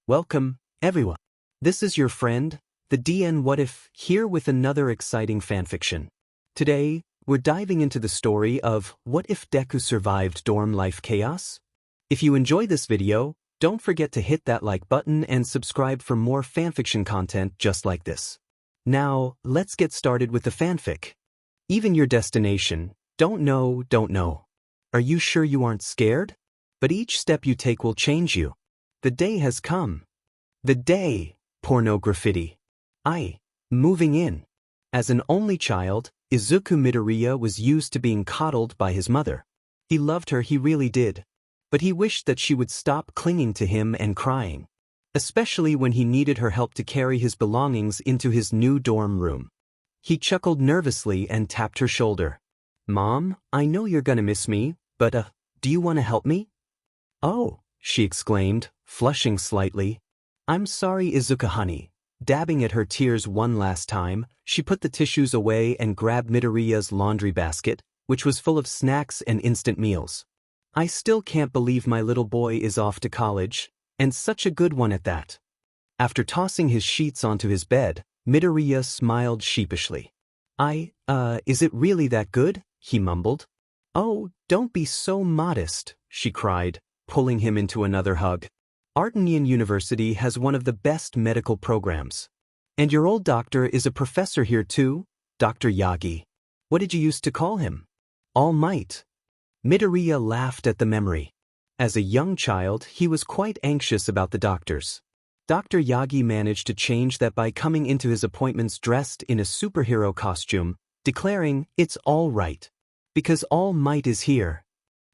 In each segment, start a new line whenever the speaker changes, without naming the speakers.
Welcome, everyone. This is your friend, the DN What If, here with another exciting fanfiction. Today, we're diving into the story of What If Deku Survived Dorm Life Chaos? If you enjoy this video, don't forget to hit that like button and subscribe for more fanfiction content just like this. Now, let's get started with the fanfic. Even your destination, don't know. Are you sure you aren't scared? But each step you take will change you. The day has come. The day, porno graffiti. Moving in. As an only child, Izuku Midoriya was used to being coddled by his mother. He loved her, he really did. But he wished that she would stop clinging to him and crying. Especially when he needed her help to carry his belongings into his new dorm room. He chuckled nervously and tapped her shoulder. "Mom, I know you're gonna miss me, but do you want to help me?" "Oh," she exclaimed, flushing slightly. "I'm sorry, Izuka honey." Dabbing at her tears one last time, she put the tissues away and grabbed Midoriya's laundry basket, which was full of snacks and instant meals. "I still can't believe my little boy is off to college, and such a good one at that." After tossing his sheets onto his bed, Midoriya smiled sheepishly. Is it really that good?" he mumbled. "Oh, don't be so modest," she cried, pulling him into another hug. "Autumnal University has one of the best medical programs. And your old doctor is a professor here too, Dr. Yagi. What did you used to call him?" "All Might." Midoriya laughed at the memory. As a young child, he was quite anxious about the doctors. Dr. Yagi managed to change that by coming into his appointments dressed in a superhero costume, declaring, "It's all right. Because All Might is here."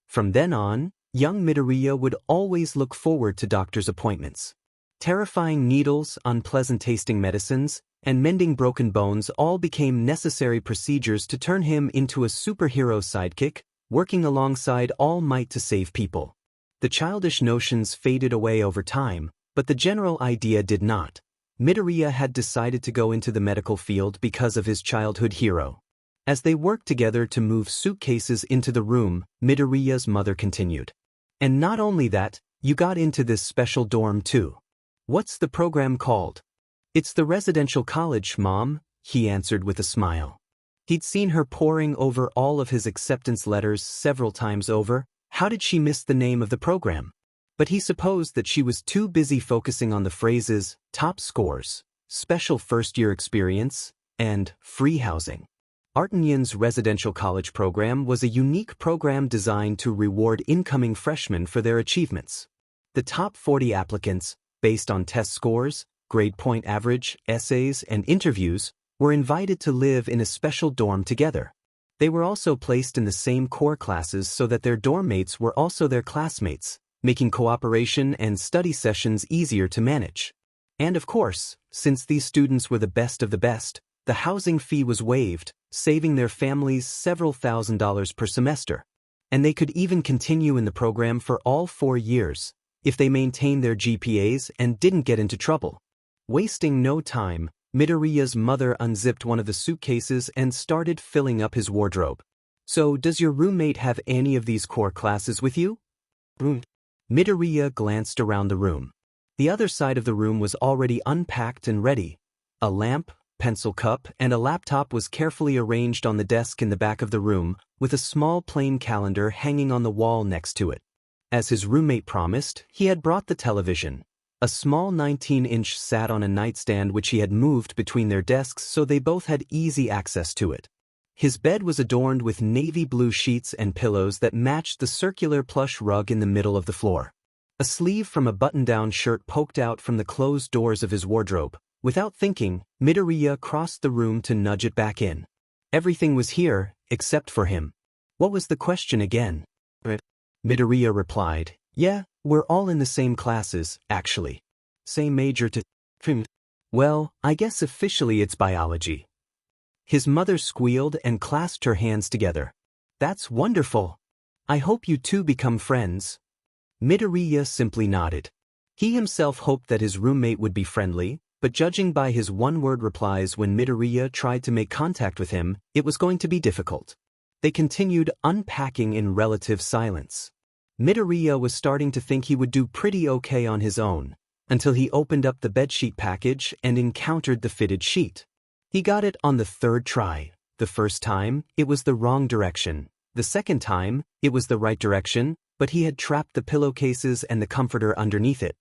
From then on, young Midoriya would always look forward to doctor's appointments. Terrifying needles, unpleasant-tasting medicines, and mending broken bones all became necessary procedures to turn him into a superhero sidekick, working alongside All Might to save people. The childish notions faded away over time, but the general idea did not. Midoriya had decided to go into the medical field because of his childhood hero. As they worked together to move suitcases into the room, Midoriya's mother continued. "And not only that, you got into this special dorm too. What's the program called?" "It's the residential college, Mom," he answered with a smile. He'd seen her poring over all of his acceptance letters several times over. How did she miss the name of the program? But he supposed that she was too busy focusing on the phrases, top scores, special first-year experience, and free housing. Autumnal's residential college program was a unique program designed to reward incoming freshmen for their achievements. The top 40 applicants, based on test scores, grade point average, essays, and interviews, were invited to live in a special dorm together. They were also placed in the same core classes so that their dorm mates were also their classmates, making cooperation and study sessions easier to manage. And of course, since these students were the best of the best, the housing fee was waived, saving their families several $1,000s per semester. And they could even continue in the program for all 4 years, if they maintained their GPAs and didn't get into trouble. Wasting no time, Midoriya's mother unzipped one of the suitcases and started filling up his wardrobe. "So, does your roommate have any of these core classes with you?" Midoriya glanced around the room. The other side of the room was already unpacked and ready. A lamp, pencil cup, and a laptop was carefully arranged on the desk in the back of the room, with a small plain calendar hanging on the wall next to it. As his roommate promised, he had brought the television. A small 19-inch sat on a nightstand which he had moved between their desks so they both had easy access to it. His bed was adorned with navy blue sheets and pillows that matched the circular plush rug in the middle of the floor. A sleeve from a button-down shirt poked out from the closed doors of his wardrobe. Without thinking, Midoriya crossed the room to nudge it back in. Everything was here, except for him. What was the question again? Midoriya replied, "Yeah, we're all in the same classes, actually. Same major to..." "Well, I guess officially it's biology." His mother squealed and clasped her hands together. "That's wonderful. I hope you two become friends." Midoriya simply nodded. He himself hoped that his roommate would be friendly, but judging by his one-word replies when Midoriya tried to make contact with him, it was going to be difficult. They continued unpacking in relative silence. Midoriya was starting to think he would do pretty okay on his own. until he opened up the bedsheet package and encountered the fitted sheet. He got it on the third try. The first time, it was the wrong direction. The second time, it was the right direction, but he had trapped the pillowcases and the comforter underneath it.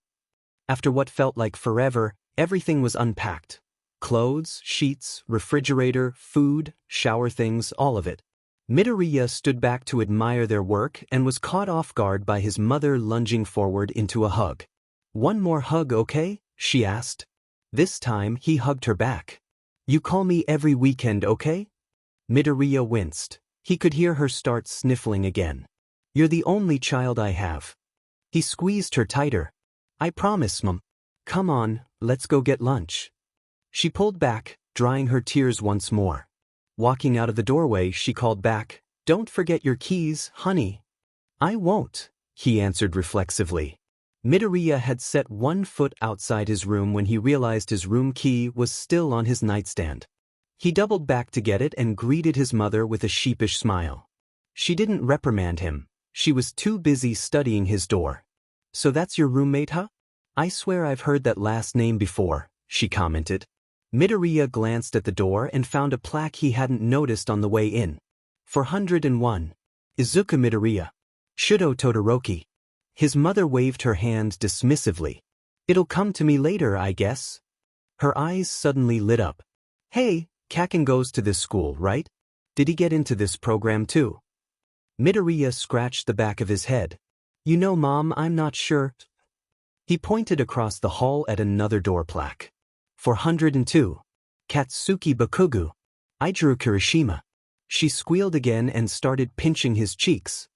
After what felt like forever, everything was unpacked. Clothes, sheets, refrigerator, food, shower things, all of it. Midoriya stood back to admire their work and was caught off guard by his mother lunging forward into a hug. "One more hug, okay?" she asked. This time, he hugged her back. "You call me every weekend, okay?" Midoriya winced. He could hear her start sniffling again. "You're the only child I have." He squeezed her tighter. "I promise, Mom. Come on, let's go get lunch." She pulled back, drying her tears once more. Walking out of the doorway, she called back, "Don't forget your keys, honey." "I won't," he answered reflexively. Midoriya had set one foot outside his room when he realized his room key was still on his nightstand. He doubled back to get it and greeted his mother with a sheepish smile. She didn't reprimand him. She was too busy studying his door. "So that's your roommate, huh? I swear I've heard that last name before," she commented. Midoriya glanced at the door and found a plaque he hadn't noticed on the way in. 401. Izuku Midoriya. Shudo Todoroki. His mother waved her hand dismissively. "It'll come to me later, I guess." Her eyes suddenly lit up. "Hey, Kaken goes to this school, right? Did he get into this program too?" Midoriya scratched the back of his head. "You know, Mom, I'm not sure." He pointed across the hall at another door plaque. 402. Katsuki Bakugu. Aijuru Kirishima. She squealed again and started pinching his cheeks.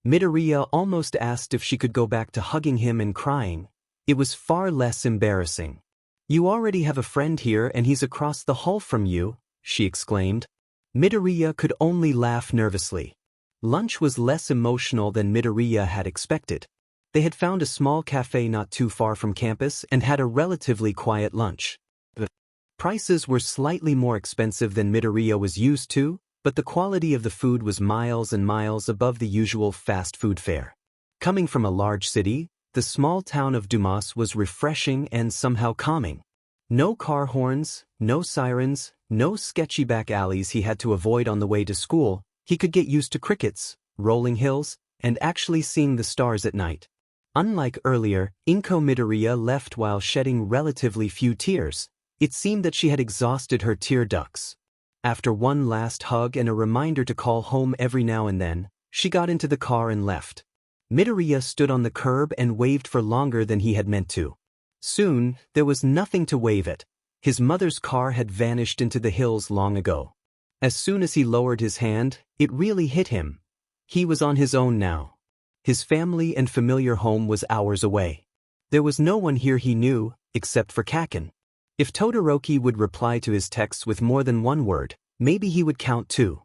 Midoriya almost asked if she could go back to hugging him and crying. It was far less embarrassing. "You already have a friend here and he's across the hall from you," she exclaimed. Midoriya could only laugh nervously. Lunch was less emotional than Midoriya had expected. They had found a small cafe not too far from campus and had a relatively quiet lunch. The prices were slightly more expensive than Midoriya was used to, but the quality of the food was miles and miles above the usual fast food fare. Coming from a large city, the small town of Dumas was refreshing and somehow calming. No car horns, no sirens, no sketchy back alleys he had to avoid on the way to school. He could get used to crickets, rolling hills, and actually seeing the stars at night. Unlike earlier, Inko Midoriya left while shedding relatively few tears. It seemed that she had exhausted her tear ducts. After one last hug and a reminder to call home every now and then, she got into the car and left. Midoriya stood on the curb and waved for longer than he had meant to. Soon, there was nothing to wave at. His mother's car had vanished into the hills long ago. As soon as he lowered his hand, it really hit him. He was on his own now. His family and familiar home was hours away. There was no one here he knew, except for Kaken. If Todoroki would reply to his texts with more than one word, maybe he would count too.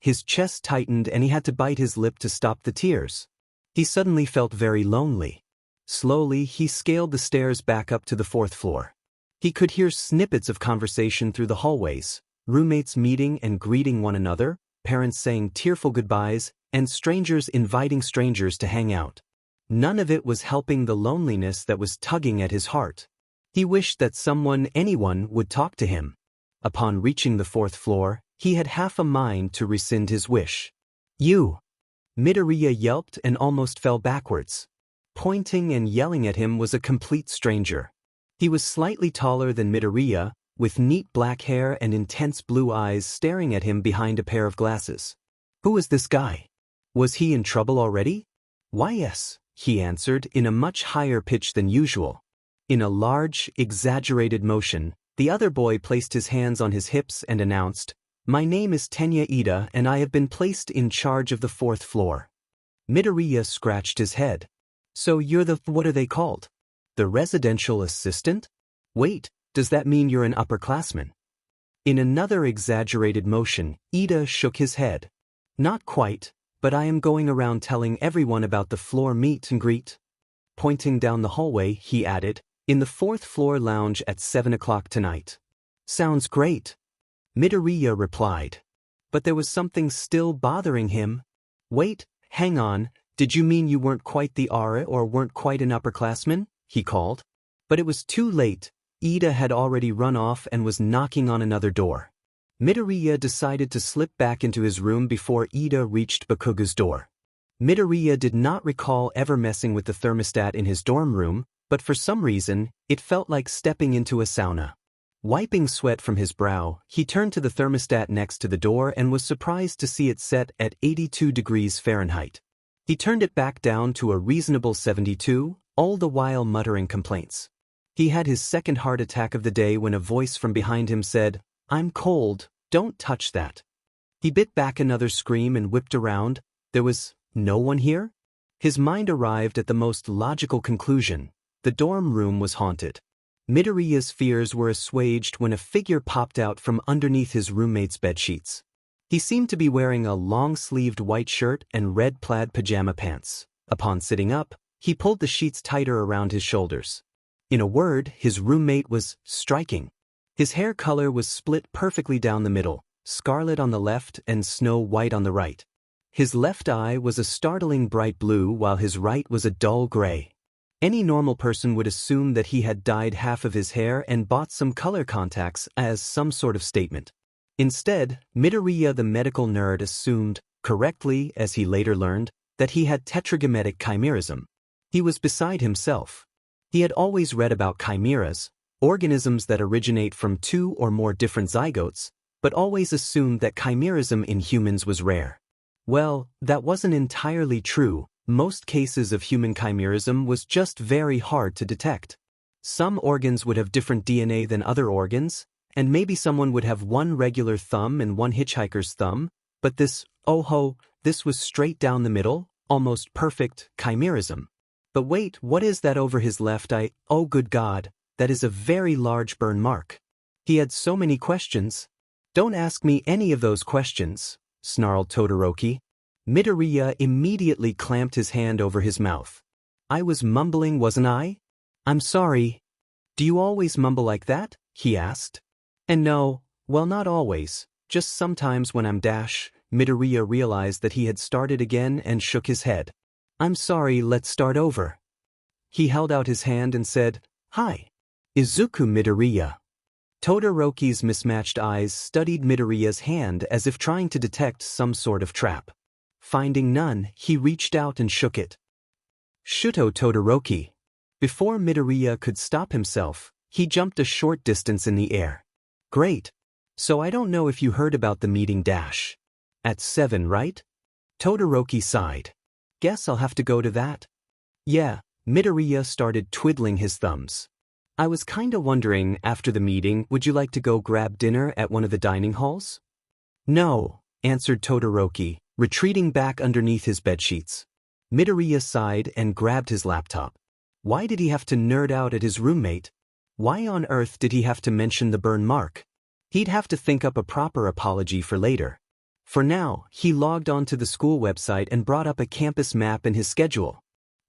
His chest tightened and he had to bite his lip to stop the tears. He suddenly felt very lonely. Slowly, he scaled the stairs back up to the 4th floor. He could hear snippets of conversation through the hallways, roommates meeting and greeting one another, parents saying tearful goodbyes, and strangers inviting strangers to hang out. None of it was helping the loneliness that was tugging at his heart. He wished that anyone would talk to him. Upon reaching the 4th floor, he had half a mind to rescind his wish. "You!" Midoriya yelped and almost fell backwards. Pointing and yelling at him was a complete stranger. He was slightly taller than Midoriya, with neat black hair and intense blue eyes staring at him behind a pair of glasses. Who was this guy? Was he in trouble already? "Why yes," he answered in a much higher pitch than usual. In a large, exaggerated motion, the other boy placed his hands on his hips and announced, "My name is Tenya Ida and I have been placed in charge of the 4th floor." Midoriya scratched his head. "So you're what are they called? The residential assistant? Wait, does that mean you're an upperclassman?" In another exaggerated motion, Ida shook his head. "Not quite, but I am going around telling everyone about the floor meet and greet." Pointing down the hallway, he added, "In the 4th floor lounge at 7 o'clock tonight." "Sounds great," Midoriya replied. But there was something still bothering him. "Wait, hang on, did you mean you weren't quite the Ara or weren't quite an upperclassman?" he called. But it was too late. Ida had already run off and was knocking on another door. Midoriya decided to slip back into his room before Ida reached Bakuga's door. Midoriya did not recall ever messing with the thermostat in his dorm room, but for some reason, it felt like stepping into a sauna. Wiping sweat from his brow, he turned to the thermostat next to the door and was surprised to see it set at 82 degrees Fahrenheit. He turned it back down to a reasonable 72, all the while muttering complaints. He had his second heart attack of the day when a voice from behind him said, "I'm cold, don't touch that." He bit back another scream and whipped around. There was no one here? His mind arrived at the most logical conclusion. The dorm room was haunted. Midoriya's fears were assuaged when a figure popped out from underneath his roommate's bedsheets. He seemed to be wearing a long-sleeved white shirt and red plaid pajama pants. Upon sitting up, he pulled the sheets tighter around his shoulders. In a word, his roommate was striking. His hair color was split perfectly down the middle, scarlet on the left and snow white on the right. His left eye was a startling bright blue while his right was a dull gray. Any normal person would assume that he had dyed half of his hair and bought some color contacts as some sort of statement. Instead, Midoriya the medical nerd assumed, correctly as he later learned, that he had tetragrammatic chimerism. He was beside himself. He had always read about chimeras, organisms that originate from two or more different zygotes, but always assumed that chimerism in humans was rare. Well, that wasn't entirely true. Most cases of human chimerism was just very hard to detect. Some organs would have different DNA than other organs, and maybe someone would have one regular thumb and one hitchhiker's thumb, but this was straight down the middle, almost perfect chimerism. But wait, what is that over his left eye? Oh good God, that is a very large burn mark. He had so many questions. Don't ask me any of those questions, snarled Todoroki. Midoriya immediately clamped his hand over his mouth. I was mumbling, wasn't I? I'm sorry. Do you always mumble like that? He asked. And no, well not always, just sometimes when I'm Midoriya realized that he had started again and shook his head. I'm sorry, let's start over. He held out his hand and said, Hi. Izuku Midoriya. Todoroki's mismatched eyes studied Midoriya's hand as if trying to detect some sort of trap. Finding none, he reached out and shook it. Shuto Todoroki. Before Midoriya could stop himself, he jumped a short distance in the air. Great. So I don't know if you heard about the meeting at 7, right? Todoroki sighed. Guess I'll have to go to that. Yeah, Midoriya started twiddling his thumbs. I was kinda wondering, after the meeting, would you like to go grab dinner at one of the dining halls? No, answered Todoroki, retreating back underneath his bedsheets. Midoriya sighed and grabbed his laptop. Why did he have to nerd out at his roommate? Why on earth did he have to mention the burn mark? He'd have to think up a proper apology for later. For now, he logged on to the school website and brought up a campus map in his schedule.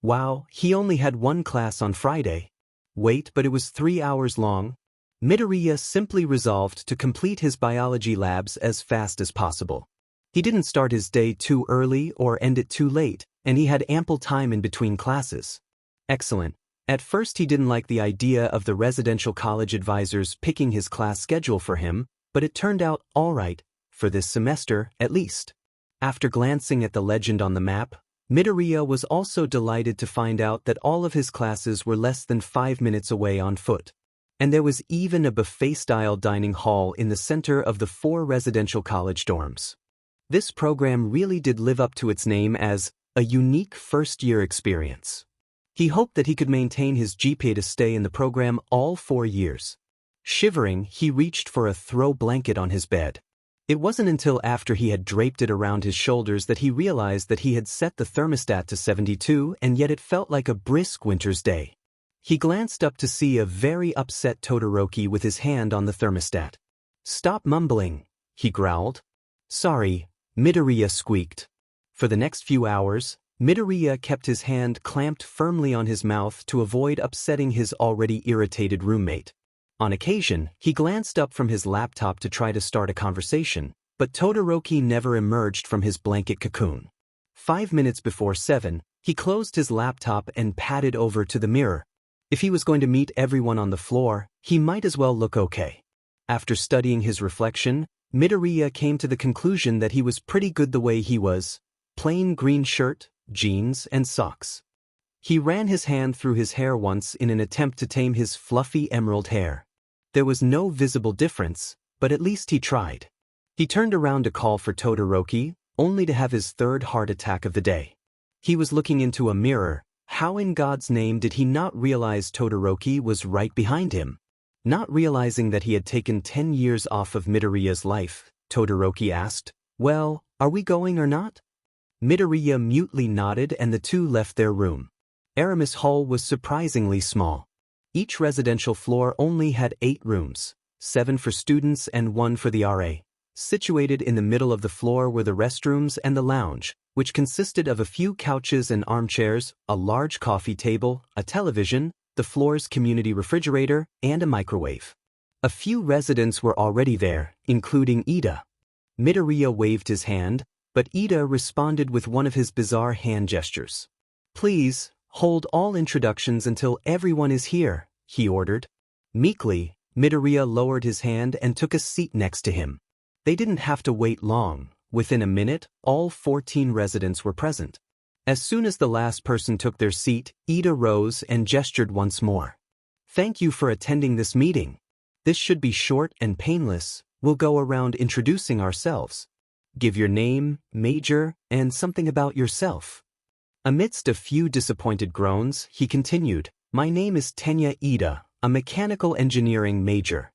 Wow, he only had one class on Friday. Wait, but it was 3 hours long? Midoriya simply resolved to complete his biology labs as fast as possible. He didn't start his day too early or end it too late, and he had ample time in between classes. Excellent. At first he didn't like the idea of the residential college advisors picking his class schedule for him, but it turned out all right, for this semester at least. After glancing at the legend on the map, Midoriya was also delighted to find out that all of his classes were less than 5 minutes away on foot. And there was even a buffet-style dining hall in the center of the 4 residential college dorms. This program really did live up to its name as a unique first-year experience. He hoped that he could maintain his GPA to stay in the program all 4 years. Shivering, he reached for a throw blanket on his bed. It wasn't until after he had draped it around his shoulders that he realized that he had set the thermostat to 72 and yet it felt like a brisk winter's day. He glanced up to see a very upset Todoroki with his hand on the thermostat. Stop mumbling, he growled. Sorry, Midoriya squeaked. For the next few hours, Midoriya kept his hand clamped firmly on his mouth to avoid upsetting his already irritated roommate. On occasion, he glanced up from his laptop to try to start a conversation, but Todoroki never emerged from his blanket cocoon. 5 minutes before 7, he closed his laptop and padded over to the mirror. If he was going to meet everyone on the floor, he might as well look okay. After studying his reflection, Midoriya came to the conclusion that he was pretty good the way he was, plain green shirt, jeans, and socks. He ran his hand through his hair once in an attempt to tame his fluffy emerald hair. There was no visible difference, but at least he tried. He turned around to call for Todoroki, only to have his third heart attack of the day. He was looking into a mirror. How in God's name did he not realize Todoroki was right behind him? Not realizing that he had taken 10 years off of Midoriya's life, Todoroki asked, "Well, are we going or not?" Midoriya mutely nodded and the two left their room. Aramis Hall was surprisingly small. Each residential floor only had 8 rooms, 7 for students and 1 for the RA. Situated in the middle of the floor were the restrooms and the lounge, which consisted of a few couches and armchairs, a large coffee table, a television, the floor's community refrigerator, and a microwave. A few residents were already there, including Ida. Midoriya waved his hand, but Ida responded with one of his bizarre hand gestures. "Please, hold all introductions until everyone is here," he ordered. Meekly, Midoriya lowered his hand and took a seat next to him. They didn't have to wait long. Within a minute, all 14 residents were present. As soon as the last person took their seat, Ida rose and gestured once more. "Thank you for attending this meeting. This should be short and painless. We'll go around introducing ourselves. Give your name, major, and something about yourself." Amidst a few disappointed groans, he continued, "My name is Tenya Ida, a mechanical engineering major.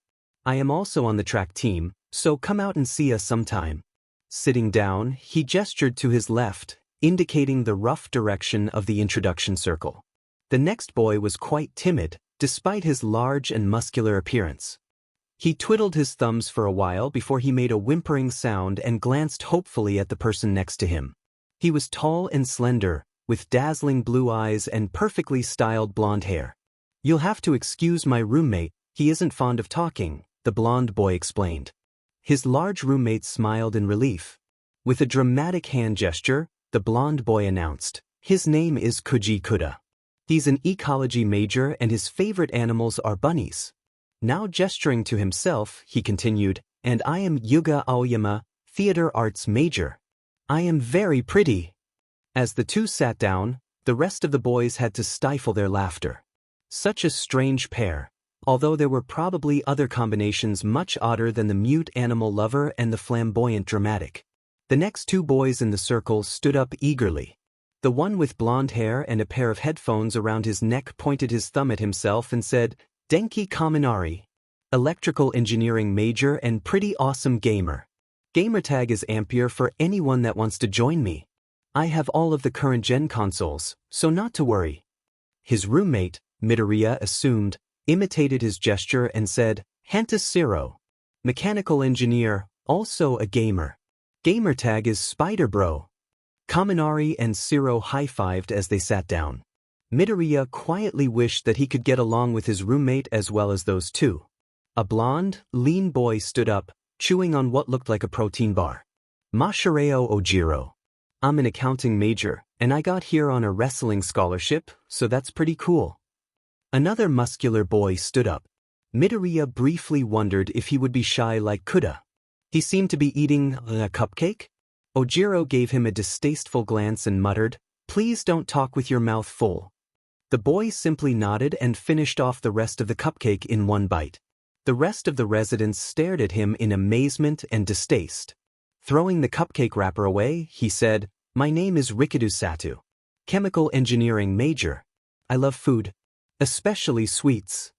I am also on the track team, so come out and see us sometime." Sitting down, he gestured to his left, indicating the rough direction of the introduction circle. The next boy was quite timid, despite his large and muscular appearance. He twiddled his thumbs for a while before he made a whimpering sound and glanced hopefully at the person next to him. He was tall and slender, with dazzling blue eyes and perfectly styled blonde hair. "You'll have to excuse my roommate, he isn't fond of talking," the blonde boy explained. His large roommate smiled in relief. With a dramatic hand gesture, the blonde boy announced, "His name is Koji Kuda. He's an ecology major and his favorite animals are bunnies." Now gesturing to himself, he continued, "And I am Yuga Aoyama, theater arts major. I am very pretty." As the two sat down, the rest of the boys had to stifle their laughter. Such a strange pair, although there were probably other combinations much odder than the mute animal lover and the flamboyant dramatic. The next 2 boys in the circle stood up eagerly. The one with blonde hair and a pair of headphones around his neck pointed his thumb at himself and said, "Denki Kaminari, electrical engineering major and pretty awesome gamer. Gamertag is Ampere for anyone that wants to join me. I have all of the current gen consoles, so not to worry." His roommate, Midoriya assumed, imitated his gesture and said, "Hantus Zero, mechanical engineer, also a gamer. Gamertag is Spider Bro." Kaminari and Zero high-fived as they sat down. Midoriya quietly wished that he could get along with his roommate as well as those two. A blonde, lean boy stood up, chewing on what looked like a protein bar. "Masahiro Ojiro. I'm an accounting major, and I got here on a wrestling scholarship, so that's pretty cool." Another muscular boy stood up. Midoriya briefly wondered if he would be shy like Kuda. He seemed to be eating a cupcake. Ojiro gave him a distasteful glance and muttered, "Please don't talk with your mouth full." The boy simply nodded and finished off the rest of the cupcake in one bite. The rest of the residents stared at him in amazement and distaste. Throwing the cupcake wrapper away, he said, "My name is Rikidu Satu. Chemical engineering major. I love food, especially sweets."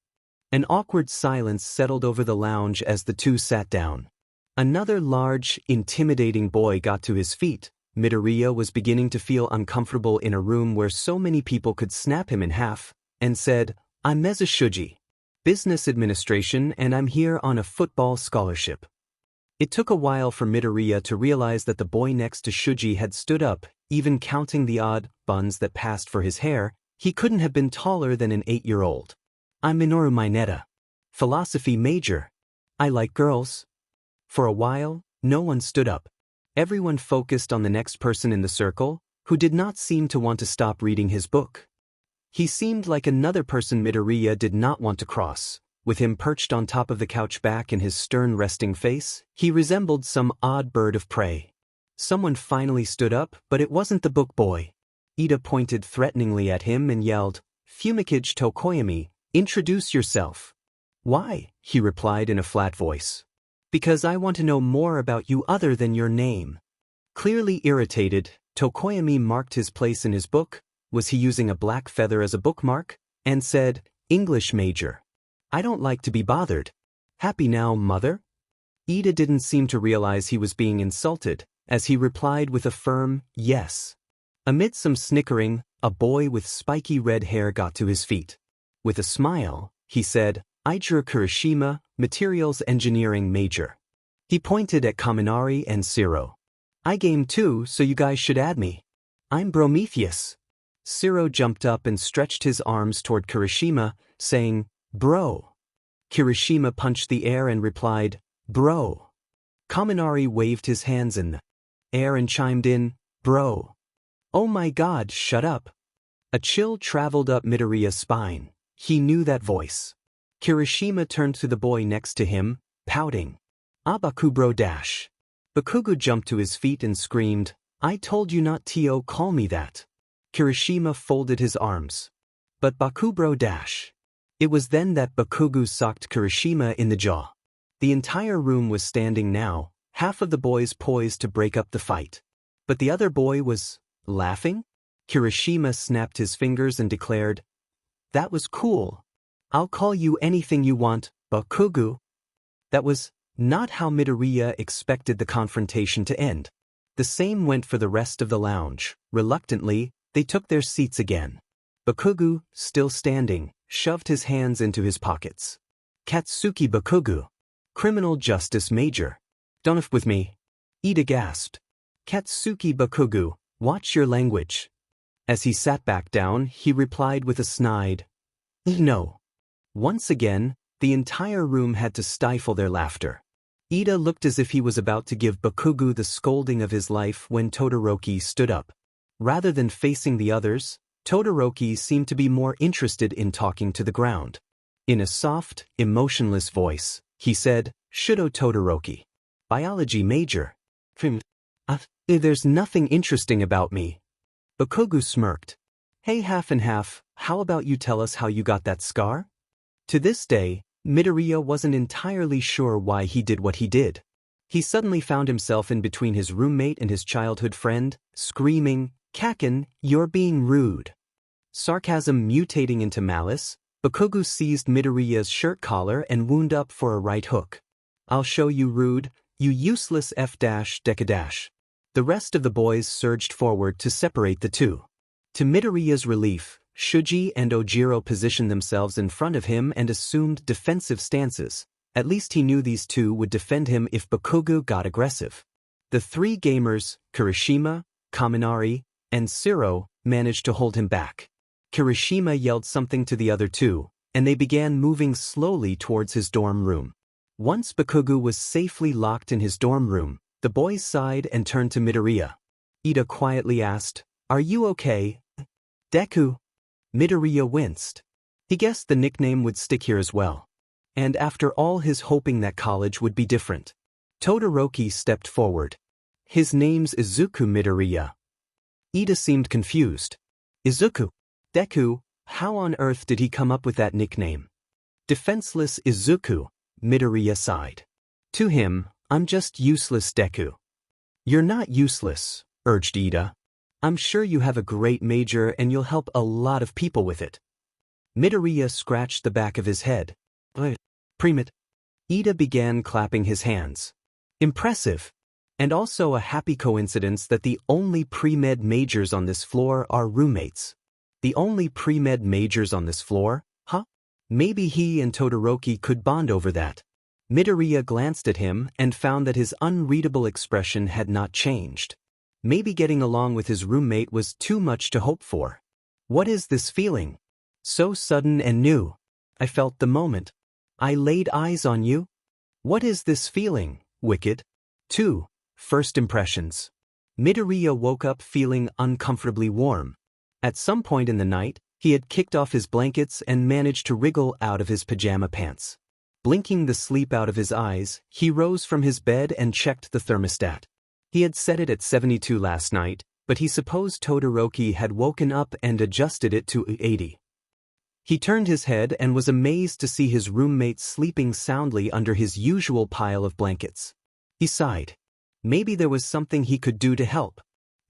An awkward silence settled over the lounge as the two sat down. Another large, intimidating boy got to his feet. Midoriya was beginning to feel uncomfortable in a room where so many people could snap him in half, and said, "I'm Meza Shuji, business administration, and I'm here on a football scholarship." It took a while for Midoriya to realize that the boy next to Shuji had stood up, even counting the odd buns that passed for his hair. He couldn't have been taller than an 8-year-old. "I'm Minoru Mineta, philosophy major. I like girls." For a while, no one stood up. Everyone focused on the next person in the circle, who did not seem to want to stop reading his book. He seemed like another person Midoriya did not want to cross. With him perched on top of the couch back in his stern resting face, he resembled some odd bird of prey. Someone finally stood up, but it wasn't the book boy. Ida pointed threateningly at him and yelled, "Fumikage Tokoyami, introduce yourself." "Why?" he replied in a flat voice. "Because I want to know more about you other than your name." Clearly irritated, Tokoyami marked his place in his book, was he using a black feather as a bookmark, and said, "English major. I don't like to be bothered. Happy now, mother?" Ida didn't seem to realize he was being insulted, as he replied with a firm, "Yes." Amid some snickering, a boy with spiky red hair got to his feet. With a smile, he said, "Ijiro Kirishima, Materials Engineering Major." He pointed at Kaminari and Zero. "I game too, so you guys should add me. I'm Prometheus." Zero jumped up and stretched his arms toward Kirishima, saying, "Bro." Kirishima punched the air and replied, "Bro." Kaminari waved his hands in the air and chimed in, "Bro." "Oh my god, shut up." A chill traveled up Midoriya's spine. He knew that voice. Kirishima turned to the boy next to him, pouting. "Bakubro dash." Bakugo jumped to his feet and screamed, "I told you not to call me that." Kirishima folded his arms. "But Bakubro dash." It was then that Bakugo socked Kirishima in the jaw. The entire room was standing now, half of the boys poised to break up the fight. But the other boy was laughing? Kirishima snapped his fingers and declared, "That was cool. I'll call you anything you want, Bakugo." That was not how Midoriya expected the confrontation to end. The same went for the rest of the lounge. Reluctantly, they took their seats again. Bakugo, still standing, shoved his hands into his pockets. "Katsuki Bakugo. Criminal Justice Major. Don't f with me." Ida gasped. "Katsuki Bakugo, watch your language." As he sat back down, he replied with a snide, "No." Once again, the entire room had to stifle their laughter. Ida looked as if he was about to give Bakugo the scolding of his life when Todoroki stood up. Rather than facing the others, Todoroki seemed to be more interested in talking to the ground. In a soft, emotionless voice, he said, "Shudo Todoroki. Biology major." There's nothing interesting about me." Bakugo smirked. "Hey, half and half, how about you tell us how you got that scar?" To this day, Midoriya wasn't entirely sure why he did what he did. He suddenly found himself in between his roommate and his childhood friend, screaming, "Kaken, you're being rude." Sarcasm mutating into malice, Bakugo seized Midoriya's shirt collar and wound up for a right hook. "I'll show you rude, you useless F-Deca-. The rest of the boys surged forward to separate the two. To Midoriya's relief, Shuji and Ojiro positioned themselves in front of him and assumed defensive stances. At least he knew these two would defend him if Bakugo got aggressive. The three gamers, Kirishima, Kaminari, and Zero, managed to hold him back. Kirishima yelled something to the other two, and they began moving slowly towards his dorm room. Once Bakugo was safely locked in his dorm room, the boys sighed and turned to Midoriya. Ida quietly asked, "Are you okay, Deku?" Midoriya winced. He guessed the nickname would stick here as well. And after all his hoping that college would be different. Todoroki stepped forward. "His name's Izuku Midoriya." Ida seemed confused. "Izuku? Deku, how on earth did he come up with that nickname?" "Defenseless Izuku," Midoriya sighed. To him, "I'm just useless Deku." "You're not useless," urged Ida. "I'm sure you have a great major and you'll help a lot of people with it." Midoriya scratched the back of his head. Pre-med. Ida began clapping his hands. "Impressive. And also a happy coincidence that the only pre-med majors on this floor are roommates." "The only pre-med majors on this floor? Huh? Maybe he and Todoroki could bond over that." Midoriya glanced at him and found that his unreadable expression had not changed. Maybe getting along with his roommate was too much to hope for. "What is this feeling? So sudden and new. I felt the moment. I laid eyes on you. What is this feeling, Wicked?" 2. First impressions. Midoriya woke up feeling uncomfortably warm. At some point in the night, He had kicked off his blankets and managed to wriggle out of his pajama pants. Blinking the sleep out of his eyes, he rose from his bed and checked the thermostat. He had set it at 72 last night, but he supposed Todoroki had woken up and adjusted it to 80. He turned his head and was amazed to see his roommate sleeping soundly under his usual pile of blankets. He sighed. Maybe there was something he could do to help.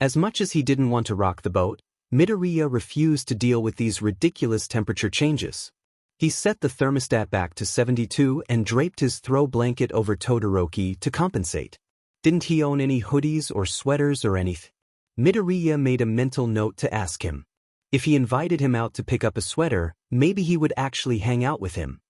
As much as he didn't want to rock the boat, Midoriya refused to deal with these ridiculous temperature changes. He set the thermostat back to 72 and draped his throw blanket over Todoroki to compensate. Didn't he own any hoodies or sweaters or anything? Midoriya made a mental note to ask him. If he invited him out to pick up a sweater, maybe he would actually hang out with him.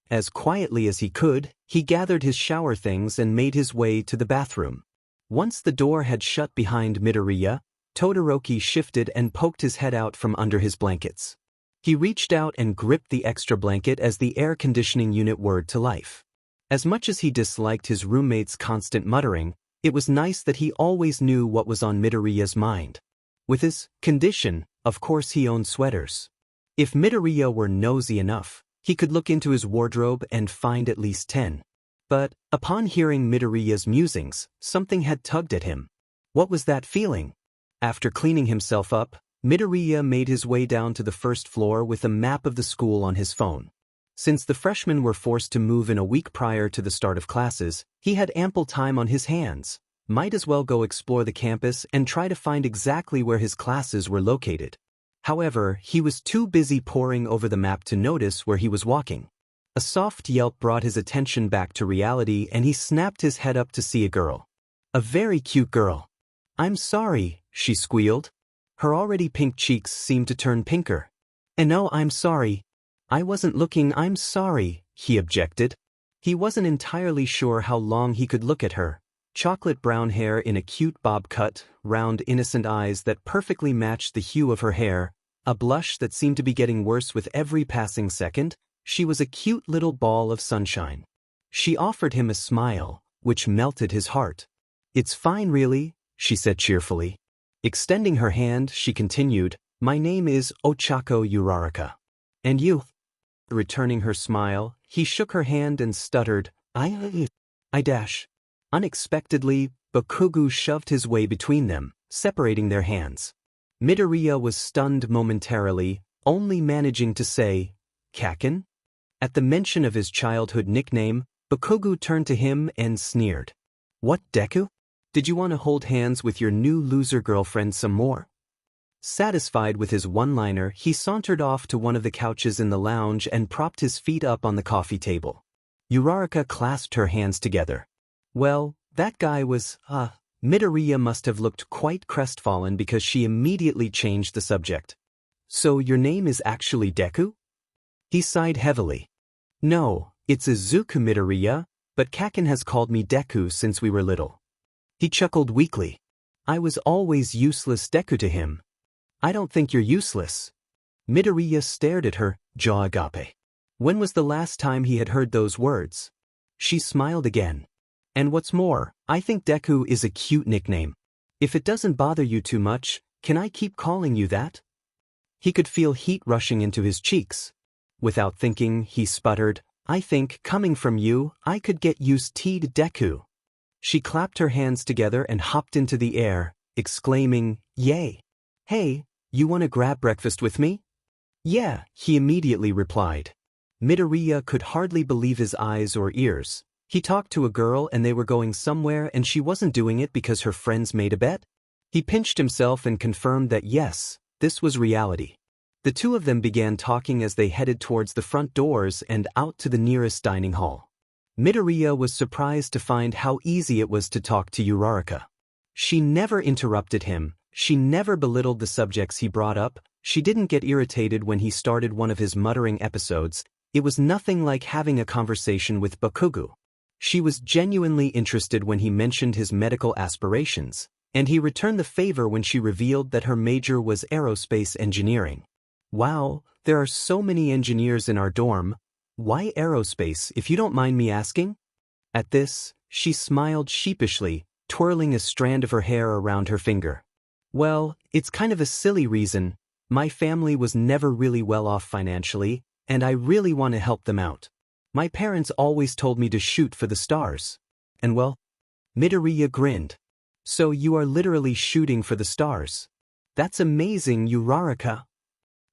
As quietly as he could, he gathered his shower things and made his way to the bathroom. Once the door had shut behind Midoriya, Todoroki shifted and poked his head out from under his blankets. He reached out and gripped the extra blanket as the air conditioning unit whirred to life. As much as he disliked his roommate's constant muttering, it was nice that he always knew what was on Midoriya's mind. With his condition, of course he owned sweaters. If Midoriya were nosy enough, he could look into his wardrobe and find at least 10. But, upon hearing Midoriya's musings, something had tugged at him. What was that feeling? After cleaning himself up, Midoriya made his way down to the first floor with a map of the school on his phone. Since the freshmen were forced to move in a week prior to the start of classes, he had ample time on his hands. Might as well go explore the campus and try to find exactly where his classes were located. However, he was too busy poring over the map to notice where he was walking. A soft yelp brought his attention back to reality and he snapped his head up to see a girl. A very cute girl. "I'm sorry," she squealed. Her already pink cheeks seemed to turn pinker. "And no, I'm sorry. I wasn't looking, I'm sorry," he objected. He wasn't entirely sure how long he could look at her. Chocolate brown hair in a cute bob cut, round innocent eyes that perfectly matched the hue of her hair, a blush that seemed to be getting worse with every passing second. She was a cute little ball of sunshine. She offered him a smile, which melted his heart. "It's fine really," she said cheerfully. Extending her hand, she continued, "My name is Ochako Uraraka. And you?" Returning her smile, he shook her hand and stuttered, I dash. Unexpectedly, Bakugo shoved his way between them, separating their hands. Midoriya was stunned momentarily, only managing to say, "Kaken?" At the mention of his childhood nickname, Bakugo turned to him and sneered. "What, Deku? Did you want to hold hands with your new loser girlfriend some more?" Satisfied with his one-liner, he sauntered off to one of the couches in the lounge and propped his feet up on the coffee table. Uraraka clasped her hands together. Well, that guy was, Midoriya must have looked quite crestfallen because she immediately changed the subject. "So your name is actually Deku?" He sighed heavily. "No, it's Izuku Midoriya, but Kaken has called me Deku since we were little." He chuckled weakly. "I was always useless Deku to him." "I don't think you're useless." Midoriya stared at her, jaw agape. When was the last time he had heard those words? She smiled again. "And what's more, I think Deku is a cute nickname. If it doesn't bother you too much, can I keep calling you that?" He could feel heat rushing into his cheeks. Without thinking, he sputtered, "I think, coming from you, I could get used to Deku." She clapped her hands together and hopped into the air, exclaiming, "Yay! Hey, you want to grab breakfast with me?" "Yeah," he immediately replied. Midoriya could hardly believe his eyes or ears. He talked to a girl and they were going somewhere and she wasn't doing it because her friends made a bet? He pinched himself and confirmed that yes, this was reality. The two of them began talking as they headed towards the front doors and out to the nearest dining hall. Midoriya was surprised to find how easy it was to talk to Uraraka. She never interrupted him, she never belittled the subjects he brought up, she didn't get irritated when he started one of his muttering episodes. It was nothing like having a conversation with Bakugo. She was genuinely interested when he mentioned his medical aspirations, and he returned the favor when she revealed that her major was aerospace engineering. "Wow, there are so many engineers in our dorm. Why aerospace, if you don't mind me asking?" At this, she smiled sheepishly, twirling a strand of her hair around her finger. "Well, it's kind of a silly reason, My family was never really well off financially, and I really want to help them out. My parents always told me to shoot for the stars. And well, Midoriya grinned. So you are literally shooting for the stars. That's amazing, Uraraka.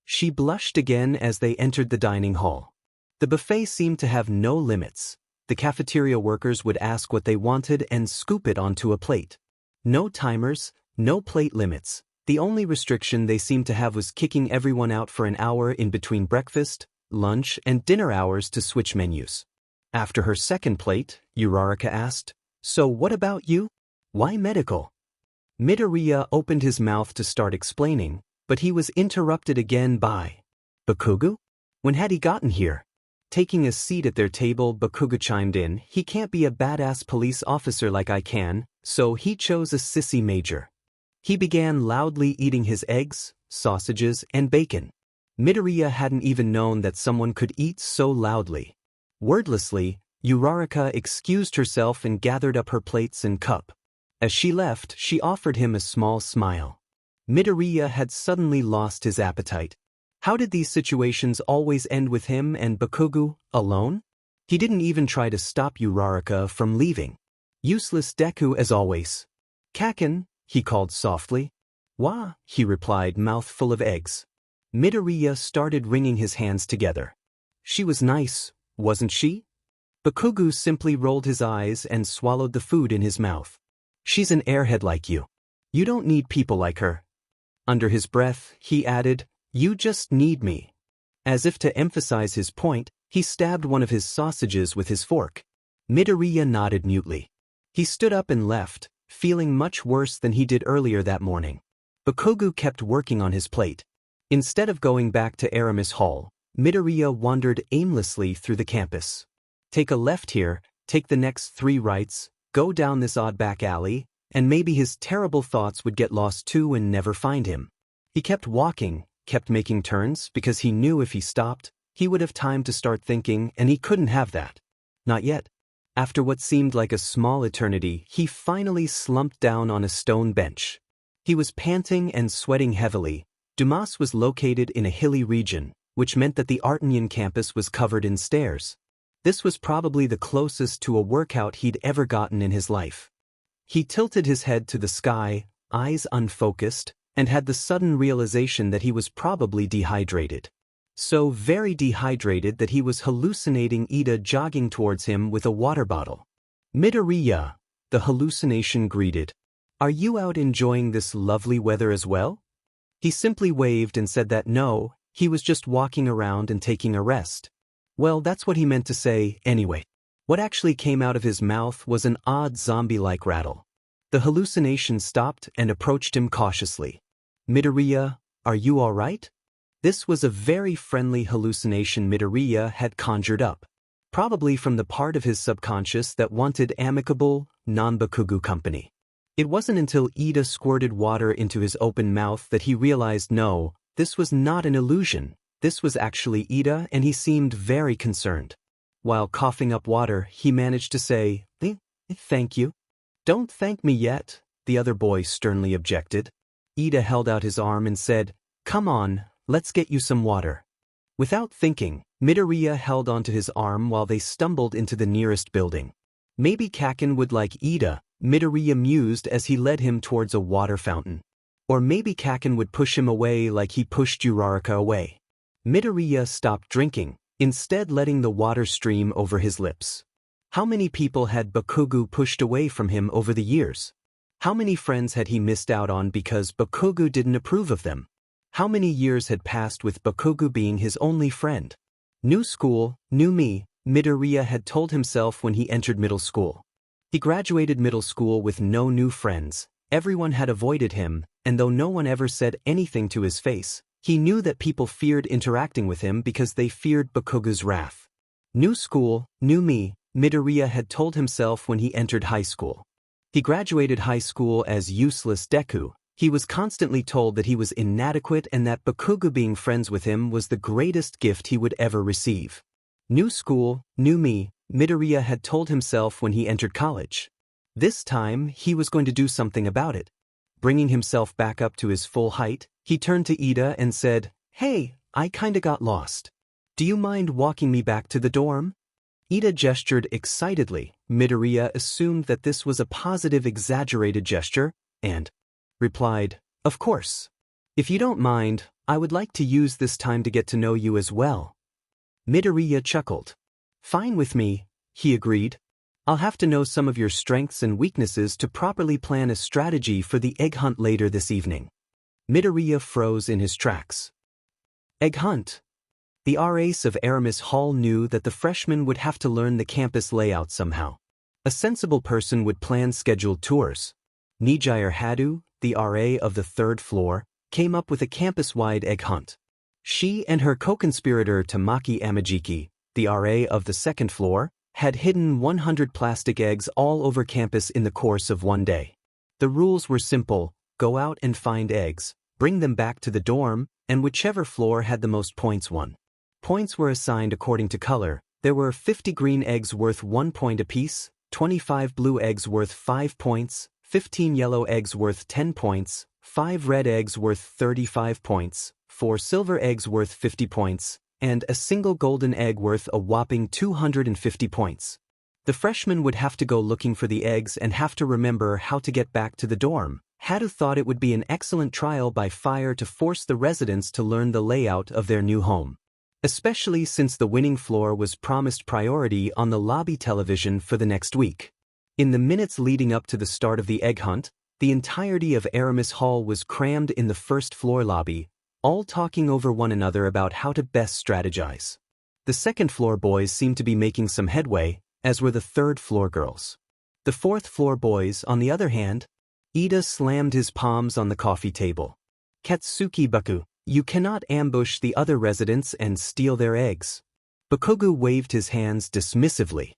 She blushed again as they entered the dining hall. The buffet seemed to have no limits. The cafeteria workers would ask what they wanted and scoop it onto a plate. No timers, no plate limits. The only restriction they seemed to have was kicking everyone out for an hour in between breakfast, lunch, and dinner hours to switch menus. After her second plate, Uraraka asked, "So what about you? Why medical?" Midoriya opened his mouth to start explaining, but he was interrupted again by Bakugo? When had he gotten here? Taking a seat at their table, Bakugo chimed in, "He can't be a badass police officer like I can, so he chose a sissy major." He began loudly eating his eggs, sausages, and bacon. Midoriya hadn't even known that someone could eat so loudly. Wordlessly, Uraraka excused herself and gathered up her plates and cup. As she left, she offered him a small smile. Midoriya had suddenly lost his appetite. How did these situations always end with him and Bakugo alone? He didn't even try to stop Uraraka from leaving. Useless Deku as always. "Kaken," he called softly. "Wah," he replied, mouth full of eggs. Midoriya started wringing his hands together. She was nice, wasn't she? Bakugo simply rolled his eyes and swallowed the food in his mouth. "She's an airhead like you. You don't need people like her." Under his breath, he added, "You just need me." As if to emphasize his point, he stabbed one of his sausages with his fork. Midoriya nodded mutely. He stood up and left, feeling much worse than he did earlier that morning. Bakugo kept working on his plate. Instead of going back to Aramis Hall, Midoriya wandered aimlessly through the campus. Take a left here, take the next 3 rights, go down this odd back alley, and maybe his terrible thoughts would get lost too and never find him. He kept walking, kept making turns, because he knew if he stopped, he would have time to start thinking, and he couldn't have that. Not yet. After what seemed like a small eternity, he finally slumped down on a stone bench. He was panting and sweating heavily. Dumas was located in a hilly region, which meant that the Autumnal campus was covered in stairs. This was probably the closest to a workout he'd ever gotten in his life. He tilted his head to the sky, eyes unfocused, and had the sudden realization that he was probably dehydrated. So very dehydrated that he was hallucinating Ida jogging towards him with a water bottle. "Midoriya," the hallucination greeted. "Are you out enjoying this lovely weather as well?" He simply waved and said that no, he was just walking around and taking a rest. Well, that's what he meant to say, anyway. What actually came out of his mouth was an odd zombie-like rattle. The hallucination stopped and approached him cautiously. "Midoriya, are you all right?" This was a very friendly hallucination Midoriya had conjured up, probably from the part of his subconscious that wanted amicable, non-Bakugo company. It wasn't until Ida squirted water into his open mouth that he realized no, this was not an illusion, this was actually Ida, and he seemed very concerned. While coughing up water, he managed to say, "Thank you." "Don't thank me yet," the other boy sternly objected. Ida held out his arm and said, "Come on, let's get you some water." Without thinking, Midoriya held onto his arm while they stumbled into the nearest building. Maybe Kaken would like Ida, Midoriya mused as he led him towards a water fountain. Or maybe Kaken would push him away like he pushed Uraraka away. Midoriya stopped drinking, instead letting the water stream over his lips. How many people had Bakugo pushed away from him over the years? How many friends had he missed out on because Bakugo didn't approve of them? How many years had passed with Bakugo being his only friend? New school, new me, Midoriya had told himself when he entered middle school. He graduated middle school with no new friends, everyone had avoided him, and though no one ever said anything to his face, he knew that people feared interacting with him because they feared Bakugo's wrath. New school, new me, Midoriya had told himself when he entered high school. He graduated high school as useless Deku. He was constantly told that he was inadequate and that Bakugo being friends with him was the greatest gift he would ever receive. New school, new me, Midoriya had told himself when he entered college. This time, he was going to do something about it. Bringing himself back up to his full height, He turned to Ida and said, "Hey, I kinda got lost. Do you mind walking me back to the dorm?" Ida gestured excitedly. Midoriya assumed that this was a positive exaggerated gesture, and replied, "Of course. If you don't mind, I would like to use this time to get to know you as well." Midoriya chuckled. "Fine with me," he agreed. "I'll have to know some of your strengths and weaknesses to properly plan a strategy for the egg hunt later this evening." Midoriya froze in his tracks. Egg hunt? The RAs of Aramis Hall knew that the freshmen would have to learn the campus layout somehow. A sensible person would plan scheduled tours. Nijire Hadu, the RA of the third floor, came up with a campus-wide egg hunt. She and her co-conspirator Tamaki Amajiki, the RA of the second floor, had hidden 100 plastic eggs all over campus in the course of one day. The rules were simple: go out and find eggs, bring them back to the dorm, and whichever floor had the most points won. Points were assigned according to color. There were 50 green eggs worth 1 point apiece, 25 blue eggs worth 5 points, 15 yellow eggs worth 10 points, 5 red eggs worth 35 points, 4 silver eggs worth 50 points, and a single golden egg worth a whopping 250 points. The freshmen would have to go looking for the eggs and have to remember how to get back to the dorm. Hadu thought it would be an excellent trial by fire to force the residents to learn the layout of their new home. Especially since the winning floor was promised priority on the lobby television for the next week. In the minutes leading up to the start of the egg hunt, the entirety of Aramis Hall was crammed in the first floor lobby, all talking over one another about how to best strategize. The second floor boys seemed to be making some headway, as were the third floor girls. The fourth floor boys, on the other hand, Ida slammed his palms on the coffee table. "Katsuki Baku, you cannot ambush the other residents and steal their eggs." Bakugu waved his hands dismissively.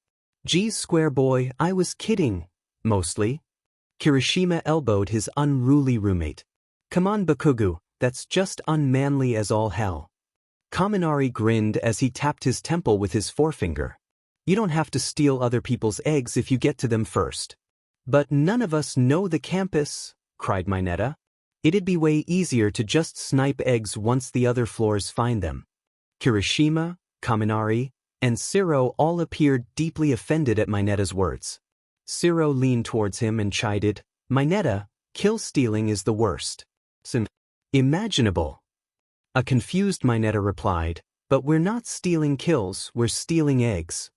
"Geez, square boy, I was kidding, mostly." Kirishima elbowed his unruly roommate. "Come on, Bakugu, that's just unmanly as all hell." Kaminari grinned as he tapped his temple with his forefinger. "You don't have to steal other people's eggs if you get to them first." "But none of us know the campus," cried Mineta. "It'd be way easier to just snipe eggs once the other floors find them." Kirishima, Kaminari, and Siro all appeared deeply offended at Mineta's words. Siro leaned towards him and chided, "Mineta, kill stealing is the worst imaginable." A confused Mineta replied, "But we're not stealing kills, we're stealing eggs."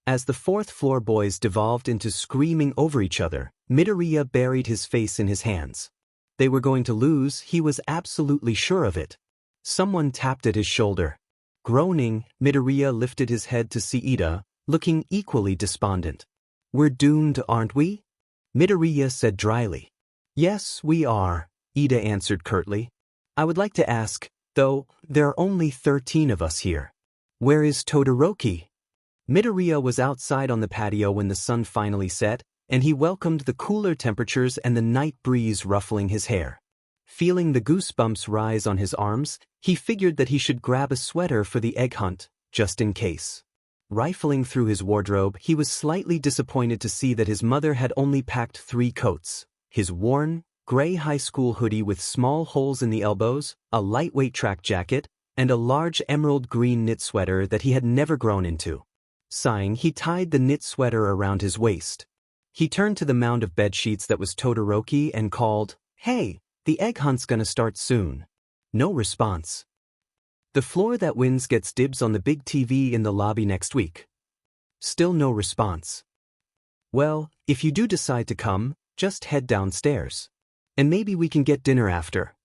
As the fourth floor boys devolved into screaming over each other, Midoriya buried his face in his hands. They were going to lose, he was absolutely sure of it. Someone tapped at his shoulder. Groaning, Midoriya lifted his head to see Ida, looking equally despondent. "We're doomed, aren't we?" Midoriya said dryly. "Yes, we are," Ida answered curtly. "I would like to ask, though, there are only 13 of us here. Where is Todoroki?" Midoriya was outside on the patio when the sun finally set, and he welcomed the cooler temperatures and the night breeze ruffling his hair. Feeling the goosebumps rise on his arms, he figured that he should grab a sweater for the egg hunt, just in case. Rifling through his wardrobe, he was slightly disappointed to see that his mother had only packed 3 coats: his worn, gray high school hoodie with small holes in the elbows, a lightweight track jacket, and a large emerald green knit sweater that he had never grown into. Sighing, he tied the knit sweater around his waist. He turned to the mound of bedsheets that was Todoroki and called, "Hey, the egg hunt's gonna start soon." No response. "The floor that wins gets dibs on the big TV in the lobby next week." Still no response. "Well, if you do decide to come, just head downstairs. And maybe we can get dinner after."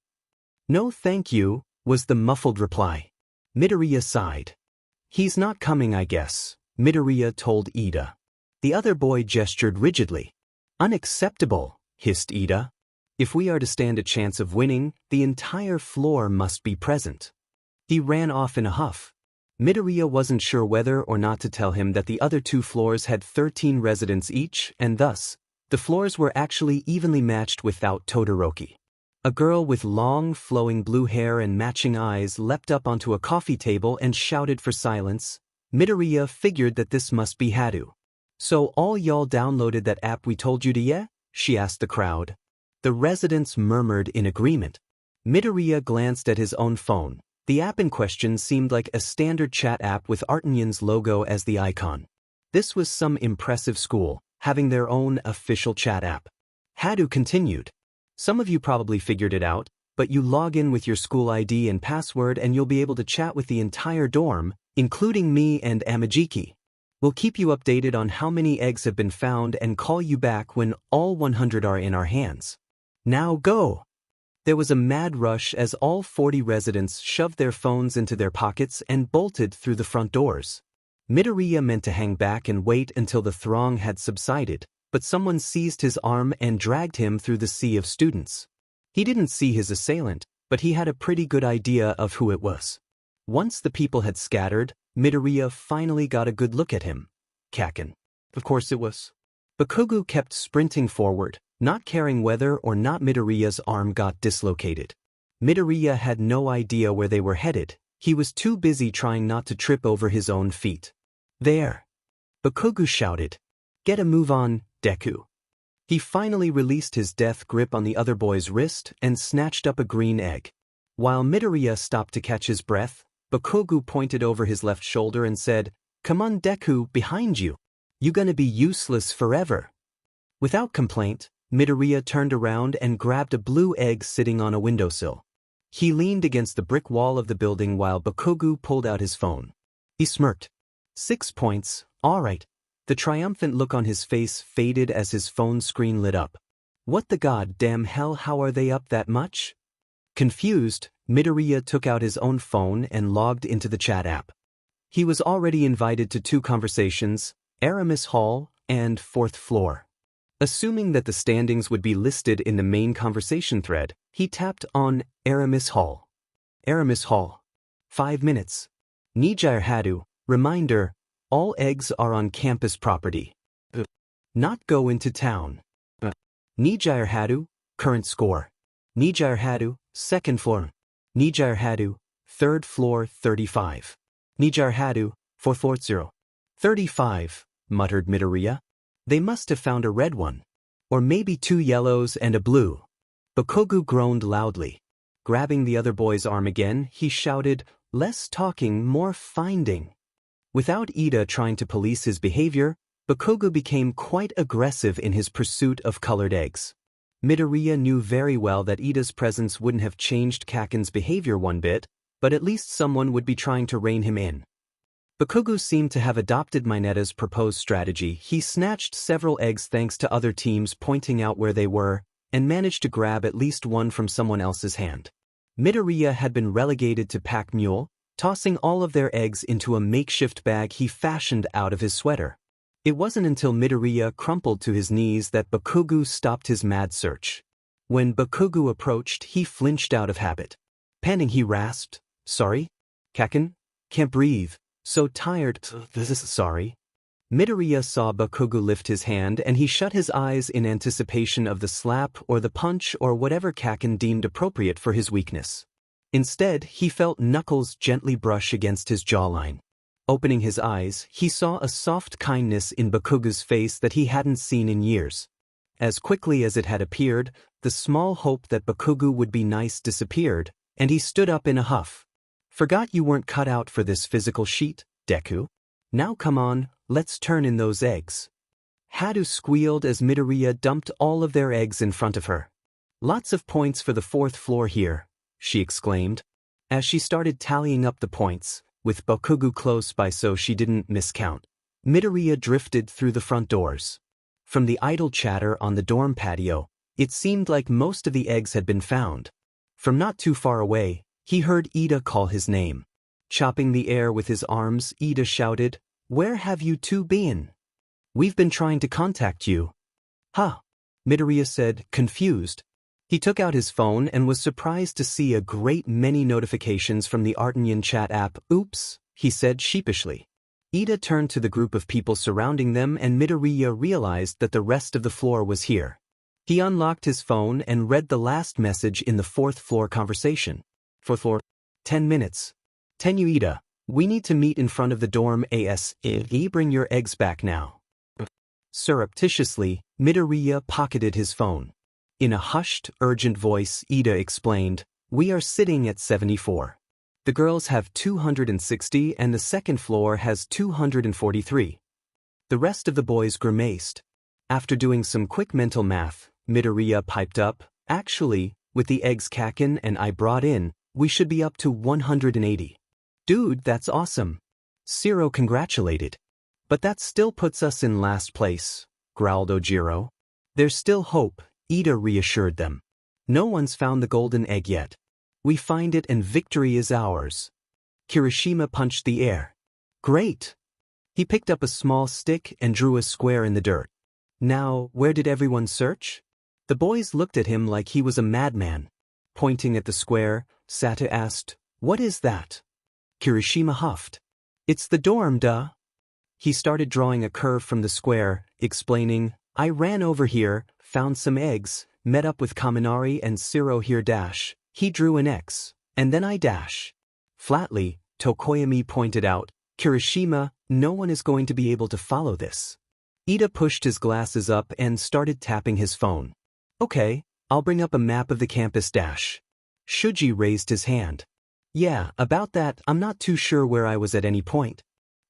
"No thank you," was the muffled reply. Midoriya sighed. "He's not coming, I guess," Midoriya told Ida. The other boy gestured rigidly. "Unacceptable," hissed Ida. "If we are to stand a chance of winning, the entire floor must be present." He ran off in a huff. Midoriya wasn't sure whether or not to tell him that the other 2 floors had 13 residents each, and thus, the floors were actually evenly matched without Todoroki. A girl with long, flowing blue hair and matching eyes leapt up onto a coffee table and shouted for silence. Midoriya figured that this must be Hadu. "So all y'all downloaded that app we told you to, yeah?" she asked the crowd. The residents murmured in agreement. Midoriya glanced at his own phone. The app in question seemed like a standard chat app with Autumnal's logo as the icon. This was some impressive school, having their own official chat app. Hadu continued. Some of you probably figured it out, but you log in with your school ID and password and you'll be able to chat with the entire dorm, including me and Amajiki. We'll keep you updated on how many eggs have been found and call you back when all 100 are in our hands. Now go! There was a mad rush as all 40 residents shoved their phones into their pockets and bolted through the front doors. Midoriya meant to hang back and wait until the throng had subsided, but someone seized his arm and dragged him through the sea of students. He didn't see his assailant, but he had a pretty good idea of who it was. Once the people had scattered, Midoriya finally got a good look at him. Kaken. Of course it was. Bakugo kept sprinting forward, not caring whether or not Midoriya's arm got dislocated. Midoriya had no idea where they were headed. He was too busy trying not to trip over his own feet. There! Bakugo shouted. Get a move on, Deku. He finally released his death grip on the other boy's wrist and snatched up a green egg. While Midoriya stopped to catch his breath, Bakugo pointed over his left shoulder and said, "Come on, Deku, behind you. You gonna be useless forever." Without complaint, Midoriya turned around and grabbed a blue egg sitting on a windowsill. He leaned against the brick wall of the building while Bakugo pulled out his phone. He smirked. 6 points, all right. The triumphant look on his face faded as his phone screen lit up. What the goddamn hell, how are they up that much? Confused, Midoriya took out his own phone and logged into the chat app. He was already invited to 2 conversations, Aramis Hall and 4th floor. Assuming that the standings would be listed in the main conversation thread, he tapped on Aramis Hall. Aramis Hall. 5 minutes. Nijire Hadu, reminder, all eggs are on campus property. Not go into town. Nijire Hadu, current score. Nijire Hadu, 2nd floor. Nijire Hadu, 3rd floor 35. Nijire Hadu, 4th floor 0. 35, muttered Midoriya. They must have found a red one. Or maybe 2 yellows and a blue. Bakugo groaned loudly. Grabbing the other boy's arm again, he shouted, "Less talking, more finding." Without Ida trying to police his behavior, Bakugo became quite aggressive in his pursuit of colored eggs. Midoriya knew very well that Ida's presence wouldn't have changed Kaken's behavior one bit, but at least someone would be trying to rein him in. Bakugo seemed to have adopted Mineta's proposed strategy. He snatched several eggs thanks to other teams pointing out where they were, and managed to grab at least one from someone else's hand. Midoriya had been relegated to pack mule, tossing all of their eggs into a makeshift bag he fashioned out of his sweater. It wasn't until Midoriya crumpled to his knees that Bakugo stopped his mad search. When Bakugo approached, he flinched out of habit. Panting, he rasped, "Sorry? Kaken? Can't breathe. So tired. Sorry." Midoriya saw Bakugo lift his hand and he shut his eyes in anticipation of the slap or the punch or whatever Kaken deemed appropriate for his weakness. Instead, he felt knuckles gently brush against his jawline. Opening his eyes, he saw a soft kindness in Bakugo's face that he hadn't seen in years. As quickly as it had appeared, the small hope that Bakugo would be nice disappeared, and he stood up in a huff. "Forgot you weren't cut out for this physical sheet, Deku? Now come on, let's turn in those eggs." Hadu squealed as Midoriya dumped all of their eggs in front of her. "Lots of points for the 4th floor here," she exclaimed. As she started tallying up the points, with Bakugo close by so she didn't miscount, Midoriya drifted through the front doors. From the idle chatter on the dorm patio, it seemed like most of the eggs had been found. From not too far away, he heard Ida call his name. Chopping the air with his arms, Ida shouted, "Where have you 2 been? We've been trying to contact you." "Huh," Midoriya said, confused. He took out his phone and was surprised to see a great many notifications from the Autumnal chat app. "Oops," he said sheepishly. Ida turned to the group of people surrounding them and Midoriya realized that the rest of the floor was here. He unlocked his phone and read the last message in the 4th floor conversation. 4th floor. 10 minutes. Tenyu Ida, we need to meet in front of the dorm ASAP. Bring your eggs back now. Surreptitiously, Midoriya pocketed his phone. In a hushed, urgent voice, Ida explained, We are sitting at 74. The girls have 260 and the second floor has 243. The rest of the boys grimaced. After doing some quick mental math, Midoriya piped up, actually, with the eggs Kakin and I brought in, we should be up to 180. Dude, that's awesome. Zero congratulated. But that still puts us in last place, growled Ojiro. There's still hope, Ida reassured them. No one's found the golden egg yet. We find it and victory is ours. Kirishima punched the air. Great. He picked up a small stick and drew a square in the dirt. Now, where did everyone search? The boys looked at him like he was a madman. Pointing at the square, Sato asked, What is that? Kirishima huffed. It's the dorm, duh. He started drawing a curve from the square, explaining, I ran over here, found some eggs, met up with Kaminari and Zero here dash. He drew an X, and then I dash. Flatly, Tokoyami pointed out, Kirishima, no one is going to be able to follow this. Ida pushed his glasses up and started tapping his phone. Okay, I'll bring up a map of the campus dash. Shuji raised his hand. Yeah, about that, I'm not too sure where I was at any point.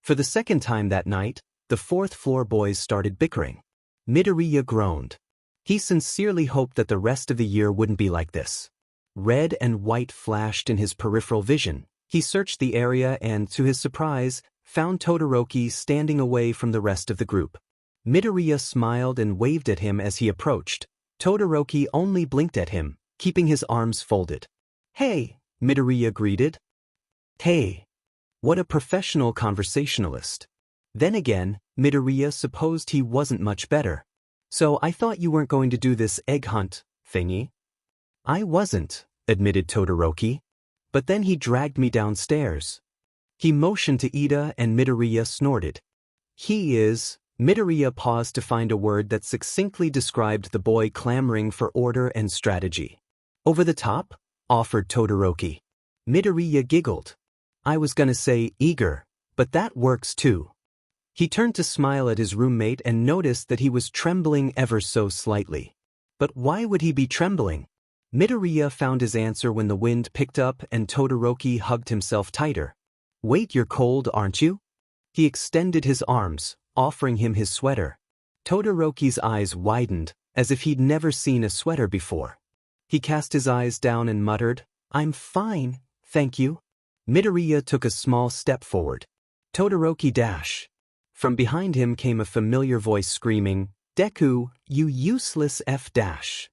For the second time that night, the fourth floor boys started bickering. Midoriya groaned. He sincerely hoped that the rest of the year wouldn't be like this. Red and white flashed in his peripheral vision. He searched the area and, to his surprise, found Todoroki standing away from the rest of the group. Midoriya smiled and waved at him as he approached. Todoroki only blinked at him, keeping his arms folded. Hey, Midoriya greeted. Hey. What a professional conversationalist. Then again, Midoriya supposed he wasn't much better. So I thought you weren't going to do this egg hunt thingy? I wasn't, admitted Todoroki. But then he dragged me downstairs. He motioned to Ida and Midoriya snorted. He is... Midoriya paused to find a word that succinctly described the boy clamoring for order and strategy. Over the top? Offered Todoroki. Midoriya giggled. I was gonna say eager, but that works too. He turned to smile at his roommate and noticed that he was trembling ever so slightly. But why would he be trembling? Midoriya found his answer when the wind picked up and Todoroki hugged himself tighter. Wait, you're cold, aren't you? He extended his arms, offering him his sweater. Todoroki's eyes widened, as if he'd never seen a sweater before. He cast his eyes down and muttered, I'm fine, thank you. Midoriya took a small step forward. Todoroki dash. From behind him came a familiar voice screaming, Deku, you useless F dash.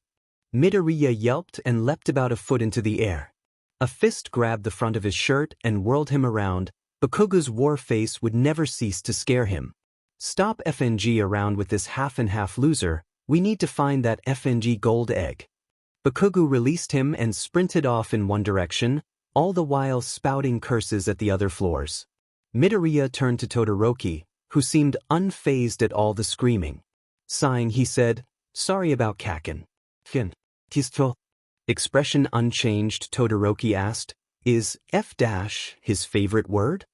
Midoriya yelped and leapt about a foot into the air. A fist grabbed the front of his shirt and whirled him around. Bakugo's war face would never cease to scare him. Stop FNG around with this half-and-half loser, we need to find that FNG gold egg. Bakugo released him and sprinted off in one direction, all the while spouting curses at the other floors. Midoriya turned to Todoroki, who seemed unfazed at all the screaming. Sighing, he said, Sorry about Kakin. Tisto. Expression unchanged, Todoroki asked, Is F- his favorite word?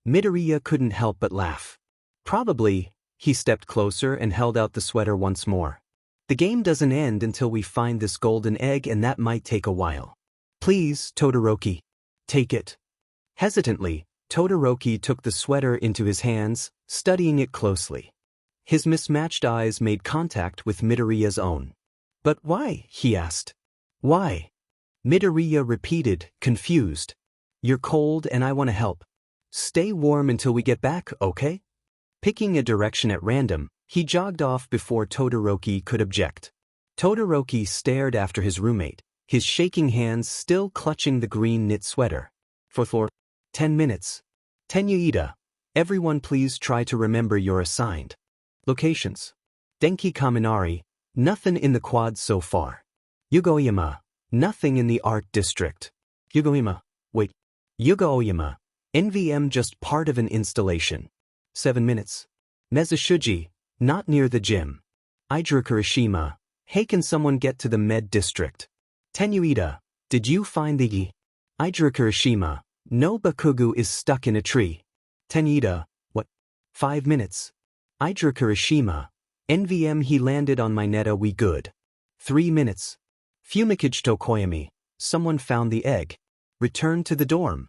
Midoriya couldn't help but laugh. Probably. He stepped closer and held out the sweater once more. The game doesn't end until we find this golden egg, and that might take a while. Please, Todoroki. Take it. Hesitantly, Todoroki took the sweater into his hands, studying it closely. His mismatched eyes made contact with Midoriya's own. But why? He asked. Why? Midoriya repeated, confused. You're cold and I want to help. Stay warm until we get back, okay? Picking a direction at random, he jogged off before Todoroki could object. Todoroki stared after his roommate, his shaking hands still clutching the green knit sweater. For 10 minutes. Tenuita. Everyone please try to remember your assigned locations. Denki Kaminari. Nothing in the quad so far. Yugoyama. Nothing in the art district. Yugoyama. Wait. Yugo-Oyama. NVM just part of an installation. 7 minutes. Mezushuji. Not near the gym. Idru Kirishima. Hey, can someone get to the med district? Tenuita. Did you find the Idru Kirishima. No, Bakugo is stuck in a tree. Tenuita. What? 5 minutes. Idru Kirishima. NVM he landed on my neta, we good. 3 minutes. Fumikage Tokoyami. Someone found the egg. Return to the dorm.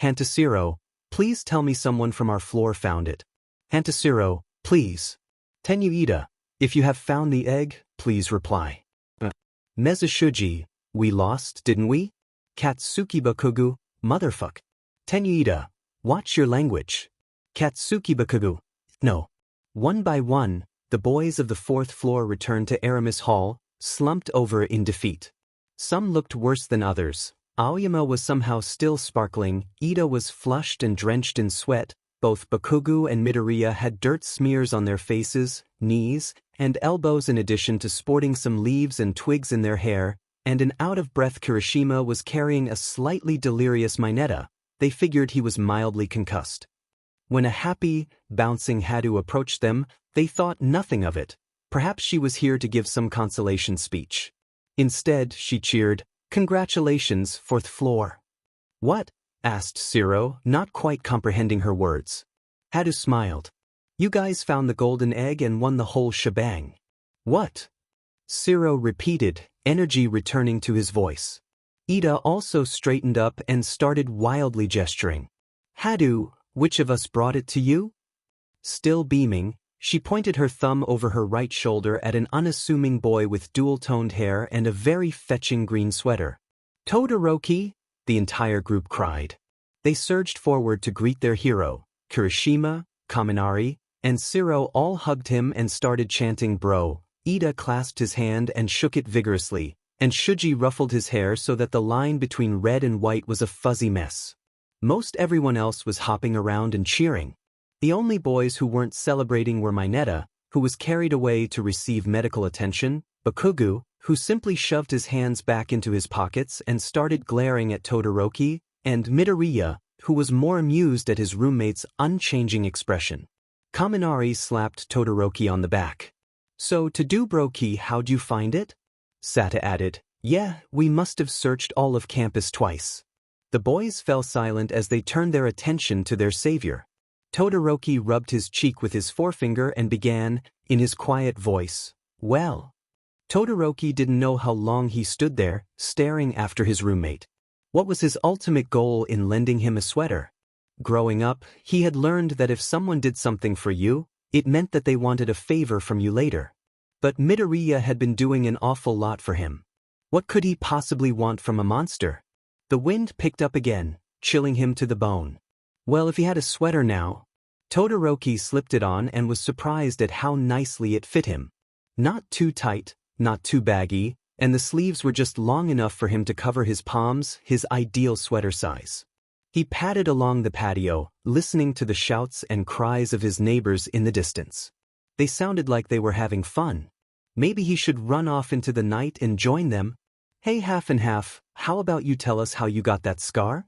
Hantashiro, please tell me someone from our floor found it. Hantashiro, please. Tenuita, if you have found the egg, please reply. Mezushuji, we lost, didn't we? Katsuki Bakugu, motherfuck. Tenuita, watch your language. Katsuki Bakugu, no. One by one, the boys of the fourth floor returned to Aramis Hall, slumped over in defeat. Some looked worse than others. Aoyama was somehow still sparkling, Ida was flushed and drenched in sweat, both Bakugu and Midoriya had dirt smears on their faces, knees, and elbows in addition to sporting some leaves and twigs in their hair, and an out-of-breath Kirishima was carrying a slightly delirious Mineta. They figured he was mildly concussed. When a happy, bouncing Hadu approached them, they thought nothing of it. Perhaps she was here to give some consolation speech. Instead, she cheered, "Congratulations, fourth floor." "What?" asked Ciro, not quite comprehending her words. Hadu smiled. "You guys found the golden egg and won the whole shebang." "What?" Ciro repeated, energy returning to his voice. Ida also straightened up and started wildly gesturing. "Hadu, which of us brought it to you?" Still beaming, she pointed her thumb over her right shoulder at an unassuming boy with dual-toned hair and a very fetching green sweater. "Todoroki!" the entire group cried. They surged forward to greet their hero. Kirishima, Kaminari, and Ciro all hugged him and started chanting "bro." Ida clasped his hand and shook it vigorously, and Shuji ruffled his hair so that the line between red and white was a fuzzy mess. Most everyone else was hopping around and cheering. The only boys who weren't celebrating were Mineta, who was carried away to receive medical attention, Bakugu, who simply shoved his hands back into his pockets and started glaring at Todoroki, and Midoriya, who was more amused at his roommate's unchanging expression. Kaminari slapped Todoroki on the back. "So, Todoroki, how'd you find it?" Sata added, "Yeah, we must have searched all of campus twice." The boys fell silent as they turned their attention to their savior. Todoroki rubbed his cheek with his forefinger and began, in his quiet voice, "Well." Todoroki didn't know how long he stood there, staring after his roommate. What was his ultimate goal in lending him a sweater? Growing up, he had learned that if someone did something for you, it meant that they wanted a favor from you later. But Midoriya had been doing an awful lot for him. What could he possibly want from a monster? The wind picked up again, chilling him to the bone. Well, if he had a sweater now. Todoroki slipped it on and was surprised at how nicely it fit him. Not too tight, not too baggy, and the sleeves were just long enough for him to cover his palms, his ideal sweater size. He padded along the patio, listening to the shouts and cries of his neighbors in the distance. They sounded like they were having fun. Maybe he should run off into the night and join them. "Hey, half and half, how about you tell us how you got that scar?"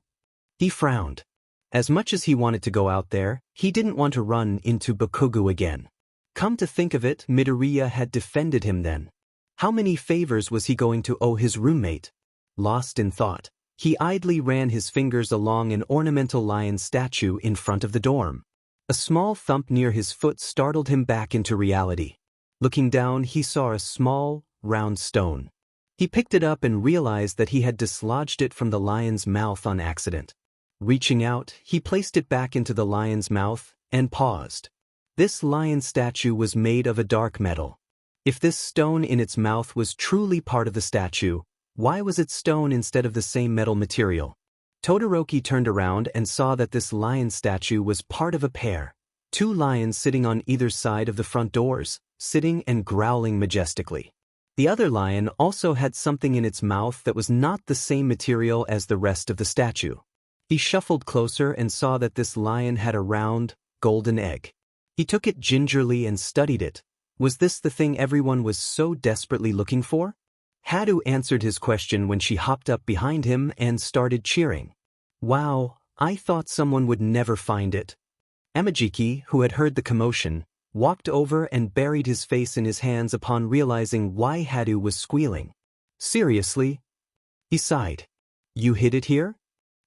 He frowned. As much as he wanted to go out there, he didn't want to run into Bakugu again. Come to think of it, Midoriya had defended him then. How many favors was he going to owe his roommate? Lost in thought, he idly ran his fingers along an ornamental lion statue in front of the dorm. A small thump near his foot startled him back into reality. Looking down, he saw a small, round stone. He picked it up and realized that he had dislodged it from the lion's mouth on accident. Reaching out, he placed it back into the lion's mouth and paused. This lion statue was made of a dark metal. If this stone in its mouth was truly part of the statue, why was it stone instead of the same metal material? Todoroki turned around and saw that this lion statue was part of a pair. Two lions sitting on either side of the front doors, sitting and growling majestically. The other lion also had something in its mouth that was not the same material as the rest of the statue. He shuffled closer and saw that this lion had a round, golden egg. He took it gingerly and studied it. Was this the thing everyone was so desperately looking for? Hadu answered his question when she hopped up behind him and started cheering. "Wow, I thought someone would never find it." Amajiki, who had heard the commotion, walked over and buried his face in his hands upon realizing why Hadu was squealing. "Seriously?" He sighed. "You hid it here?"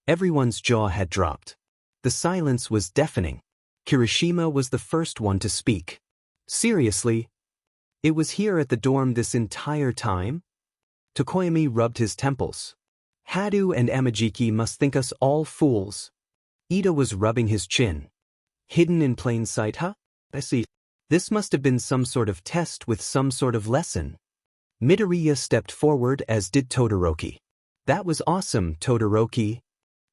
Everyone's jaw had dropped. The silence was deafening. Kirishima was the first one to speak. "Seriously? It was here at the dorm this entire time?" Tokoyami rubbed his temples. Hadu and Amajiki must think us all fools. Ida was rubbing his chin. Hidden in plain sight, huh? I see. This must have been some sort of test with some sort of lesson. Midoriya stepped forward, as did Todoroki. That was awesome, Todoroki.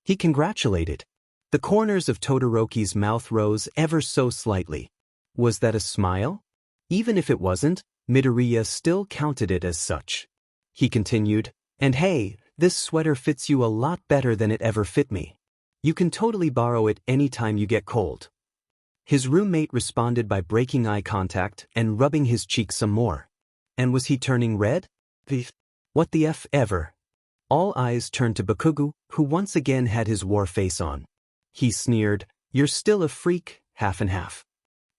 He congratulated. The corners of Todoroki's mouth rose ever so slightly. Was that a smile? Even if it wasn't, Midoriya still counted it as such. He continued, and hey, this sweater fits you a lot better than it ever fit me. You can totally borrow it anytime you get cold. His roommate responded by breaking eye contact and rubbing his cheek some more. And was he turning red? What the F ever? All eyes turned to Bakugo, who once again had his war face on. He sneered, "You're still a freak, half and half."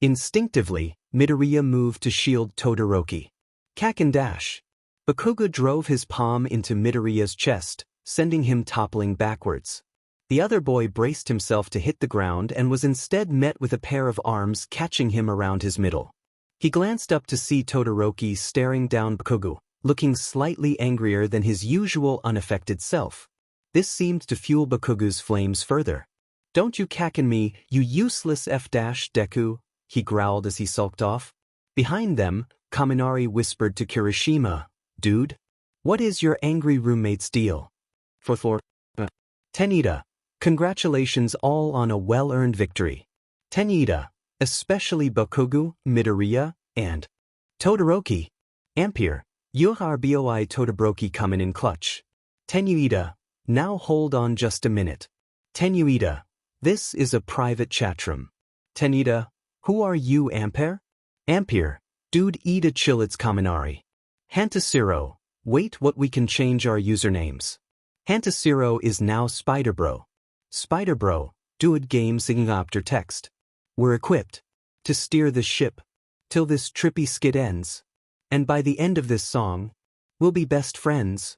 Instinctively, Midoriya moved to shield Todoroki. Cack and dash. Bakugo drove his palm into Midoriya's chest, sending him toppling backwards. The other boy braced himself to hit the ground and was instead met with a pair of arms catching him around his middle. He glanced up to see Todoroki staring down Bakugo, looking slightly angrier than his usual unaffected self. This seemed to fuel Bakugo's flames further. "Don't you cacken me, you useless F-Deku," he growled as he sulked off. Behind them, Kaminari whispered to Kirishima, "Dude, what is your angry roommate's deal?" Tenida, congratulations all on a well-earned victory. Tenida, especially Bakugo, Midoriya, and Todoroki. Ampere, Boi Todoroki coming in clutch. Tenuida, now hold on just a minute. Tenuida, this is a private chatroom. Tenida, who are you, Ampere? Ampere, dude, Ida chill, it's Kaminari. Hantasiro, wait, what, we can change our usernames. Hantasiro is now Spider-Bro. Spider-Bro, dude, game singing after text. We're equipped to steer the ship till this trippy skit ends. And by the end of this song, we'll be best friends.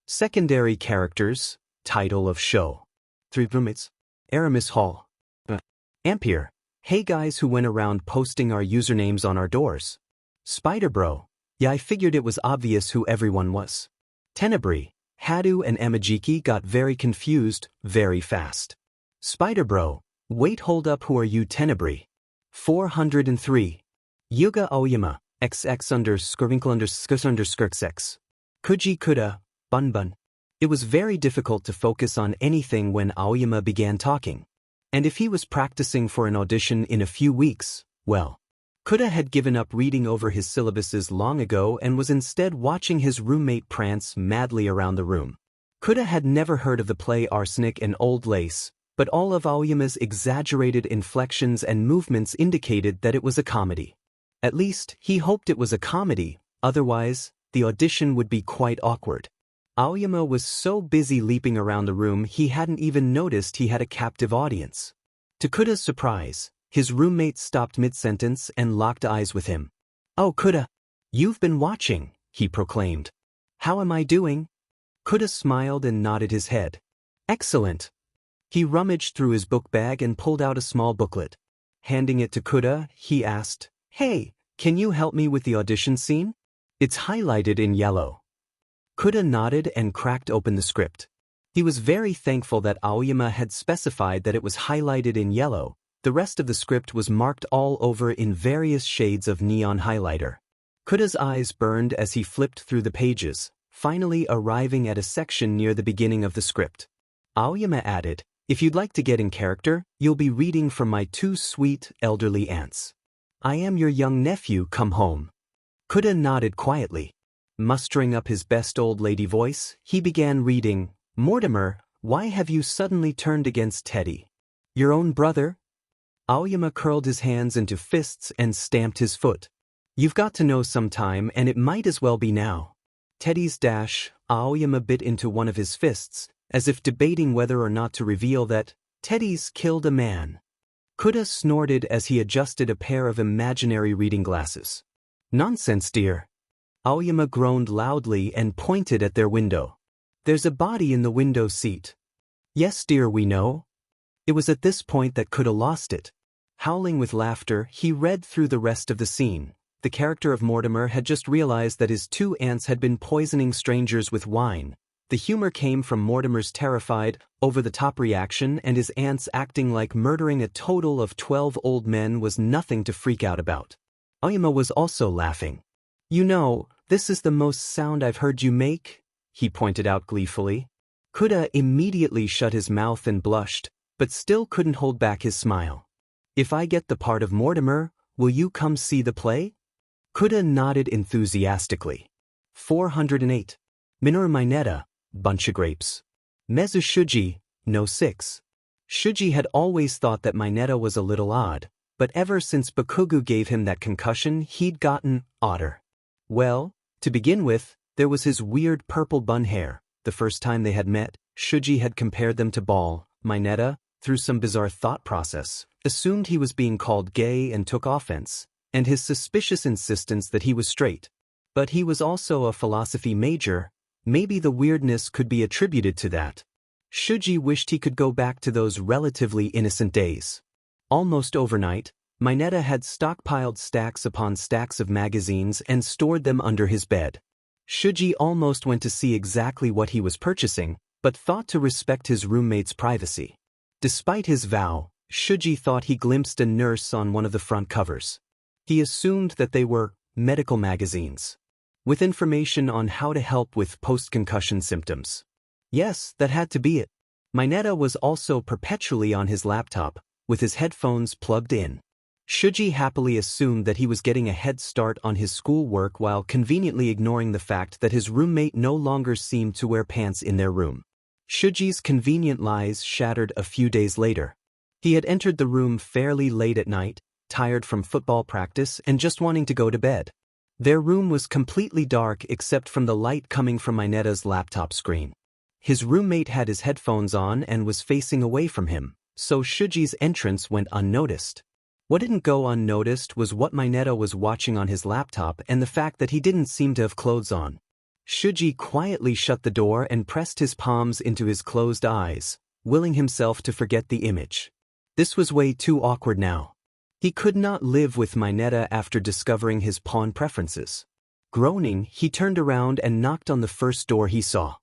Secondary characters, title of show. 3 roommates. Aramis Hall. Ampere, hey guys who went around posting our usernames on our doors. Spider-Bro, yeah, I figured it was obvious who everyone was. Tenebri, Hadu and Amajiki got very confused very fast. Spider-Bro, wait, hold up, who are you? Tenebri. 403. Yuga Aoyama, XX__skirtsex. Kuji Kuda, Bun Bun. It was very difficult to focus on anything when Aoyama began talking. And if he was practicing for an audition in a few weeks, well, Kuda had given up reading over his syllabuses long ago and was instead watching his roommate prance madly around the room. Kuda had never heard of the play Arsenic and Old Lace, but all of Aoyama's exaggerated inflections and movements indicated that it was a comedy. At least, he hoped it was a comedy, otherwise, the audition would be quite awkward. Aoyama was so busy leaping around the room he hadn't even noticed he had a captive audience. To Kuda's surprise, his roommate stopped mid-sentence and locked eyes with him. "Oh, Kuda, you've been watching," he proclaimed. "How am I doing?" Kuda smiled and nodded his head. "Excellent." He rummaged through his book bag and pulled out a small booklet. Handing it to Kuda, he asked, "Hey, can you help me with the audition scene? It's highlighted in yellow." Kuda nodded and cracked open the script. He was very thankful that Aoyama had specified that it was highlighted in yellow. The rest of the script was marked all over in various shades of neon highlighter. Kuda's eyes burned as he flipped through the pages, finally arriving at a section near the beginning of the script. Aoyama added, "If you'd like to get in character, you'll be reading from my 2 sweet, elderly aunts. I am your young nephew come home." Kuda nodded quietly. Mustering up his best old lady voice, he began reading, "Mortimer, why have you suddenly turned against Teddy? Your own brother?" Aoyama curled his hands into fists and stamped his foot. "You've got to know sometime, and it might as well be now." Teddy's dash, Aoyama bit into one of his fists, as if debating whether or not to reveal that Teddy's killed a man. Kuda snorted as he adjusted a pair of imaginary reading glasses. "Nonsense, dear." Aoyama groaned loudly and pointed at their window. "There's a body in the window seat." "Yes, dear, we know." It was at this point that Kuda lost it. Howling with laughter, he read through the rest of the scene. The character of Mortimer had just realized that his 2 aunts had been poisoning strangers with wine. The humor came from Mortimer's terrified, over-the-top reaction, and his aunt's acting like murdering a total of 12 old men was nothing to freak out about. Oyama was also laughing. "You know, this is the most sound I've heard you make," he pointed out gleefully. Kuda immediately shut his mouth and blushed, but still couldn't hold back his smile. "If I get the part of Mortimer, will you come see the play?" Kuda nodded enthusiastically. 408. Minoru Mineta, bunch of grapes. Mezu Shuji, no 6. Shuji had always thought that Mineta was a little odd, but ever since Bakugu gave him that concussion he'd gotten odder. Well, to begin with, there was his weird purple bun hair. The first time they had met, Shuji had compared them to Ball. Mineta, through some bizarre thought process, assumed he was being called gay and took offense, and his suspicious insistence that he was straight. But he was also a philosophy major. Maybe the weirdness could be attributed to that. Shuji wished he could go back to those relatively innocent days. Almost overnight, Mineta had stockpiled stacks upon stacks of magazines and stored them under his bed. Shuji almost went to see exactly what he was purchasing, but thought to respect his roommate's privacy. Despite his vow, Shuji thought he glimpsed a nurse on one of the front covers. He assumed that they were medical magazines, with information on how to help with post-concussion symptoms. Yes, that had to be it. Mineta was also perpetually on his laptop, with his headphones plugged in. Shuji happily assumed that he was getting a head start on his schoolwork while conveniently ignoring the fact that his roommate no longer seemed to wear pants in their room. Shuji's convenient lies shattered a few days later. He had entered the room fairly late at night, tired from football practice and just wanting to go to bed. Their room was completely dark except from the light coming from Mineta's laptop screen. His roommate had his headphones on and was facing away from him, so Shuji's entrance went unnoticed. What didn't go unnoticed was what Mineta was watching on his laptop and the fact that he didn't seem to have clothes on. Shuji quietly shut the door and pressed his palms into his closed eyes, willing himself to forget the image. This was way too awkward now. He could not live with Mineta after discovering his pawn preferences. Groaning, he turned around and knocked on the first door he saw.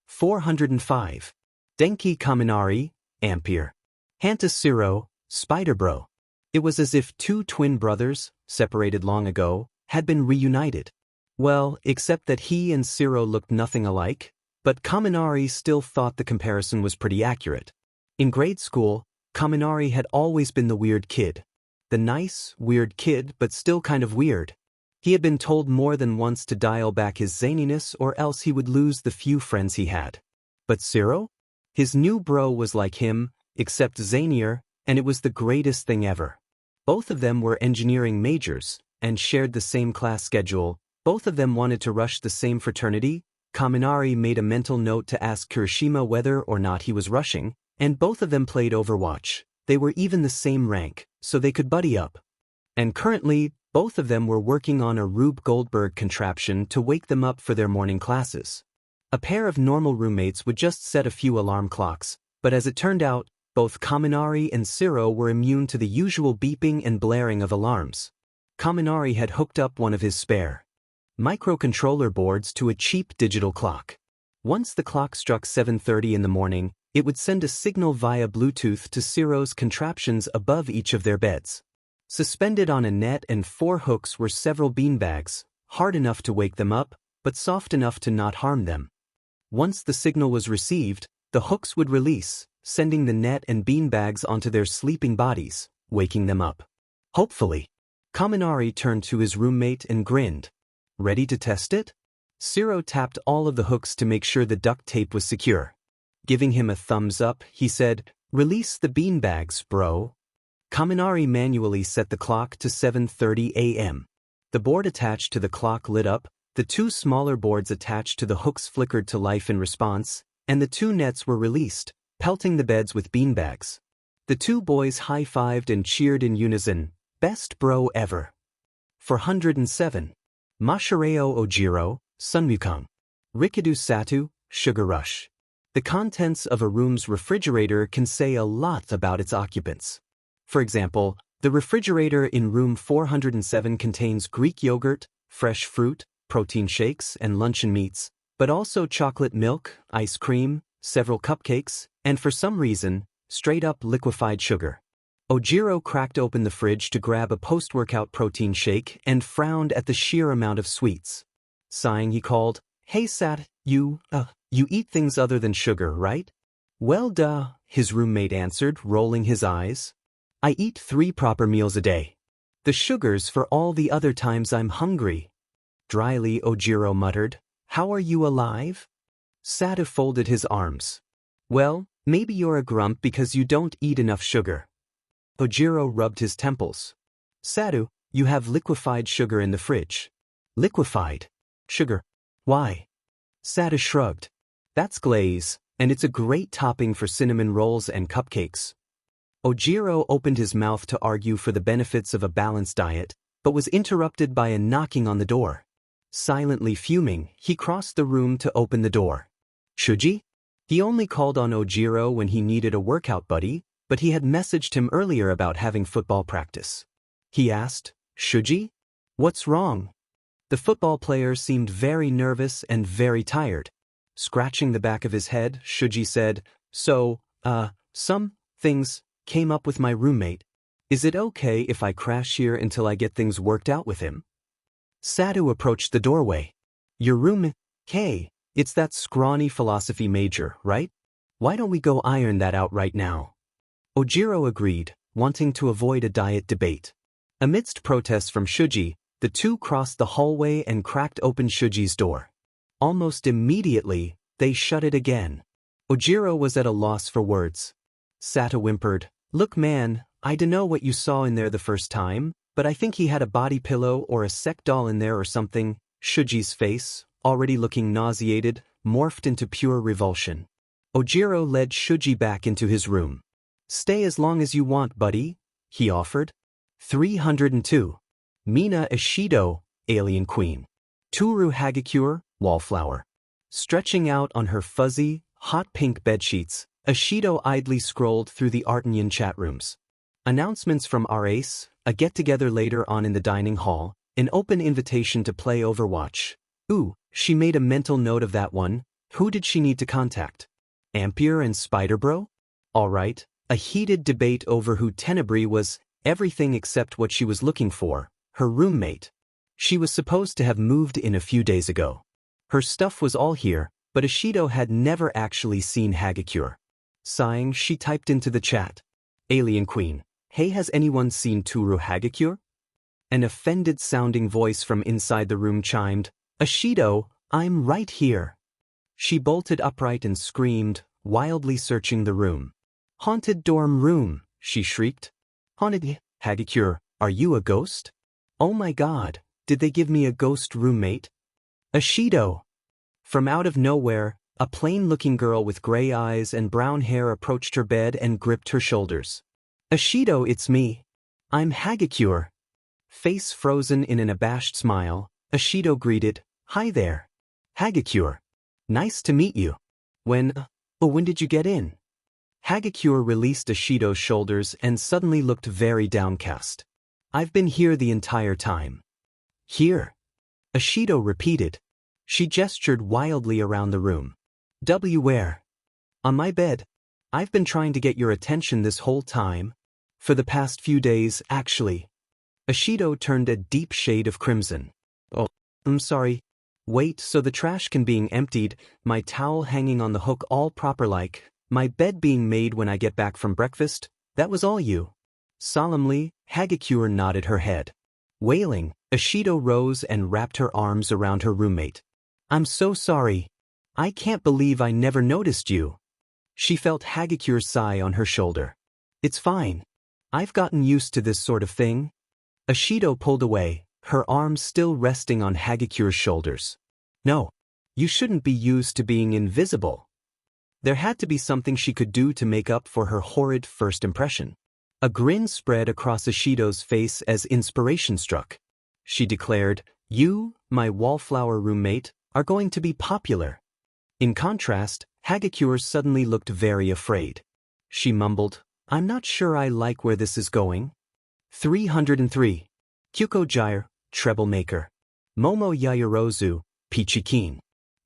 405. Denki Kaminari, Ampere. Hanta Siro, Spider Bro. It was as if two twin brothers, separated long ago, had been reunited. Well, except that he and Siro looked nothing alike, but Kaminari still thought the comparison was pretty accurate. In grade school, Kaminari had always been the weird kid. The nice, weird kid, but still kind of weird. He had been told more than once to dial back his zaniness or else he would lose the few friends he had. But Siro? His new bro was like him, except zanier, and it was the greatest thing ever. Both of them were engineering majors, and shared the same class schedule. Both of them wanted to rush the same fraternity. Kaminari made a mental note to ask Kirishima whether or not he was rushing, and both of them played Overwatch. They were even the same rank, so they could buddy up. And currently, both of them were working on a Rube Goldberg contraption to wake them up for their morning classes. A pair of normal roommates would just set a few alarm clocks, but as it turned out, both Kaminari and Siro were immune to the usual beeping and blaring of alarms. Kaminari had hooked up one of his spare microcontroller boards to a cheap digital clock. Once the clock struck 7:30 in the morning, it would send a signal via Bluetooth to Siro's contraptions above each of their beds. Suspended on a net and 4 hooks were several beanbags, hard enough to wake them up, but soft enough to not harm them. Once the signal was received, the hooks would release, sending the net and beanbags onto their sleeping bodies, waking them up. Hopefully. Kaminari turned to his roommate and grinned. Ready to test it? Siro tapped all of the hooks to make sure the duct tape was secure. Giving him a thumbs up, he said, "Release the beanbags, bro." Kaminari manually set the clock to 7:30 a.m. The board attached to the clock lit up, the 2 smaller boards attached to the hooks flickered to life in response, and the 2 nets were released, pelting the beds with beanbags. The 2 boys high-fived and cheered in unison, "Best bro ever." 407. Mashireo Ojiro, Sunmukang. Rikidu Satu, Sugar Rush. The contents of a room's refrigerator can say a lot about its occupants. For example, the refrigerator in room 407 contains Greek yogurt, fresh fruit, protein shakes, and luncheon meats, but also chocolate milk, ice cream, several cupcakes, and for some reason, straight-up liquefied sugar. Ojiro cracked open the fridge to grab a post-workout protein shake and frowned at the sheer amount of sweets. Sighing, he called, "Hey Sat, you eat things other than sugar, right?" "Well duh," his roommate answered, rolling his eyes. "I eat 3 proper meals a day. The sugar's for all the other times I'm hungry." Dryly, Ojiro muttered, "How are you alive?" Satu folded his arms. "Well, maybe you're a grump because you don't eat enough sugar." Ojiro rubbed his temples. "Satu, you have liquefied sugar in the fridge." "Liquefied sugar? Why?" Satu shrugged. "That's glaze, and it's a great topping for cinnamon rolls and cupcakes." Ojiro opened his mouth to argue for the benefits of a balanced diet, but was interrupted by a knocking on the door. Silently fuming, he crossed the room to open the door. Shuji? He only called on Ojiro when he needed a workout buddy, but he had messaged him earlier about having football practice. He asked, "Shuji? What's wrong?" The football player seemed very nervous and very tired. Scratching the back of his head, Shuji said, Some things came up with my roommate. Is it okay if I crash here until I get things worked out with him?" Satu approached the doorway. "Your room? Hey, it's that scrawny philosophy major, right? Why don't we go iron that out right now?" Ojiro agreed, wanting to avoid a diet debate. Amidst protests from Shuji, the two crossed the hallway and cracked open Shuji's door. Almost immediately, they shut it again. Ojiro was at a loss for words. Satu whimpered, "Look man, I dunno what you saw in there the first time, but I think he had a body pillow or a sec doll in there or something." Shuji's face, already looking nauseated, morphed into pure revulsion. Ojiro led Shuji back into his room. "Stay as long as you want, buddy," he offered. 302. Mina Ishido, Alien Queen. Toru Hagakure, Wallflower. Stretching out on her fuzzy, hot pink bedsheets, Ishido idly scrolled through the Artanian chat rooms. Announcements from Arace, a get-together later on in the dining hall, an open invitation to play Overwatch. Ooh, she made a mental note of that one. Who did she need to contact? Ampere and Spider-Bro? Alright, a heated debate over who Tenebrae was, everything except what she was looking for, her roommate. She was supposed to have moved in a few days ago. Her stuff was all here, but Ishido had never actually seen Hagakure. Sighing, she typed into the chat. "Alien Queen, hey, has anyone seen Toru Hagakure?" An offended-sounding voice from inside the room chimed, "Ishido, I'm right here." She bolted upright and screamed, wildly searching the room. "Haunted dorm room," she shrieked. "Haunted Hagakure, are you a ghost? Oh my god, did they give me a ghost roommate?" "Ishido!" From out of nowhere, a plain-looking girl with gray eyes and brown hair approached her bed and gripped her shoulders. "Ishido, it's me. I'm Hagakure." Face frozen in an abashed smile, Ishido greeted, "Hi there. Hagakure. Nice to meet you. When did you get in?" Hagakure released Ishido's shoulders and suddenly looked very downcast. "I've been here the entire time." "Here?" Ishido repeated. She gestured wildly around the room. Where?" "On my bed. I've been trying to get your attention this whole time. For the past few days, actually." Ishido turned a deep shade of crimson. "Oh, I'm sorry. Wait, so the trash can being emptied, my towel hanging on the hook all proper like, my bed being made when I get back from breakfast, that was all you?" Solemnly, Hagakure nodded her head. Wailing, Ishido rose and wrapped her arms around her roommate. "I'm so sorry. I can't believe I never noticed you." She felt Hagakure's sigh on her shoulder. "It's fine. I've gotten used to this sort of thing." Ishido pulled away, her arms still resting on Hagakure's shoulders. "No. You shouldn't be used to being invisible." There had to be something she could do to make up for her horrid first impression. A grin spread across Ishido's face as inspiration struck. She declared, "You, my wallflower roommate, are going to be popular." In contrast, Hagakure suddenly looked very afraid. She mumbled, "I'm not sure I like where this is going." 303. Kyuko Gyre, Treble Maker. Momo Yayarozu, Peachy Keen.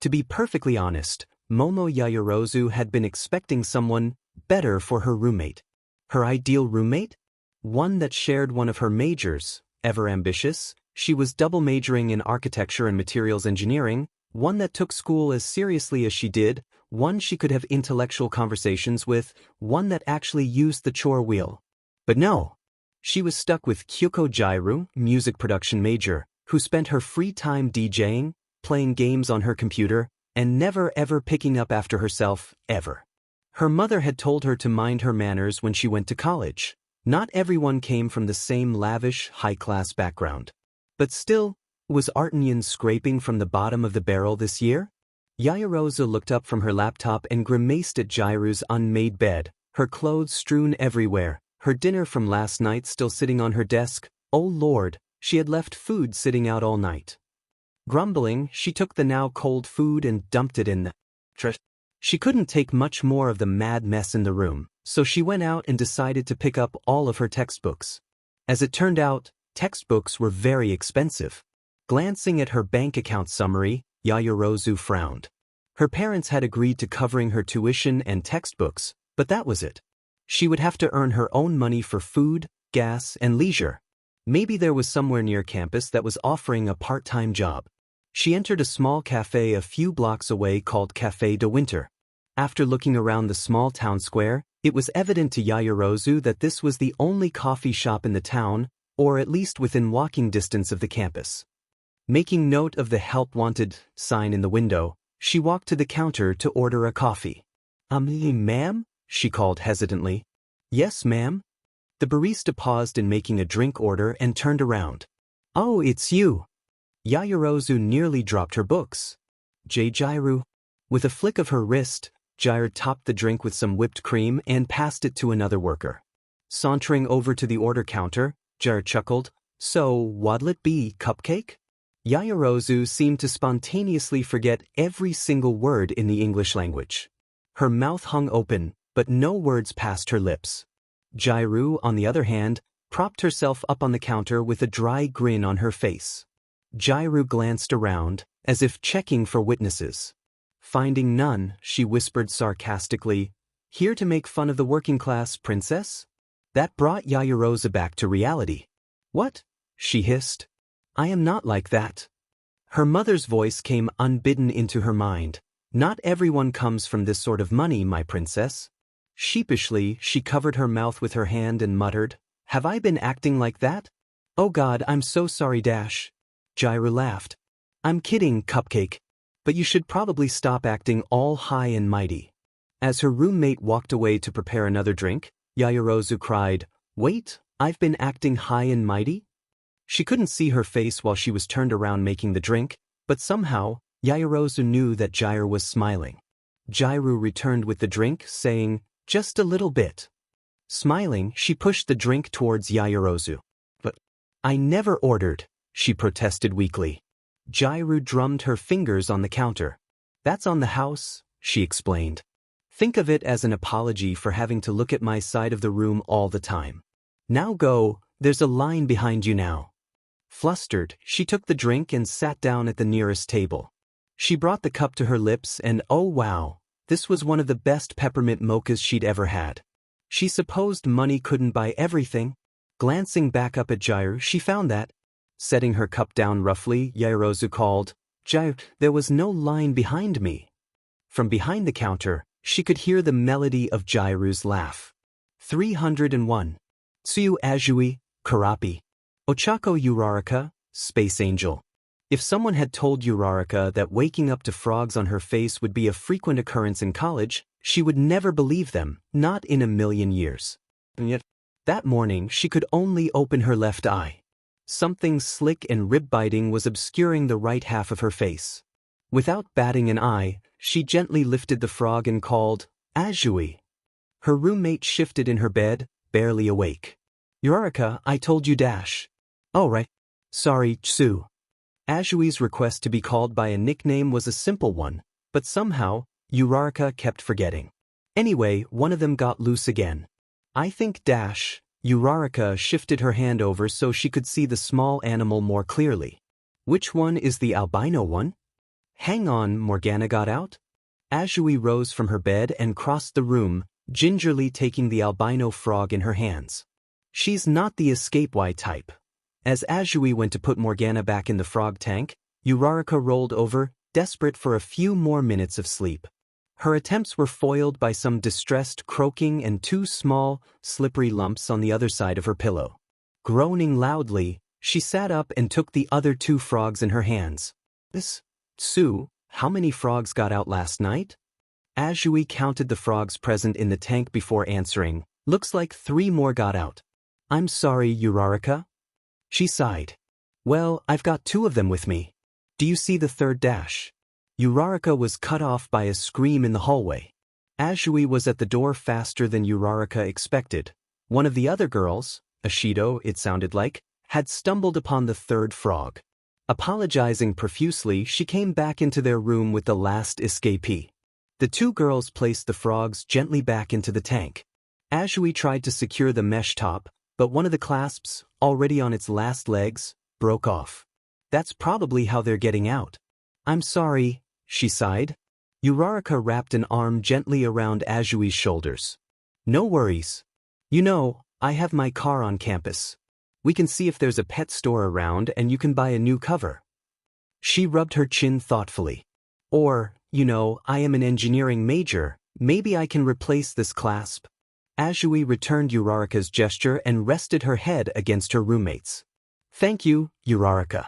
To be perfectly honest, Momo Yaoyorozu had been expecting someone better for her roommate. Her ideal roommate? One that shared one of her majors. Ever ambitious, she was double majoring in architecture and materials engineering, one that took school as seriously as she did, one she could have intellectual conversations with, one that actually used the chore wheel. But no. She was stuck with Kyoko Jairu, music production major, who spent her free time DJing, playing games on her computer, and never ever picking up after herself, ever. Her mother had told her to mind her manners when she went to college. Not everyone came from the same lavish, high-class background. But still, was Artanian scraping from the bottom of the barrel this year? Yaoyorozu looked up from her laptop and grimaced at Jairu's unmade bed, her clothes strewn everywhere, her dinner from last night still sitting on her desk. Oh Lord, she had left food sitting out all night. Grumbling, she took the now cold food and dumped it in the trash. She couldn't take much more of the mad mess in the room, so she went out and decided to pick up all of her textbooks. As it turned out, textbooks were very expensive. Glancing at her bank account summary, Yaoyorozu frowned. Her parents had agreed to covering her tuition and textbooks, but that was it. She would have to earn her own money for food, gas, and leisure. Maybe there was somewhere near campus that was offering a part-time job. She entered a small cafe a few blocks away called Café de Winter. After looking around the small town square, it was evident to Yaoyorozu that this was the only coffee shop in the town, or at least within walking distance of the campus. Making note of the help wanted sign in the window, she walked to the counter to order a coffee. Ma'am? She called hesitantly. Yes, ma'am. The barista paused in making a drink order and turned around. Oh, it's you. Yaoyorozu nearly dropped her books. Jairu. With a flick of her wrist, Jairu topped the drink with some whipped cream and passed it to another worker. Sauntering over to the order counter, Jairu chuckled. So, what'll it be, cupcake? Yaoyorozu seemed to spontaneously forget every single word in the English language. Her mouth hung open, but no words passed her lips. Jairu, on the other hand, propped herself up on the counter with a dry grin on her face. Jairu glanced around, as if checking for witnesses. Finding none, she whispered sarcastically, Here to make fun of the working class, princess? That brought Yaoyorozu back to reality. What? She hissed. I am not like that. Her mother's voice came unbidden into her mind. Not everyone comes from this sort of money, my princess. Sheepishly, she covered her mouth with her hand and muttered, Have I been acting like that? Oh God, I'm so sorry, Dash. Jairu laughed. I'm kidding, cupcake. But you should probably stop acting all high and mighty. As her roommate walked away to prepare another drink, Yaoyorozu cried, Wait, I've been acting high and mighty? She couldn't see her face while she was turned around making the drink, but somehow, Yaoyorozu knew that Jairu was smiling. Jairu returned with the drink, saying, Just a little bit. Smiling, she pushed the drink towards Yaoyorozu. But I never ordered, she protested weakly. Jairu drummed her fingers on the counter. That's on the house, she explained. Think of it as an apology for having to look at my side of the room all the time. Now go, there's a line behind you now. Flustered, she took the drink and sat down at the nearest table. She brought the cup to her lips and oh wow, this was one of the best peppermint mochas she'd ever had. She supposed money couldn't buy everything. Glancing back up at Jairu, she found that. Setting her cup down roughly, Yaoyorozu called, Jairu, there was no line behind me. From behind the counter, she could hear the melody of Jairu's laugh. 301. Tsuyu Azui, Karapi. Ochako Uraraka, Space Angel. If someone had told Uraraka that waking up to frogs on her face would be a frequent occurrence in college, she would never believe them, not in a million years. And yet, that morning she could only open her left eye. Something slick and rib-biting was obscuring the right half of her face. Without batting an eye, she gently lifted the frog and called, Azui. Her roommate shifted in her bed, barely awake. Uraraka, I told you Dash. Oh right. Sorry, Tsu. Azui's request to be called by a nickname was a simple one, but somehow, Uraraka kept forgetting. Anyway, one of them got loose again. I think Dash. Uraraka shifted her hand over so she could see the small animal more clearly. Which one is the albino one? Hang on, Morgana got out? Azui rose from her bed and crossed the room, gingerly taking the albino frog in her hands. She's not the escape-y type. As Azui went to put Morgana back in the frog tank, Uraraka rolled over, desperate for a few more minutes of sleep. Her attempts were foiled by some distressed croaking and 2 small, slippery lumps on the other side of her pillow. Groaning loudly, she sat up and took the other 2 frogs in her hands. Sue, how many frogs got out last night? Azui counted the frogs present in the tank before answering. Looks like 3 more got out. I'm sorry, Uraraka. She sighed. Well, I've got 2 of them with me. Do you see the 3rd dash? Uraraka was cut off by a scream in the hallway. Azui was at the door faster than Uraraka expected. One of the other girls, Ashido, it sounded like, had stumbled upon the 3rd frog. Apologizing profusely, she came back into their room with the last escapee. The 2 girls placed the frogs gently back into the tank. Azui tried to secure the mesh top, but one of the clasps, already on its last legs, broke off. That's probably how they're getting out. I'm sorry, she sighed. Uraraka wrapped an arm gently around Azui's shoulders. No worries. You know, I have my car on campus. We can see if there's a pet store around and you can buy a new cover. She rubbed her chin thoughtfully. Or, you know, I am an engineering major, maybe I can replace this clasp. Azui returned Uraraka's gesture and rested her head against her roommate's. Thank you, Uraraka.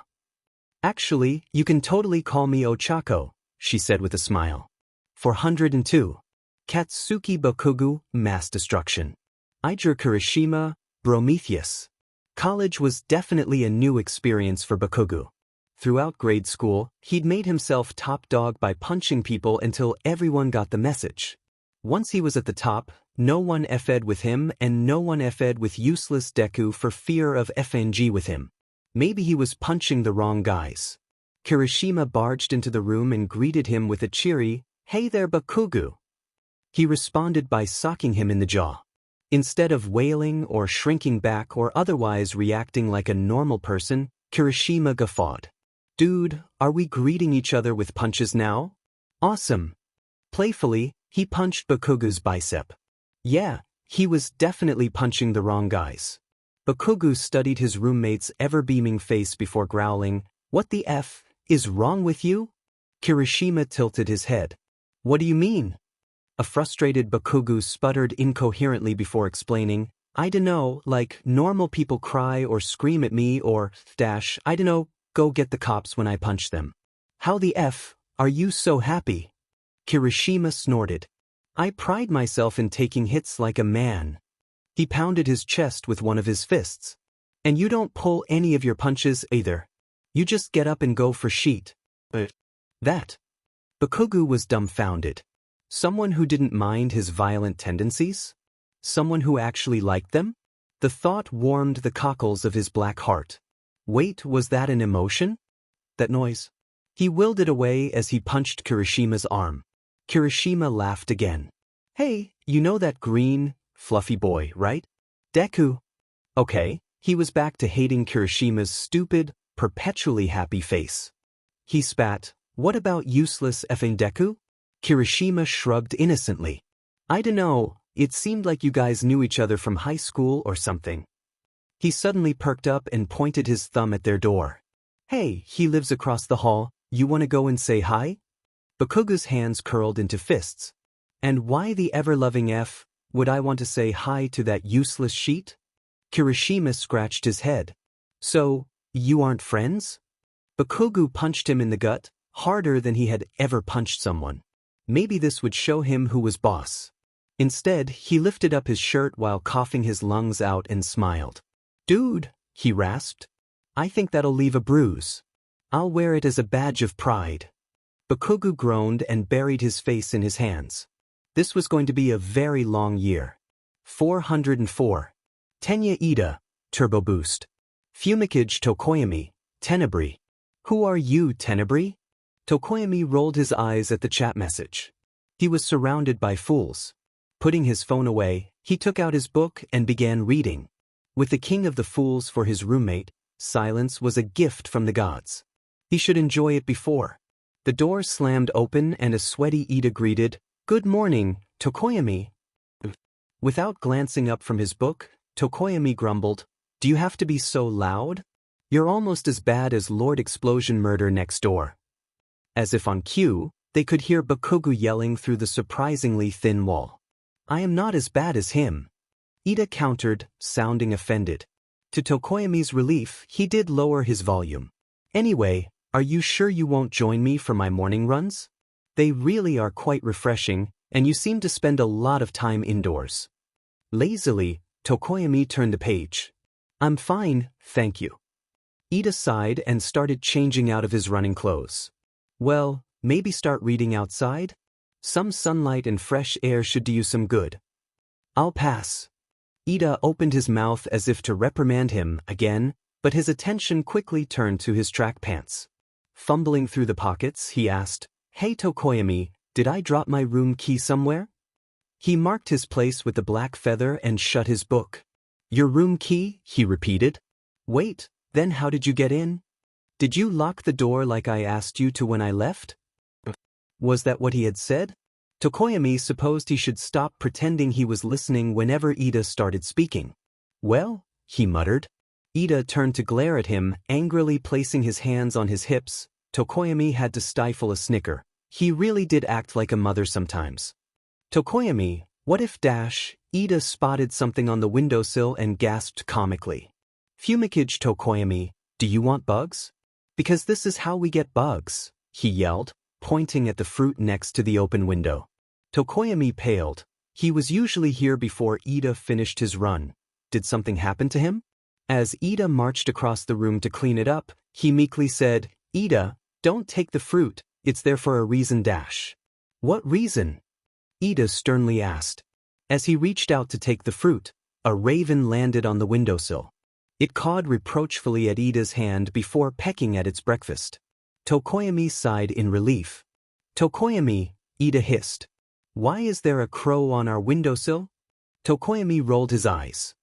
Actually, you can totally call me Ochako, she said with a smile. 402. Katsuki Bakugu, Mass Destruction. Iger Kirishima, Prometheus. College was definitely a new experience for Bakugu. Throughout grade school, he'd made himself top dog by punching people until everyone got the message. Once he was at the top, no one FE'd with him and no one FE'd with useless Deku for fear of FNG with him. Maybe he was punching the wrong guys. Kirishima barged into the room and greeted him with a cheery, "Hey there, Bakugu." He responded by socking him in the jaw. Instead of wailing or shrinking back or otherwise reacting like a normal person, Kirishima guffawed. Dude, are we greeting each other with punches now? Awesome. Playfully, he punched Bakugu's bicep. Yeah, he was definitely punching the wrong guys. Bakugu studied his roommate's ever-beaming face before growling, "What the F is wrong with you?" Kirishima tilted his head. "What do you mean?" A frustrated Bakugu sputtered incoherently before explaining, "I dunno, like normal people cry or scream at me or, I dunno, go get the cops when I punch them. How the F are you so happy?" Kirishima snorted. "I pride myself in taking hits like a man." He pounded his chest with one of his fists. "And you don't pull any of your punches either. You just get up and go for sheet." That. Bakugu was dumbfounded. Someone who didn't mind his violent tendencies? Someone who actually liked them? The thought warmed the cockles of his black heart. Wait, was that an emotion? That noise? He willed it away as he punched Kirishima's arm. Kirishima laughed again. "Hey, you know that green, fluffy boy, right? Deku." Okay, he was back to hating Kirishima's stupid, perpetually happy face. He spat, "What about useless effing Deku?" Kirishima shrugged innocently. "I dunno, it seemed like you guys knew each other from high school or something." He suddenly perked up and pointed his thumb at their door. "Hey, he lives across the hall, you wanna go and say hi?" Bakugu's hands curled into fists. "And why the ever-loving F would I want to say hi to that useless sheet?" Kirishima scratched his head. "So, you aren't friends?" Bakugu punched him in the gut, harder than he had ever punched someone. Maybe this would show him who was boss. Instead, he lifted up his shirt while coughing his lungs out and smiled. "Dude," he rasped, "I think that'll leave a bruise. I'll wear it as a badge of pride." Bakugu groaned and buried his face in his hands. This was going to be a very long year. 404. Tenya Ida, Turbo Boost. Fumikage Tokoyami, Tenebri. Who are you, Tenebri? Tokoyami rolled his eyes at the chat message. He was surrounded by fools. Putting his phone away, he took out his book and began reading. With the king of the fools for his roommate, silence was a gift from the gods. He should enjoy it before. The door slammed open and a sweaty Ida greeted, "Good morning, Tokoyami." Without glancing up from his book, Tokoyami grumbled, "Do you have to be so loud? You're almost as bad as Lord Explosion Murder next door." As if on cue, they could hear Bakugu yelling through the surprisingly thin wall. "I am not as bad as him," Ida countered, sounding offended. To Tokoyami's relief, he did lower his volume. "Anyway, are you sure you won't join me for my morning runs? They really are quite refreshing, and you seem to spend a lot of time indoors." Lazily, Tokoyami turned the page. "I'm fine, thank you." Ida sighed and started changing out of his running clothes. "Well, maybe start reading outside? Some sunlight and fresh air should do you some good." "I'll pass." Ida opened his mouth as if to reprimand him again, but his attention quickly turned to his track pants. Fumbling through the pockets, he asked, "Hey Tokoyami, did I drop my room key somewhere?" He marked his place with the black feather and shut his book. "Your room key?" he repeated. "Wait, then how did you get in? Did you lock the door like I asked you to when I left?" Was that what he had said? Tokoyami supposed he should stop pretending he was listening whenever Ida started speaking. "Well," he muttered. Ida turned to glare at him, angrily placing his hands on his hips. Tokoyami had to stifle a snicker. He really did act like a mother sometimes. "Tokoyami, what if Ida spotted something on the windowsill and gasped comically. "Fumigage Tokoyami, do you want bugs? Because this is how we get bugs," he yelled, pointing at the fruit next to the open window. Tokoyami paled. He was usually here before Ida finished his run. Did something happen to him? As Ida marched across the room to clean it up, he meekly said, "Ida, don't take the fruit, it's there for a reason "What reason?" Ida sternly asked. As he reached out to take the fruit, a raven landed on the windowsill. It cawed reproachfully at Ida's hand before pecking at its breakfast. Tokoyami sighed in relief. "Tokoyami," Ida hissed. "Why is there a crow on our windowsill?" Tokoyami rolled his eyes.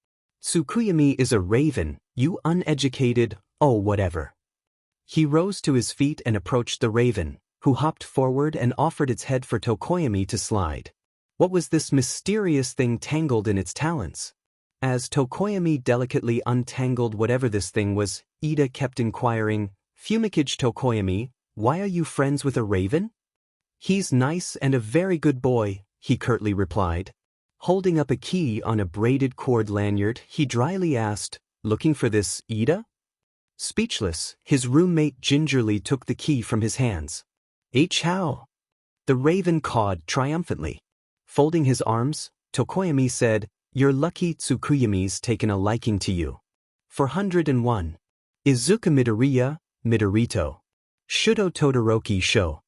"Tsukuyami is a raven, you uneducated, oh whatever." He rose to his feet and approached the raven, who hopped forward and offered its head for Tokoyami to slide. What was this mysterious thing tangled in its talons? As Tokoyami delicately untangled whatever this thing was, Ida kept inquiring, "Fumigage Tokoyami, why are you friends with a raven?" "He's nice and a very good boy," he curtly replied. Holding up a key on a braided cord lanyard, he dryly asked, "Looking for this, Ida?" Speechless, his roommate gingerly took the key from his hands. "How?" The raven cawed triumphantly. Folding his arms, Tokoyami said, "You're lucky Tsukuyami's taken a liking to you." 401. Izuka Midoriya, Midorito. Shudo Todoroki Sho.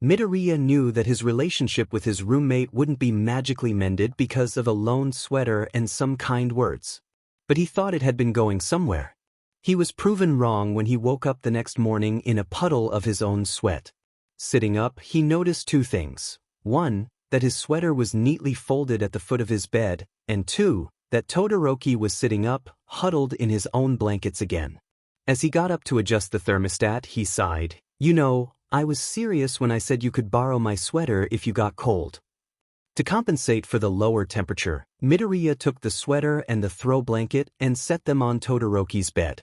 Midoriya knew that his relationship with his roommate wouldn't be magically mended because of a lone sweater and some kind words. But he thought it had been going somewhere. He was proven wrong when he woke up the next morning in a puddle of his own sweat. Sitting up, he noticed two things. One, that his sweater was neatly folded at the foot of his bed, and two, that Todoroki was sitting up, huddled in his own blankets again. As he got up to adjust the thermostat, he sighed. "You know, I was serious when I said you could borrow my sweater if you got cold." To compensate for the lower temperature, Midoriya took the sweater and the throw blanket and set them on Todoroki's bed.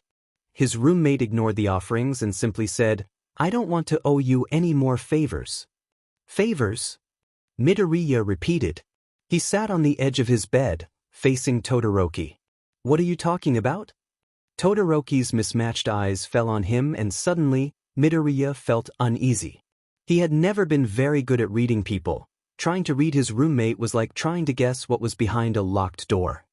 His roommate ignored the offerings and simply said, "I don't want to owe you any more favors." "Favors?" Midoriya repeated. He sat on the edge of his bed, facing Todoroki. "What are you talking about?" Todoroki's mismatched eyes fell on him and suddenly, Midoriya felt uneasy. He had never been very good at reading people. Trying to read his roommate was like trying to guess what was behind a locked door.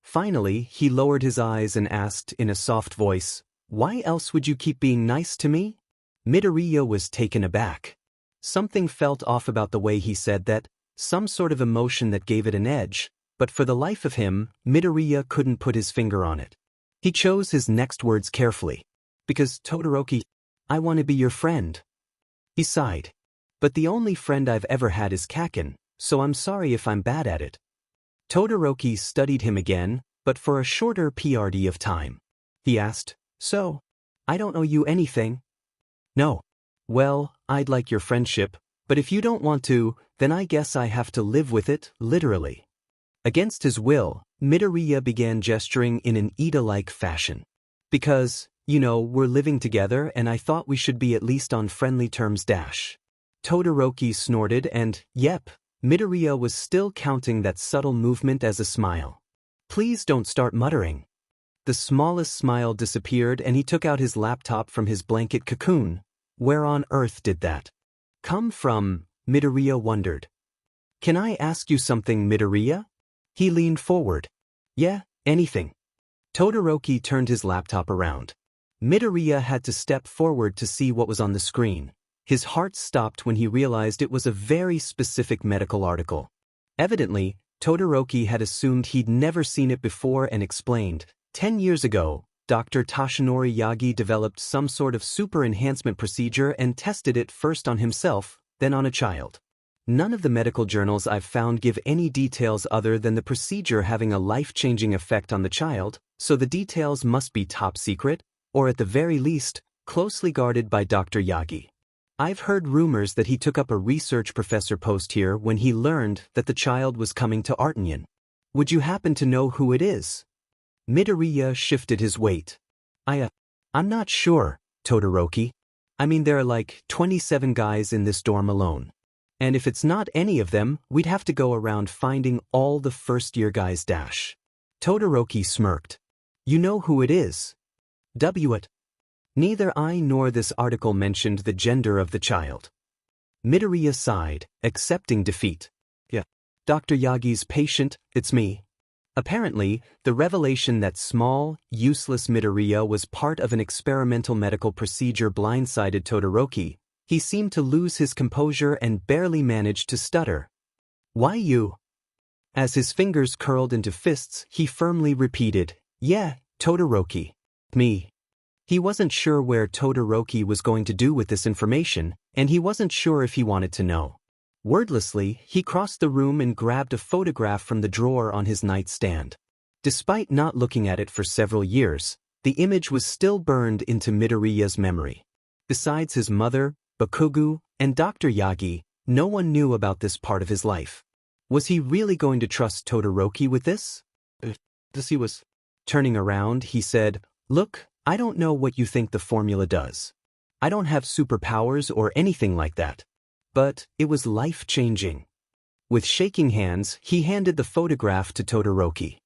Finally, he lowered his eyes and asked in a soft voice, "Why else would you keep being nice to me?" Midoriya was taken aback. Something felt off about the way he said that, some sort of emotion that gave it an edge, but for the life of him, Midoriya couldn't put his finger on it. He chose his next words carefully. "Because, Todoroki, I want to be your friend." He sighed. "But the only friend I've ever had is Kaken, so I'm sorry if I'm bad at it." Todoroki studied him again, but for a shorter period of time. He asked, "So, I don't owe you anything?" "No." "Well, I'd like your friendship, but if you don't want to, then I guess I have to live with it, literally. Against his will, Midoriya began gesturing in an Ida-like fashion. Because, we're living together and I thought we should be at least on friendly terms. Todoroki snorted and, yep, Midoriya was still counting that subtle movement as a smile. Please don't start muttering. The smallest smile disappeared and he took out his laptop from his blanket cocoon. Where on earth did that come from? Midoriya wondered. Can I ask you something, Midoriya? He leaned forward. Yeah, anything. Todoroki turned his laptop around. Midoriya had to step forward to see what was on the screen. His heart stopped when he realized it was a very specific medical article. Evidently, Todoroki had assumed he'd never seen it before and explained. 10 years ago, Dr. Tashinori Yagi developed some sort of super enhancement procedure and tested it first on himself, then on a child. None of the medical journals I've found give any details other than the procedure having a life-changing effect on the child, so the details must be top secret, or at the very least, closely guarded by Dr. Yagi. I've heard rumors that he took up a research professor post here when he learned that the child was coming to Autumnal. Would you happen to know who it is? Midoriya shifted his weight. I'm not sure, Todoroki. I mean, there are like 27 guys in this dorm alone. And if it's not any of them, we'd have to go around finding all the first-year guys. Todoroki smirked. You know who it is? What? Neither I nor this article mentioned the gender of the child. Midoriya sighed, accepting defeat. Yeah. Dr. Yagi's patient, it's me. Apparently, the revelation that small, useless Midoriya was part of an experimental medical procedure blindsided Todoroki. He seemed to lose his composure and barely managed to stutter. Why you? As his fingers curled into fists, he firmly repeated, Yeah, Todoroki. Me. He wasn't sure where Todoroki was going to do with this information, and he wasn't sure if he wanted to know. Wordlessly, he crossed the room and grabbed a photograph from the drawer on his nightstand. Despite not looking at it for several years, the image was still burned into Midoriya's memory. Besides his mother, Bakugo, and Dr. Yagi, no one knew about this part of his life. Was he really going to trust Todoroki with this? As he was turning around, he said, Look, I don't know what you think the formula does. I don't have superpowers or anything like that. But it was life-changing. With shaking hands, he handed the photograph to Todoroki.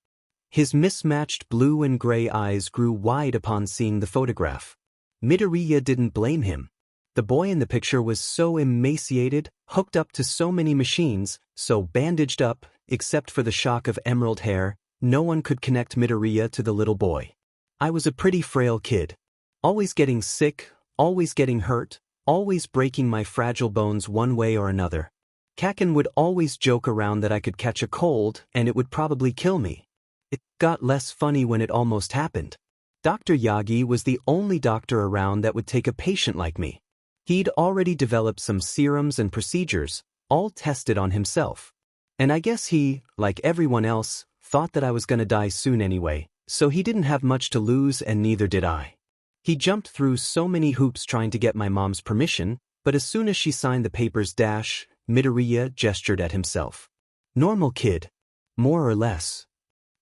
His mismatched blue and gray eyes grew wide upon seeing the photograph. Midoriya didn't blame him. The boy in the picture was so emaciated, hooked up to so many machines, so bandaged up, except for the shock of emerald hair, no one could connect Midoriya to the little boy. I was a pretty frail kid. Always getting sick, always getting hurt, always breaking my fragile bones one way or another. Kaken would always joke around that I could catch a cold and it would probably kill me. It got less funny when it almost happened. Dr. Yagi was the only doctor around that would take a patient like me. He'd already developed some serums and procedures, all tested on himself. And I guess he, like everyone else, thought that I was gonna die soon anyway, so he didn't have much to lose and neither did I. He jumped through so many hoops trying to get my mom's permission, but as soon as she signed the papers, Midoriya gestured at himself. Normal kid. More or less.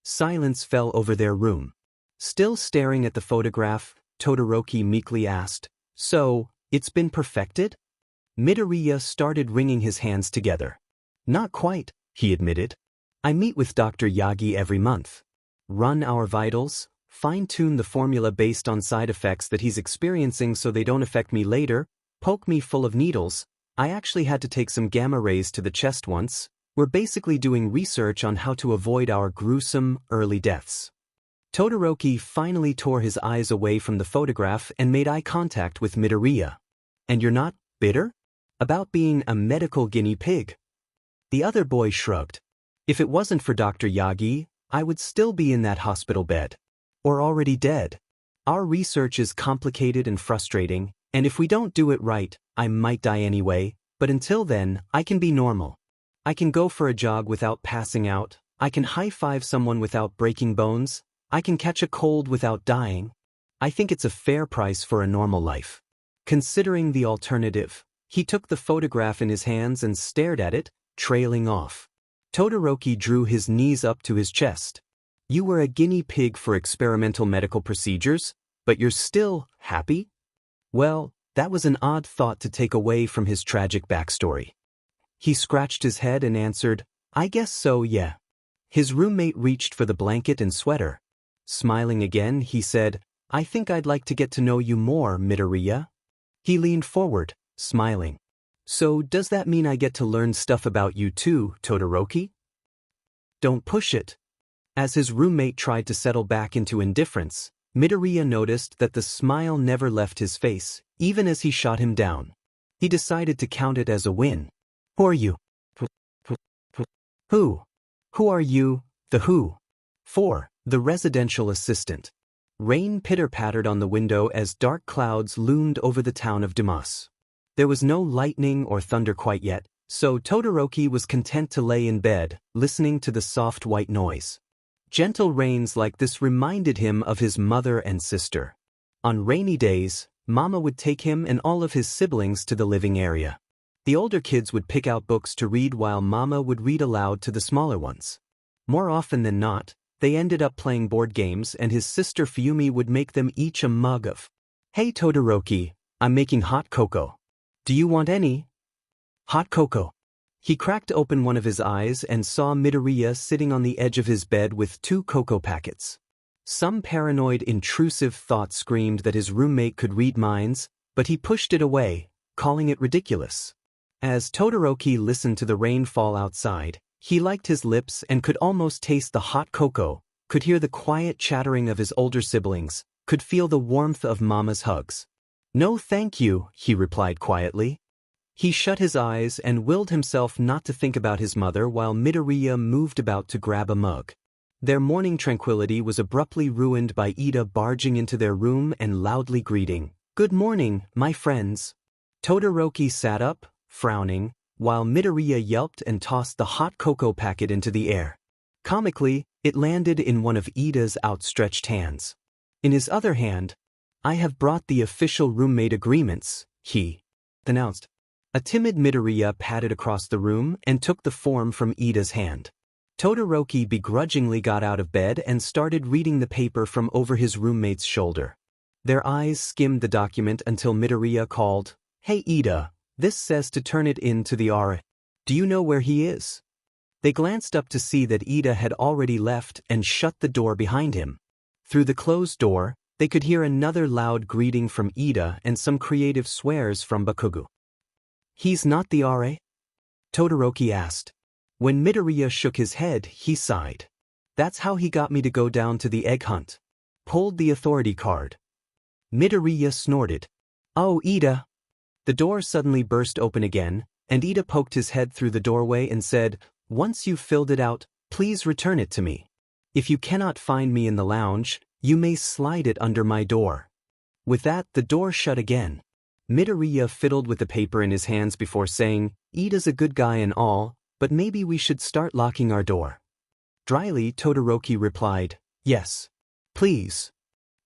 Silence fell over their room. Still staring at the photograph, Todoroki meekly asked, So, it's been perfected? Midoriya started wringing his hands together. Not quite, he admitted. I meet with Dr. Yagi every month. Run our vitals, fine-tune the formula based on side effects that he's experiencing so they don't affect me later, poke me full of needles. I actually had to take some gamma rays to the chest once. We're basically doing research on how to avoid our gruesome, early deaths. Todoroki finally tore his eyes away from the photograph and made eye contact with Midoriya. And you're not bitter? About being a medical guinea pig? The other boy shrugged. If it wasn't for Dr. Yagi, I would still be in that hospital bed. Or already dead. Our research is complicated and frustrating, and if we don't do it right, I might die anyway, but until then, I can be normal. I can go for a jog without passing out, I can high-five someone without breaking bones, I can catch a cold without dying. I think it's a fair price for a normal life. Considering the alternative, He took the photograph in his hands and stared at it, trailing off. Todoroki drew his knees up to his chest. You were a guinea pig for experimental medical procedures, but you're still happy? Well, that was an odd thought to take away from his tragic backstory. He scratched his head and answered, I guess so, yeah. His roommate reached for the blanket and sweater. Smiling again, he said, I think I'd like to get to know you more, Midoriya. He leaned forward, smiling. So does that mean I get to learn stuff about you too, Todoroki? Don't push it. As his roommate tried to settle back into indifference, Midoriya noticed that the smile never left his face, even as he shot him down. He decided to count it as a win. Who are you? Who? Who are you? The who? 4. The residential assistant. Rain pitter-pattered on the window as dark clouds loomed over the town of Dumas. There was no lightning or thunder quite yet, so Todoroki was content to lay in bed, listening to the soft white noise. Gentle rains like this reminded him of his mother and sister. On rainy days, Mama would take him and all of his siblings to the living area. The older kids would pick out books to read while Mama would read aloud to the smaller ones. More often than not, they ended up playing board games and his sister Fuyumi would make them each a mug of, Hey Todoroki, I'm making hot cocoa. Do you want any? Hot cocoa. He cracked open one of his eyes and saw Midoriya sitting on the edge of his bed with 2 cocoa packets. Some paranoid, intrusive thought screamed that his roommate could read minds, but he pushed it away, calling it ridiculous. As Todoroki listened to the rain fall outside, he liked his lips and could almost taste the hot cocoa, could hear the quiet chattering of his older siblings, could feel the warmth of Mama's hugs. No thank you, he replied quietly. He shut his eyes and willed himself not to think about his mother while Midoriya moved about to grab a mug. Their morning tranquility was abruptly ruined by Ida barging into their room and loudly greeting, Good morning, my friends. Todoroki sat up, frowning, while Midoriya yelped and tossed the hot cocoa packet into the air. Comically, it landed in one of Ida's outstretched hands. In his other hand, I have brought the official roommate agreements, he announced. A timid Midoriya padded across the room and took the form from Ida's hand. Todoroki begrudgingly got out of bed and started reading the paper from over his roommate's shoulder. Their eyes skimmed the document until Midoriya called, Hey Ida, this says to turn it in to the RA. Do you know where he is? They glanced up to see that Ida had already left and shut the door behind him. Through the closed door, they could hear another loud greeting from Ida and some creative swears from Bakugo. He's not the RA? Todoroki asked. When Midoriya shook his head, he sighed. That's how he got me to go down to the egg hunt. Pulled the authority card. Midoriya snorted. Oh, Ida. The door suddenly burst open again, and Ida poked his head through the doorway and said, Once you've filled it out, please return it to me. If you cannot find me in the lounge, you may slide it under my door. With that, the door shut again. Midoriya fiddled with the paper in his hands before saying, Ida's a good guy and all, but maybe we should start locking our door. Dryly, Todoroki replied, Yes. Please.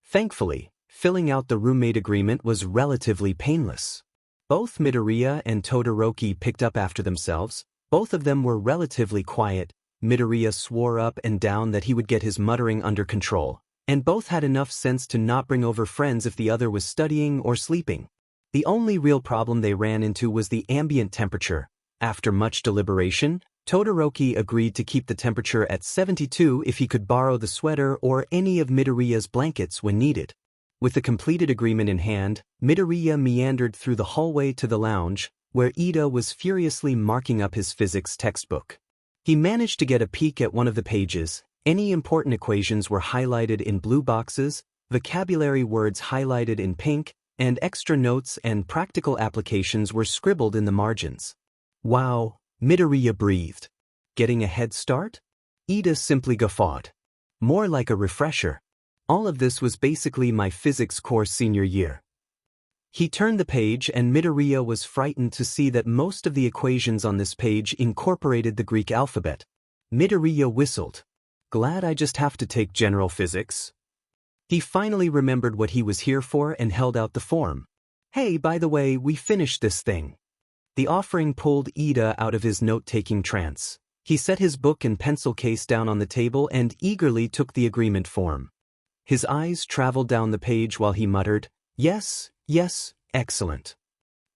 Thankfully, filling out the roommate agreement was relatively painless. Both Midoriya and Todoroki picked up after themselves. Both of them were relatively quiet. Midoriya swore up and down that he would get his muttering under control, and both had enough sense to not bring over friends if the other was studying or sleeping. The only real problem they ran into was the ambient temperature. After much deliberation, Todoroki agreed to keep the temperature at 72 if he could borrow the sweater or any of Midoriya's blankets when needed. With the completed agreement in hand, Midoriya meandered through the hallway to the lounge, where Ida was furiously marking up his physics textbook. He managed to get a peek at one of the pages. Any important equations were highlighted in blue boxes, vocabulary words highlighted in pink, and extra notes and practical applications were scribbled in the margins. Wow, Midoriya breathed. Getting a head start? Ida simply guffawed. More like a refresher. All of this was basically my physics course senior year. He turned the page and Midoriya was frightened to see that most of the equations on this page incorporated the Greek alphabet. Midoriya whistled. Glad I just have to take general physics. He finally remembered what he was here for and held out the form. Hey, by the way, we finished this thing. The offering pulled Ida out of his note-taking trance. He set his book and pencil case down on the table and eagerly took the agreement form. His eyes traveled down the page while he muttered, "Yes, yes, excellent."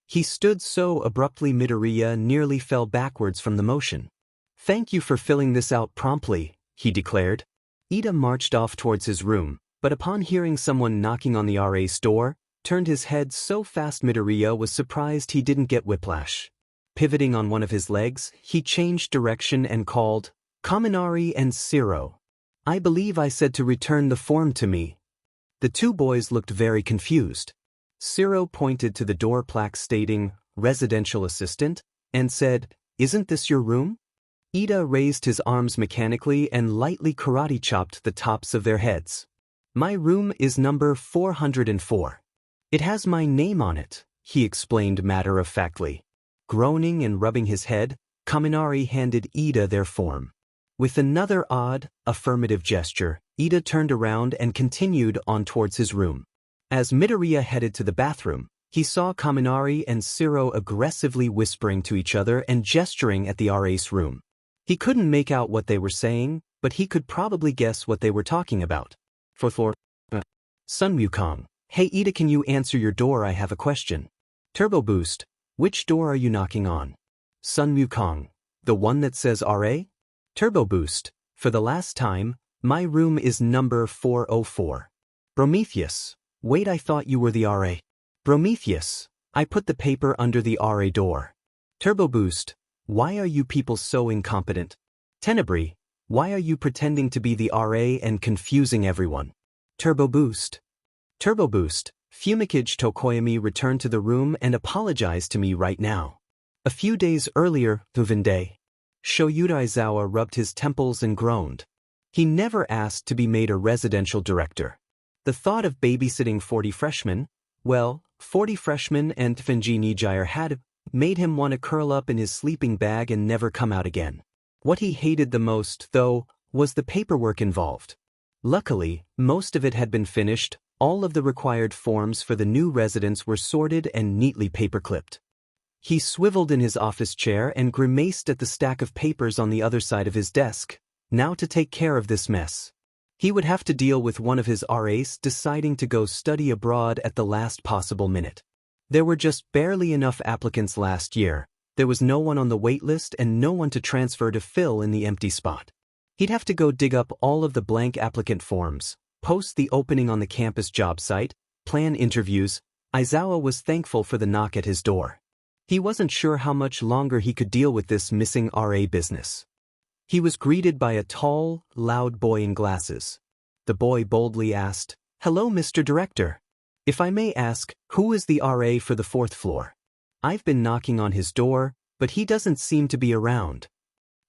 He stood so abruptly Midoriya nearly fell backwards from the motion. "Thank you for filling this out promptly," he declared. Ida marched off towards his room, but upon hearing someone knocking on the RA's door, turned his head so fast Midoriya was surprised he didn't get whiplash. Pivoting on one of his legs, he changed direction and called, "Kaminari and Siro. I believe I said to return the form to me." The two boys looked very confused. Siro pointed to the door plaque stating, "Residential Assistant," and said, "Isn't this your room?" Ida raised his arms mechanically and lightly karate-chopped the tops of their heads. "My room is number 404. It has my name on it," he explained matter-of-factly. Groaning and rubbing his head, Kaminari handed Ida their form. With another odd, affirmative gesture, Ida turned around and continued on towards his room. As Midoriya headed to the bathroom, he saw Kaminari and Siro aggressively whispering to each other and gesturing at the RA's room. He couldn't make out what they were saying, but he could probably guess what they were talking about. Fourth floor. Sun Wukong. "Hey Ida, can you answer your door? I have a question." Turbo Boost. "Which door are you knocking on?" Sun Wukong. "The one that says RA?" Turbo Boost. "For the last time, my room is number 404. Prometheus. Wait, I thought you were the RA. Prometheus. I put the paper under the RA door. Turbo Boost. Why are you people so incompetent? Tenebris. Why are you pretending to be the RA and confusing everyone? Turbo Boost. Turbo Boost. Fumikage Tokoyami returned to the room and apologized to me right now. A few days earlier, Uvinde. Shoyuda Aizawa rubbed his temples and groaned. He never asked to be made a residential director. The thought of babysitting 40 freshmen, well, 40 freshmen and Tvenji Nijire had made him want to curl up in his sleeping bag and never come out again. What he hated the most, though, was the paperwork involved. Luckily, most of it had been finished. All of the required forms for the new residents were sorted and neatly paper-clipped. He swiveled in his office chair and grimaced at the stack of papers on the other side of his desk. Now to take care of this mess. He would have to deal with one of his RAs deciding to go study abroad at the last possible minute. There were just barely enough applicants last year. There was no one on the wait list and no one to transfer to fill in the empty spot. He'd have to go dig up all of the blank applicant forms, post the opening on the campus job site, plan interviews. Aizawa was thankful for the knock at his door. He wasn't sure how much longer he could deal with this missing RA business. He was greeted by a tall, loud boy in glasses. The boy boldly asked, "Hello, Mr. Director. If I may ask, who is the RA for the 4th floor? I've been knocking on his door, but he doesn't seem to be around."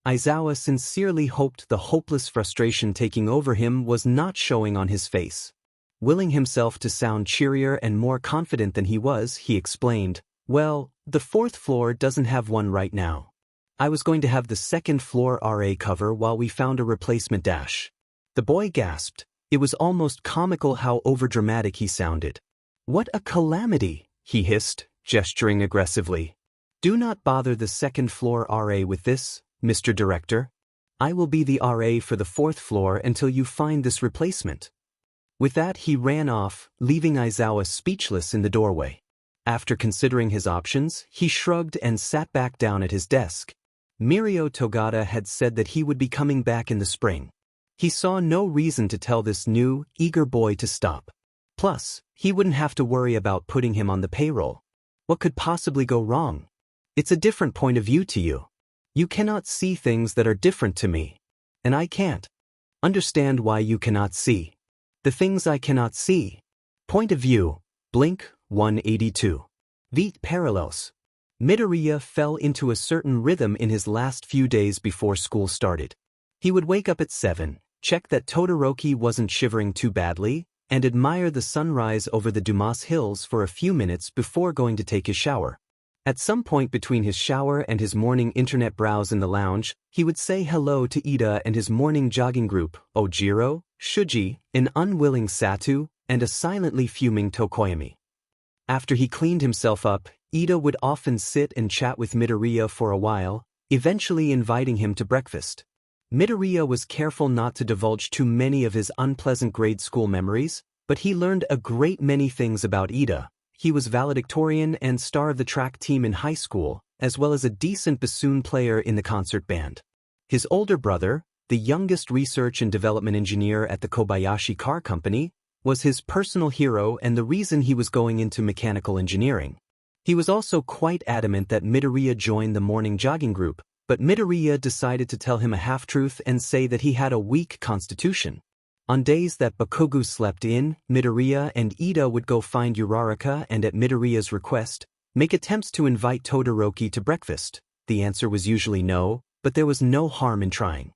Aizawa sincerely hoped the hopeless frustration taking over him was not showing on his face. Willing himself to sound cheerier and more confident than he was, he explained, "Well, the 4th floor doesn't have one right now. I was going to have the 2nd floor RA cover while we found a replacement dash." The boy gasped. It was almost comical how overdramatic he sounded. "What a calamity," he hissed, gesturing aggressively. "Do not bother the 2nd floor RA with this, Mr. Director. I will be the RA for the 4th floor until you find this replacement." With that, he ran off, leaving Aizawa speechless in the doorway. After considering his options, he shrugged and sat back down at his desk. Mirio Togata had said that he would be coming back in the spring. He saw no reason to tell this new, eager boy to stop. Plus, he wouldn't have to worry about putting him on the payroll. What could possibly go wrong? It's a different point of view to you. You cannot see things that are different to me. And I can't understand why you cannot see the things I cannot see. Point of view, Blink 182. Vite parallels. Midoriya fell into a certain rhythm in his last few days before school started. He would wake up at 7, check that Todoroki wasn't shivering too badly, and admire the sunrise over the Dumas Hills for a few minutes before going to take his shower. At some point between his shower and his morning internet browse in the lounge, he would say hello to Ida and his morning jogging group, Ojiro, Shuji, an unwilling Satu, and a silently fuming Tokoyami. After he cleaned himself up, Ida would often sit and chat with Midoriya for a while, eventually inviting him to breakfast. Midoriya was careful not to divulge too many of his unpleasant grade school memories, but he learned a great many things about Ida. He was valedictorian and star of the track team in high school, as well as a decent bassoon player in the concert band. His older brother, the youngest research and development engineer at the Kobayashi Car Company, was his personal hero and the reason he was going into mechanical engineering. He was also quite adamant that Midoriya join the morning jogging group, but Midoriya decided to tell him a half-truth and say that he had a weak constitution. On days that Bakugo slept in, Midoriya and Ida would go find Uraraka and at Midoriya's request, make attempts to invite Todoroki to breakfast. The answer was usually no, but there was no harm in trying.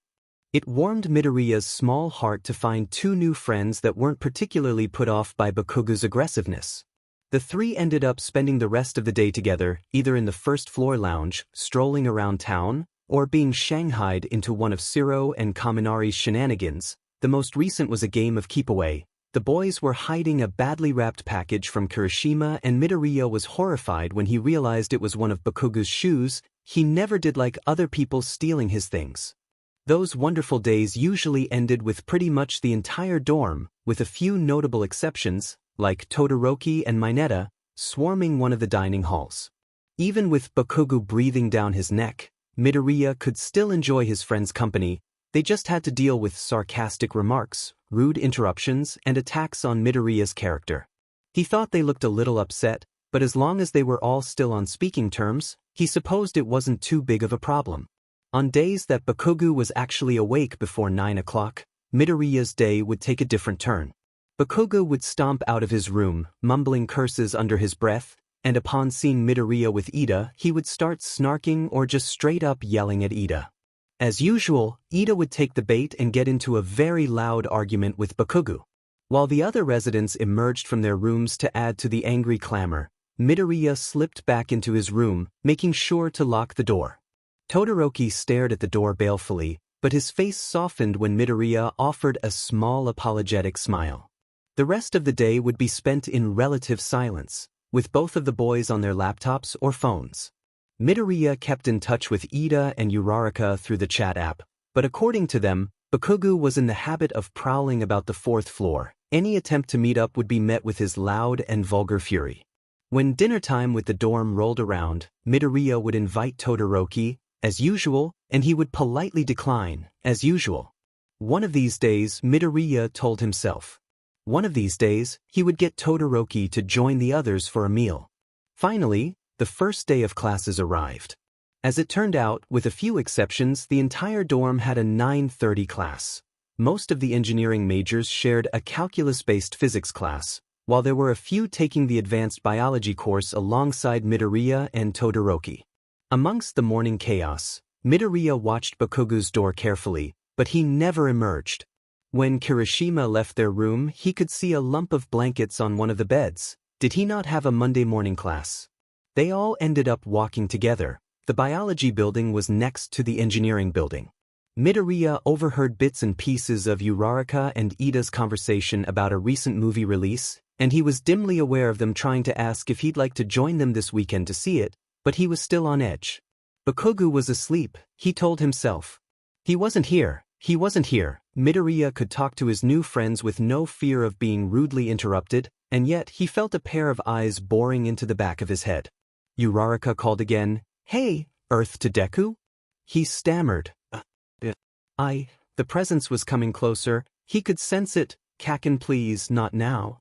It warmed Midoriya's small heart to find two new friends that weren't particularly put off by Bakugo's aggressiveness. The three ended up spending the rest of the day together, either in the first-floor lounge, strolling around town, or being shanghaied into one of Shiro and Kaminari's shenanigans. The most recent was a game of keep-away. The boys were hiding a badly wrapped package from Kirishima and Midoriya was horrified when he realized it was one of Bakugo's shoes. He never did like other people stealing his things. Those wonderful days usually ended with pretty much the entire dorm, with a few notable exceptions, like Todoroki and Mineta, swarming one of the dining halls. Even with Bakugo breathing down his neck, Midoriya could still enjoy his friend's company. They just had to deal with sarcastic remarks, rude interruptions, and attacks on Midoriya's character. He thought they looked a little upset, but as long as they were all still on speaking terms, he supposed it wasn't too big of a problem. On days that Bakugo was actually awake before 9 o'clock, Midoriya's day would take a different turn. Bakugo would stomp out of his room, mumbling curses under his breath, and upon seeing Midoriya with Ida, he would start snarking or just straight up yelling at Ida. As usual, Ida would take the bait and get into a very loud argument with Bakugo. While the other residents emerged from their rooms to add to the angry clamor, Midoriya slipped back into his room, making sure to lock the door. Todoroki stared at the door balefully, but his face softened when Midoriya offered a small apologetic smile. The rest of the day would be spent in relative silence, with both of the boys on their laptops or phones. Midoriya kept in touch with Ida and Uraraka through the chat app, but according to them, Bakugo was in the habit of prowling about the fourth floor. Any attempt to meet up would be met with his loud and vulgar fury. When dinner time with the dorm rolled around, Midoriya would invite Todoroki, as usual, and he would politely decline, as usual. One of these days, Midoriya told himself. One of these days, he would get Todoroki to join the others for a meal. Finally, the first day of classes arrived. As it turned out, with a few exceptions, the entire dorm had a 9:30 class. Most of the engineering majors shared a calculus-based physics class, while there were a few taking the advanced biology course alongside Midoriya and Todoroki. Amongst the morning chaos, Midoriya watched Bakugo's door carefully, but he never emerged. When Kirishima left their room, he could see a lump of blankets on one of the beds. Did he not have a Monday morning class? They all ended up walking together. The biology building was next to the engineering building. Midoriya overheard bits and pieces of Uraraka and Ida's conversation about a recent movie release, and he was dimly aware of them trying to ask if he'd like to join them this weekend to see it, but he was still on edge. Bakugo was asleep, he told himself. He wasn't here. Midoriya could talk to his new friends with no fear of being rudely interrupted, and yet he felt a pair of eyes boring into the back of his head. Uraraka called again, "Hey, Earth to Deku?" He stammered. The presence was coming closer, he could sense it. "Kaken, please, not now."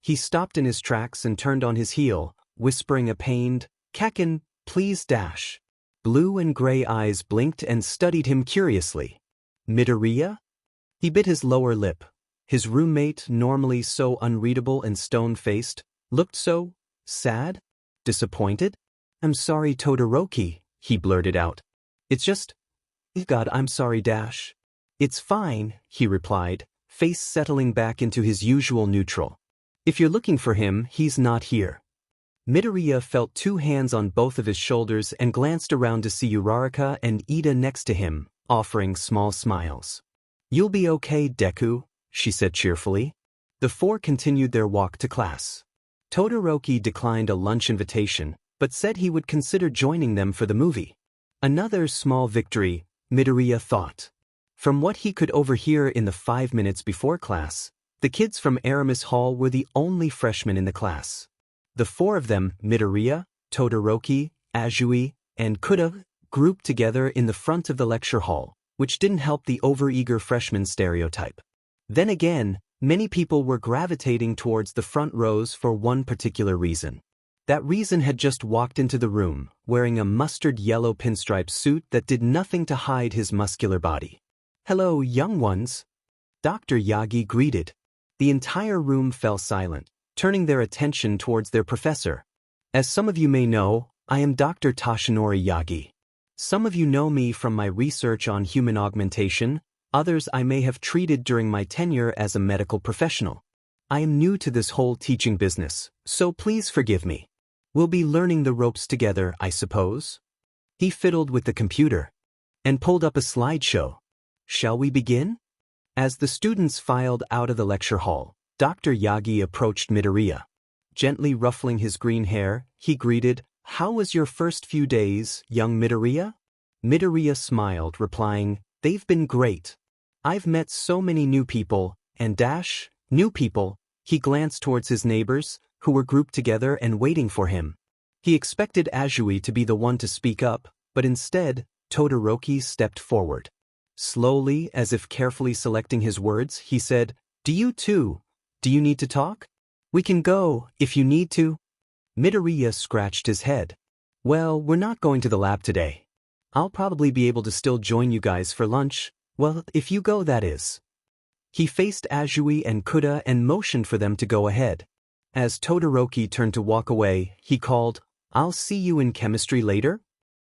He stopped in his tracks and turned on his heel, whispering a pained, "Kaken, please dash." Blue and gray eyes blinked and studied him curiously. "Midoriya?" He bit his lower lip. His roommate, normally so unreadable and stone-faced, looked so sad? Disappointed? "I'm sorry, Todoroki," he blurted out. "It's just... God, I'm sorry, dash." "It's fine," he replied, face settling back into his usual neutral. "If you're looking for him, he's not here." Midoriya felt two hands on both of his shoulders and glanced around to see Uraraka and Ida next to him, offering small smiles. "You'll be okay, Deku," she said cheerfully. The four continued their walk to class. Todoroki declined a lunch invitation, but said he would consider joining them for the movie. Another small victory, Midoriya thought. From what he could overhear in the 5 minutes before class, the kids from Aramis Hall were the only freshmen in the class. The four of them, Midoriya, Todoroki, Azui, and Kuda, grouped together in the front of the lecture hall, which didn't help the overeager freshman stereotype. Then again, many people were gravitating towards the front rows for one particular reason. That reason had just walked into the room, wearing a mustard yellow pinstripe suit that did nothing to hide his muscular body. "Hello, young ones," Dr. Yagi greeted. The entire room fell silent, turning their attention towards their professor. As some of you may know, I am Dr. Toshinori Yagi. Some of you know me from my research on human augmentation, others I may have treated during my tenure as a medical professional. I am new to this whole teaching business, so please forgive me. We'll be learning the ropes together, I suppose. He fiddled with the computer and pulled up a slideshow. Shall we begin? As the students filed out of the lecture hall, Dr. Yagi approached Midoriya. Gently ruffling his green hair, he greeted, "How was your first few days, young Midoriya?" Midoriya smiled, replying, "They've been great. I've met so many new people, and new people." He glanced towards his neighbors, who were grouped together and waiting for him. He expected Azui to be the one to speak up, but instead, Todoroki stepped forward. Slowly, as if carefully selecting his words, he said, "Do you need to talk? We can go, if you need to." Midoriya scratched his head. "Well, we're not going to the lab today. I'll probably be able to still join you guys for lunch. Well, if you go, that is." He faced Azui and Kuda and motioned for them to go ahead. As Todoroki turned to walk away, he called, "I'll see you in chemistry later?"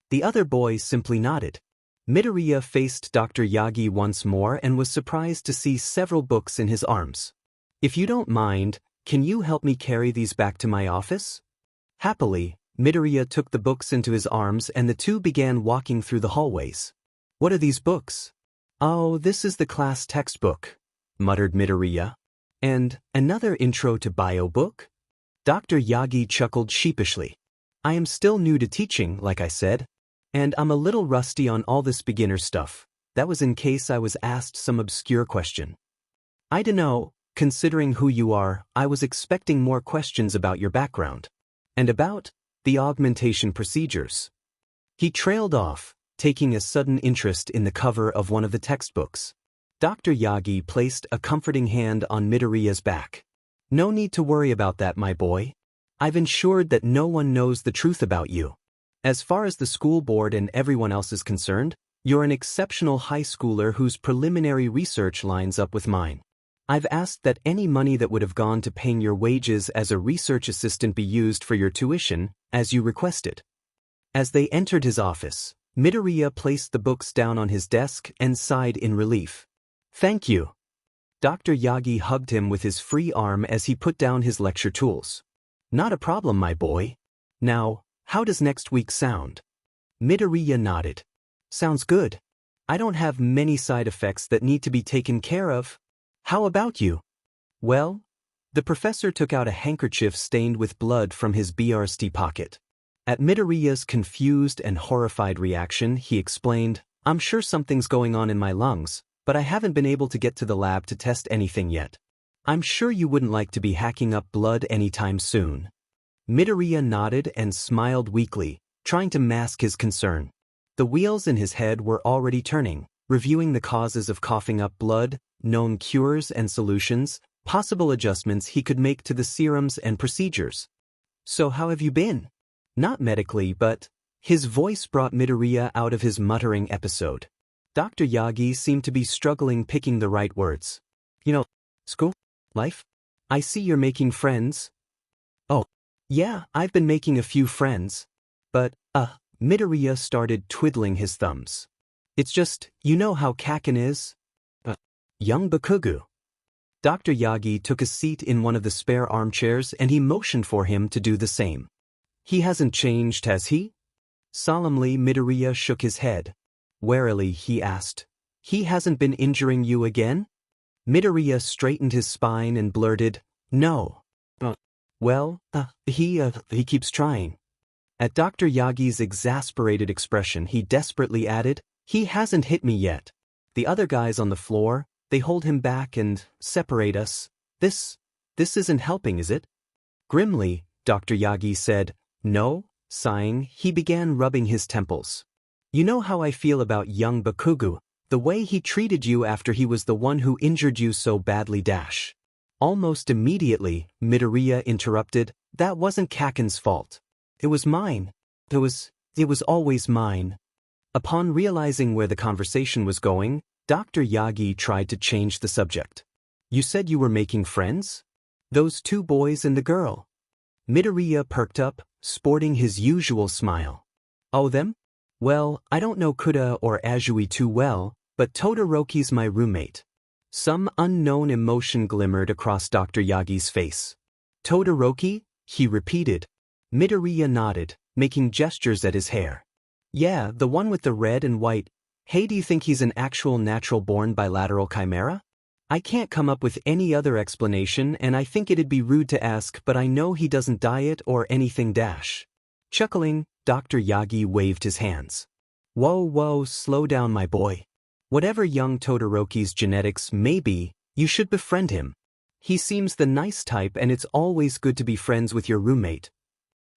The other boy simply nodded. Midoriya faced Dr. Yagi once more and was surprised to see several books in his arms. "If you don't mind, can you help me carry these back to my office?" Happily, Midoriya took the books into his arms and the two began walking through the hallways. "What are these books?" "Oh, this is the class textbook," muttered Midoriya. "And another intro to bio book?" Dr. Yagi chuckled sheepishly. "I am still new to teaching, like I said, and I'm a little rusty on all this beginner stuff. That was in case I was asked some obscure question. I dunno, considering who you are, I was expecting more questions about your background. And about the augmentation procedures." He trailed off, taking a sudden interest in the cover of one of the textbooks. Dr. Yagi placed a comforting hand on Midoriya's back. "No need to worry about that, my boy. I've ensured that no one knows the truth about you. As far as the school board and everyone else is concerned, you're an exceptional high schooler whose preliminary research lines up with mine. I've asked that any money that would have gone to paying your wages as a research assistant be used for your tuition, as you requested." As they entered his office, Midoriya placed the books down on his desk and sighed in relief. "Thank you." Dr. Yagi hugged him with his free arm as he put down his lecture tools. "Not a problem, my boy. Now, how does next week sound?" Midoriya nodded. "Sounds good. I don't have many side effects that need to be taken care of. How about you?" "Well," the professor took out a handkerchief stained with blood from his BRST pocket. At Midoriya's confused and horrified reaction, he explained, "I'm sure something's going on in my lungs, but I haven't been able to get to the lab to test anything yet. I'm sure you wouldn't like to be hacking up blood anytime soon." Midoriya nodded and smiled weakly, trying to mask his concern. The wheels in his head were already turning, reviewing the causes of coughing up blood, known cures and solutions, possible adjustments he could make to the serums and procedures. "So how have you been?" "Not medically, but..." His voice brought Midoriya out of his muttering episode. Dr. Yagi seemed to be struggling picking the right words. "You know, school, life? I see you're making friends." "Oh, yeah, I've been making a few friends. But, Midoriya started twiddling his thumbs. "It's just, you know how Kaken is? Young Bakugu." Dr. Yagi took a seat in one of the spare armchairs and he motioned for him to do the same. "He hasn't changed, has he?" Solemnly, Midoriya shook his head. Warily, he asked, "He hasn't been injuring you again?" Midoriya straightened his spine and blurted, "No. Well, he keeps trying." At Dr. Yagi's exasperated expression, he desperately added, "He hasn't hit me yet. The other guys on the floor, they hold him back and separate us. This isn't helping, is it?" Grimly, Dr. Yagi said, "No." Sighing, he began rubbing his temples. "You know how I feel about young Bakugu, the way he treated you after he was the one who injured you so badly. Almost immediately, Midoriya interrupted, "That wasn't Kaken's fault. It was mine. It was always mine." Upon realizing where the conversation was going, Dr. Yagi tried to change the subject. "You said you were making friends? Those two boys and the girl?" Midoriya perked up, sporting his usual smile. "Oh, them? Well, I don't know Kuda or Azui too well, but Todoroki's my roommate." Some unknown emotion glimmered across Dr. Yagi's face. "Todoroki?" he repeated. Midoriya nodded, making gestures at his hair. "Yeah, the one with the red and white. Hey, do you think he's an actual natural-born bilateral chimera? I can't come up with any other explanation, and I think it'd be rude to ask, but I know he doesn't diet or anything. Chuckling, Dr. Yagi waved his hands. Whoa, slow down, my boy. Whatever young Todoroki's genetics may be, you should befriend him. He seems the nice type, and it's always good to be friends with your roommate."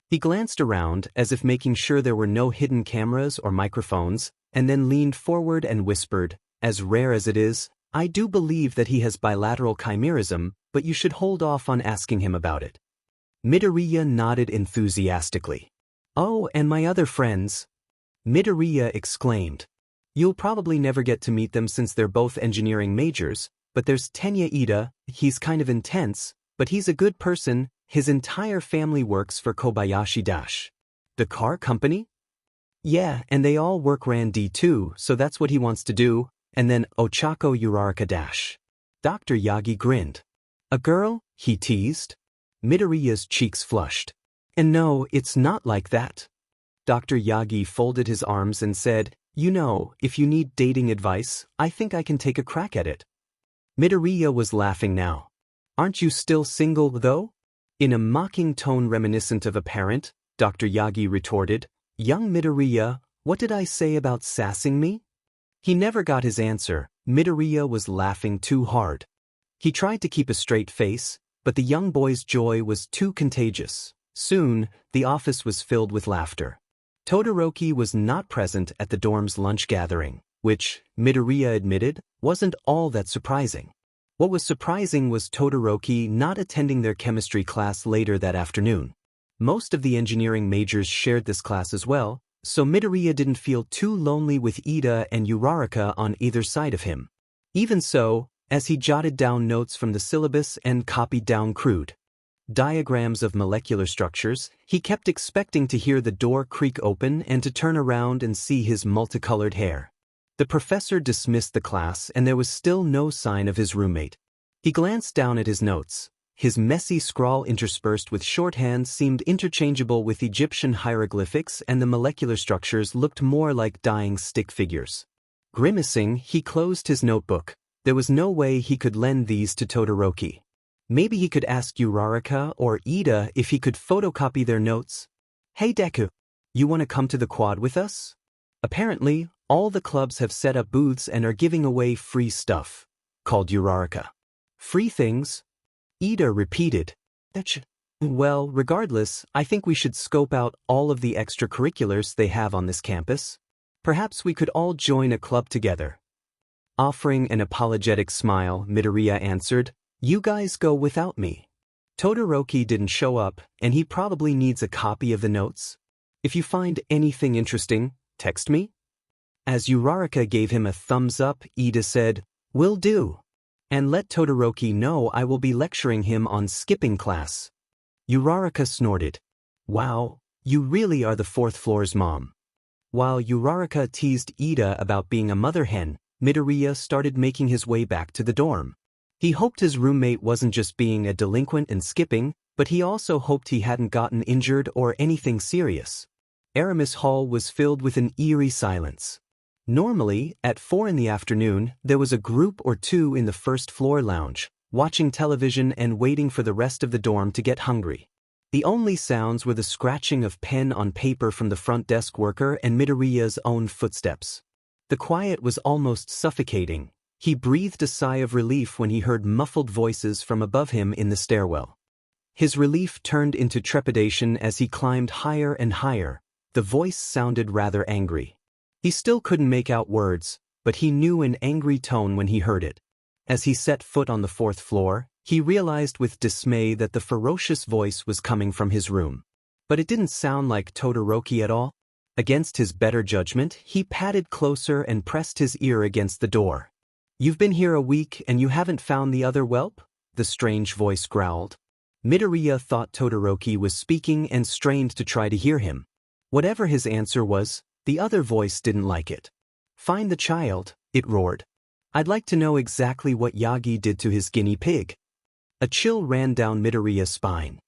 He glanced around as if making sure there were no hidden cameras or microphones, and then leaned forward and whispered, "As rare as it is, I do believe that he has bilateral chimerism, but you should hold off on asking him about it." Midoriya nodded enthusiastically. "Oh, and my other friends," Midoriya exclaimed. "You'll probably never get to meet them since they're both engineering majors, but there's Tenya Ida. He's kind of intense, but he's a good person. His entire family works for Kobayashi Dash. The car company? Yeah, and they all work Randy too, so that's what he wants to do. And then Ochako Uraraka Dash." Dr. Yagi grinned. "A girl?" he teased. Midoriya's cheeks flushed. "And no, it's not like that." Dr. Yagi folded his arms and said, "You know, if you need dating advice, I think I can take a crack at it." Midoriya was laughing now. "Aren't you still single, though?" In a mocking tone reminiscent of a parent, Dr. Yagi retorted, "Young Midoriya, what did I say about sassing me?" He never got his answer. Midoriya was laughing too hard. He tried to keep a straight face, but the young boy's joy was too contagious. Soon, the office was filled with laughter. Todoroki was not present at the dorm's lunch gathering, which, Midoriya admitted, wasn't all that surprising. What was surprising was Todoroki not attending their chemistry class later that afternoon. Most of the engineering majors shared this class as well, so Midoriya didn't feel too lonely with Ida and Uraraka on either side of him. Even so, as he jotted down notes from the syllabus and copied down crude diagrams of molecular structures, he kept expecting to hear the door creak open and to turn around and see his multicolored hair. The professor dismissed the class, and there was still no sign of his roommate. He glanced down at his notes. His messy scrawl interspersed with shorthand seemed interchangeable with Egyptian hieroglyphics, and the molecular structures looked more like dying stick figures. Grimacing, he closed his notebook. There was no way he could lend these to Todoroki. Maybe he could ask Uraraka or Ida if he could photocopy their notes. "Hey Deku, you want to come to the quad with us? Apparently, all the clubs have set up booths and are giving away free stuff," called Uraraka. "Free things?" Ida repeated. Well, regardless, I think we should scope out all of the extracurriculars they have on this campus. Perhaps we could all join a club together." Offering an apologetic smile, Midoriya answered, "You guys go without me. Todoroki didn't show up, and he probably needs a copy of the notes. If you find anything interesting, text me." As Uraraka gave him a thumbs up, Ida said, "Will do. And let Todoroki know I will be lecturing him on skipping class." Uraraka snorted. "Wow, you really are the fourth floor's mom." While Uraraka teased Ida about being a mother hen, Midoriya started making his way back to the dorm. He hoped his roommate wasn't just being a delinquent and skipping, but he also hoped he hadn't gotten injured or anything serious. Aramis Hall was filled with an eerie silence. Normally, at 4 in the afternoon, there was a group or two in the first floor lounge, watching television and waiting for the rest of the dorm to get hungry. The only sounds were the scratching of pen on paper from the front desk worker and Midoriya's own footsteps. The quiet was almost suffocating. He breathed a sigh of relief when he heard muffled voices from above him in the stairwell. His relief turned into trepidation as he climbed higher and higher. The voice sounded rather angry. He still couldn't make out words, but he knew an angry tone when he heard it. As he set foot on the 4th floor, he realized with dismay that the ferocious voice was coming from his room. But it didn't sound like Todoroki at all. Against his better judgment, he padded closer and pressed his ear against the door. "You've been here a week and you haven't found the other whelp?" the strange voice growled. Midoriya thought Todoroki was speaking and strained to try to hear him. Whatever his answer was, the other voice didn't like it. "Find the child," it roared. "I'd like to know exactly what Yagi did to his guinea pig." A chill ran down Midoriya's spine.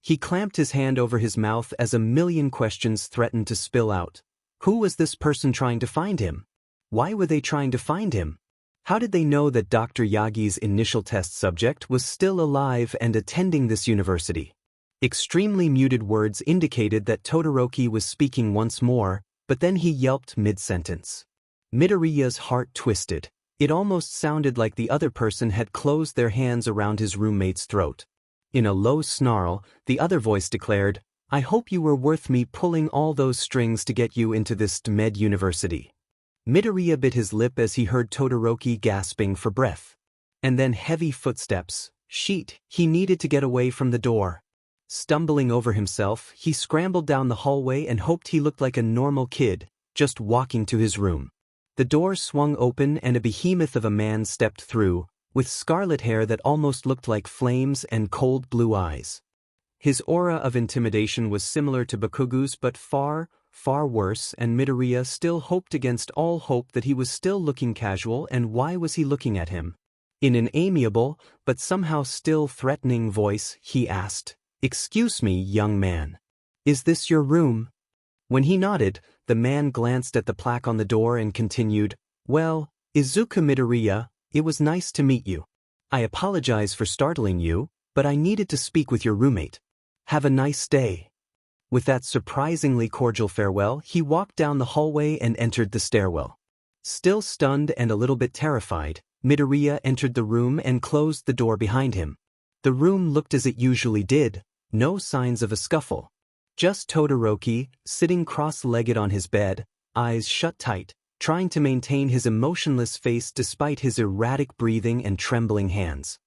He clamped his hand over his mouth as a million questions threatened to spill out. Who was this person trying to find him? Why were they trying to find him? How did they know that Dr. Yagi's initial test subject was still alive and attending this university? Extremely muted words indicated that Todoroki was speaking once more, but then he yelped mid-sentence. Midoriya's heart twisted. It almost sounded like the other person had closed their hands around his roommate's throat. In a low snarl, the other voice declared, "I hope you were worth me pulling all those strings to get you into this med university." Midoriya bit his lip as he heard Todoroki gasping for breath. And then heavy footsteps. Sheet, he needed to get away from the door. Stumbling over himself, he scrambled down the hallway and hoped he looked like a normal kid, just walking to his room. The door swung open and a behemoth of a man stepped through, with scarlet hair that almost looked like flames and cold blue eyes. His aura of intimidation was similar to Bakugu's but far, far worse, and Midoriya still hoped against all hope that he was still looking casual. And why was he looking at him? In an amiable, but somehow still threatening voice, he asked, "Excuse me, young man. Is this your room?" When he nodded, the man glanced at the plaque on the door and continued, "Well, Izuku Midoriya, it was nice to meet you. I apologize for startling you, but I needed to speak with your roommate. Have a nice day." With that surprisingly cordial farewell, he walked down the hallway and entered the stairwell. Still stunned and a little bit terrified, Midoriya entered the room and closed the door behind him. The room looked as it usually did, no signs of a scuffle. Just Todoroki, sitting cross-legged on his bed, eyes shut tight, trying to maintain his emotionless face despite his erratic breathing and trembling hands.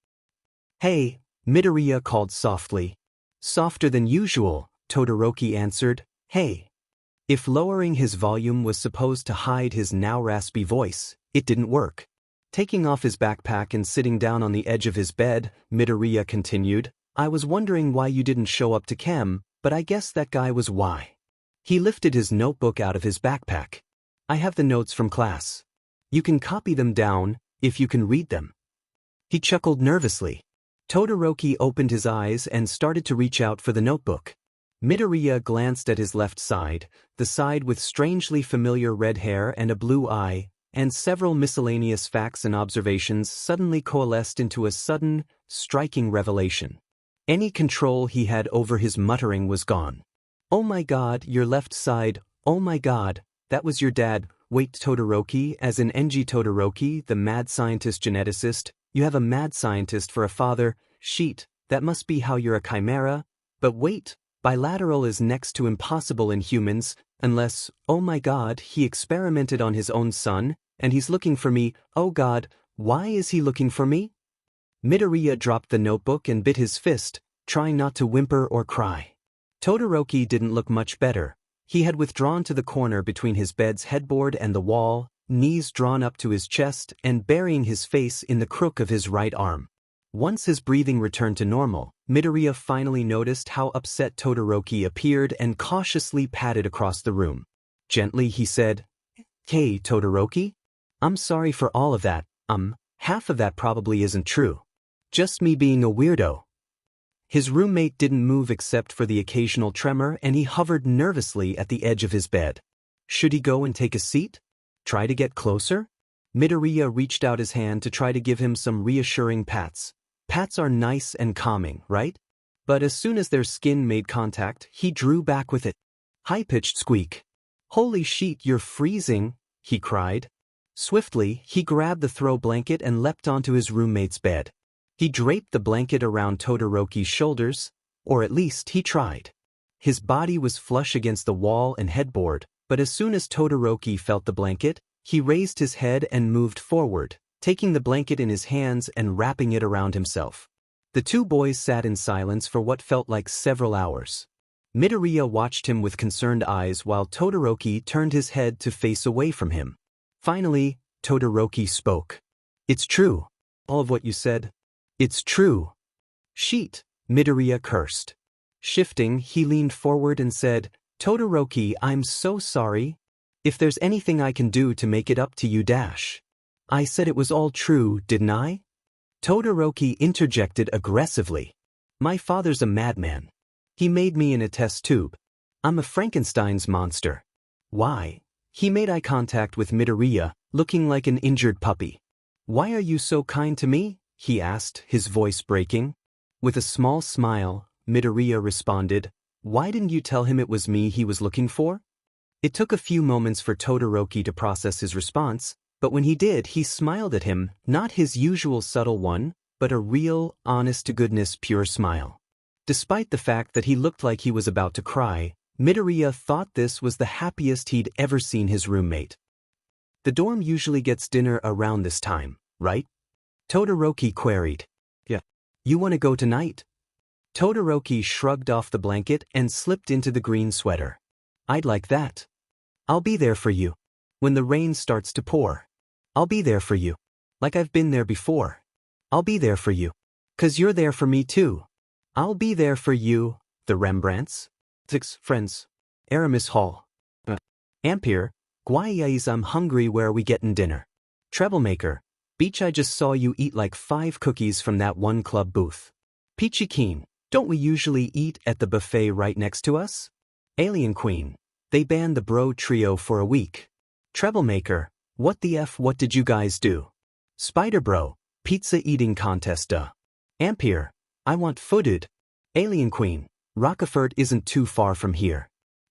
"Hey," Midoriya called softly. "Softer than usual," Todoroki answered. "Hey." If lowering his volume was supposed to hide his now raspy voice, it didn't work. Taking off his backpack and sitting down on the edge of his bed, Midoriya continued, "I was wondering why you didn't show up to chem, but I guess that guy was why." He lifted his notebook out of his backpack. "I have the notes from class. You can copy them down, if you can read them." He chuckled nervously. Todoroki opened his eyes and started to reach out for the notebook. Midoriya glanced at his left side, the side with strangely familiar red hair and a blue eye, and several miscellaneous facts and observations suddenly coalesced into a sudden, striking revelation. Any control he had over his muttering was gone. "Oh my god, your left side, oh my god, that was your dad. Wait, Todoroki, as in Enji Todoroki, the mad scientist geneticist, you have a mad scientist for a father. Sheet, that must be how you're a chimera. But wait, bilateral is next to impossible in humans, unless, oh my god, he experimented on his own son, and he's looking for me. Oh god, why is he looking for me?" Midoriya dropped the notebook and bit his fist, trying not to whimper or cry. Todoroki didn't look much better. He had withdrawn to the corner between his bed's headboard and the wall, knees drawn up to his chest and burying his face in the crook of his right arm. Once his breathing returned to normal, Midoriya finally noticed how upset Todoroki appeared and cautiously padded across the room. Gently he said, "Hey, Todoroki? I'm sorry for all of that. Half of that probably isn't true. Just me being a weirdo." His roommate didn't move except for the occasional tremor, and he hovered nervously at the edge of his bed. Should he go and take a seat? Try to get closer? Midoriya reached out his hand to try to give him some reassuring pats. Pats are nice and calming, right? But as soon as their skin made contact, he drew back with it. High-pitched squeak. "Holy shit, you're freezing," he cried. Swiftly, he grabbed the throw blanket and leapt onto his roommate's bed. He draped the blanket around Todoroki's shoulders, or at least he tried. His body was flush against the wall and headboard, but as soon as Todoroki felt the blanket, he raised his head and moved forward, taking the blanket in his hands and wrapping it around himself. The two boys sat in silence for what felt like several hours. Midoriya watched him with concerned eyes while Todoroki turned his head to face away from him. Finally, Todoroki spoke. "It's true. All of what you said. It's true." "Sheet," Midoriya cursed. Shifting, he leaned forward and said, "Todoroki, I'm so sorry. If there's anything I can do to make it up to you dash." "I said it was all true, didn't I?" Todoroki interjected aggressively. "My father's a madman. He made me in a test tube. I'm a Frankenstein's monster." "Why?" He made eye contact with Midoriya, looking like an injured puppy. "Why are you so kind to me?" he asked, his voice breaking. With a small smile, Midoriya responded, "Why didn't you tell him it was me he was looking for?" It took a few moments for Todoroki to process his response, but when he did, he smiled at him, not his usual subtle one, but a real, honest-to-goodness pure smile. Despite the fact that he looked like he was about to cry, Midoriya thought this was the happiest he'd ever seen his roommate. "The dorm usually gets dinner around this time, right?" Todoroki queried. "Yeah. You want to go tonight?" Todoroki shrugged off the blanket and slipped into the green sweater. "I'd like that. I'll be there for you. When the rain starts to pour. I'll be there for you. Like I've been there before. I'll be there for you. 'Cause you're there for me too. I'll be there for you." The Rembrandts. 6 friends. Aramis Hall. Ampere. Guayais, I'm hungry, where are we getting dinner? Troublemaker. Beach, I just saw you eat like 5 cookies from that one club booth. Peachy Keen. Don't we usually eat at the buffet right next to us? Alien Queen. They banned the bro trio for a week. Troublemaker. What the F, what did you guys do? Spider Bro. Pizza eating contest. Ampere. I want footed. Alien Queen. Rockefort isn't too far from here.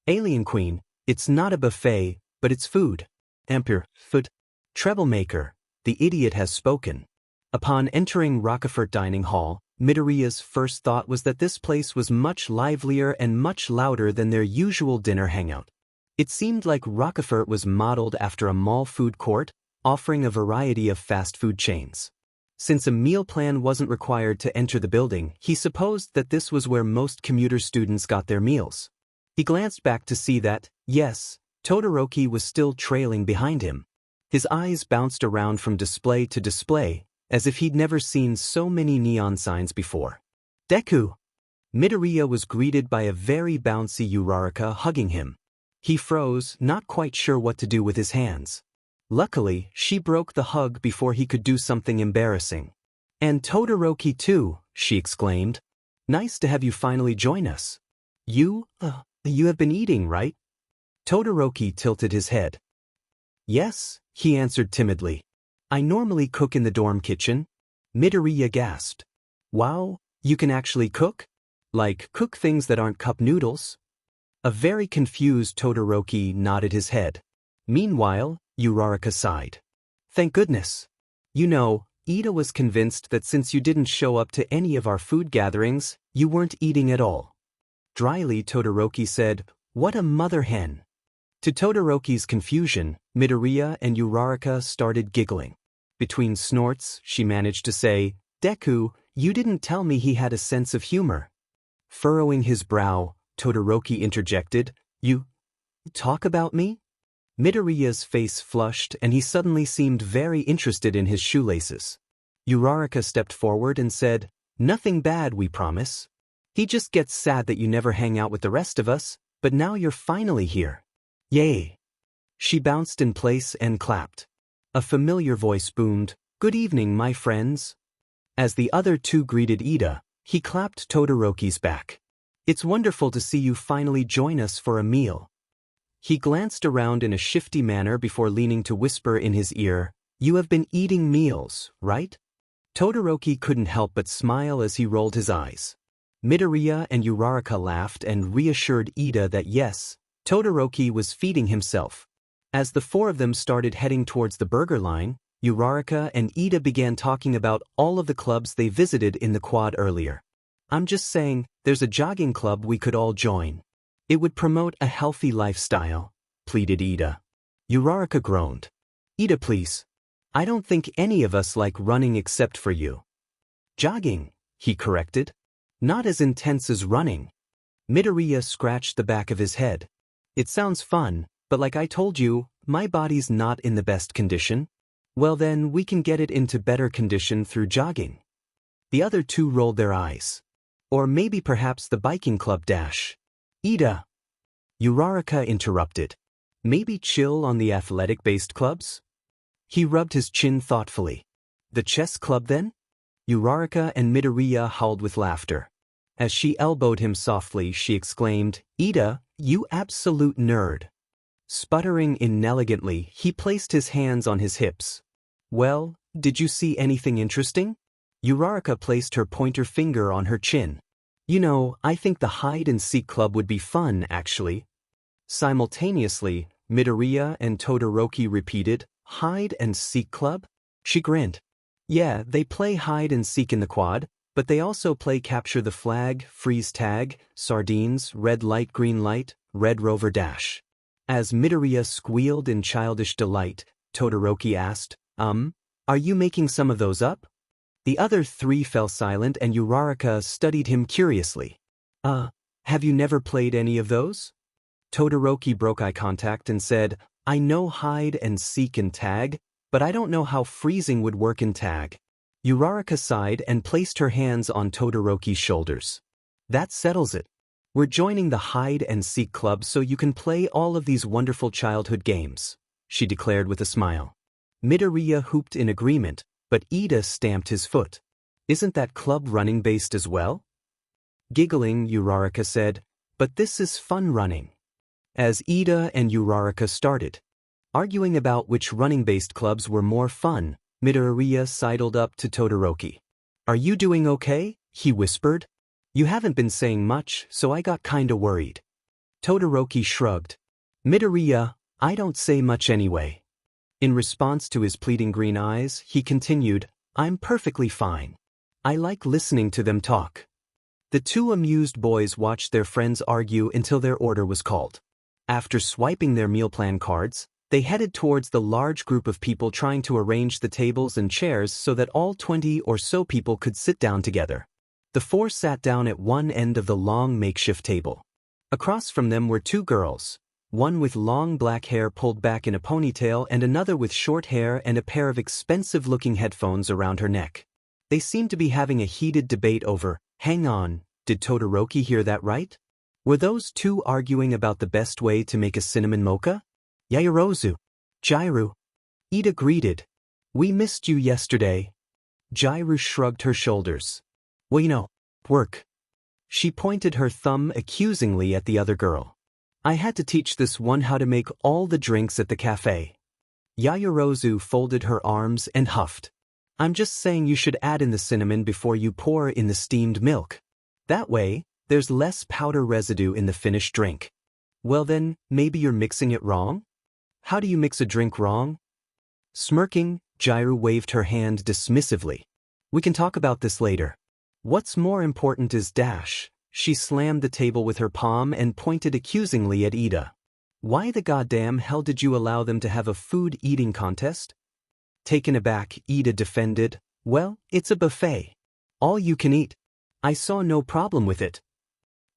Alien Queen. It's not a buffet, but it's food. Ampere. Food. Troublemaker. The idiot has spoken. Upon entering Rockefort Dining Hall, Midoriya's first thought was that this place was much livelier and much louder than their usual dinner hangout. It seemed like Rockefort was modeled after a mall food court, offering a variety of fast food chains. Since a meal plan wasn't required to enter the building, he supposed that this was where most commuter students got their meals. He glanced back to see that, yes, Todoroki was still trailing behind him. His eyes bounced around from display to display, as if he'd never seen so many neon signs before. Deku! Midoriya was greeted by a very bouncy Uraraka hugging him. He froze, not quite sure what to do with his hands. Luckily, she broke the hug before he could do something embarrassing. "And Todoroki too," she exclaimed. "Nice to have you finally join us. You have been eating, right?" Todoroki tilted his head. "Yes," he answered timidly. "I normally cook in the dorm kitchen." Midoriya gasped. "Wow, you can actually cook? Like, cook things that aren't cup noodles?" A very confused Todoroki nodded his head. Meanwhile, Uraraka sighed. "Thank goodness. You know, Ida was convinced that since you didn't show up to any of our food gatherings, you weren't eating at all." Dryly, Todoroki said, "What a mother hen." To Todoroki's confusion, Midoriya and Uraraka started giggling. Between snorts, she managed to say, "Deku, you didn't tell me he had a sense of humor." Furrowing his brow, Todoroki interjected, You talk about me?" Midoriya's face flushed and he suddenly seemed very interested in his shoelaces. Uraraka stepped forward and said, "Nothing bad, we promise. He just gets sad that you never hang out with the rest of us, but now you're finally here. Yay!" She bounced in place and clapped. A familiar voice boomed, "Good evening, my friends." As the other two greeted Ida, he clapped Todoroki's back. "It's wonderful to see you finally join us for a meal." He glanced around in a shifty manner before leaning to whisper in his ear, "You have been eating meals, right?" Todoroki couldn't help but smile as he rolled his eyes. Midoriya and Uraraka laughed and reassured Ida that yes, Todoroki was feeding himself. As the four of them started heading towards the burger line, Uraraka and Ida began talking about all of the clubs they visited in the quad earlier. I'm just saying, there's a jogging club we could all join. It would promote a healthy lifestyle, pleaded Ida. Uraraka groaned. Ida, please. I don't think any of us like running except for you. Jogging, he corrected. Not as intense as running. Midoriya scratched the back of his head. It sounds fun, but like I told you, my body's not in the best condition. Well then, we can get it into better condition through jogging. The other two rolled their eyes. Or maybe perhaps the biking club dash. Ida. Uraraka interrupted. Maybe chill on the athletic-based clubs? He rubbed his chin thoughtfully. The chess club then? Uraraka and Midoriya howled with laughter. As she elbowed him softly, she exclaimed, Ida, you absolute nerd. Sputtering inelegantly, he placed his hands on his hips. Well, did you see anything interesting? Uraraka placed her pointer finger on her chin. You know, I think the hide-and-seek club would be fun, actually. Simultaneously, Midoriya and Todoroki repeated, hide-and-seek club? She grinned. Yeah, they play hide-and-seek in the quad, but they also play capture the flag, freeze tag, sardines, red light green light, red rover dash. As Midoriya squealed in childish delight, Todoroki asked, are you making some of those up? The other three fell silent and Uraraka studied him curiously. Have you never played any of those? Todoroki broke eye contact and said, I know hide and seek and tag, but I don't know how freezing would work in tag. Uraraka sighed and placed her hands on Todoroki's shoulders. That settles it. We're joining the hide and seek club so you can play all of these wonderful childhood games, she declared with a smile. Midoriya hooped in agreement, but Ida stamped his foot. Isn't that club running based as well? Giggling, Uraraka said, but this is fun running. As Ida and Uraraka started arguing about which running-based clubs were more fun, Midoriya sidled up to Todoroki. Are you doing okay? He whispered. You haven't been saying much, so I got kinda worried. Todoroki shrugged. Midoriya, I don't say much anyway. In response to his pleading green eyes, he continued, I'm perfectly fine. I like listening to them talk. The two amused boys watched their friends argue until their order was called. After swiping their meal plan cards, they headed towards the large group of people trying to arrange the tables and chairs so that all 20 or so people could sit down together. The four sat down at one end of the long makeshift table. Across from them were two girls, one with long black hair pulled back in a ponytail and another with short hair and a pair of expensive-looking headphones around her neck. They seemed to be having a heated debate over, hang on, did Todoroki hear that right? Were those two arguing about the best way to make a cinnamon mocha? Yaoyorozu. Jairu. Ida greeted. We missed you yesterday. Jairu shrugged her shoulders. Well, you know, work. She pointed her thumb accusingly at the other girl. I had to teach this one how to make all the drinks at the cafe. Yaoyorozu folded her arms and huffed. I'm just saying you should add in the cinnamon before you pour in the steamed milk. That way, there's less powder residue in the finished drink. Well then, maybe you're mixing it wrong? How do you mix a drink wrong? Smirking, Jairu waved her hand dismissively. We can talk about this later. What's more important is dash. She slammed the table with her palm and pointed accusingly at Ida. Why the goddamn hell did you allow them to have a food eating contest? Taken aback, Ida defended. Well, it's a buffet. All you can eat. I saw no problem with it.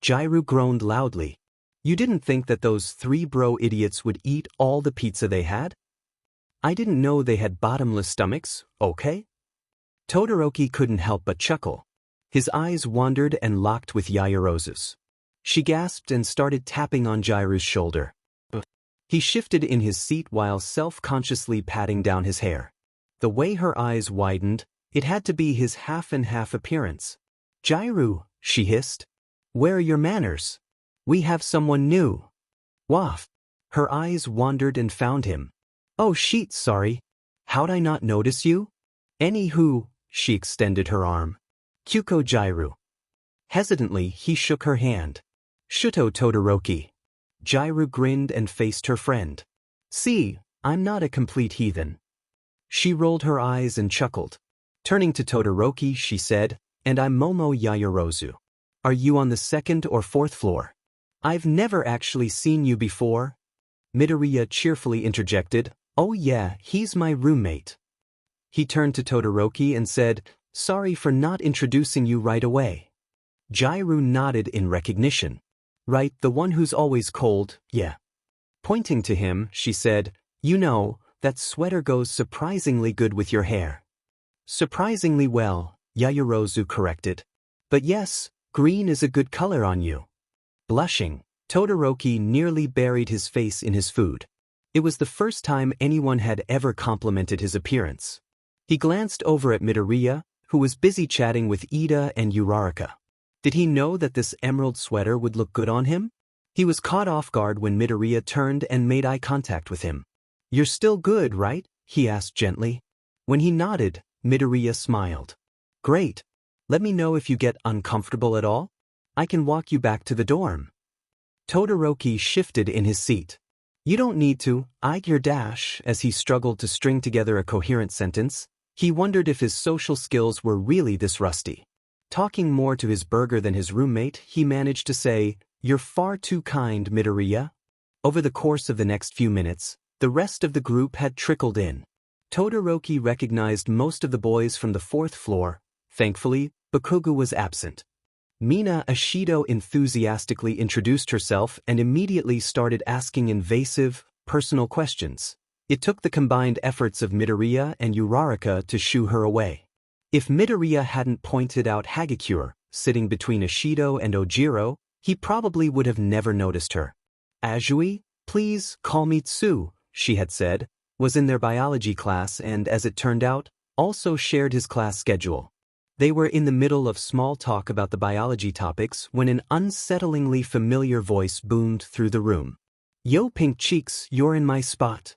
Jairu groaned loudly. You didn't think that those three bro idiots would eat all the pizza they had? I didn't know they had bottomless stomachs, okay? Todoroki couldn't help but chuckle. His eyes wandered and locked with Yaoyorozu's. She gasped and started tapping on Jairu's shoulder. He shifted in his seat while self-consciously patting down his hair. The way her eyes widened, it had to be his half-and-half appearance. Jairu, she hissed. Where are your manners? We have someone new. Waff. Her eyes wandered and found him. Oh shit, sorry. How'd I not notice you? Anywho, she extended her arm. Kyuko Jairu. Hesitantly, he shook her hand. Shuto Todoroki. Jairu grinned and faced her friend. See, I'm not a complete heathen. She rolled her eyes and chuckled. Turning to Todoroki, she said, and I'm Momo Yaoyorozu. Are you on the 2nd or 4th floor? I've never actually seen you before. Midoriya cheerfully interjected, oh yeah, he's my roommate. He turned to Todoroki and said, sorry for not introducing you right away. Jairu nodded in recognition. Right, the one who's always cold, yeah. Pointing to him, she said, you know, that sweater goes surprisingly good with your hair. Surprisingly well, Yaoyorozu corrected. But yes, green is a good color on you. Blushing, Todoroki nearly buried his face in his food. It was the first time anyone had ever complimented his appearance. He glanced over at Midoriya, who was busy chatting with Ida and Uraraka. Did he know that this emerald sweater would look good on him? He was caught off guard when Midoriya turned and made eye contact with him. You're still good, right? He asked gently. When he nodded, Midoriya smiled. Great. Let me know if you get uncomfortable at all. I can walk you back to the dorm. Todoroki shifted in his seat. You don't need to, your dash. As he struggled to string together a coherent sentence, he wondered if his social skills were really this rusty. Talking more to his burger than his roommate, he managed to say, you're far too kind, Midoriya. Over the course of the next few minutes, the rest of the group had trickled in. Todoroki recognized most of the boys from the 4th floor. Thankfully, Bakugo was absent. Mina Ashido enthusiastically introduced herself and immediately started asking invasive, personal questions. It took the combined efforts of Midoriya and Uraraka to shoo her away. If Midoriya hadn't pointed out Hagakure, sitting between Ashido and Ojiro, he probably would have never noticed her. Azui, please call me Tsu, she had said, was in their biology class and, as it turned out, also shared his class schedule. They were in the middle of small talk about the biology topics when an unsettlingly familiar voice boomed through the room. Yo, Pink Cheeks, you're in my spot.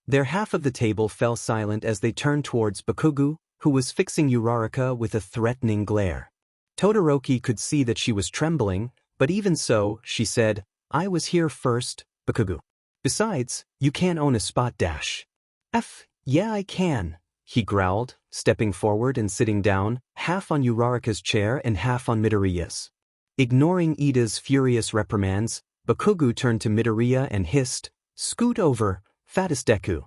Their half of the table fell silent as they turned towards Bakugo, who was fixing Uraraka with a threatening glare. Todoroki could see that she was trembling, but even so, she said, I was here first, Bakugo. Besides, you can't own a spot dash. Yeah I can, he growled, stepping forward and sitting down, half on Uraraka's chair and half on Midoriya's. Ignoring Ida's furious reprimands, Bakugo turned to Midoriya and hissed, scoot over, fattest Deku.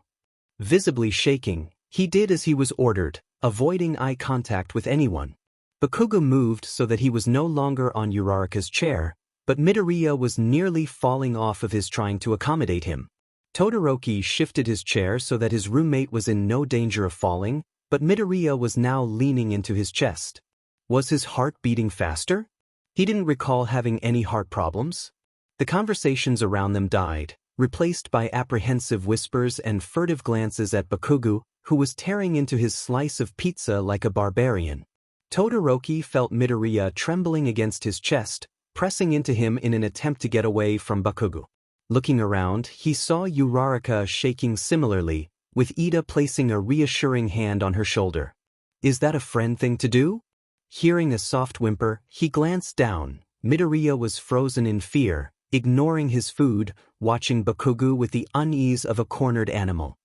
Visibly shaking, he did as he was ordered, avoiding eye contact with anyone. Bakugo moved so that he was no longer on Uraraka's chair, but Midoriya was nearly falling off of his trying to accommodate him. Todoroki shifted his chair so that his roommate was in no danger of falling, but Midoriya was now leaning into his chest. Was his heart beating faster? He didn't recall having any heart problems. The conversations around them died, replaced by apprehensive whispers and furtive glances at Bakugo, who was tearing into his slice of pizza like a barbarian. Todoroki felt Midoriya trembling against his chest, pressing into him in an attempt to get away from Bakugo. Looking around, he saw Uraraka shaking similarly, with Ida placing a reassuring hand on her shoulder. Is that a friend thing to do? Hearing a soft whimper, he glanced down. Midoriya was frozen in fear, ignoring his food, watching Bakugo with the unease of a cornered animal.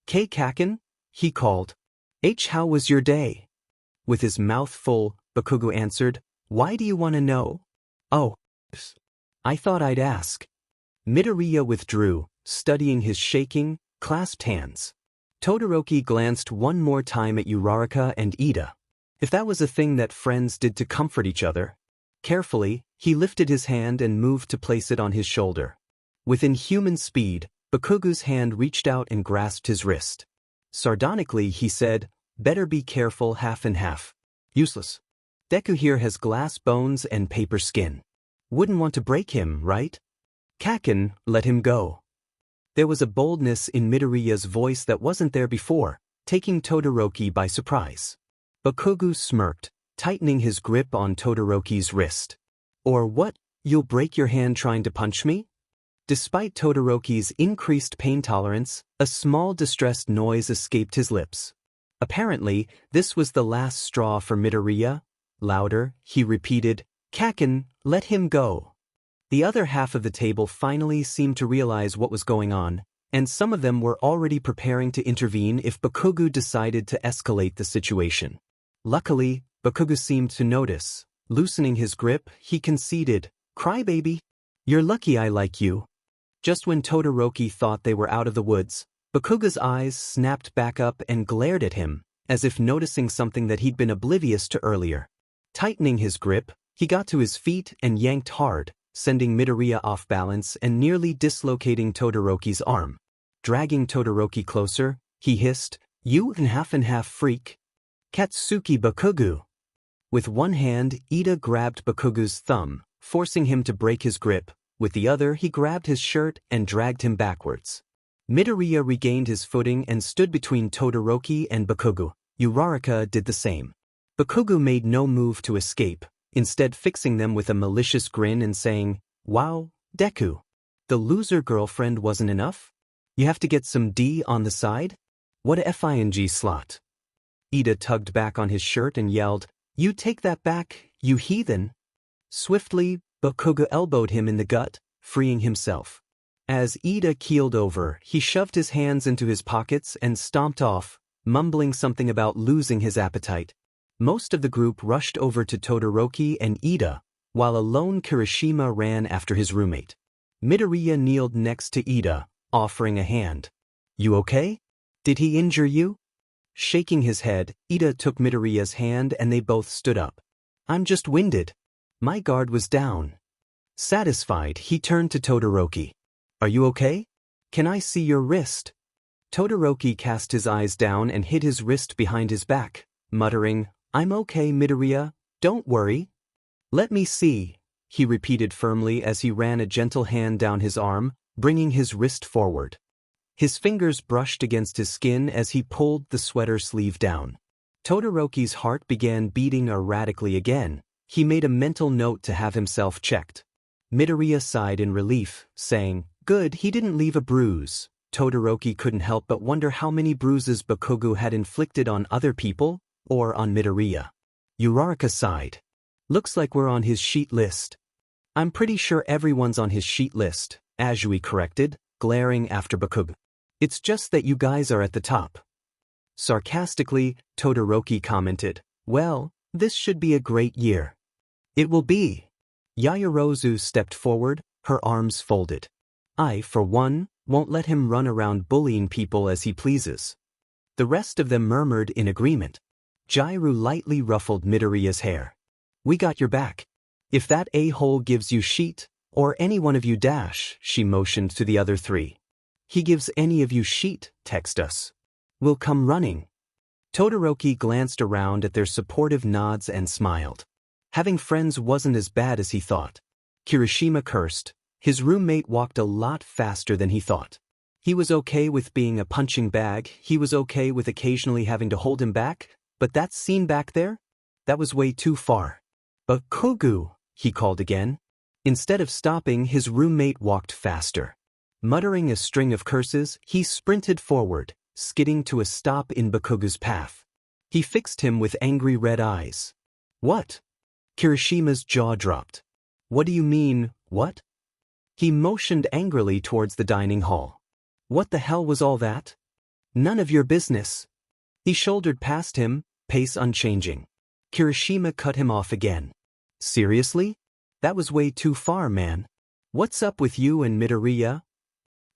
Kaken? He called. How was your day? With his mouth full, Bakugo answered, why do you want to know? Oh, I thought I'd ask. Midoriya withdrew, studying his shaking, clasped hands. Todoroki glanced one more time at Uraraka and Ida. If that was a thing that friends did to comfort each other. Carefully, he lifted his hand and moved to place it on his shoulder. With inhuman speed, Bakugo's hand reached out and grasped his wrist. Sardonically, he said, better be careful, half and half. Useless. Deku here has glass bones and paper skin. Wouldn't want to break him, right? Kaken, let him go. There was a boldness in Midoriya's voice that wasn't there before, taking Todoroki by surprise. Bakugo smirked, tightening his grip on Todoroki's wrist. Or what, you'll break your hand trying to punch me? Despite Todoroki's increased pain tolerance, a small distressed noise escaped his lips. Apparently, this was the last straw for Midoriya. Louder, he repeated, Kaken, let him go. The other half of the table finally seemed to realize what was going on, and some of them were already preparing to intervene if Bakugo decided to escalate the situation. Luckily, Bakugo seemed to notice. Loosening his grip, he conceded, "Crybaby. You're lucky I like you." Just when Todoroki thought they were out of the woods, Bakugo's eyes snapped back up and glared at him, as if noticing something that he'd been oblivious to earlier. Tightening his grip, he got to his feet and yanked hard, sending Midoriya off balance and nearly dislocating Todoroki's arm. Dragging Todoroki closer, he hissed, "You half-and-half freak. Katsuki Bakugo." With one hand, Ida grabbed Bakugo's thumb, forcing him to break his grip. With the other, he grabbed his shirt and dragged him backwards. Midoriya regained his footing and stood between Todoroki and Bakugo. Uraraka did the same. Bakugo made no move to escape, instead fixing them with a malicious grin and saying, "Wow, Deku. The loser girlfriend wasn't enough? You have to get some D on the side? What a FING slot." Ida tugged back on his shirt and yelled, "You take that back, you heathen." Swiftly, Bakugo elbowed him in the gut, freeing himself. As Ida keeled over, he shoved his hands into his pockets and stomped off, mumbling something about losing his appetite. Most of the group rushed over to Todoroki and Ida, while a lone Kirishima ran after his roommate. Midoriya kneeled next to Ida, offering a hand. "You okay? Did he injure you?" Shaking his head, Ida took Midoriya's hand and they both stood up. "I'm just winded. My guard was down." Satisfied, he turned to Todoroki. "Are you okay? Can I see your wrist?" Todoroki cast his eyes down and hid his wrist behind his back, muttering, "I'm okay, Midoriya, don't worry." "Let me see," he repeated firmly as he ran a gentle hand down his arm, bringing his wrist forward. His fingers brushed against his skin as he pulled the sweater sleeve down. Todoroki's heart began beating erratically again. He made a mental note to have himself checked. Midoriya sighed in relief, saying, "Good, he didn't leave a bruise." Todoroki couldn't help but wonder how many bruises Bakugo had inflicted on other people, or on Midoriya. Uraraka sighed. "Looks like we're on his sheet list." "I'm pretty sure everyone's on his sheet list," Azui corrected, glaring after Bakugo. "It's just that you guys are at the top." Sarcastically, Todoroki commented, "Well, this should be a great year." "It will be." Yaoyorozu stepped forward, her arms folded. "I, for one, won't let him run around bullying people as he pleases." The rest of them murmured in agreement. Jairu lightly ruffled Midoriya's hair. "We got your back. If that a-hole gives you sheet, or any one of you dash," she motioned to the other three. "He gives any of you sheet, text us. We'll come running." Todoroki glanced around at their supportive nods and smiled. Having friends wasn't as bad as he thought. Kirishima cursed. His roommate walked a lot faster than he thought. He was okay with being a punching bag, he was okay with occasionally having to hold him back, but that scene back there? That was way too far. "Bakugo," he called again. Instead of stopping, his roommate walked faster. Muttering a string of curses, he sprinted forward, skidding to a stop in Bakugo's path. He fixed him with angry red eyes. "What?" Kirishima's jaw dropped. "What do you mean, what?" He motioned angrily towards the dining hall. "What the hell was all that?" "None of your business." He shouldered past him, pace unchanging. Kirishima cut him off again. "Seriously? That was way too far, man. What's up with you and Midoriya?"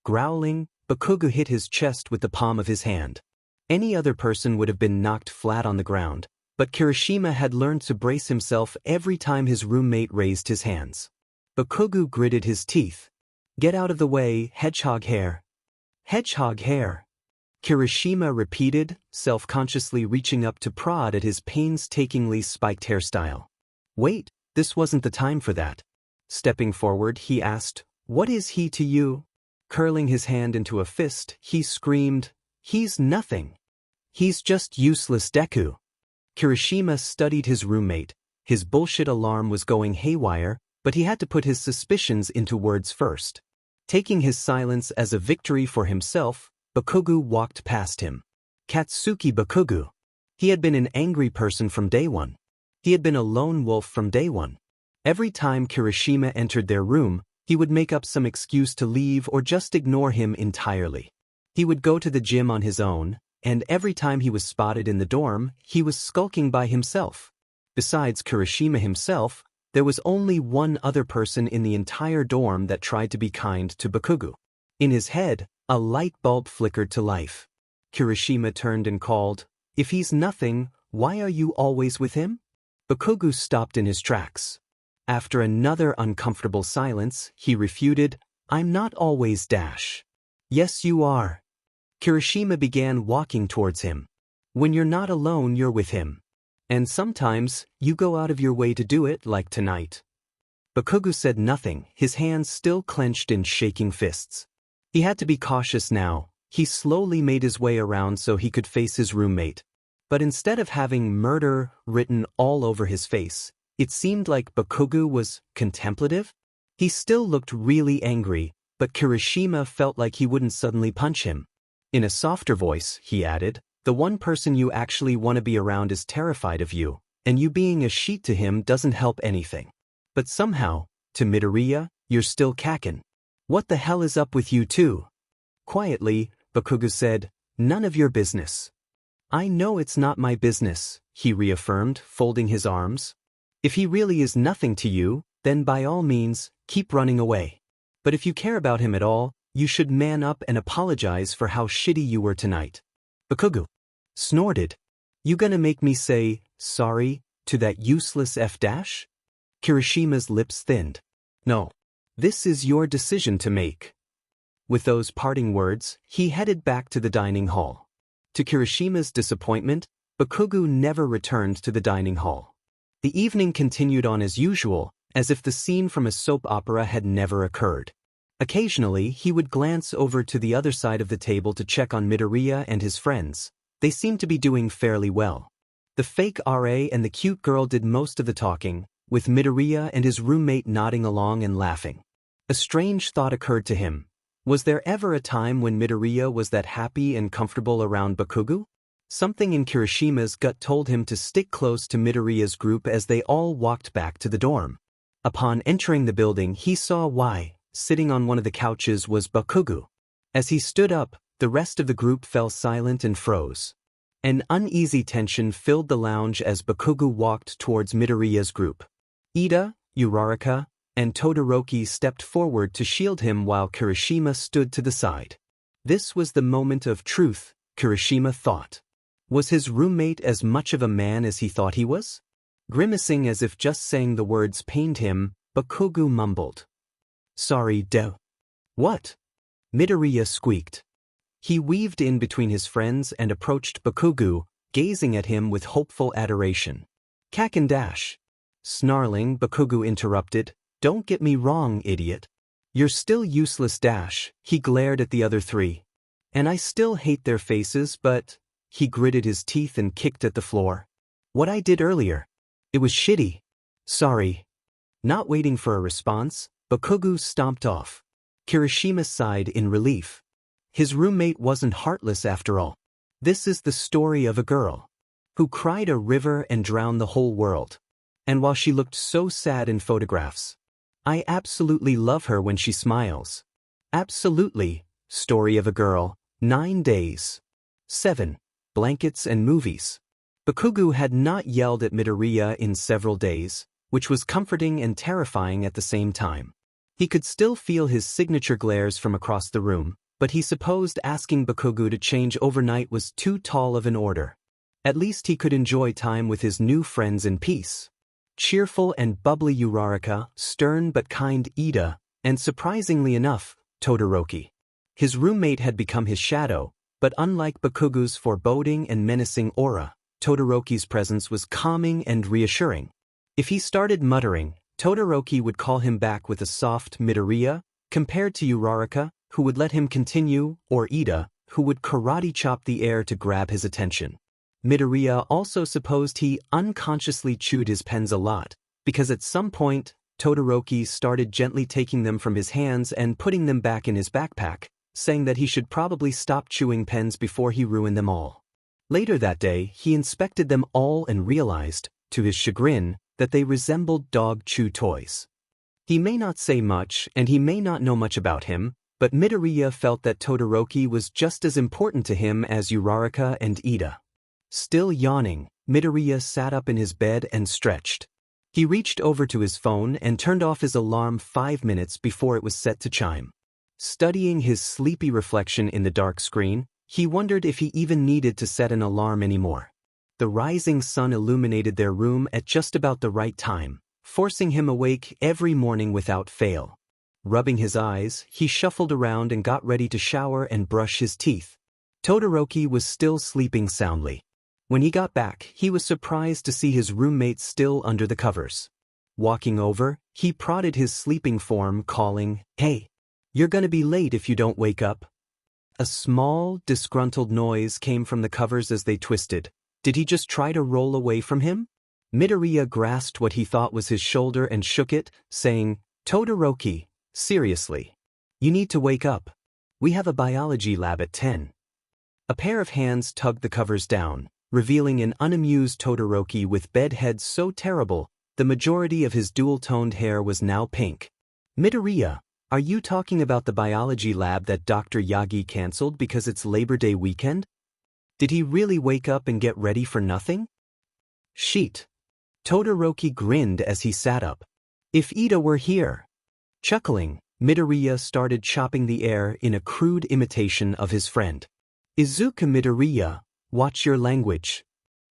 Growling, Bakugo hit his chest with the palm of his hand. Any other person would have been knocked flat on the ground, but Kirishima had learned to brace himself every time his roommate raised his hands. Bakugo gritted his teeth. "Get out of the way, hedgehog hair." "Hedgehog hair," Kirishima repeated, self-consciously reaching up to prod at his painstakingly spiked hairstyle. "Wait, this wasn't the time for that." Stepping forward, he asked, "What is he to you?" Curling his hand into a fist, he screamed, "He's nothing. He's just useless Deku." Kirishima studied his roommate. His bullshit alarm was going haywire, but he had to put his suspicions into words first. Taking his silence as a victory for himself, Bakugo walked past him. Katsuki Bakugo. He had been an angry person from day one. He had been a lone wolf from day one. Every time Kirishima entered their room, he would make up some excuse to leave or just ignore him entirely. He would go to the gym on his own, and every time he was spotted in the dorm, he was skulking by himself. Besides Kirishima himself, there was only one other person in the entire dorm that tried to be kind to Bakugo. In his head, a light bulb flickered to life. Kirishima turned and called, "If he's nothing, why are you always with him?" Bakugo stopped in his tracks. After another uncomfortable silence, he refuted, "I'm not always Dash." "Yes, you are." Kirishima began walking towards him. "When you're not alone, you're with him. And sometimes, you go out of your way to do it, like tonight." Bakugo said nothing, his hands still clenched in shaking fists. He had to be cautious now. He slowly made his way around so he could face his roommate. But instead of having murder written all over his face, it seemed like Bakugo was contemplative. He still looked really angry, but Kirishima felt like he wouldn't suddenly punch him. In a softer voice, he added, "The one person you actually want to be around is terrified of you, and you being a sheet to him doesn't help anything. But somehow, to Midoriya, you're still Kakin. What the hell is up with you two?" Quietly, Bakugo said, "None of your business." "I know it's not my business," he reaffirmed, folding his arms. "If he really is nothing to you, then by all means, keep running away. But if you care about him at all, you should man up and apologize for how shitty you were tonight." Bakugo snorted. "You gonna make me say, sorry, to that useless F-dash?" Kirishima's lips thinned. "No. This is your decision to make." With those parting words, he headed back to the dining hall. To Kirishima's disappointment, Bakugo never returned to the dining hall. The evening continued on as usual, as if the scene from a soap opera had never occurred. Occasionally, he would glance over to the other side of the table to check on Midoriya and his friends. They seemed to be doing fairly well. The fake RA and the cute girl did most of the talking, with Midoriya and his roommate nodding along and laughing. A strange thought occurred to him. Was there ever a time when Midoriya was that happy and comfortable around Bakugo? Something in Kirishima's gut told him to stick close to Midoriya's group as they all walked back to the dorm. Upon entering the building, he saw why. Sitting on one of the couches was Bakugo. As he stood up, the rest of the group fell silent and froze. An uneasy tension filled the lounge as Bakugo walked towards Midoriya's group. Ida, Uraraka, and Todoroki stepped forward to shield him while Kirishima stood to the side. This was the moment of truth, Kirishima thought. Was his roommate as much of a man as he thought he was? Grimacing as if just saying the words pained him, Bakugo mumbled, "Sorry, What?" Midoriya squeaked. He weaved in between his friends and approached Bakugo, gazing at him with hopeful adoration. "Kakin Dash." Snarling, Bakugo interrupted, "Don't get me wrong, idiot. You're still useless Dash," he glared at the other three. "And I still hate their faces, but..." He gritted his teeth and kicked at the floor. "What I did earlier. It was shitty. Sorry." Not waiting for a response, Bakugo stomped off. Kirishima sighed in relief. His roommate wasn't heartless after all. This is the story of a girl who cried a river and drowned the whole world. And while she looked so sad in photographs, I absolutely love her when she smiles. Absolutely. Story of a girl, 9 days. 7. Blankets and movies. Bakugo had not yelled at Midoriya in several days, which was comforting and terrifying at the same time. He could still feel his signature glares from across the room, but he supposed asking Bakugo to change overnight was too tall of an order. At least he could enjoy time with his new friends in peace. Cheerful and bubbly Uraraka, stern but kind Ida, and surprisingly enough, Todoroki. His roommate had become his shadow, but unlike Bakugo's foreboding and menacing aura, Todoroki's presence was calming and reassuring. If he started muttering, Todoroki would call him back with a soft Midoriya, compared to Uraraka, who would let him continue, or Ida, who would karate chop the air to grab his attention. Midoriya also supposed he unconsciously chewed his pens a lot, because at some point, Todoroki started gently taking them from his hands and putting them back in his backpack, saying that he should probably stop chewing pens before he ruined them all. Later that day, he inspected them all and realized, to his chagrin, that they resembled dog chew toys. He may not say much and he may not know much about him, but Midoriya felt that Todoroki was just as important to him as Uraraka and Ida. Still yawning, Midoriya sat up in his bed and stretched. He reached over to his phone and turned off his alarm 5 minutes before it was set to chime. Studying his sleepy reflection in the dark screen, he wondered if he even needed to set an alarm anymore. The rising sun illuminated their room at just about the right time, forcing him awake every morning without fail. Rubbing his eyes, he shuffled around and got ready to shower and brush his teeth. Todoroki was still sleeping soundly. When he got back, he was surprised to see his roommate still under the covers. Walking over, he prodded his sleeping form, calling, "Hey, you're gonna be late if you don't wake up." A small, disgruntled noise came from the covers as they twisted. Did he just try to roll away from him? Midoriya grasped what he thought was his shoulder and shook it, saying, "Todoroki, seriously. You need to wake up. We have a biology lab at 10. A pair of hands tugged the covers down, revealing an unamused Todoroki with bedhead so terrible, the majority of his dual-toned hair was now pink. "Midoriya, are you talking about the biology lab that Dr. Yagi canceled because it's Labor Day weekend? Did he really wake up and get ready for nothing?" "Sheet." Todoroki grinned as he sat up. "If Ida were here." Chuckling, Midoriya started chopping the air in a crude imitation of his friend. "Izuka Midoriya, watch your language."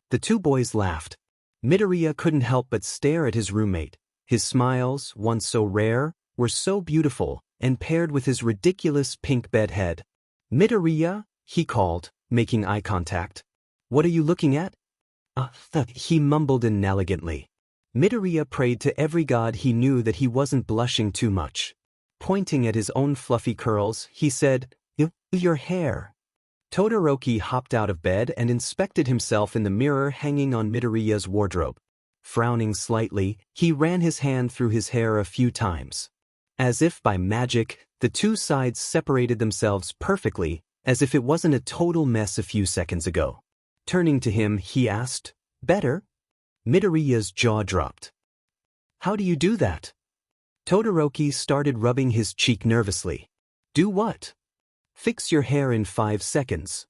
The two boys laughed. Midoriya couldn't help but stare at his roommate. His smiles, once so rare, were so beautiful, and paired with his ridiculous pink bedhead. "Midoriya," he called, making eye contact. "What are you looking at?" He mumbled inelegantly. Midoriya prayed to every god he knew that he wasn't blushing too much. Pointing at his own fluffy curls, he said, "Your hair." Todoroki hopped out of bed and inspected himself in the mirror hanging on Midoriya's wardrobe. Frowning slightly, he ran his hand through his hair a few times. As if by magic, the two sides separated themselves perfectly, as if it wasn't a total mess a few seconds ago. Turning to him, he asked, "Better?" Midoriya's jaw dropped. "How do you do that?" Todoroki started rubbing his cheek nervously. "Do what?" "Fix your hair in 5 seconds."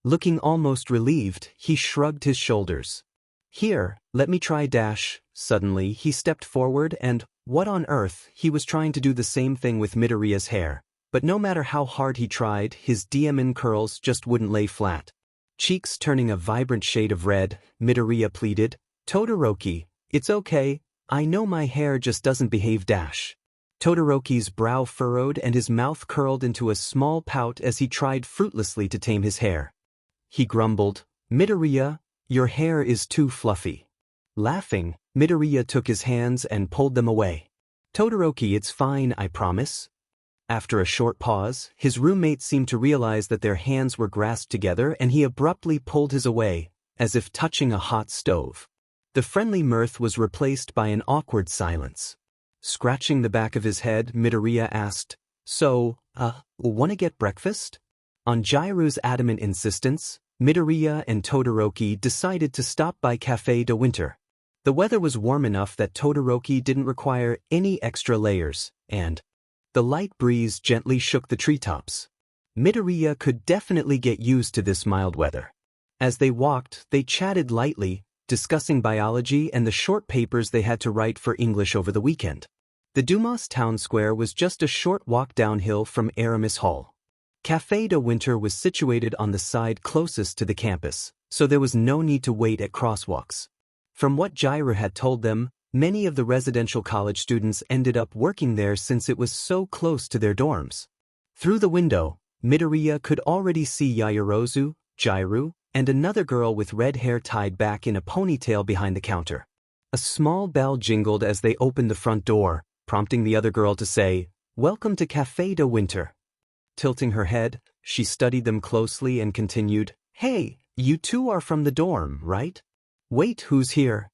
Looking almost relieved, he shrugged his shoulders. "Here, let me try dash." Suddenly, he stepped forward and, what on earth, he was trying to do the same thing with Midoriya's hair. But no matter how hard he tried, his diamond curls just wouldn't lay flat. Cheeks turning a vibrant shade of red, Midoriya pleaded, "Todoroki, it's okay, I know my hair just doesn't behave dash." Todoroki's brow furrowed and his mouth curled into a small pout as he tried fruitlessly to tame his hair. He grumbled, "Midoriya, your hair is too fluffy." Laughing, Midoriya took his hands and pulled them away. "Todoroki, it's fine, I promise." After a short pause, his roommate seemed to realize that their hands were grasped together and he abruptly pulled his away, as if touching a hot stove. The friendly mirth was replaced by an awkward silence. Scratching the back of his head, Midoriya asked, "So, wanna get breakfast?" On Jairu's adamant insistence, Midoriya and Todoroki decided to stop by Café de Winter. The weather was warm enough that Todoroki didn't require any extra layers, and the light breeze gently shook the treetops. Midoriya could definitely get used to this mild weather. As they walked, they chatted lightly, discussing biology and the short papers they had to write for English over the weekend. The Dumas town square was just a short walk downhill from Aramis Hall. Café de Winter was situated on the side closest to the campus, so there was no need to wait at crosswalks. From what Jairu had told them, many of the residential college students ended up working there since it was so close to their dorms. Through the window, Midoriya could already see Yaoyorozu, Jairu, and another girl with red hair tied back in a ponytail behind the counter. A small bell jingled as they opened the front door, prompting the other girl to say, "Welcome to Café de Winter." Tilting her head, she studied them closely and continued, "Hey, you two are from the dorm, right?" "Wait, who's here?"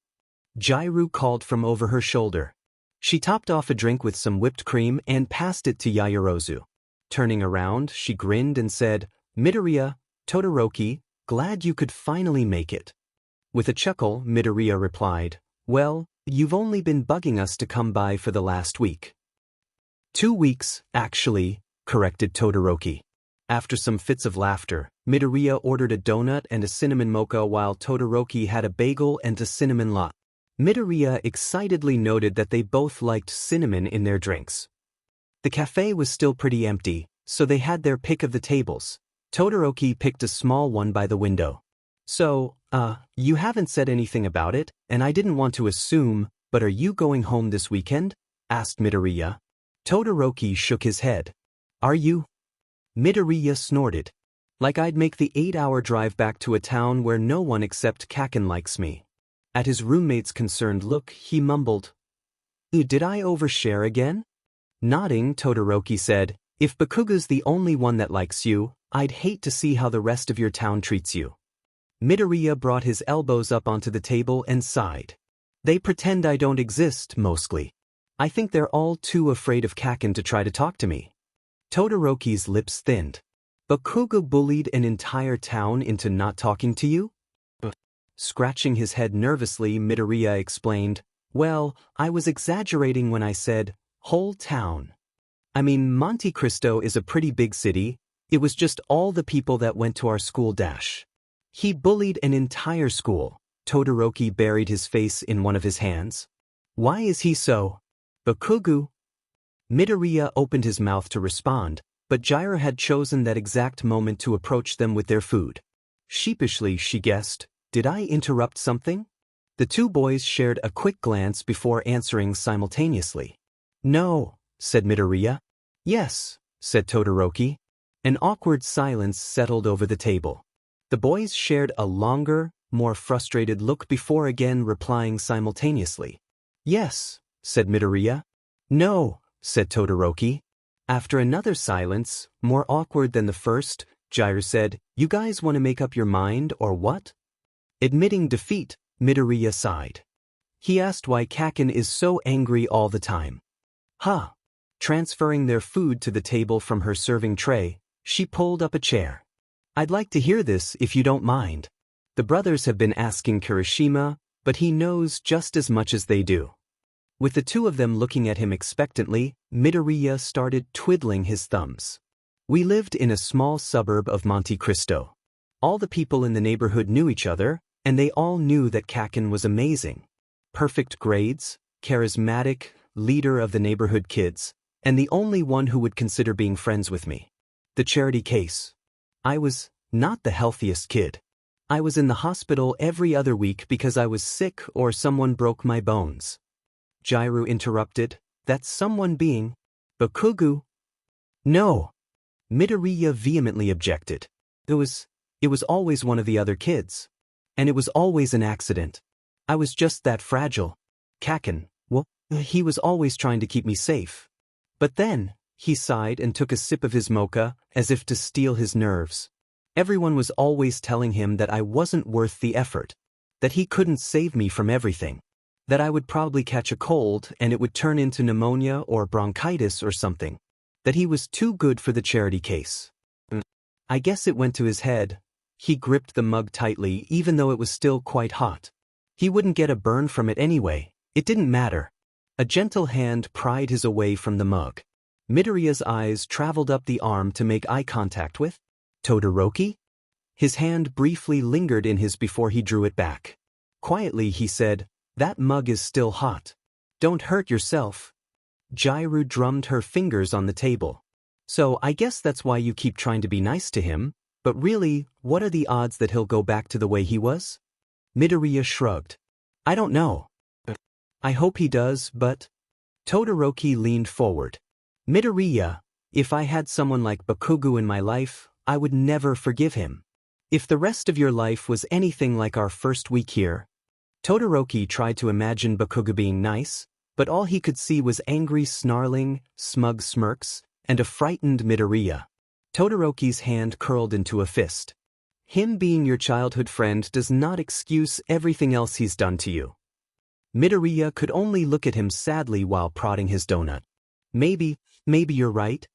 Jairu called from over her shoulder. She topped off a drink with some whipped cream and passed it to Yaoyorozu. Turning around, she grinned and said, "Midoriya, Todoroki, glad you could finally make it." With a chuckle, Midoriya replied, "Well, You've only been bugging us to come by for the last week. 2 weeks, actually, corrected Todoroki. After some fits of laughter, Midoriya ordered a donut and a cinnamon mocha while Todoroki had a bagel and a cinnamon latte. Midoriya excitedly noted that they both liked cinnamon in their drinks. The cafe was still pretty empty, so they had their pick of the tables. Todoroki picked a small one by the window. So, you haven't said anything about it, and I didn't want to assume, but are you going home this weekend? Asked Midoriya. Todoroki shook his head. Are you? Midoriya snorted. Like I'd make the 8-hour drive back to a town where no one except Kaken likes me. At his roommate's concerned look, he mumbled. Did I overshare again? Nodding, Todoroki said, if Bakuga's the only one that likes you, I'd hate to see how the rest of your town treats you. Midoriya brought his elbows up onto the table and sighed. They pretend I don't exist, mostly. I think they're all too afraid of Kaken to try to talk to me. Todoroki's lips thinned. Bakuga bullied an entire town into not talking to you? Scratching his head nervously, Midoriya explained, well, I was exaggerating when I said, whole town. I mean, Monte Cristo is a pretty big city. It was just all the people that went to our school dash. He bullied an entire school. Todoroki buried his face in one of his hands. Why is he so? Bakugu? Midoriya opened his mouth to respond, but Jiraiya had chosen that exact moment to approach them with their food. Sheepishly, she guessed, did I interrupt something? The two boys shared a quick glance before answering simultaneously. No, said Midoriya. Yes, said Todoroki. An awkward silence settled over the table. The boys shared a longer, more frustrated look before again replying simultaneously. Yes, said Midoriya. No, said Todoroki. After another silence, more awkward than the first, Jiraiya said, you guys want to make up your mind or what? Admitting defeat, Midoriya sighed. He asked why Kaken is so angry all the time. Huh. Transferring their food to the table from her serving tray, she pulled up a chair. I'd like to hear this if you don't mind. The brothers have been asking Kirishima, but he knows just as much as they do. With the two of them looking at him expectantly, Midoriya started twiddling his thumbs. We lived in a small suburb of Monte Cristo. All the people in the neighborhood knew each other, and they all knew that Kaken was amazing. Perfect grades, charismatic, leader of the neighborhood kids, and the only one who would consider being friends with me. The charity case. I was not the healthiest kid. I was in the hospital every other week because I was sick or someone broke my bones. Jiraiya interrupted, that's someone being Bakugu. No. Midoriya vehemently objected. It was always one of the other kids. And it was always an accident. I was just that fragile. Kaken, well, he was always trying to keep me safe. But then, he sighed and took a sip of his mocha, as if to steel his nerves. Everyone was always telling him that I wasn't worth the effort. That he couldn't save me from everything. That I would probably catch a cold and it would turn into pneumonia or bronchitis or something. That he was too good for the charity case. I guess it went to his head. He gripped the mug tightly even though it was still quite hot. He wouldn't get a burn from it anyway. It didn't matter. A gentle hand pried his away from the mug. Midoriya's eyes traveled up the arm to make eye contact with Todoroki. His hand briefly lingered in his before he drew it back. Quietly he said, that mug is still hot. Don't hurt yourself. Jiraiya drummed her fingers on the table. So I guess that's why you keep trying to be nice to him, but really, what are the odds that he'll go back to the way he was? Midoriya shrugged. I don't know. I hope he does, but... Todoroki leaned forward. Midoriya, if I had someone like Bakugu in my life, I would never forgive him. If the rest of your life was anything like our first week here... Todoroki tried to imagine Bakuga being nice, but all he could see was angry snarling, smug smirks, and a frightened Midoriya. Todoroki's hand curled into a fist. Him being your childhood friend does not excuse everything else he's done to you. Midoriya could only look at him sadly while prodding his donut. Maybe you're right.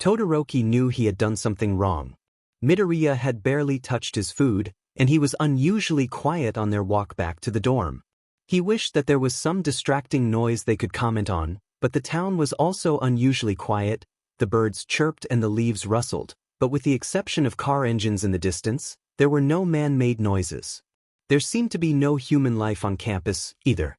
Todoroki knew he had done something wrong. Midoriya had barely touched his food, and he was unusually quiet on their walk back to the dorm. He wished that there was some distracting noise they could comment on, but the town was also unusually quiet. The birds chirped and the leaves rustled, but with the exception of car engines in the distance, there were no man-made noises. There seemed to be no human life on campus, either.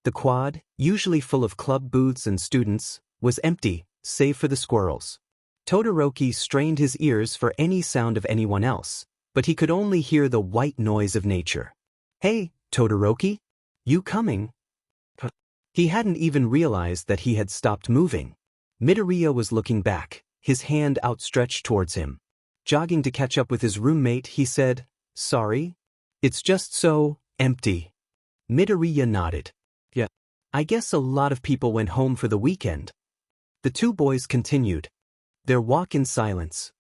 The quad, usually full of club booths and students, was empty, save for the squirrels. Todoroki strained his ears for any sound of anyone else, but he could only hear the white noise of nature. "Hey, Todoroki? You coming?" He hadn't even realized that he had stopped moving. Midoriya was looking back, his hand outstretched towards him. Jogging to catch up with his roommate, he said, "Sorry? It's just so empty." Midoriya nodded. "Yeah, I guess a lot of people went home for the weekend." The two boys continued their walk in silence.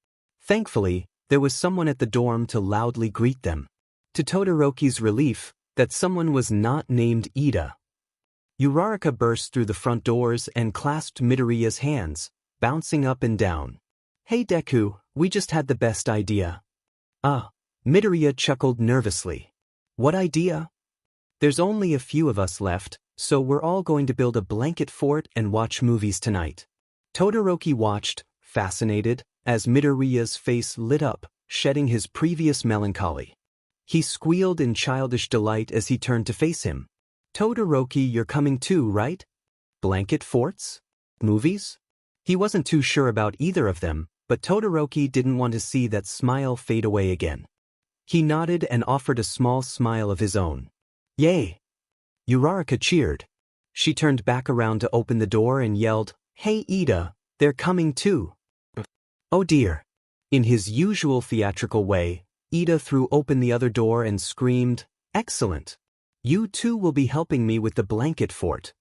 Thankfully, there was someone at the dorm to loudly greet them. To Todoroki's relief, that someone was not named Ida. Uraraka burst through the front doors and clasped Midoriya's hands, bouncing up and down. "Hey Deku, we just had the best idea." "Ah." Midoriya chuckled nervously. "What idea?" "There's only a few of us left, so we're all going to build a blanket fort and watch movies tonight." Todoroki watched, fascinated, as Midoriya's face lit up, shedding his previous melancholy. He squealed in childish delight as he turned to face him. "Todoroki, you're coming too, right? Blanket forts? Movies?" He wasn't too sure about either of them, but Todoroki didn't want to see that smile fade away again. He nodded and offered a small smile of his own. "Yay!" Uraraka cheered. She turned back around to open the door and yelled, "Hey Ida, they're coming too." "Oh dear." In his usual theatrical way, Ida threw open the other door and screamed, "Excellent! You two will be helping me with the blanket fort."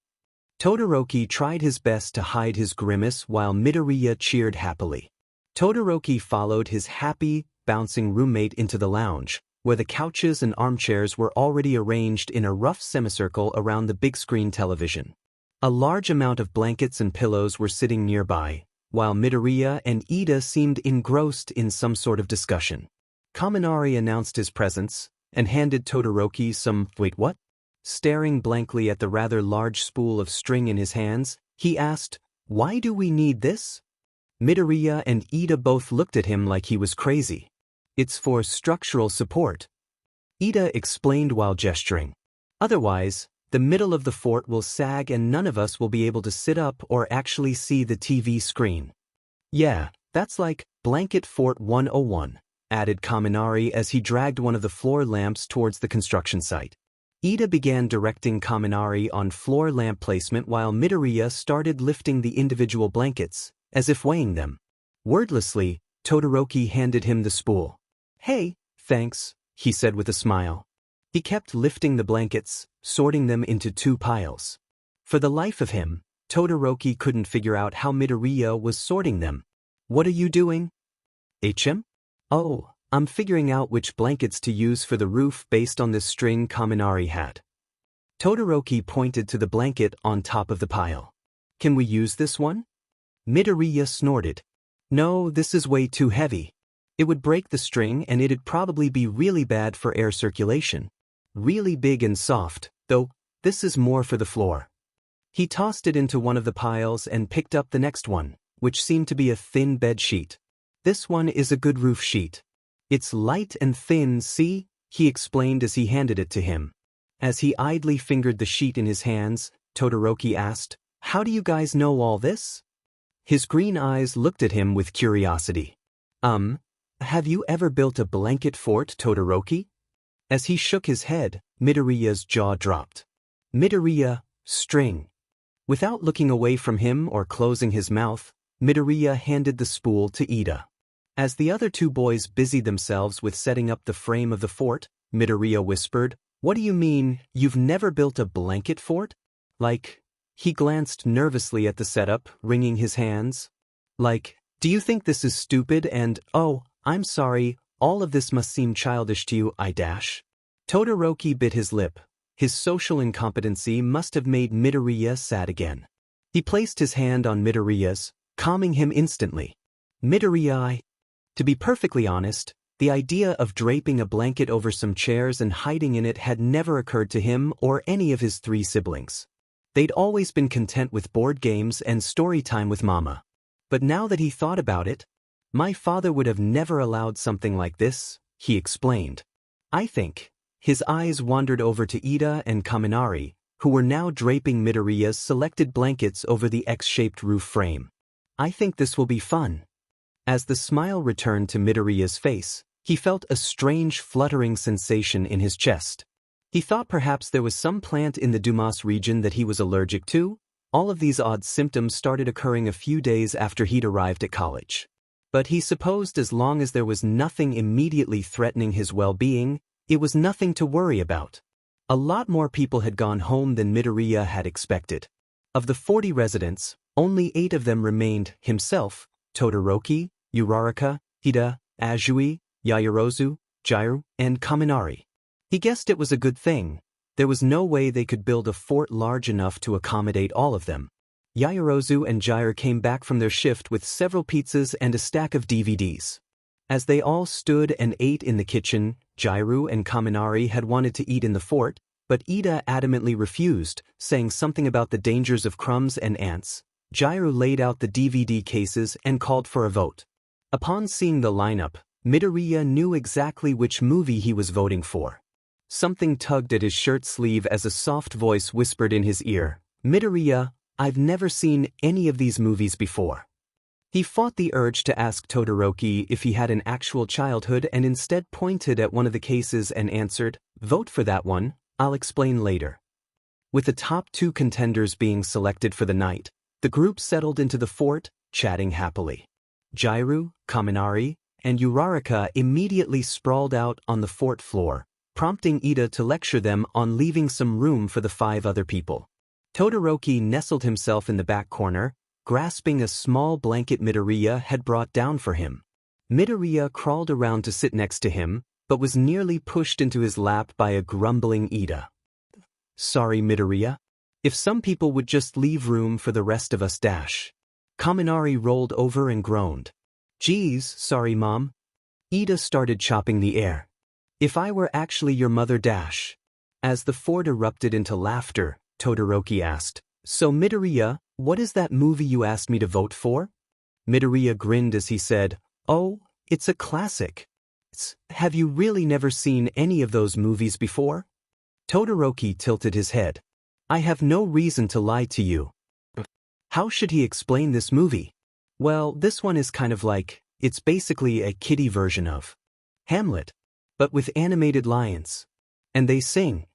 Todoroki tried his best to hide his grimace while Midoriya cheered happily. Todoroki followed his happy, bouncing roommate into the lounge, where the couches and armchairs were already arranged in a rough semicircle around the big-screen television. A large amount of blankets and pillows were sitting nearby, while Midoriya and Ida seemed engrossed in some sort of discussion. Kaminari announced his presence, and handed Todoroki some "Wait, what?" Staring blankly at the rather large spool of string in his hands, he asked, "Why do we need this?" Midoriya and Ida both looked at him like he was crazy. "It's for structural support," Ida explained while gesturing. "Otherwise, the middle of the fort will sag and none of us will be able to sit up or actually see the TV screen." "Yeah, that's like Blanket Fort 101. Added Kaminari as he dragged one of the floor lamps towards the construction site. Ida began directing Kaminari on floor lamp placement while Midoriya started lifting the individual blankets, as if weighing them. Wordlessly, Todoroki handed him the spool. "Hey, thanks," he said with a smile. He kept lifting the blankets, sorting them into two piles. For the life of him, Todoroki couldn't figure out how Midoriya was sorting them. "What are you doing?" "HM? "Oh, I'm figuring out which blankets to use for the roof based on this string Kaminari had." Todoroki pointed to the blanket on top of the pile. "Can we use this one?" Midoriya snorted. "No, this is way too heavy. It would break the string and it'd probably be really bad for air circulation. Really big and soft, though, this is more for the floor." He tossed it into one of the piles and picked up the next one, which seemed to be a thin bed sheet. "This one is a good roof sheet. It's light and thin, see?" he explained as he handed it to him. As he idly fingered the sheet in his hands, Todoroki asked, "How do you guys know all this?" His green eyes looked at him with curiosity. Have you ever built a blanket fort, Todoroki?" As he shook his head, Midoriya's jaw dropped. "Midoriya, string." Without looking away from him or closing his mouth, Midoriya handed the spool to Ida. As the other two boys busied themselves with setting up the frame of the fort, Midoriya whispered, "What do you mean, you've never built a blanket fort? Like," he glanced nervously at the setup, wringing his hands. "Like, do you think this is stupid and, oh, I'm sorry, all of this must seem childish to you, I dash?" Todoroki bit his lip. His social incompetency must have made Midoriya sad again. He placed his hand on Midoriya's, calming him instantly. "Midoriya, to be perfectly honest, The idea of draping a blanket over some chairs and hiding in it had never occurred to him or any of his 3 siblings. They'd always been content with board games and story time with Mama. But now that he thought about it, my father would have never allowed something like this, he explained. I think. His eyes wandered over to Ida and Kaminari, who were now draping Midoriya's selected blankets over the X-shaped roof frame. I think this will be fun. As the smile returned to Midoriya's face, he felt a strange fluttering sensation in his chest. He thought perhaps there was some plant in the Dumas region that he was allergic to. All of these odd symptoms started occurring a few days after he'd arrived at college. But he supposed as long as there was nothing immediately threatening his well-being, it was nothing to worry about. A lot more people had gone home than Midoriya had expected. Of the 40 residents, only 8 of them remained: himself, Todoroki, Uraraka, Ida, Azui, Yaoyorozu, Jiraiya, and Kaminari. He guessed it was a good thing. There was no way they could build a fort large enough to accommodate all of them. Yaoyorozu and Jiraiya came back from their shift with several pizzas and a stack of DVDs. As they all stood and ate in the kitchen, Jiraiya and Kaminari had wanted to eat in the fort, but Ida adamantly refused, saying something about the dangers of crumbs and ants. Jiraiya laid out the DVD cases and called for a vote. Upon seeing the lineup, Midoriya knew exactly which movie he was voting for. Something tugged at his shirt sleeve as a soft voice whispered in his ear, "Midoriya, I've never seen any of these movies before." He fought the urge to ask Todoroki if he had an actual childhood and instead pointed at one of the cases and answered, "Vote for that one, I'll explain later." With the top 2 contenders being selected for the night, the group settled into the fort, chatting happily. Jiraiya, Kaminari, and Uraraka immediately sprawled out on the fort floor, prompting Ida to lecture them on leaving some room for the 5 other people. Todoroki nestled himself in the back corner, grasping a small blanket Midoriya had brought down for him. Midoriya crawled around to sit next to him, but was nearly pushed into his lap by a grumbling Ida. "Sorry, Midoriya. If some people would just leave room for the rest of us dash." Kaminari rolled over and groaned. "Geez, sorry Mom." Ida started chopping the air. "If I were actually your mother dash." As the fort erupted into laughter, Todoroki asked, "So Midoriya, what is that movie you asked me to vote for?" Midoriya grinned as he said, "Oh, it's a classic. Have you really never seen any of those movies before?" Todoroki tilted his head. "I have no reason to lie to you." How should he explain this movie? Well, this one is kind of like, it's basically a kiddie version of Hamlet, but with animated lions. And they sing.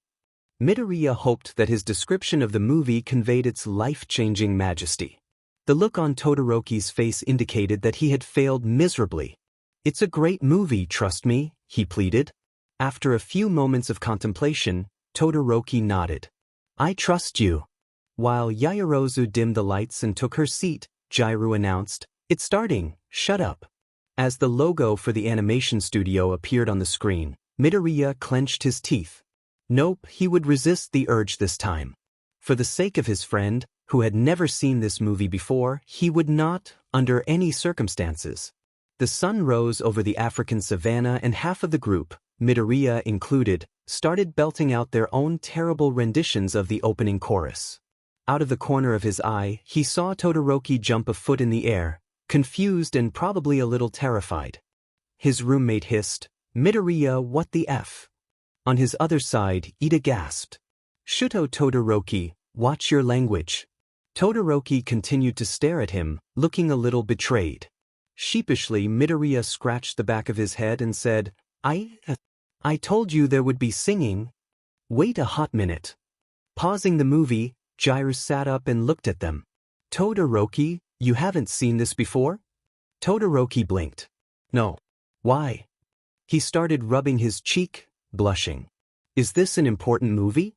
Midoriya hoped that his description of the movie conveyed its life-changing majesty. The look on Todoroki's face indicated that he had failed miserably. "It's a great movie, trust me," he pleaded. After a few moments of contemplation, Todoroki nodded. "I trust you." While Yaoyorozu dimmed the lights and took her seat, Jiraiya announced, "It's starting, shut up." As the logo for the animation studio appeared on the screen, Midoriya clenched his teeth. Nope, he would resist the urge this time. For the sake of his friend, who had never seen this movie before, he would not, under any circumstances. The sun rose over the African savanna and half of the group, Midoriya included, started belting out their own terrible renditions of the opening chorus. Out of the corner of his eye, he saw Todoroki jump a foot in the air, confused and probably a little terrified. His roommate hissed, "Midoriya, what the F?" On his other side, Ida gasped, "Shuto Todoroki, watch your language." Todoroki continued to stare at him, looking a little betrayed. Sheepishly, Midoriya scratched the back of his head and said, I told you there would be singing." "Wait a hot minute." Pausing the movie, Jiraiya sat up and looked at them. "Todoroki, you haven't seen this before?" Todoroki blinked. "No. Why?" He started rubbing his cheek, blushing. "Is this an important movie?"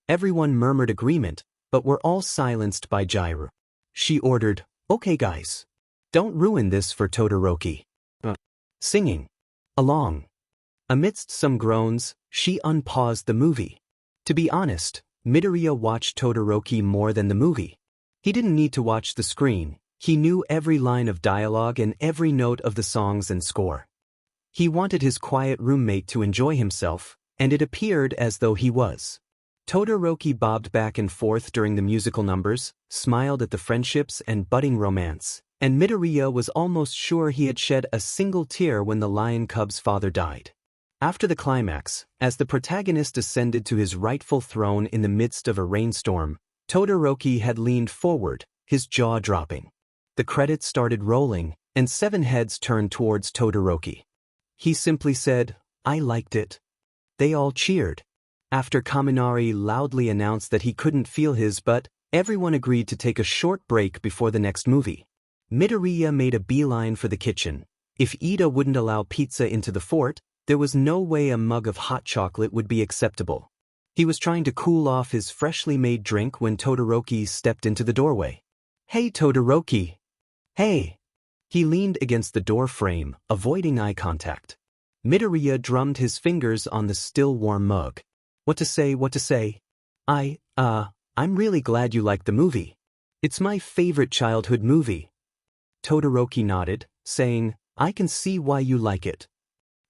Everyone murmured agreement, but were all silenced by Jiraiya. She ordered, "Okay guys. Don't ruin this for Todoroki." Singing along. Amidst some groans, she unpaused the movie. To be honest, Midoriya watched Todoroki more than the movie. He didn't need to watch the screen, he knew every line of dialogue and every note of the songs and score. He wanted his quiet roommate to enjoy himself, and it appeared as though he was. Todoroki bobbed back and forth during the musical numbers, smiled at the friendships and budding romance, and Midoriya was almost sure he had shed a single tear when the lion cub's father died. After the climax, as the protagonist ascended to his rightful throne in the midst of a rainstorm, Todoroki had leaned forward, his jaw dropping. The credits started rolling, and 7 heads turned towards Todoroki. He simply said, "I liked it." They all cheered. After Kaminari loudly announced that he couldn't feel his butt, everyone agreed to take a short break before the next movie. Midoriya made a beeline for the kitchen. If Ida wouldn't allow pizza into the fort, there was no way a mug of hot chocolate would be acceptable. He was trying to cool off his freshly made drink when Todoroki stepped into the doorway. "Hey Todoroki!" "Hey!" He leaned against the door frame, avoiding eye contact. Midoriya drummed his fingers on the still warm mug. What to say? I'm really glad you liked the movie. It's my favorite childhood movie." Todoroki nodded, saying, "I can see why you like it."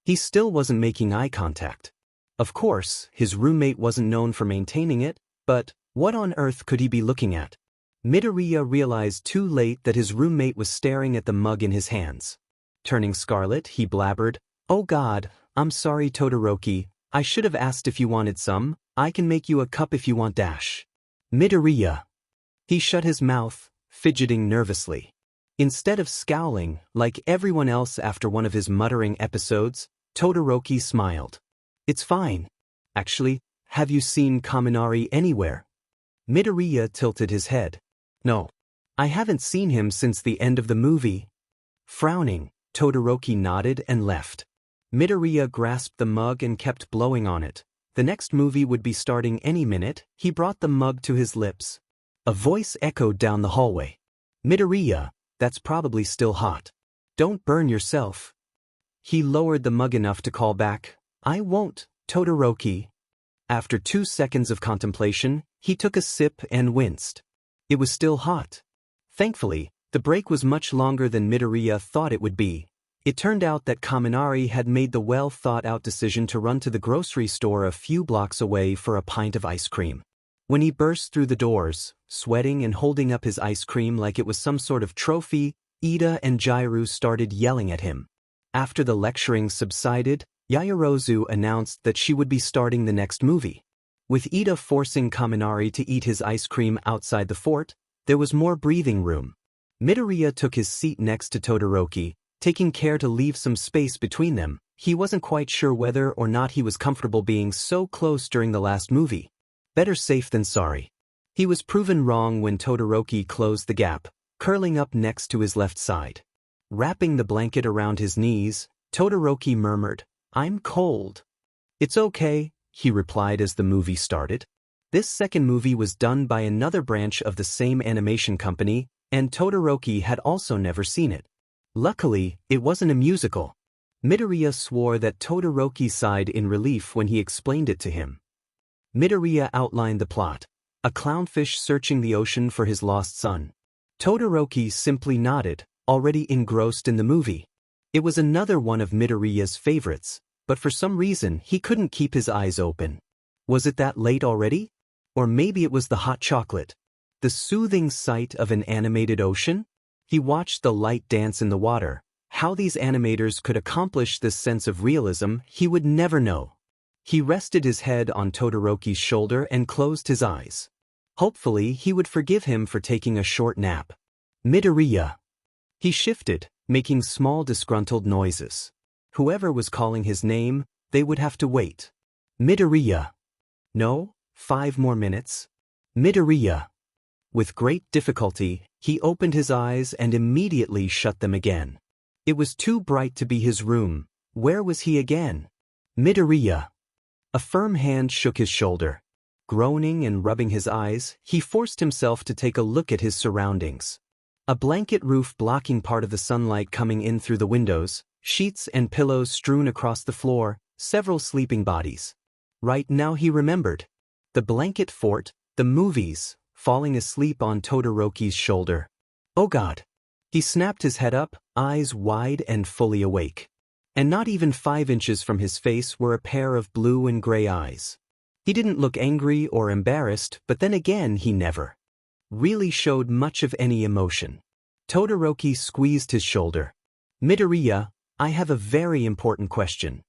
He still wasn't making eye contact. Of course, his roommate wasn't known for maintaining it, but what on earth could he be looking at? Midoriya realized too late that his roommate was staring at the mug in his hands. Turning scarlet, he blabbered, "Oh God, I'm sorry Todoroki, I should have asked if you wanted some. I can make you a cup if you want dash." "Midoriya." He shut his mouth, fidgeting nervously. Instead of scowling, like everyone else after one of his muttering episodes, Todoroki smiled. "It's fine. Actually, have you seen Kaminari anywhere?" Midoriya tilted his head. "No. I haven't seen him since the end of the movie." Frowning, Todoroki nodded and left. Midoriya grasped the mug and kept blowing on it. The next movie would be starting any minute. He brought the mug to his lips. A voice echoed down the hallway. "Midoriya, that's probably still hot. Don't burn yourself." He lowered the mug enough to call back, "I won't, Todoroki." After 2 seconds of contemplation, he took a sip and winced. It was still hot. Thankfully, the break was much longer than Midoriya thought it would be. It turned out that Kaminari had made the well-thought-out decision to run to the grocery store a few blocks away for a pint of ice cream. When he burst through the doors, sweating and holding up his ice cream like it was some sort of trophy, Ida and Jairu started yelling at him. After the lecturing subsided, Yaoyorozu announced that she would be starting the next movie. With Ida forcing Kaminari to eat his ice cream outside the fort, there was more breathing room. Midoriya took his seat next to Todoroki, taking care to leave some space between them. He wasn't quite sure whether or not he was comfortable being so close during the last movie. Better safe than sorry. He was proven wrong when Todoroki closed the gap, curling up next to his left side. Wrapping the blanket around his knees, Todoroki murmured, "I'm cold." "It's okay," he replied as the movie started. This second movie was done by another branch of the same animation company, and Todoroki had also never seen it. Luckily, it wasn't a musical. Midoriya swore that Todoroki sighed in relief when he explained it to him. Midoriya outlined the plot: a clownfish searching the ocean for his lost son. Todoroki simply nodded, already engrossed in the movie. It was another one of Midoriya's favorites, but for some reason he couldn't keep his eyes open. Was it that late already? Or maybe it was the hot chocolate. The soothing sight of an animated ocean? He watched the light dance in the water. How these animators could accomplish this sense of realism, he would never know. He rested his head on Todoroki's shoulder and closed his eyes. Hopefully, he would forgive him for taking a short nap. "Midoriya." He shifted, making small disgruntled noises. Whoever was calling his name, they would have to wait. "Midoriya." "No, 5 more minutes." "Midoriya." With great difficulty, he opened his eyes and immediately shut them again. It was too bright to be his room. Where was he again? "Midoriya." A firm hand shook his shoulder. Groaning and rubbing his eyes, he forced himself to take a look at his surroundings. A blanket roof blocking part of the sunlight coming in through the windows, sheets and pillows strewn across the floor, several sleeping bodies. Right now he remembered. The blanket fort, the movies, falling asleep on Todoroki's shoulder. Oh God! He snapped his head up, eyes wide and fully awake. And not even 5 inches from his face were a pair of blue and gray eyes. He didn't look angry or embarrassed, but then again he never really showed much of any emotion. Todoroki squeezed his shoulder. Midoriya, I have a very important question.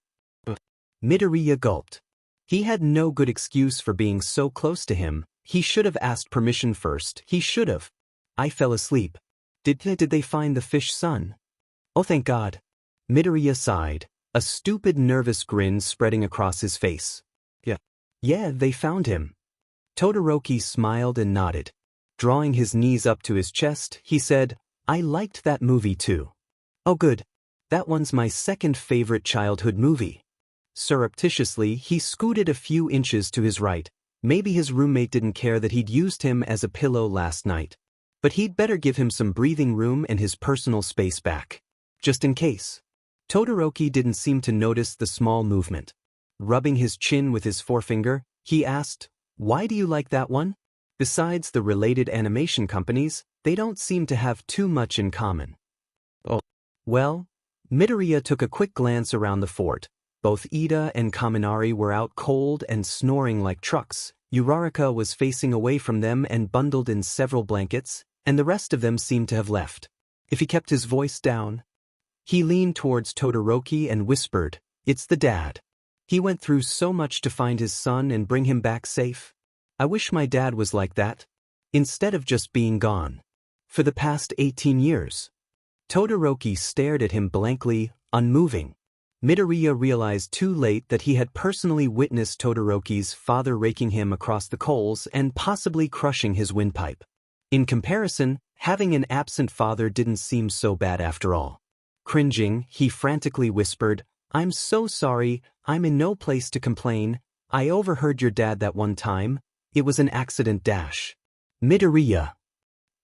Midoriya gulped. He had no good excuse for being so close to him. He should have asked permission first. He should have. I fell asleep. Did they find the fish son? Oh, thank God. Midoriya sighed, a stupid nervous grin spreading across his face. Yeah, they found him. Todoroki smiled and nodded. Drawing his knees up to his chest, he said, I liked that movie too. Oh good. That one's my second favorite childhood movie. Surreptitiously, he scooted a few inches to his right. Maybe his roommate didn't care that he'd used him as a pillow last night. But he'd better give him some breathing room and his personal space back. Just in case. Todoroki didn't seem to notice the small movement. Rubbing his chin with his forefinger, he asked, Why do you like that one? Besides the related animation companies, they don't seem to have too much in common. Oh. Well, Midoriya took a quick glance around the fort. Both Ida and Kaminari were out cold and snoring like trucks. Uraraka was facing away from them and bundled in several blankets, and the rest of them seemed to have left. If he kept his voice down, he leaned towards Todoroki and whispered, It's the dad. He went through so much to find his son and bring him back safe. I wish my dad was like that, instead of just being gone. For the past 18 years. Todoroki stared at him blankly, unmoving. Midoriya realized too late that he had personally witnessed Todoroki's father raking him across the coals and possibly crushing his windpipe. In comparison, having an absent father didn't seem so bad after all. Cringing, he frantically whispered, I'm so sorry, I'm in no place to complain. I overheard your dad that one time. It was an accident dash. Midoriya.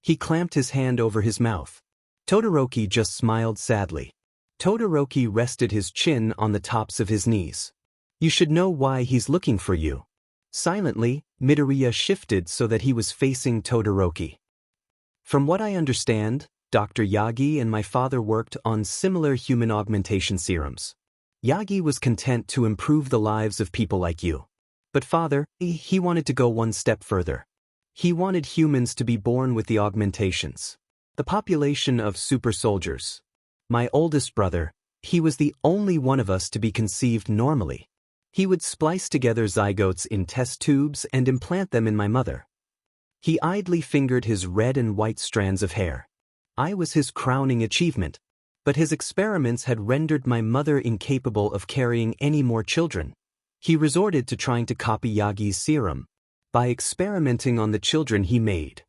He clamped his hand over his mouth. Todoroki just smiled sadly. Todoroki rested his chin on the tops of his knees. You should know why he's looking for you. Silently, Midoriya shifted so that he was facing Todoroki. From what I understand, Dr. Yagi and my father worked on similar human augmentation serums. Yagi was content to improve the lives of people like you. But father, he wanted to go one step further. He wanted humans to be born with the augmentations. The population of super soldiers. My oldest brother, he was the only one of us to be conceived normally. He would splice together zygotes in test tubes and implant them in my mother. He idly fingered his red and white strands of hair. I was his crowning achievement. But his experiments had rendered my mother incapable of carrying any more children. He resorted to trying to copy Yagi's serum by experimenting on the children he made.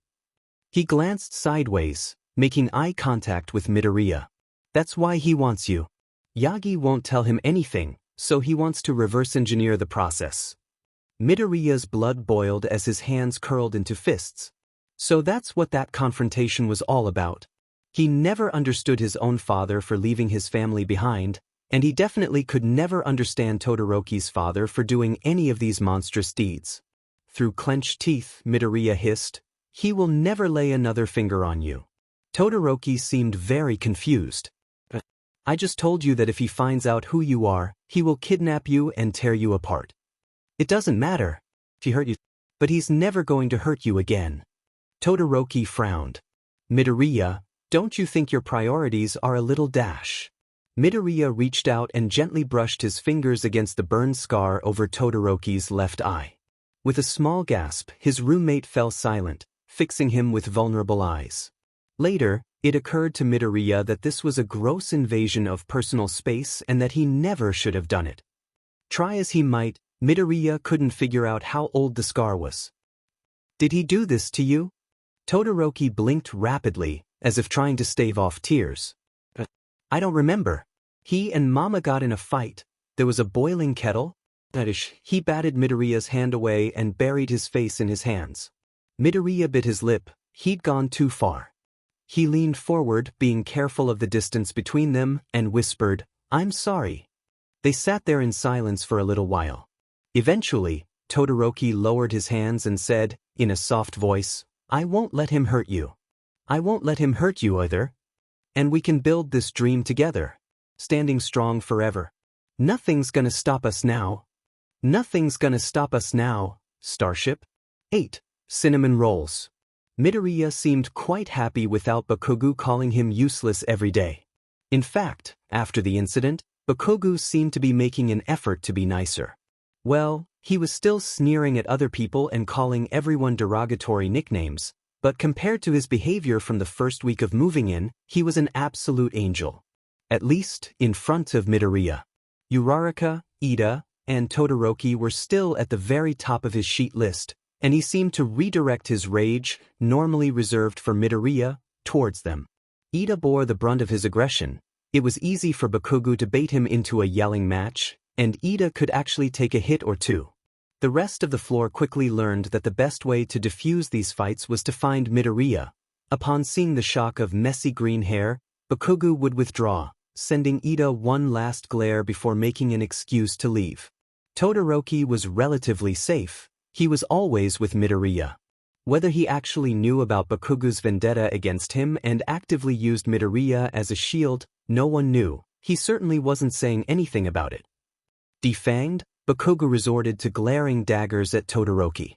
He glanced sideways, making eye contact with Midoriya. That's why he wants you. Yagi won't tell him anything, so he wants to reverse engineer the process. Midoriya's blood boiled as his hands curled into fists. So that's what that confrontation was all about. He never understood his own father for leaving his family behind, and he definitely could never understand Todoroki's father for doing any of these monstrous deeds. Through clenched teeth, Midoriya hissed, He will never lay another finger on you. Todoroki seemed very confused. I just told you that if he finds out who you are, he will kidnap you and tear you apart. It doesn't matter if he hurt you, but he's never going to hurt you again. Todoroki frowned. Midoriya, don't you think your priorities are a little dash? Midoriya reached out and gently brushed his fingers against the burn scar over Todoroki's left eye. With a small gasp, his roommate fell silent, fixing him with vulnerable eyes. Later, it occurred to Midoriya that this was a gross invasion of personal space and that he never should have done it. Try as he might, Midoriya couldn't figure out how old the scar was. Did he do this to you? Todoroki blinked rapidly, as if trying to stave off tears. I don't remember. He and Mama got in a fight. There was a boiling kettle. He batted Midoriya's hand away and buried his face in his hands. Midoriya bit his lip. He'd gone too far. He leaned forward, being careful of the distance between them, and whispered, I'm sorry. They sat there in silence for a little while. Eventually, Todoroki lowered his hands and said, in a soft voice, I won't let him hurt you. I won't let him hurt you either. And we can build this dream together. standing strong forever. Nothing's gonna stop us now. Nothing's gonna stop us now, Starship. 8. Cinnamon Rolls. Midoriya seemed quite happy without Bakugo calling him useless every day. In fact, after the incident, Bakugo seemed to be making an effort to be nicer. Well, he was still sneering at other people and calling everyone derogatory nicknames, but compared to his behavior from the first week of moving in, he was an absolute angel. At least, in front of Midoriya. Uraraka, Ida, and Todoroki were still at the very top of his sheet list, and he seemed to redirect his rage, normally reserved for Midoriya, towards them. Ida bore the brunt of his aggression. It was easy for Bakugo to bait him into a yelling match, and Ida could actually take a hit or two. The rest of the floor quickly learned that the best way to defuse these fights was to find Midoriya. Upon seeing the shock of messy green hair, Bakugo would withdraw, sending Ida one last glare before making an excuse to leave. Todoroki was relatively safe. He was always with Midoriya. Whether he actually knew about Bakugo's vendetta against him and actively used Midoriya as a shield, no one knew. He certainly wasn't saying anything about it. Defanged, Bakugo resorted to glaring daggers at Todoroki.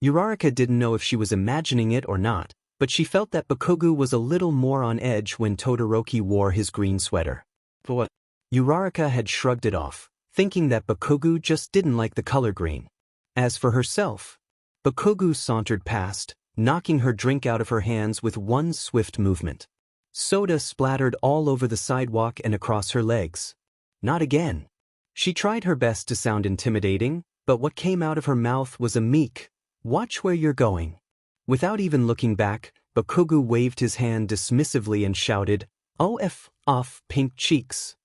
Uraraka didn't know if she was imagining it or not, but she felt that Bakugo was a little more on edge when Todoroki wore his green sweater. But Uraraka had shrugged it off, thinking that Bakugo just didn't like the color green. As for herself, Bakugo sauntered past, knocking her drink out of her hands with one swift movement. Soda splattered all over the sidewalk and across her legs. Not again. She tried her best to sound intimidating, but what came out of her mouth was a meek, "Watch where you're going." Without even looking back, Bakugo waved his hand dismissively and shouted, "Oh F off, pink cheeks."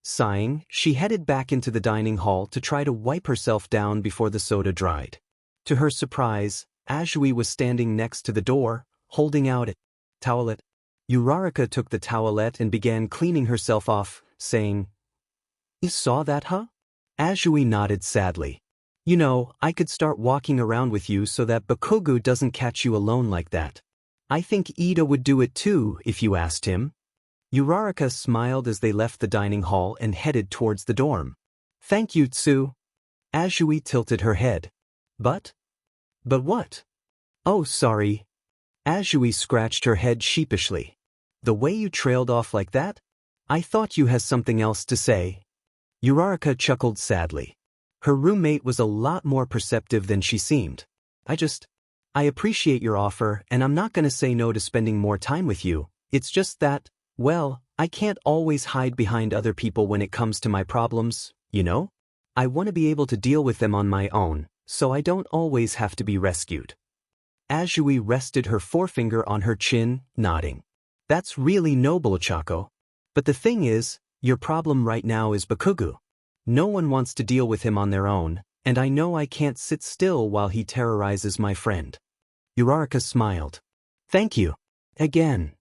Sighing, she headed back into the dining hall to try to wipe herself down before the soda dried. To her surprise, Azui was standing next to the door, holding out a towelette. Uraraka took the towelette and began cleaning herself off, saying, "You saw that, huh?" Azui nodded sadly. "You know, I could start walking around with you so that Bakugo doesn't catch you alone like that. I think Ida would do it too if you asked him." Uraraka smiled as they left the dining hall and headed towards the dorm. "Thank you, Tsu." Azui tilted her head. But what? "Oh, sorry." Azui scratched her head sheepishly. "The way you trailed off like that? I thought you had something else to say." Uraraka chuckled sadly. Her roommate was a lot more perceptive than she seemed. I appreciate your offer, and I'm not gonna say no to spending more time with you. It's just that, well, I can't always hide behind other people when it comes to my problems, you know? I want to be able to deal with them on my own, so I don't always have to be rescued." Azui rested her forefinger on her chin, nodding. "That's really noble, Chaco. But the thing is, your problem right now is Bakugo. No one wants to deal with him on their own, and I know I can't sit still while he terrorizes my friend." Uraraka smiled. "Thank you. Again."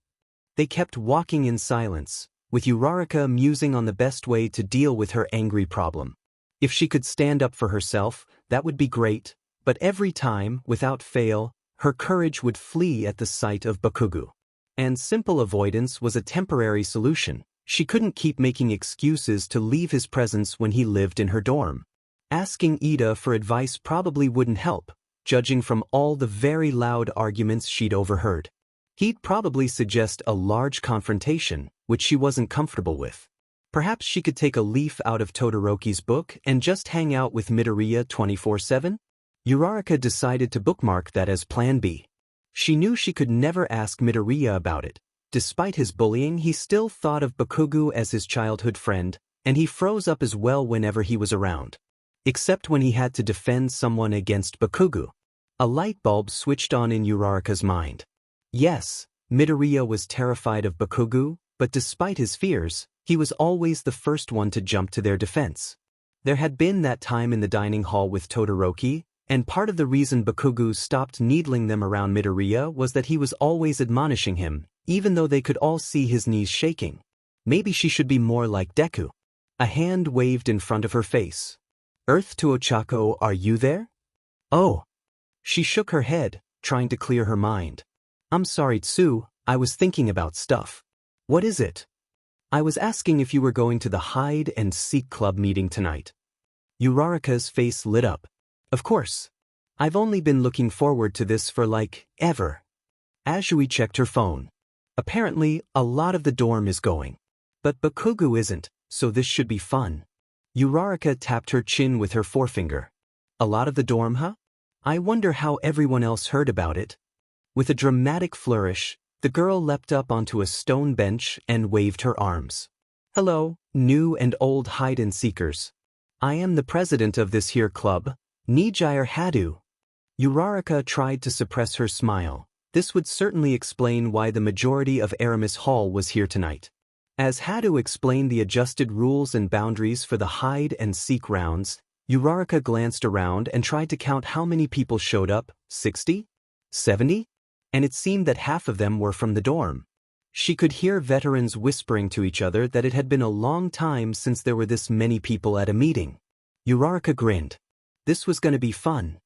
They kept walking in silence, with Uraraka musing on the best way to deal with her angry problem. If she could stand up for herself, that would be great, but every time, without fail, her courage would flee at the sight of Bakugo. And simple avoidance was a temporary solution. She couldn't keep making excuses to leave his presence when he lived in her dorm. Asking Ida for advice probably wouldn't help, judging from all the very loud arguments she'd overheard. He'd probably suggest a large confrontation, which she wasn't comfortable with. Perhaps she could take a leaf out of Todoroki's book and just hang out with Midoriya 24/7? Uraraka decided to bookmark that as Plan B. She knew she could never ask Midoriya about it. Despite his bullying, he still thought of Bakugo as his childhood friend, and he froze up as well whenever he was around. Except when he had to defend someone against Bakugo. A light bulb switched on in Uraraka's mind. Yes, Midoriya was terrified of Bakugo, but despite his fears, he was always the first one to jump to their defense. There had been that time in the dining hall with Todoroki, and part of the reason Bakugo stopped needling them around Midoriya was that he was always admonishing him, even though they could all see his knees shaking. Maybe she should be more like Deku. A hand waved in front of her face. "Earth to Ochako, are you there?" "Oh." She shook her head, trying to clear her mind. "I'm sorry, Tsu, I was thinking about stuff." "What is it?" I was asking if you were going to the hide and seek club meeting tonight. Uraraka's face lit up. Of course. I've only been looking forward to this for ever. Azui checked her phone. Apparently, a lot of the dorm is going. But Bakugu isn't, so this should be fun. Uraraka tapped her chin with her forefinger. A lot of the dorm, huh? I wonder how everyone else heard about it. With a dramatic flourish, the girl leapt up onto a stone bench and waved her arms. Hello, new and old hide-and-seekers. I am the president of this here club, Nijire Hadu. Uraraka tried to suppress her smile. This would certainly explain why the majority of Aramis Hall was here tonight. As Hadu explained the adjusted rules and boundaries for the hide-and-seek rounds, Uraraka glanced around and tried to count how many people showed up, 60? 70? And it seemed that half of them were from the dorm. She could hear veterans whispering to each other that it had been a long time since there were this many people at a meeting. Uraraka grinned. This was going to be fun.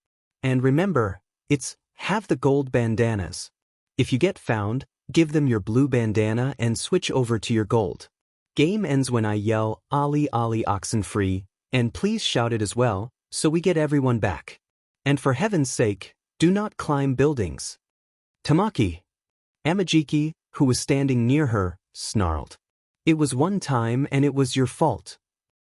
And remember, it's have the gold bandanas. If you get found, give them your blue bandana and switch over to your gold. Game ends when I yell, "Ali Ali Oxenfree," and please shout it as well, so we get everyone back. And for heaven's sake, do not climb buildings. Tamaki. Amajiki, who was standing near her, snarled. It was one time and it was your fault.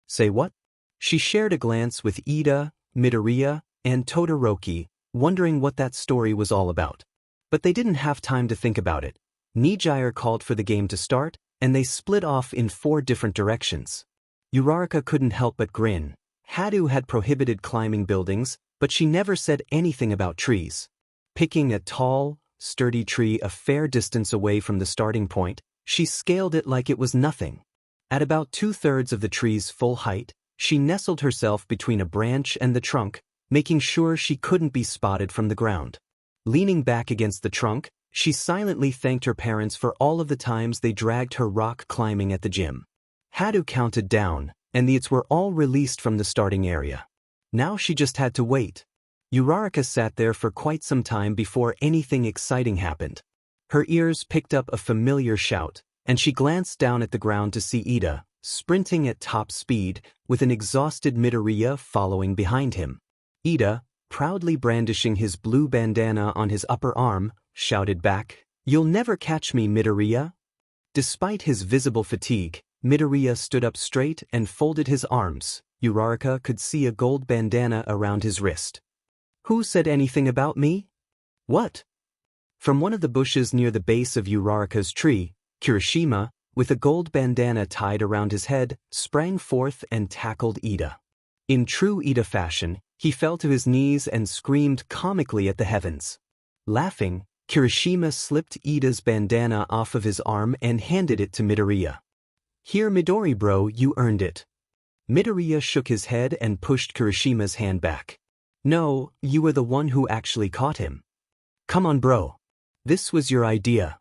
Say what? She shared a glance with Ida, Midoriya, and Todoroki, wondering what that story was all about. But they didn't have time to think about it. Nijire called for the game to start, and they split off in 4 different directions. Uraraka couldn't help but grin. Hadu had prohibited climbing buildings, but she never said anything about trees. Picking a tall, sturdy tree a fair distance away from the starting point, she scaled it like it was nothing. At about 2/3 of the tree's full height, she nestled herself between a branch and the trunk, making sure she couldn't be spotted from the ground. Leaning back against the trunk, she silently thanked her parents for all of the times they dragged her rock climbing at the gym. Hadu counted down, and the It's were all released from the starting area. Now she just had to wait. Uraraka sat there for quite some time before anything exciting happened. Her ears picked up a familiar shout, and she glanced down at the ground to see Ida, sprinting at top speed, with an exhausted Midoriya following behind him. Ida, proudly brandishing his blue bandana on his upper arm, shouted back, "You'll never catch me, Midoriya." Despite his visible fatigue, Midoriya stood up straight and folded his arms. Uraraka could see a gold bandana around his wrist. Who said anything about me? What? From one of the bushes near the base of Uraraka's tree, Kirishima, with a gold bandana tied around his head, sprang forth and tackled Ida. In true Ida fashion, he fell to his knees and screamed comically at the heavens. Laughing, Kirishima slipped Ida's bandana off of his arm and handed it to Midoriya. Here, Midori bro, you earned it. Midoriya shook his head and pushed Kirishima's hand back. No, you were the one who actually caught him. Come on bro. This was your idea.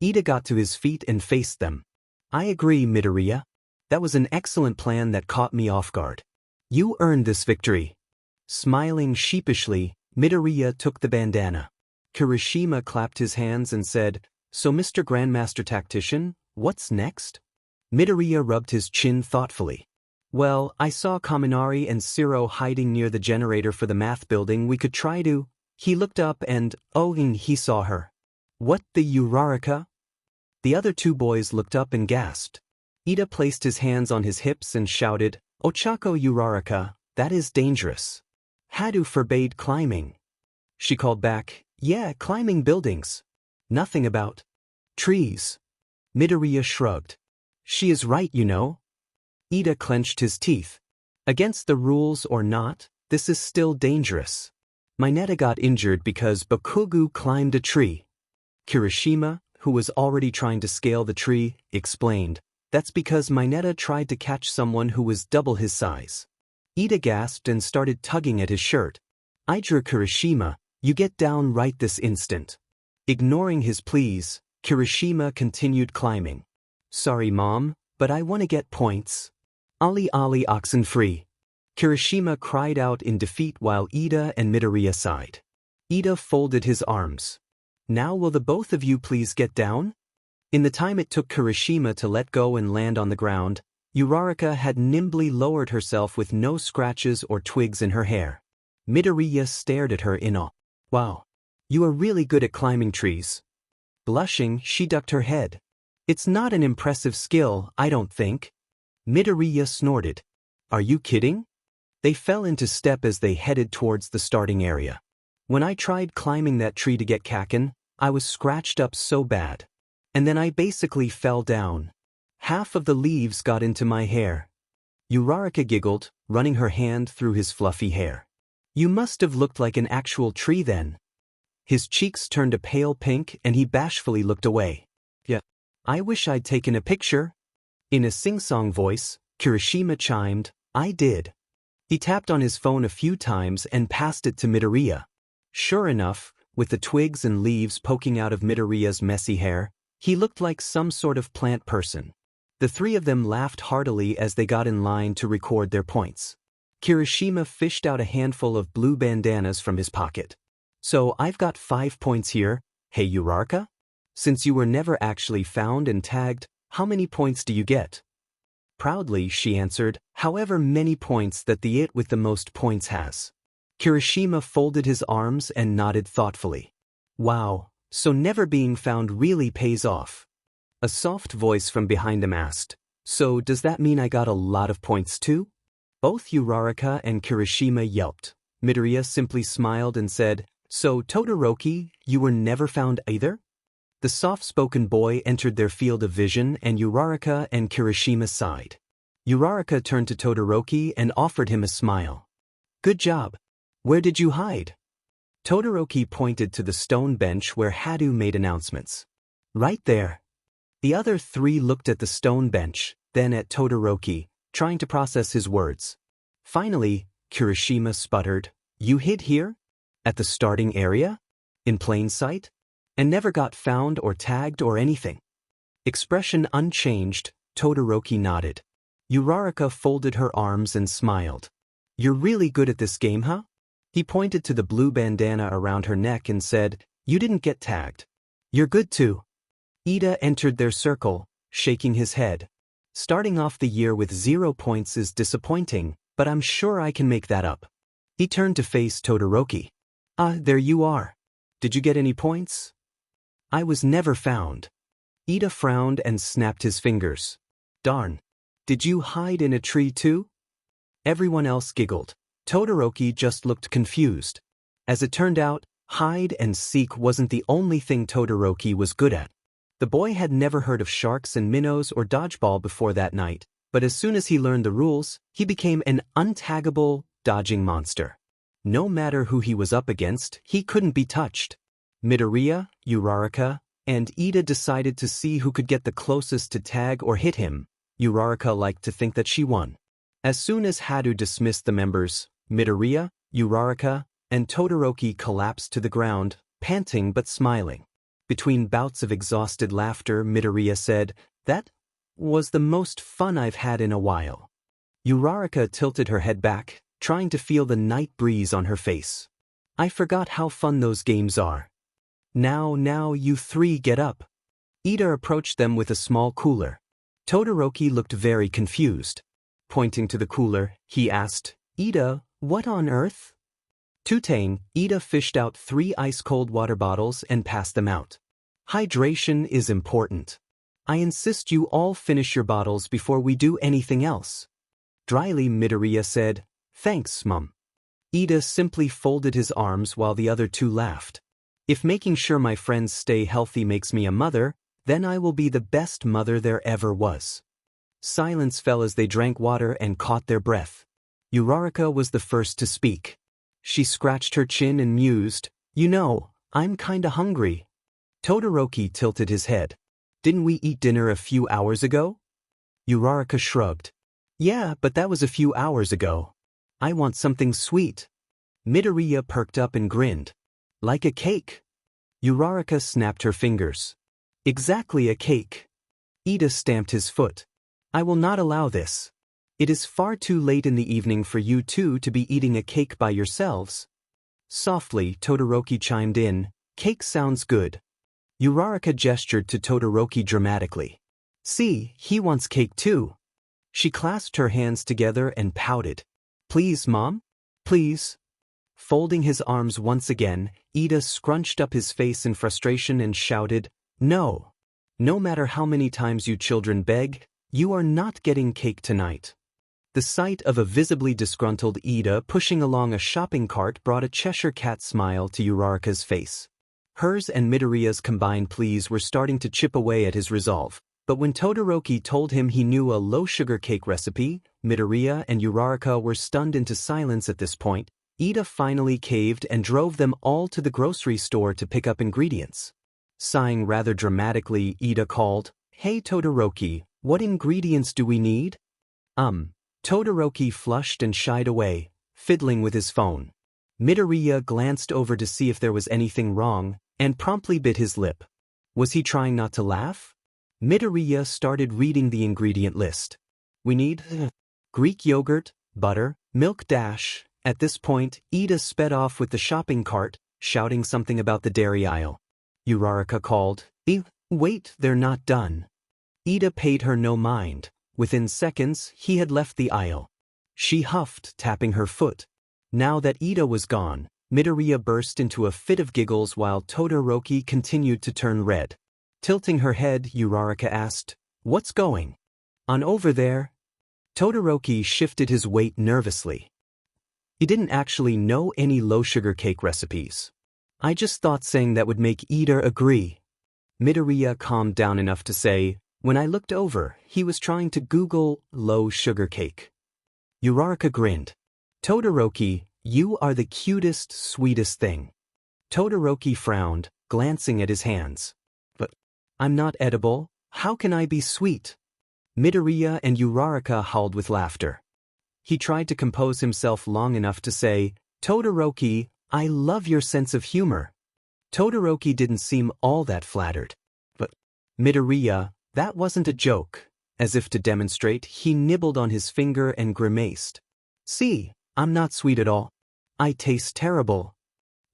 Ida got to his feet and faced them. I agree, Midoriya. That was an excellent plan that caught me off guard. You earned this victory. Smiling sheepishly, Midoriya took the bandana. Kirishima clapped his hands and said, So Mr. Grandmaster Tactician, what's next? Midoriya rubbed his chin thoughtfully. Well, I saw Kaminari and Siro hiding near the generator for the math building. We could try to... He looked up and he saw her. What, the Uraraka? The other 2 boys looked up and gasped. Ida placed his hands on his hips and shouted, Ochako Uraraka, that is dangerous. Hadu forbade climbing. She called back, Yeah, climbing buildings. Nothing about trees. Midoriya shrugged. She is right, you know. Ida clenched his teeth. Against the rules or not, this is still dangerous. Mineta got injured because Bakugu climbed a tree. Kirishima, who was already trying to scale the tree, explained, That's because Mineta tried to catch someone who was double his size. Ida gasped and started tugging at his shirt. I drew Kirishima, you get down right this instant. Ignoring his pleas, Kirishima continued climbing. Sorry mom, but I want to get points. Ali Ali Oxenfree. Kirishima cried out in defeat while Ida and Midoriya sighed. Ida folded his arms. Now will the both of you please get down? In the time it took Kirishima to let go and land on the ground, Uraraka had nimbly lowered herself with no scratches or twigs in her hair. Midoriya stared at her in awe. Wow. You are really good at climbing trees. Blushing, she ducked her head. It's not an impressive skill, I don't think. Midoriya snorted. Are you kidding? They fell into step as they headed towards the starting area. When I tried climbing that tree to get Kaken, I was scratched up so bad. And then I basically fell down. Half of the leaves got into my hair. Uraraka giggled, running her hand through his fluffy hair. You must have looked like an actual tree then. His cheeks turned a pale pink and he bashfully looked away. Yeah. I wish I'd taken a picture. In a sing-song voice, Kirishima chimed, I did. He tapped on his phone a few times and passed it to Midoriya. Sure enough, with the twigs and leaves poking out of Midoriya's messy hair, he looked like some sort of plant person. The three of them laughed heartily as they got in line to record their points. Kirishima fished out a handful of blue bandanas from his pocket. So I've got 5 points here, hey Uraraka? Since you were never actually found and tagged, how many points do you get? Proudly, she answered, however many points that the it with the most points has. Kirishima folded his arms and nodded thoughtfully. Wow, so never being found really pays off. A soft voice from behind him asked, so does that mean I got a lot of points too? Both Uraraka and Kirishima yelped. Midoriya simply smiled and said, so Todoroki, you were never found either? The soft-spoken boy entered their field of vision and Uraraka and Kirishima sighed. Uraraka turned to Todoroki and offered him a smile. Good job. Where did you hide? Todoroki pointed to the stone bench where Hadu made announcements. Right there. The other three looked at the stone bench, then at Todoroki, trying to process his words. Finally, Kirishima sputtered, You hid here? At the starting area? In plain sight? And never got found or tagged or anything? Expression unchanged, Todoroki nodded. Uraraka folded her arms and smiled. You're really good at this game, huh? He pointed to the blue bandana around her neck and said, You didn't get tagged. You're good too. Ida entered their circle, shaking his head. Starting off the year with 0 points is disappointing, but I'm sure I can make that up. He turned to face Todoroki. There you are. Did you get any points? I was never found. Ida frowned and snapped his fingers. Darn. Did you hide in a tree too? Everyone else giggled. Todoroki just looked confused. As it turned out, hide and seek wasn't the only thing Todoroki was good at. The boy had never heard of sharks and minnows or dodgeball before that night, but as soon as he learned the rules, he became an untaggable, dodging monster. No matter who he was up against, he couldn't be touched. Midoriya, Uraraka, and Ida decided to see who could get the closest to tag or hit him. Uraraka liked to think that she won. As soon as Hadu dismissed the members, Midoriya, Uraraka, and Todoroki collapsed to the ground, panting but smiling. Between bouts of exhausted laughter, Midoriya said, That was the most fun I've had in a while. Uraraka tilted her head back, trying to feel the night breeze on her face. I forgot how fun those games are. Now you three get up. Ida approached them with a small cooler. Todoroki looked very confused. Pointing to the cooler, he asked, Ida, what on earth? Tutane, Ida fished out 3 ice-cold water bottles and passed them out. Hydration is important. I insist you all finish your bottles before we do anything else. Dryly, Midoriya said, Thanks, Mum. Ida simply folded his arms while the other two laughed. If making sure my friends stay healthy makes me a mother, then I will be the best mother there ever was. Silence fell as they drank water and caught their breath. Uraraka was the first to speak. She scratched her chin and mused, You know, I'm kinda hungry. Todoroki tilted his head. Didn't we eat dinner a few hours ago? Uraraka shrugged. Yeah, but that was a few hours ago. I want something sweet. Midoriya perked up and grinned. Like a cake. Uraraka snapped her fingers. Exactly a cake. Ida stamped his foot. I will not allow this. It is far too late in the evening for you two to be eating a cake by yourselves. Softly, Todoroki chimed in, Cake sounds good. Uraraka gestured to Todoroki dramatically. See, he wants cake too. She clasped her hands together and pouted. Please, Mom? Please? Folding his arms once again, Ida scrunched up his face in frustration and shouted, No. No matter how many times you children beg, you are not getting cake tonight. The sight of a visibly disgruntled Ida pushing along a shopping cart brought a Cheshire cat smile to Uraraka's face. Hers and Midoriya's combined pleas were starting to chip away at his resolve, but when Todoroki told him he knew a low-sugar cake recipe, Midoriya and Uraraka were stunned into silence at this point. Ida finally caved and drove them all to the grocery store to pick up ingredients. Sighing rather dramatically, Ida called, Hey Todoroki, what ingredients do we need? Todoroki flushed and shied away, fiddling with his phone. Midoriya glanced over to see if there was anything wrong, and promptly bit his lip. Was he trying not to laugh? Midoriya started reading the ingredient list. We need Greek yogurt, butter, milk dash. At this point, Ida sped off with the shopping cart, shouting something about the dairy aisle. Uraraka called, Wait, they're not done. Ida paid her no mind. Within seconds, he had left the aisle. She huffed, tapping her foot. Now that Ida was gone, Midoriya burst into a fit of giggles while Todoroki continued to turn red. Tilting her head, Uraraka asked, What's going on over there? Todoroki shifted his weight nervously. He didn't actually know any low-sugar cake recipes. I just thought saying that would make Ida agree. Midoriya calmed down enough to say, When I looked over, he was trying to Google low-sugar cake. Uraraka grinned. Todoroki, you are the cutest, sweetest thing. Todoroki frowned, glancing at his hands. But I'm not edible, how can I be sweet? Midoriya and Uraraka howled with laughter. He tried to compose himself long enough to say, Todoroki, I love your sense of humor. Todoroki didn't seem all that flattered. But Midoriya, that wasn't a joke. As if to demonstrate, he nibbled on his finger and grimaced. See, I'm not sweet at all. I taste terrible.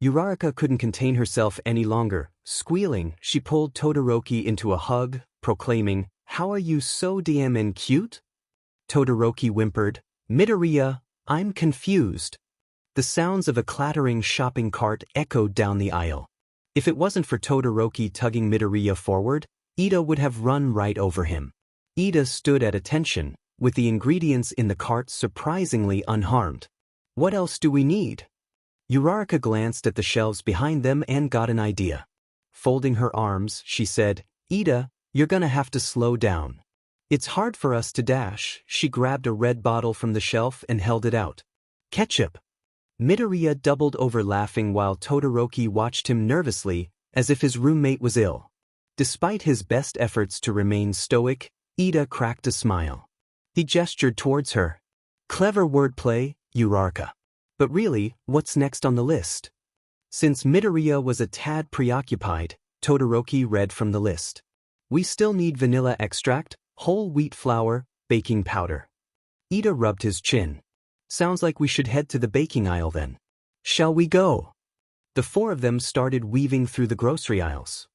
Uraraka couldn't contain herself any longer. Squealing, she pulled Todoroki into a hug, proclaiming, How are you so damn cute? Todoroki whimpered, Midoriya, I'm confused. The sounds of a clattering shopping cart echoed down the aisle. If it wasn't for Todoroki tugging Midoriya forward, Ida would have run right over him. Ida stood at attention, with the ingredients in the cart surprisingly unharmed. What else do we need? Uraraka glanced at the shelves behind them and got an idea. Folding her arms, she said, Ida, you're gonna have to slow down. It's hard for us to dash. She grabbed a red bottle from the shelf and held it out. Ketchup. Midoriya doubled over laughing while Todoroki watched him nervously, as if his roommate was ill. Despite his best efforts to remain stoic, Ida cracked a smile. He gestured towards her. Clever wordplay, Uraraka. But really, what's next on the list? Since Midoriya was a tad preoccupied, Todoroki read from the list. We still need vanilla extract, whole wheat flour, baking powder. Ida rubbed his chin. Sounds like we should head to the baking aisle then. Shall we go? The four of them started weaving through the grocery aisles.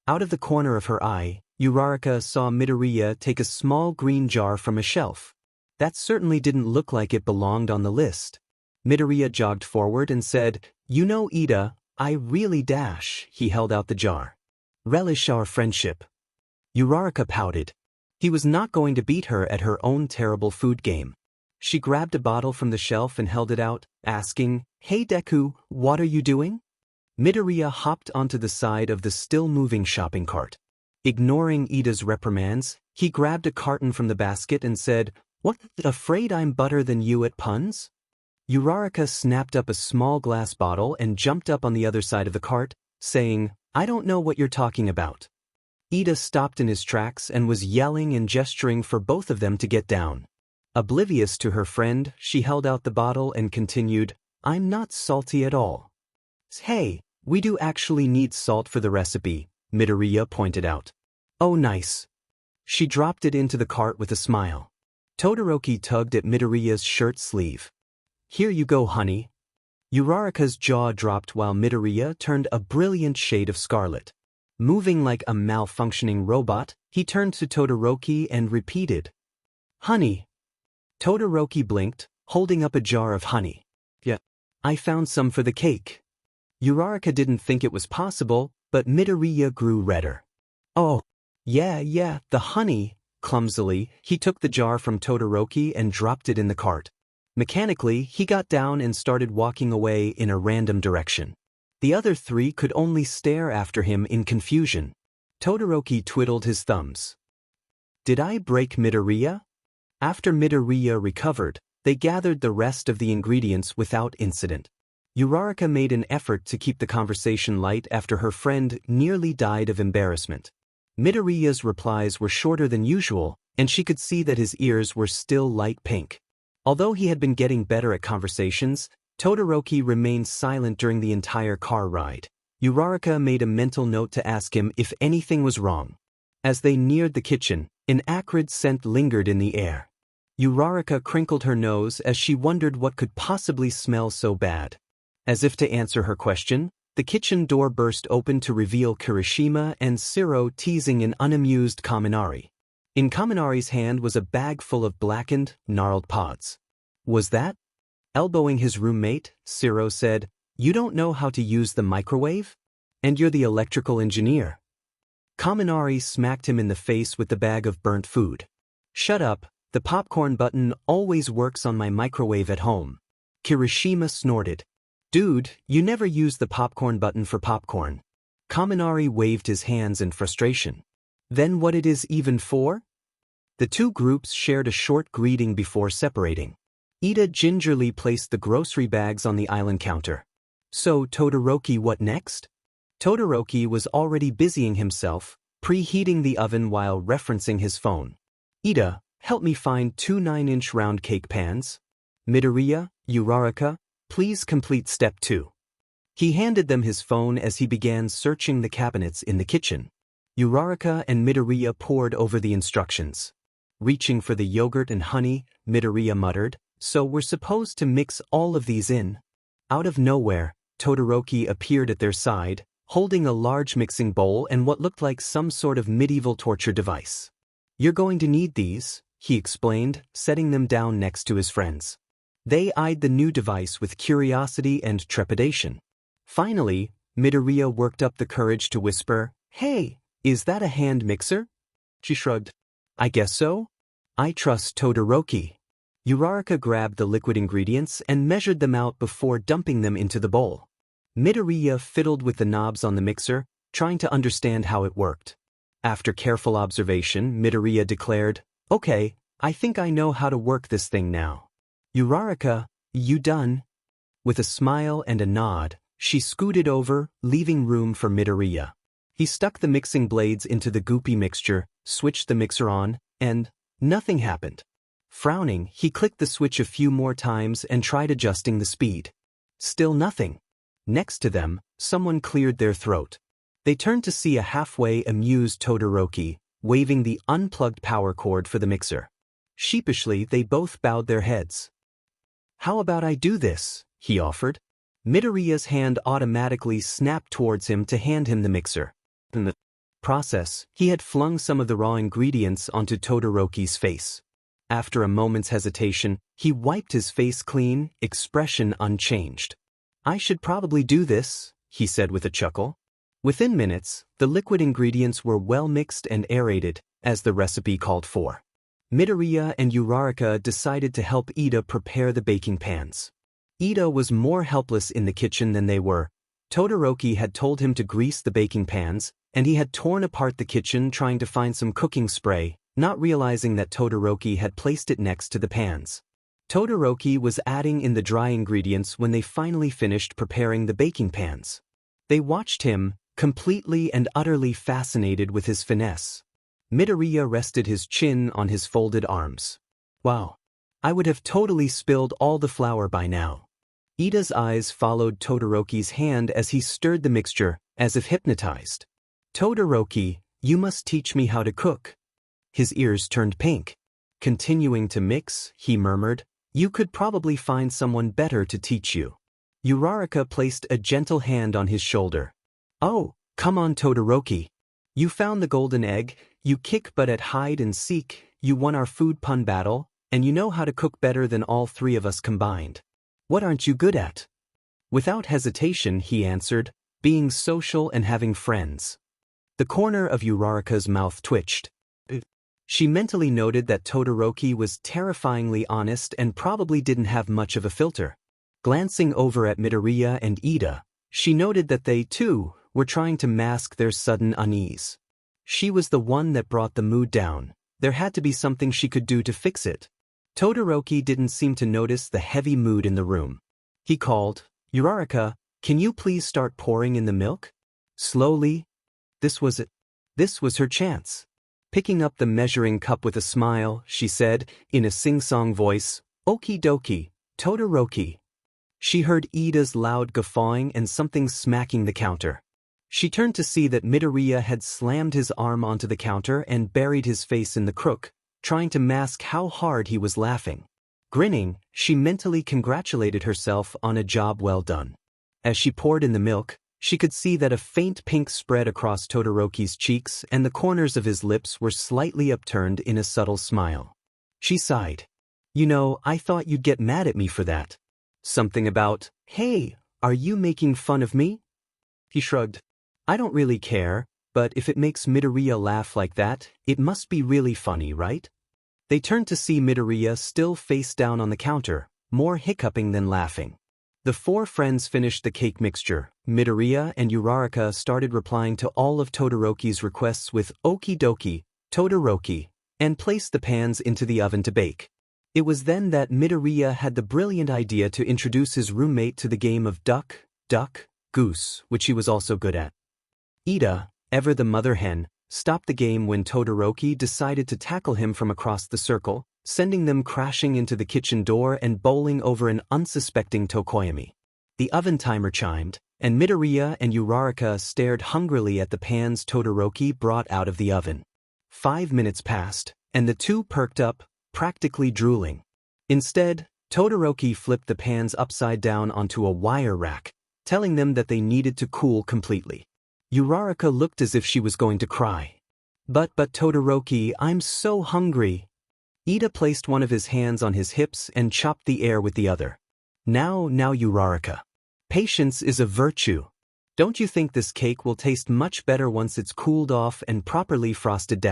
Out of the corner of her eye, Uraraka saw Midoriya take a small green jar from a shelf. That certainly didn't look like it belonged on the list. Midoriya jogged forward and said, You know, Ida, I really dash. He held out the jar. Relish our friendship. Uraraka pouted. He was not going to beat her at her own terrible food game. She grabbed a bottle from the shelf and held it out, asking, Hey Deku, what are you doing? Midoriya hopped onto the side of the still-moving shopping cart. Ignoring Ida's reprimands, he grabbed a carton from the basket and said, What, afraid I'm better than you at puns? Uraraka snapped up a small glass bottle and jumped up on the other side of the cart, saying, I don't know what you're talking about. Ida stopped in his tracks and was yelling and gesturing for both of them to get down. Oblivious to her friend, she held out the bottle and continued, I'm not salty at all. Hey, we do actually need salt for the recipe, Midoriya pointed out. Oh nice. She dropped it into the cart with a smile. Todoroki tugged at Midoriya's shirt sleeve. Here you go, honey. Uraraka's jaw dropped while Midoriya turned a brilliant shade of scarlet. Moving like a malfunctioning robot, he turned to Todoroki and repeated, "Honey." Todoroki blinked, holding up a jar of honey. "Yeah, I found some for the cake." Uraraka didn't think it was possible, but Midoriya grew redder. "Oh, yeah, the honey." Clumsily, he took the jar from Todoroki and dropped it in the cart. Mechanically, he got down and started walking away in a random direction. The other three could only stare after him in confusion. Todoroki twiddled his thumbs. "Did I break Midoriya?" After Midoriya recovered, they gathered the rest of the ingredients without incident. Uraraka made an effort to keep the conversation light after her friend nearly died of embarrassment. Midoriya's replies were shorter than usual, and she could see that his ears were still light pink. Although he had been getting better at conversations, Todoroki remained silent during the entire car ride. Uraraka made a mental note to ask him if anything was wrong. As they neared the kitchen, an acrid scent lingered in the air. Uraraka crinkled her nose as she wondered what could possibly smell so bad. As if to answer her question, the kitchen door burst open to reveal Kirishima and Siro teasing an unamused Kaminari. In Kaminari's hand was a bag full of blackened, gnarled pods. "Was that?" Elbowing his roommate, Siro said, "You don't know how to use the microwave? And you're the electrical engineer." Kaminari smacked him in the face with the bag of burnt food. "Shut up, the popcorn button always works on my microwave at home." Kirishima snorted. "Dude, you never use the popcorn button for popcorn." Kaminari waved his hands in frustration. "Then what it is even for?" The two groups shared a short greeting before separating. Ida gingerly placed the grocery bags on the island counter. "So, Todoroki, what next?" Todoroki was already busying himself, preheating the oven while referencing his phone. "Ida, help me find 2 9-inch round cake pans. Midoriya, Uraraka, please complete step 2. He handed them his phone as he began searching the cabinets in the kitchen. Uraraka and Midoriya pored over the instructions. Reaching for the yogurt and honey, Midoriya muttered, "So we're supposed to mix all of these in?" Out of nowhere, Todoroki appeared at their side, holding a large mixing bowl and what looked like some sort of medieval torture device. "You're going to need these," he explained, setting them down next to his friends. They eyed the new device with curiosity and trepidation. Finally, Midoriya worked up the courage to whisper, "Hey, is that a hand mixer?" She shrugged. "I guess so. I trust Todoroki." Uraraka grabbed the liquid ingredients and measured them out before dumping them into the bowl. Midoriya fiddled with the knobs on the mixer, trying to understand how it worked. After careful observation, Midoriya declared, "Okay, I think I know how to work this thing now." "Uraraka, you done?" With a smile and a nod, she scooted over, leaving room for Midoriya. He stuck the mixing blades into the goopy mixture, switched the mixer on, and nothing happened. Frowning, he clicked the switch a few more times and tried adjusting the speed. Still nothing. Next to them, someone cleared their throat. They turned to see a halfway amused Todoroki, waving the unplugged power cord for the mixer. Sheepishly, they both bowed their heads. "How about I do this?" he offered. Midoriya's hand automatically snapped towards him to hand him the mixer. In the process, he had flung some of the raw ingredients onto Todoroki's face. After a moment's hesitation, he wiped his face clean, expression unchanged. "I should probably do this," he said with a chuckle. Within minutes, the liquid ingredients were well mixed and aerated, as the recipe called for. Midoriya and Uraraka decided to help Ida prepare the baking pans. Ida was more helpless in the kitchen than they were. Todoroki had told him to grease the baking pans, and he had torn apart the kitchen trying to find some cooking spray, not realizing that Todoroki had placed it next to the pans. Todoroki was adding in the dry ingredients when they finally finished preparing the baking pans. They watched him, completely and utterly fascinated with his finesse. Midoriya rested his chin on his folded arms. "Wow. I would have totally spilled all the flour by now." Ida's eyes followed Todoroki's hand as he stirred the mixture, as if hypnotized. "Todoroki, you must teach me how to cook." His ears turned pink. Continuing to mix, he murmured, "You could probably find someone better to teach you." Uraraka placed a gentle hand on his shoulder. "Oh, Come on, Todoroki. You found the golden egg, you kick butt at hide and seek, you won our food pun battle, and you know how to cook better than all three of us combined. What aren't you good at? Without hesitation, he answered, being social and having friends. The corner of Uraraka's mouth twitched. She mentally noted that Todoroki was terrifyingly honest and probably didn't have much of a filter. Glancing over at Midoriya and Ida, she noted that they, too, were trying to mask their sudden unease. She was the one that brought the mood down. There had to be something she could do to fix it. Todoroki didn't seem to notice the heavy mood in the room. He called, Uraraka, can you please start pouring in the milk? Slowly. This was it. This was her chance. Picking up the measuring cup with a smile, she said, in a sing-song voice, Okie dokie, Todoroki. She heard Ida's loud guffawing and something smacking the counter. She turned to see that Midoriya had slammed his arm onto the counter and buried his face in the crook, trying to mask how hard he was laughing. Grinning, she mentally congratulated herself on a job well done. As she poured in the milk, she could see that a faint pink spread across Todoroki's cheeks and the corners of his lips were slightly upturned in a subtle smile. She sighed. You know, I thought you'd get mad at me for that. Something about, hey, are you making fun of me? He shrugged. I don't really care, but if it makes Midoriya laugh like that, it must be really funny, right? They turned to see Midoriya still face down on the counter, more hiccuping than laughing. The four friends finished the cake mixture. Midoriya and Uraraka started replying to all of Todoroki's requests with Okie dokie, Todoroki, and placed the pans into the oven to bake. It was then that Midoriya had the brilliant idea to introduce his roommate to the game of duck, goose, which he was also good at. Ida, ever the mother hen, stopped the game when Todoroki decided to tackle him from across the circle, sending them crashing into the kitchen door and bowling over an unsuspecting Tokoyami. The oven timer chimed, and Midoriya and Uraraka stared hungrily at the pans Todoroki brought out of the oven. 5 minutes passed, and the two perked up, practically drooling. Instead, Todoroki flipped the pans upside down onto a wire rack, telling them that they needed to cool completely. Uraraka looked as if she was going to cry. But Todoroki, I'm so hungry. Ida placed one of his hands on his hips and chopped the air with the other. Now Uraraka. Patience is a virtue. Don't you think this cake will taste much better once it's cooled off and properly frosted?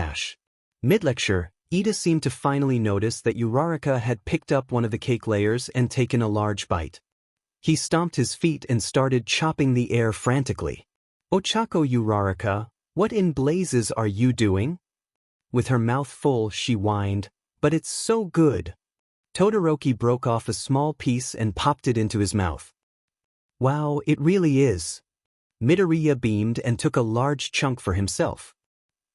Mid-lecture, Ida seemed to finally notice that Uraraka had picked up one of the cake layers and taken a large bite. He stomped his feet and started chopping the air frantically. Ochako, Uraraka, what in blazes are you doing? With her mouth full, she whined, but it's so good. Todoroki broke off a small piece and popped it into his mouth. Wow, it really is. Midoriya beamed and took a large chunk for himself.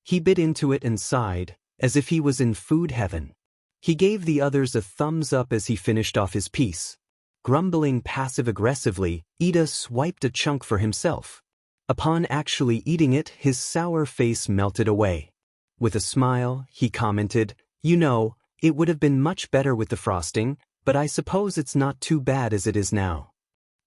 He bit into it and sighed, as if he was in food heaven. He gave the others a thumbs up as he finished off his piece. Grumbling passive-aggressively, Ida swiped a chunk for himself. Upon actually eating it, his sour face melted away. With a smile, he commented, You know, it would have been much better with the frosting, but I suppose it's not too bad as it is now.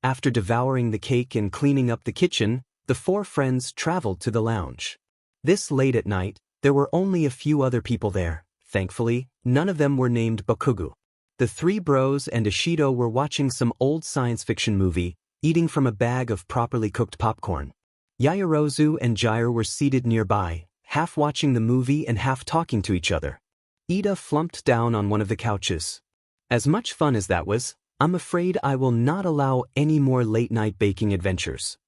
After devouring the cake and cleaning up the kitchen, the four friends traveled to the lounge. This late at night, there were only a few other people there. Thankfully, none of them were named Bakugo. The three bros and Ishido were watching some old science fiction movie, eating from a bag of properly cooked popcorn. Yaoyorozu and Jiraiya were seated nearby, half watching the movie and half talking to each other. Ida flumped down on one of the couches. As much fun as that was, I'm afraid I will not allow any more late-night baking adventures.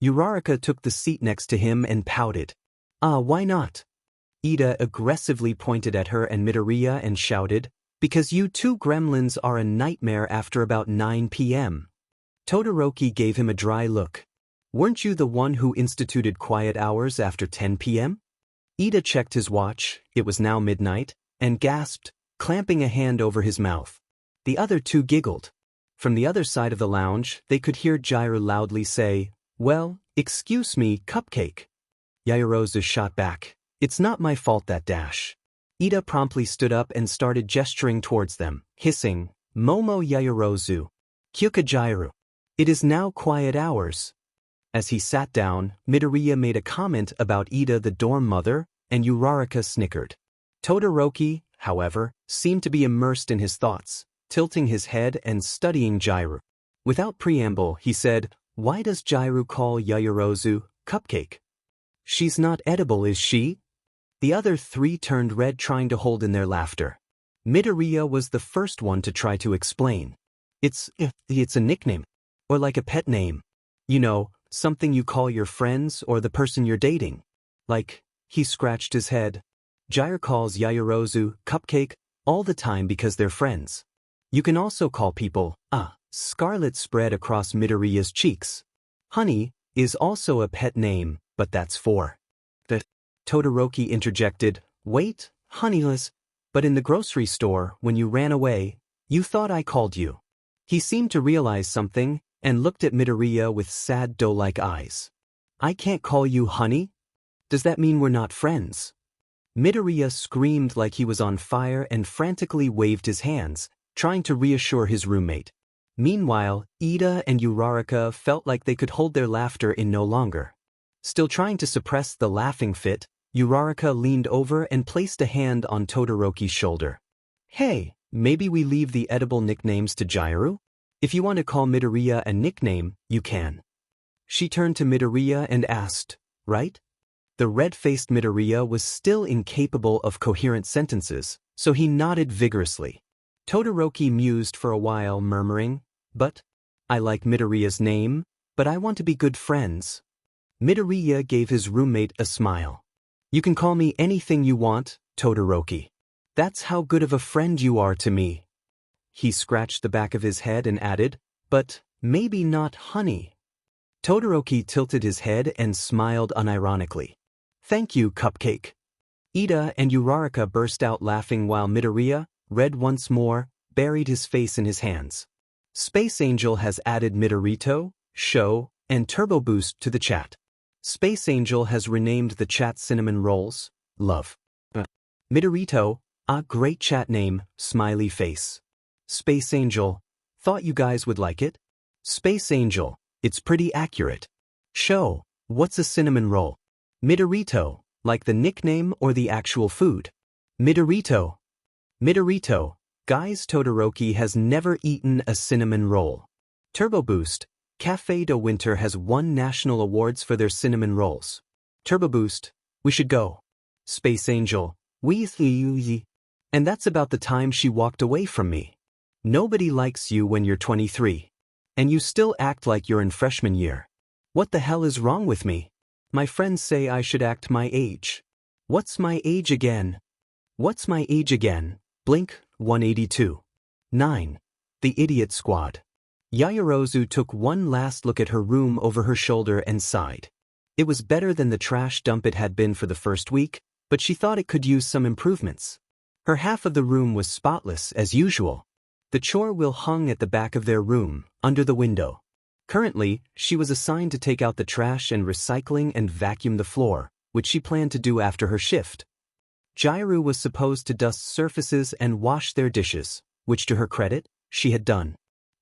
Uraraka took the seat next to him and pouted. Why not? Ida aggressively pointed at her and Midoriya and shouted, Because you two gremlins are a nightmare after about 9 p.m. Todoroki gave him a dry look. Weren't you the one who instituted quiet hours after 10 p.m.? Ida checked his watch, it was now midnight, and gasped, clamping a hand over his mouth. The other two giggled. From the other side of the lounge, they could hear Jiraiya loudly say, Well, excuse me, cupcake. Yaoyorozu shot back, It's not my fault that dash. Ida promptly stood up and started gesturing towards them, hissing, Momo Yaoyorozu. Kyuka Jiraiya. It is now quiet hours. As he sat down, Midoriya made a comment about Ida the dorm mother, and Uraraka snickered. Todoroki, however, seemed to be immersed in his thoughts, tilting his head and studying Jiraiya. Without preamble, he said, "Why does Jiraiya call Yaoyorozu cupcake? She's not edible, is she?" The other three turned red, trying to hold in their laughter. Midoriya was the first one to try to explain. It's a nickname. Or like a pet name. You know, something you call your friends or the person you're dating. Like, he scratched his head. Jiraiya calls Yaoyorozu cupcake all the time because they're friends. You can also call people, scarlet spread across Midoriya's cheeks. Honey is also a pet name, but that's for the. Todoroki interjected, "Wait, honeyless, but in the grocery store, when you ran away, you thought I called you." He seemed to realize something, and looked at Midoriya with sad doe-like eyes. "I can't call you honey? Does that mean we're not friends?" Midoriya screamed like he was on fire and frantically waved his hands, trying to reassure his roommate. Meanwhile, Ida and Uraraka felt like they could hold their laughter in no longer. Still trying to suppress the laughing fit, Uraraka leaned over and placed a hand on Todoroki's shoulder. "Hey, maybe we leave the edible nicknames to Jiraiya? If you want to call Midoriya a nickname, you can." She turned to Midoriya and asked, "Right?" The red-faced Midoriya was still incapable of coherent sentences, so he nodded vigorously. Todoroki mused for a while, murmuring, "But I like Midoriya's name, but I want to be good friends." Midoriya gave his roommate a smile. "You can call me anything you want, Todoroki. That's how good of a friend you are to me." He scratched the back of his head and added, "But maybe not honey." Todoroki tilted his head and smiled unironically. "Thank you, cupcake." Ida and Uraraka burst out laughing while Midoriya, red once more, buried his face in his hands. Space Angel has added Midorito, Show, and Turbo Boost to the chat. Space Angel has renamed the chat Cinnamon Rolls, Love. Midorito, a great chat name, smiley face. Space Angel, thought you guys would like it? Space Angel, it's pretty accurate. Show, what's a cinnamon roll? Midorito, like the nickname or the actual food? Midorito. Midorito, guys, Todoroki has never eaten a cinnamon roll. Turbo Boost, Café de Winter has won national awards for their cinnamon rolls. Turbo Boost, we should go. Space Angel, we. And that's about the time she walked away from me. Nobody likes you when you're 23. And you still act like you're in freshman year. What the hell is wrong with me? My friends say I should act my age. What's my age again? What's my age again? Blink, 182. 9. The Idiot Squad. Yaoyorozu took one last look at her room over her shoulder and sighed. It was better than the trash dump it had been for the first week, but she thought it could use some improvements. Her half of the room was spotless as usual. The chore wheel hung at the back of their room, under the window. Currently, she was assigned to take out the trash and recycling and vacuum the floor, which she planned to do after her shift. Jiraiya was supposed to dust surfaces and wash their dishes, which to her credit, she had done.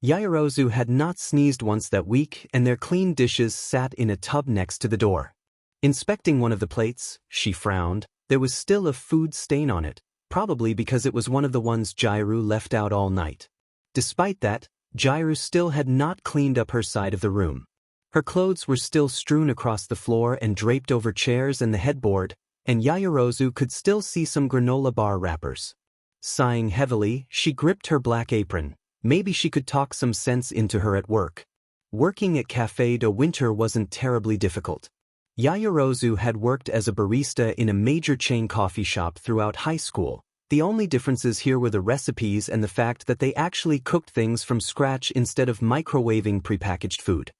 Yaoyorozu had not sneezed once that week, and their clean dishes sat in a tub next to the door. Inspecting one of the plates, she frowned. There was still a food stain on it, probably because it was one of the ones Jiraiya left out all night. Despite that, Jiraiya still had not cleaned up her side of the room. Her clothes were still strewn across the floor and draped over chairs and the headboard, and Yaoyorozu could still see some granola bar wrappers. Sighing heavily, she gripped her black apron. Maybe she could talk some sense into her at work. Working at Café de Winter wasn't terribly difficult. Yaoyorozu had worked as a barista in a major chain coffee shop throughout high school. The only differences here were the recipes and the fact that they actually cooked things from scratch instead of microwaving prepackaged food.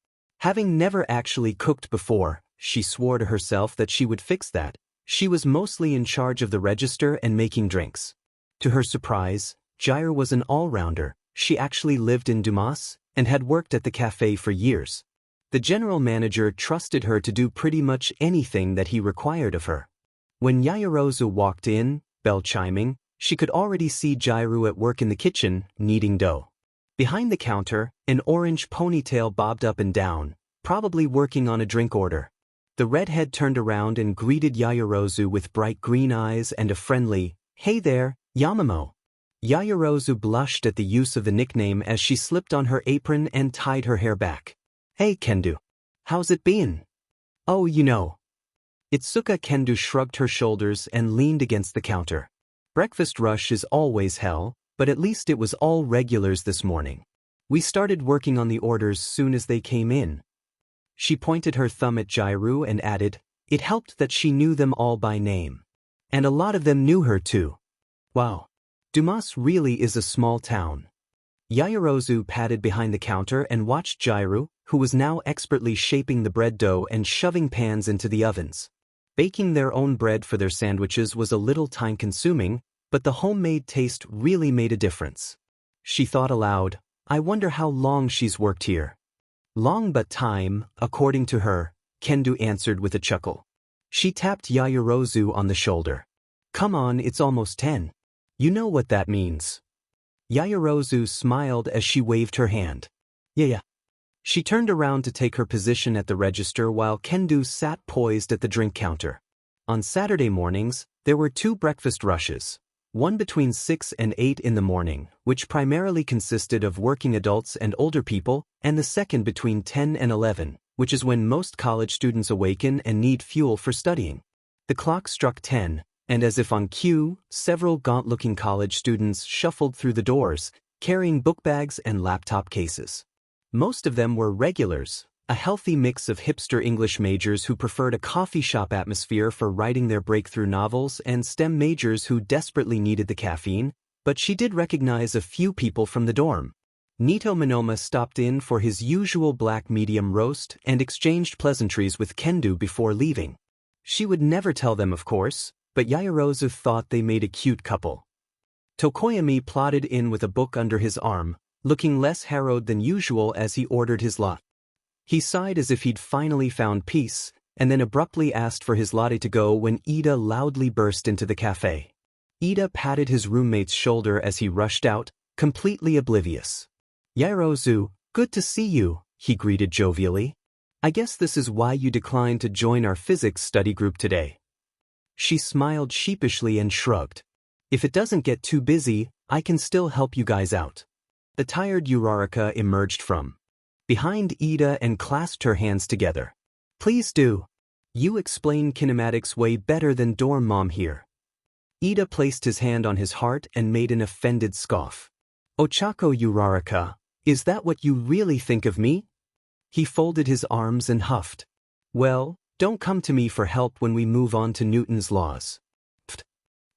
Having never actually cooked before, she swore to herself that she would fix that. She was mostly in charge of the register and making drinks. To her surprise, Jiraiya was an all-rounder. She actually lived in Dumas and had worked at the cafe for years. The general manager trusted her to do pretty much anything that he required of her. When Yaoyorozu walked in, bell chiming, she could already see Jiraiya at work in the kitchen, kneading dough. Behind the counter, an orange ponytail bobbed up and down, probably working on a drink order. The redhead turned around and greeted Yaoyorozu with bright green eyes and a friendly, "Hey there, Yamamo." Yaoyorozu blushed at the use of the nickname as she slipped on her apron and tied her hair back. "Hey, Kendo. How's it been?" "Oh, you know." Itsuka Kendo shrugged her shoulders and leaned against the counter. "Breakfast rush is always hell, but at least it was all regulars this morning. We started working on the orders soon as they came in." She pointed her thumb at Jairu and added, "It helped that she knew them all by name. And a lot of them knew her too. Wow. Dumas really is a small town." Yaoyorozu padded behind the counter and watched Jairu, who was now expertly shaping the bread dough and shoving pans into the ovens. Baking their own bread for their sandwiches was a little time-consuming, but the homemade taste really made a difference. She thought aloud, "I wonder how long she's worked here." "Long but time, according to her," Kendo answered with a chuckle. She tapped Yaoyorozu on the shoulder. "Come on, it's almost 10. You know what that means." Yaoyorozu smiled as she waved her hand. Yeah. She turned around to take her position at the register while Kendo sat poised at the drink counter. On Saturday mornings, there were 2 breakfast rushes. One between 6 and 8 in the morning, which primarily consisted of working adults and older people, and the second between 10 and 11, which is when most college students awaken and need fuel for studying. The clock struck 10, and as if on cue, several gaunt-looking college students shuffled through the doors, carrying book bags and laptop cases. Most of them were regulars, a healthy mix of hipster English majors who preferred a coffee shop atmosphere for writing their breakthrough novels and STEM majors who desperately needed the caffeine, but she did recognize a few people from the dorm. Nito Monoma stopped in for his usual black medium roast and exchanged pleasantries with Kendo before leaving. She would never tell them, of course, but Yaoyorozu thought they made a cute couple. Tokoyami plodded in with a book under his arm, looking less harrowed than usual as he ordered his latte. He sighed as if he'd finally found peace, and then abruptly asked for his latte to go when Ida loudly burst into the cafe. Ida patted his roommate's shoulder as he rushed out, completely oblivious. "Yaoyorozu, good to see you," he greeted jovially. "I guess this is why you declined to join our physics study group today." She smiled sheepishly and shrugged. "If it doesn't get too busy, I can still help you guys out." The tired Uraraka emerged from behind Ida and clasped her hands together. "Please do. You explain kinematics way better than dorm mom here." Ida placed his hand on his heart and made an offended scoff. "Ochako Uraraka, is that what you really think of me?" He folded his arms and huffed. "Well, don't come to me for help when we move on to Newton's laws." Pfft.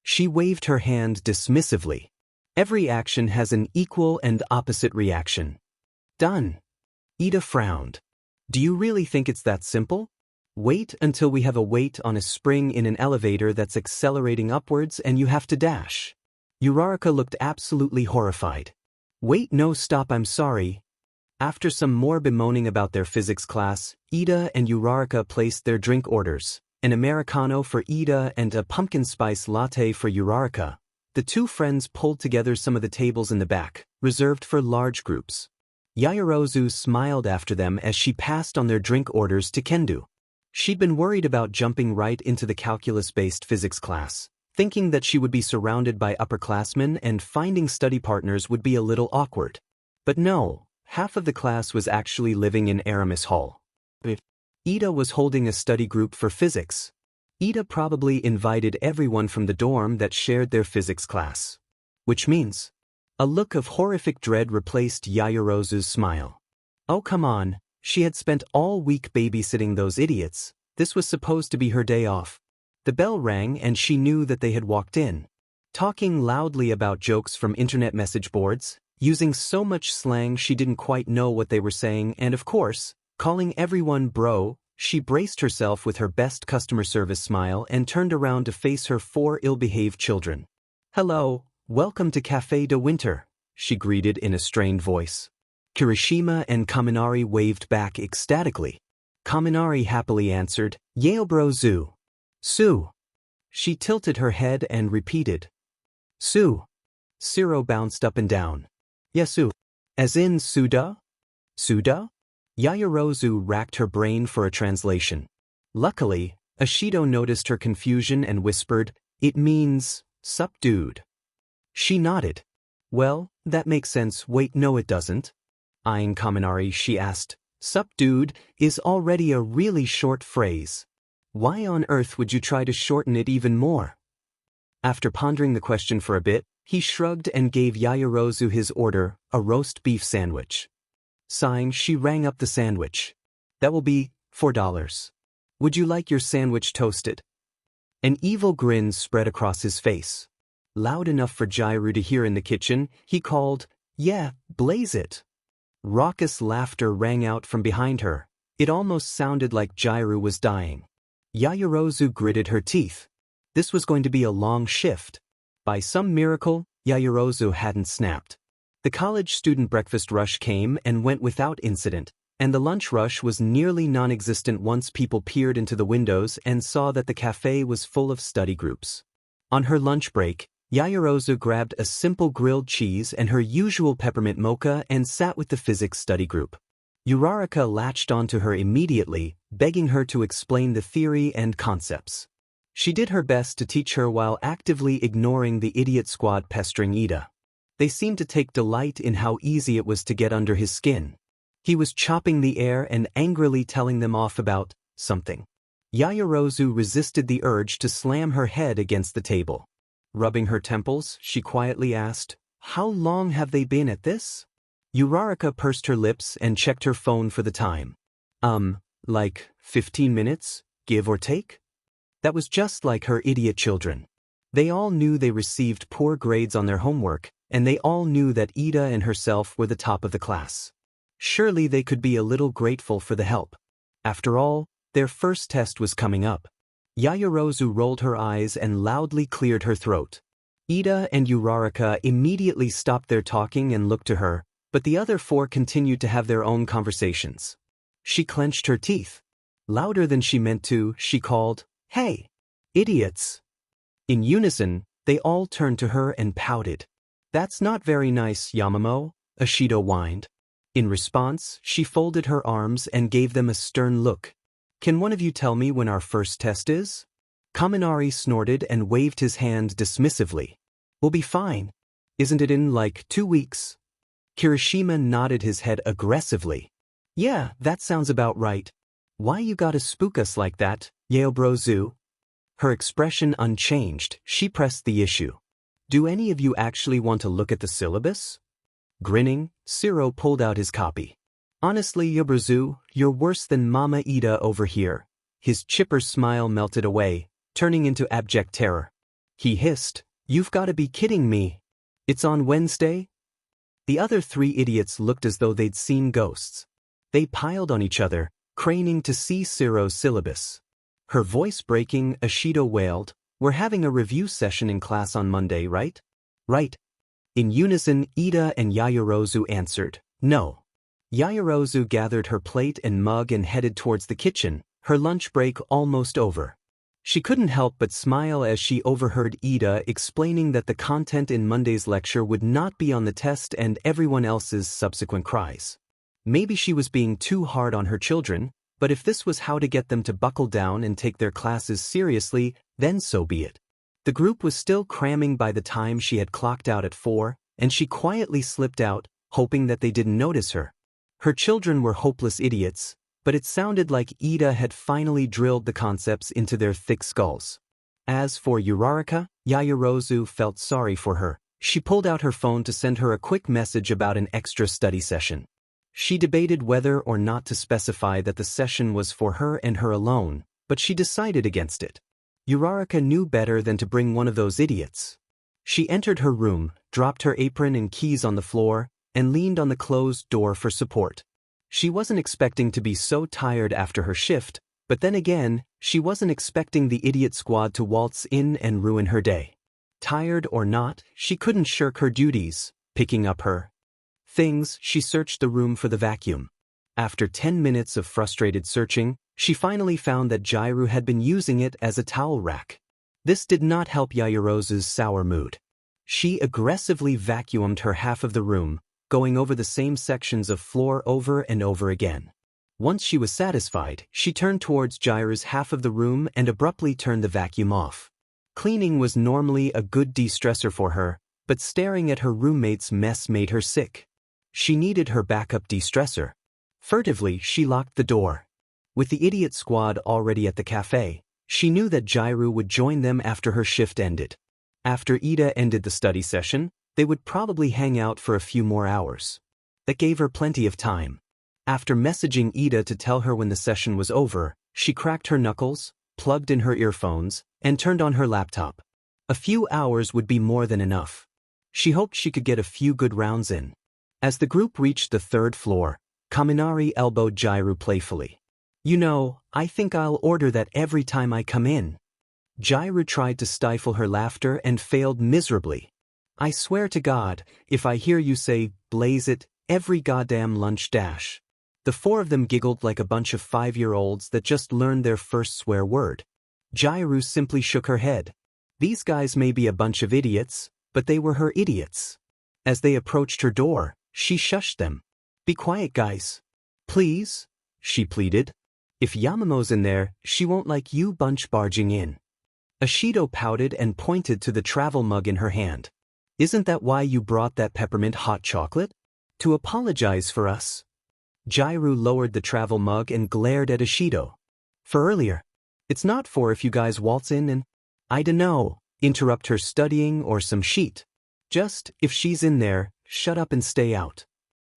She waved her hand dismissively. "Every action has an equal and opposite reaction." "Done." Ida frowned. "Do you really think it's that simple? Wait until we have a weight on a spring in an elevator that's accelerating upwards and you have to dash." Uraraka looked absolutely horrified. "Wait, no, stop, I'm sorry." After some more bemoaning about their physics class, Ida and Uraraka placed their drink orders, an Americano for Ida and a pumpkin spice latte for Uraraka. The 2 friends pulled together some of the tables in the back, reserved for large groups. Yaoyorozu smiled after them as she passed on their drink orders to Kendo. She'd been worried about jumping right into the calculus-based physics class, thinking that she would be surrounded by upperclassmen and finding study partners would be a little awkward. But no. Half of the class was actually living in Aramis Hall. Ida was holding a study group for physics. Ida probably invited everyone from the dorm that shared their physics class. Which means, a look of horrific dread replaced Yaoyorozu's smile. Oh, come on, she had spent all week babysitting those idiots. This was supposed to be her day off. The bell rang and she knew that they had walked in. Talking loudly about jokes from internet message boards, using so much slang she didn't quite know what they were saying, and of course, calling everyone bro, she braced herself with her best customer service smile and turned around to face her 4 ill-behaved children. "Hello, welcome to Café de Winter," she greeted in a strained voice. Kirishima and Kaminari waved back ecstatically. Kaminari happily answered, "Yaoyorozu." "Sue." She tilted her head and repeated, "Sue." Ciro bounced up and down. "Yasu." "As in Suda?" "Suda?" Yaoyorozu racked her brain for a translation. Luckily, Ashido noticed her confusion and whispered, "It means, sup dude." She nodded. "Well, that makes sense. Wait, no it doesn't." Eyeing Kaminari, she asked, "Sup dude is already a really short phrase. Why on earth would you try to shorten it even more?" After pondering the question for a bit, he shrugged and gave Yaoyorozu his order, a roast beef sandwich. Sighing, she rang up the sandwich. "That will be $4. Would you like your sandwich toasted?" An evil grin spread across his face. Loud enough for Jairu to hear in the kitchen, he called, "Yeah, blaze it." Raucous laughter rang out from behind her. It almost sounded like Jairu was dying. Yaoyorozu gritted her teeth. This was going to be a long shift. By some miracle, Yaoyorozu hadn't snapped. The college student breakfast rush came and went without incident, and the lunch rush was nearly non-existent once people peered into the windows and saw that the cafe was full of study groups. On her lunch break, Yaoyorozu grabbed a simple grilled cheese and her usual peppermint mocha and sat with the physics study group. Uraraka latched onto her immediately, begging her to explain the theory and concepts. She did her best to teach her while actively ignoring the idiot squad pestering Ida. They seemed to take delight in how easy it was to get under his skin. He was chopping the air and angrily telling them off about something. Yaoyorozu resisted the urge to slam her head against the table. Rubbing her temples, she quietly asked, "How long have they been at this?" Uraraka pursed her lips and checked her phone for the time. Like 15 minutes, give or take?" That was just like her idiot children. They all knew they received poor grades on their homework, and they all knew that Ida and herself were the top of the class. Surely they could be a little grateful for the help. After all, their first test was coming up. Yaoyorozu rolled her eyes and loudly cleared her throat. Ida and Uraraka immediately stopped their talking and looked to her, but the other four continued to have their own conversations. She clenched her teeth. Louder than she meant to, she called, "Hey, idiots!" In unison, they all turned to her and pouted. "That's not very nice, Yamamo," Ashido whined. In response, she folded her arms and gave them a stern look. "Can one of you tell me when our first test is?" Kaminari snorted and waved his hand dismissively. "We'll be fine. Isn't it in like 2 weeks?" Kirishima nodded his head aggressively. "Yeah, that sounds about right. Why you gotta spook us like that, Yaobrozu?" Her expression unchanged, she pressed the issue. "Do any of you actually want to look at the syllabus?" Grinning, Siro pulled out his copy. "Honestly, Yaobrozu, you're worse than Mama Ida over here." His chipper smile melted away, turning into abject terror. He hissed, "You've gotta be kidding me. It's on Wednesday?" The other three idiots looked as though they'd seen ghosts. They piled on each other, craning to see Siro's syllabus. Her voice breaking, Ashido wailed, "We're having a review session in class on Monday, right?" "Right." In unison, Ida and Yaoyorozu answered, "No." Yaoyorozu gathered her plate and mug and headed towards the kitchen, her lunch break almost over. She couldn't help but smile as she overheard Ida explaining that the content in Monday's lecture would not be on the test and everyone else's subsequent cries. Maybe she was being too hard on her children, but if this was how to get them to buckle down and take their classes seriously, then so be it. The group was still cramming by the time she had clocked out at 4, and she quietly slipped out, hoping that they didn't notice her. Her children were hopeless idiots, but it sounded like Ida had finally drilled the concepts into their thick skulls. As for Uraraka, Yaoyorozu felt sorry for her. She pulled out her phone to send her a quick message about an extra study session. She debated whether or not to specify that the session was for her and her alone, but she decided against it. Uraraka knew better than to bring one of those idiots. She entered her room, dropped her apron and keys on the floor, and leaned on the closed door for support. She wasn't expecting to be so tired after her shift, but then again, she wasn't expecting the idiot squad to waltz in and ruin her day. Tired or not, she couldn't shirk her duties. Picking up her things, she searched the room for the vacuum. After 10 minutes of frustrated searching, she finally found that Jairu had been using it as a towel rack. This did not help Yaoyorozu's sour mood. She aggressively vacuumed her half of the room, going over the same sections of floor over and over again. Once she was satisfied, she turned towards Gyru's half of the room and abruptly turned the vacuum off. Cleaning was normally a good de-stressor for her, but staring at her roommate's mess made her sick. She needed her backup de-stressor. Furtively, she locked the door. With the idiot squad already at the cafe, she knew that Gyru would join them after her shift ended. After Ida ended the study session, they would probably hang out for a few more hours. That gave her plenty of time. After messaging Ida to tell her when the session was over, she cracked her knuckles, plugged in her earphones, and turned on her laptop. A few hours would be more than enough. She hoped she could get a few good rounds in. As the group reached the third floor, Kaminari elbowed Gyru playfully. "You know, I think I'll order that every time I come in." Gyru tried to stifle her laughter and failed miserably. "I swear to God, if I hear you say, blaze it, every goddamn lunch dash." The four of them giggled like a bunch of 5-year-olds that just learned their first swear word. Gyru simply shook her head. These guys may be a bunch of idiots, but they were her idiots. As they approached her door, she shushed them. "Be quiet, guys. Please," she pleaded. "If Yamamo's in there, she won't like you bunch barging in." Ashido pouted and pointed to the travel mug in her hand. "Isn't that why you brought that peppermint hot chocolate? To apologize for us?" Gyru lowered the travel mug and glared at Ashido. "For earlier. It's not for if you guys waltz in and, I dunno, interrupt her studying or some shit. Just, if she's in there, shut up and stay out."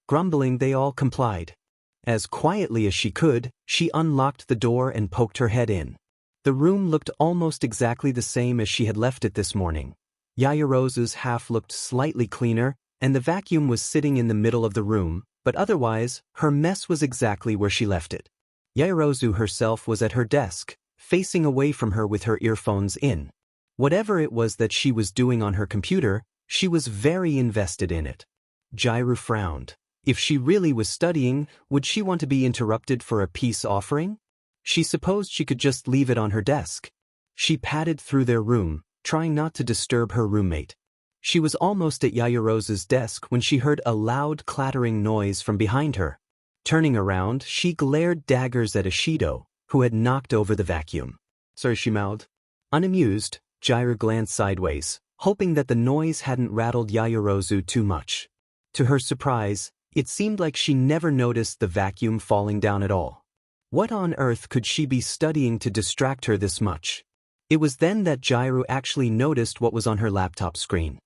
Grumbling, they all complied. As quietly as she could, she unlocked the door and poked her head in. The room looked almost exactly the same as she had left it this morning. Yaoyorozu's half looked slightly cleaner, and the vacuum was sitting in the middle of the room, but otherwise, her mess was exactly where she left it. Yaoyorozu herself was at her desk, facing away from her with her earphones in. Whatever it was that she was doing on her computer, she was very invested in it. Gyru frowned. If she really was studying, would she want to be interrupted for a peace offering? She supposed she could just leave it on her desk. She padded through their room, trying not to disturb her roommate. She was almost at Yaoyorozu's desk when she heard a loud clattering noise from behind her. Turning around, she glared daggers at Ashido, who had knocked over the vacuum. "Sorry," she mouthed. Unamused, Gyru glanced sideways, hoping that the noise hadn't rattled Yaoyorozu too much. To her surprise, it seemed like she never noticed the vacuum falling down at all. What on earth could she be studying to distract her this much? It was then that Gyru actually noticed what was on her laptop screen.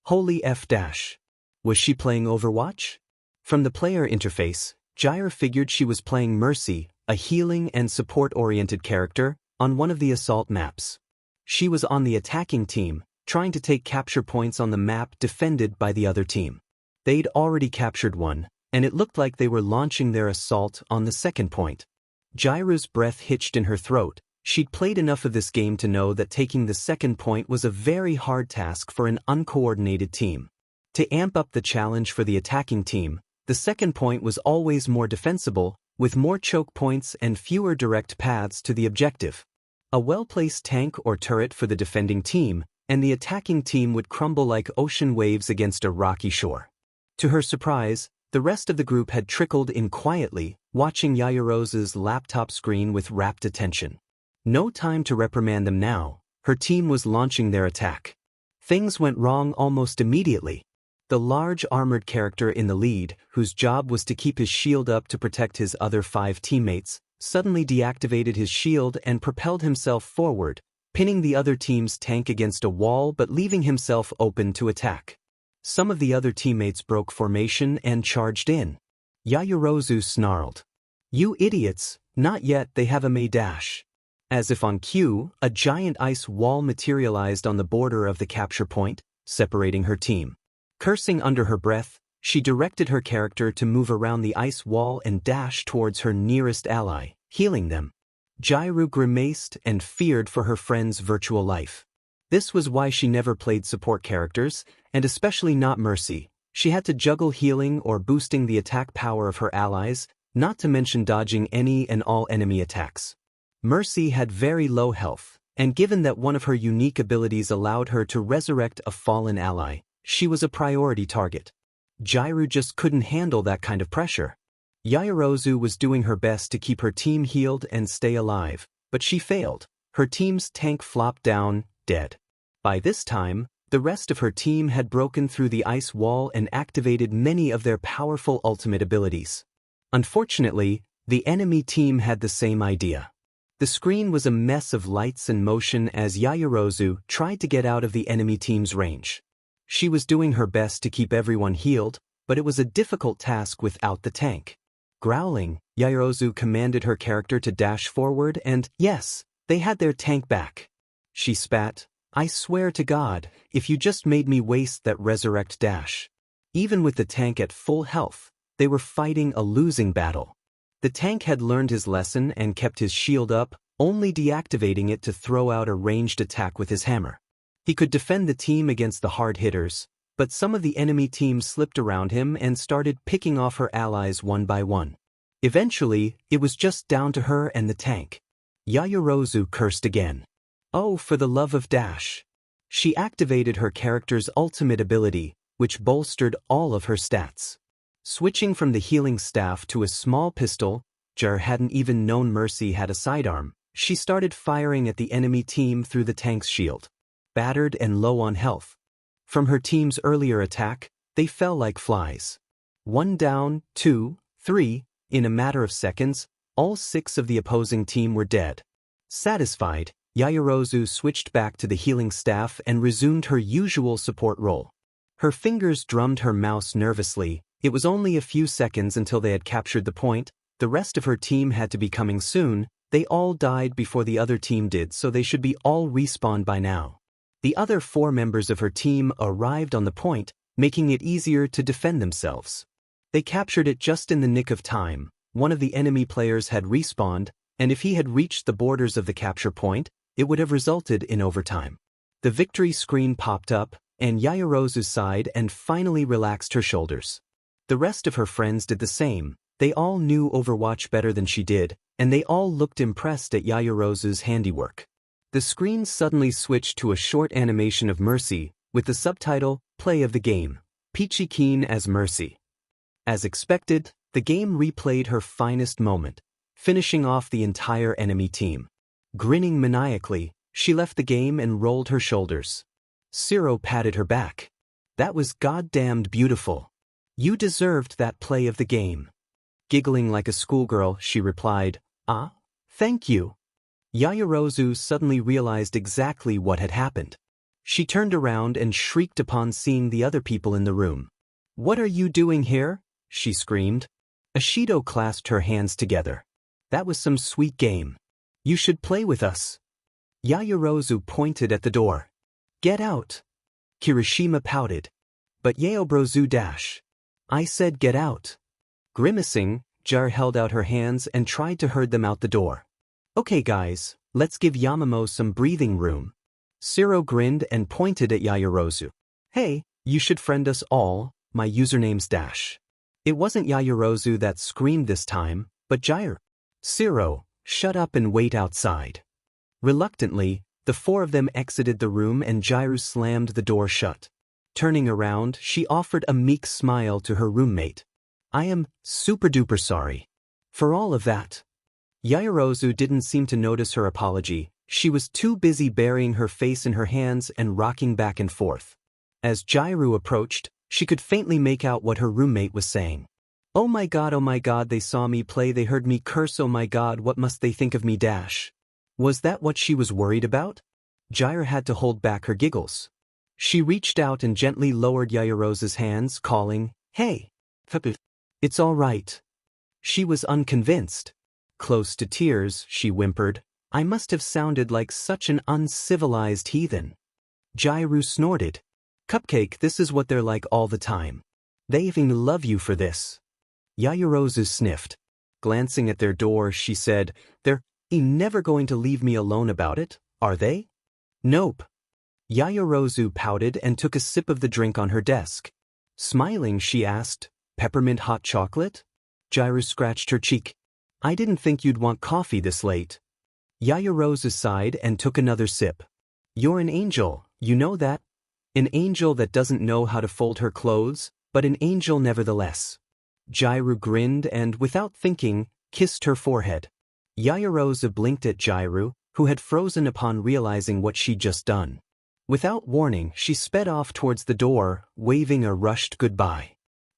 Holy F dash. Was she playing Overwatch? From the player interface, Gyru figured she was playing Mercy, a healing and support-oriented character, on one of the assault maps. She was on the attacking team, trying to take capture points on the map defended by the other team. They'd already captured one, and it looked like they were launching their assault on the second point. Gyru's breath hitched in her throat. She'd played enough of this game to know that taking the second point was a very hard task for an uncoordinated team. To amp up the challenge for the attacking team, the second point was always more defensible, with more choke points and fewer direct paths to the objective. A well-placed tank or turret for the defending team, and the attacking team would crumble like ocean waves against a rocky shore. To her surprise, the rest of the group had trickled in quietly, watching Yaoyorozu's laptop screen with rapt attention. No time to reprimand them now, her team was launching their attack. Things went wrong almost immediately. The large armored character in the lead, whose job was to keep his shield up to protect his other 5 teammates, suddenly deactivated his shield and propelled himself forward, pinning the other team's tank against a wall but leaving himself open to attack. Some of the other teammates broke formation and charged in. Yaoyorozu snarled. "You idiots, not yet, they have a May dash." As if on cue, a giant ice wall materialized on the border of the capture point, separating her team. Cursing under her breath, she directed her character to move around the ice wall and dash towards her nearest ally, healing them. Gyru grimaced and feared for her friend's virtual life. This was why she never played support characters, and especially not Mercy. She had to juggle healing or boosting the attack power of her allies, not to mention dodging any and all enemy attacks. Mercy had very low health, and given that one of her unique abilities allowed her to resurrect a fallen ally, she was a priority target. Gyru just couldn't handle that kind of pressure. Yaoyorozu was doing her best to keep her team healed and stay alive, but she failed. Her team's tank flopped down, dead. By this time, the rest of her team had broken through the ice wall and activated many of their powerful ultimate abilities. Unfortunately, the enemy team had the same idea. The screen was a mess of lights and motion as Yaoyorozu tried to get out of the enemy team's range. She was doing her best to keep everyone healed, but it was a difficult task without the tank. Growling, Yaoyorozu commanded her character to dash forward and, yes, they had their tank back. She spat, "I swear to God, if you just made me waste that resurrect dash." Even with the tank at full health, they were fighting a losing battle. The tank had learned his lesson and kept his shield up, only deactivating it to throw out a ranged attack with his hammer. He could defend the team against the hard hitters, but some of the enemy team slipped around him and started picking off her allies one by one. Eventually, it was just down to her and the tank. Yaoyorozu cursed again. Oh, for the love of dash. She activated her character's ultimate ability, which bolstered all of her stats. Switching from the healing staff to a small pistol, Jar hadn't even known Mercy had a sidearm. She started firing at the enemy team through the tank's shield. Battered and low on health. From her team's earlier attack, they fell like flies. 1 down, 2, 3, in a matter of seconds, all 6 of the opposing team were dead. Satisfied, Yaoyorozu switched back to the healing staff and resumed her usual support role. Her fingers drummed her mouse nervously. It was only a few seconds until they had captured the point. The rest of her team had to be coming soon. They all died before the other team did, so they should be all respawned by now. The other 4 members of her team arrived on the point, making it easier to defend themselves. They captured it just in the nick of time. One of the enemy players had respawned, and if he had reached the borders of the capture point, it would have resulted in overtime. The victory screen popped up, and Yaoyorozu sighed and finally relaxed her shoulders. The rest of her friends did the same. They all knew Overwatch better than she did, and they all looked impressed at Yaoyorozu's handiwork. The screen suddenly switched to a short animation of Mercy, with the subtitle, Play of the Game, Peachy Keen as Mercy. As expected, the game replayed her finest moment, finishing off the entire enemy team. Grinning maniacally, she left the game and rolled her shoulders. Zero patted her back. That was goddamned beautiful. You deserved that play of the game. Giggling like a schoolgirl, she replied, "Ah, thank you." Yaoyorozu suddenly realized exactly what had happened. She turned around and shrieked upon seeing the other people in the room. "What are you doing here?" she screamed. Ashido clasped her hands together. "That was some sweet game. You should play with us." Yaoyorozu pointed at the door. "Get out." Kirishima pouted. "But Yaoyorozu dash. I said get out." Grimacing, Jar held out her hands and tried to herd them out the door. "Okay guys, let's give Yamamo some breathing room." Zero grinned and pointed at Yaoyorozu. "Hey, you should friend us all, my username's Dash." It wasn't Yaoyorozu that screamed this time, but Jair. "Zero, shut up and wait outside." Reluctantly, the 4 of them exited the room and Jairu slammed the door shut. Turning around, she offered a meek smile to her roommate. "I am super-duper sorry for all of that." Yaoyorozu didn't seem to notice her apology. She was too busy burying her face in her hands and rocking back and forth. As Jairu approached, she could faintly make out what her roommate was saying. Oh my god, they saw me play, they heard me curse, oh my god, what must they think of me dash." Was that what she was worried about? Jair had to hold back her giggles. She reached out and gently lowered Yaoyorozu's hands, calling, "Hey, it's all right." She was unconvinced. Close to tears, she whimpered, "I must have sounded like such an uncivilized heathen." Jairu snorted. "Cupcake, this is what they're like all the time. They even love you for this." Yaoyorozu sniffed. Glancing at their door, she said, "They're never going to leave me alone about it, are they?" "Nope." Yaoyorozu pouted and took a sip of the drink on her desk. Smiling, she asked, "Peppermint hot chocolate?" Jairu scratched her cheek. "I didn't think you'd want coffee this late." Yaoyorozu sighed and took another sip. "You're an angel, you know that? An angel that doesn't know how to fold her clothes, but an angel nevertheless." Jairu grinned and, without thinking, kissed her forehead. Yaoyorozu blinked at Jairu, who had frozen upon realizing what she'd just done. Without warning, she sped off towards the door, waving a rushed goodbye.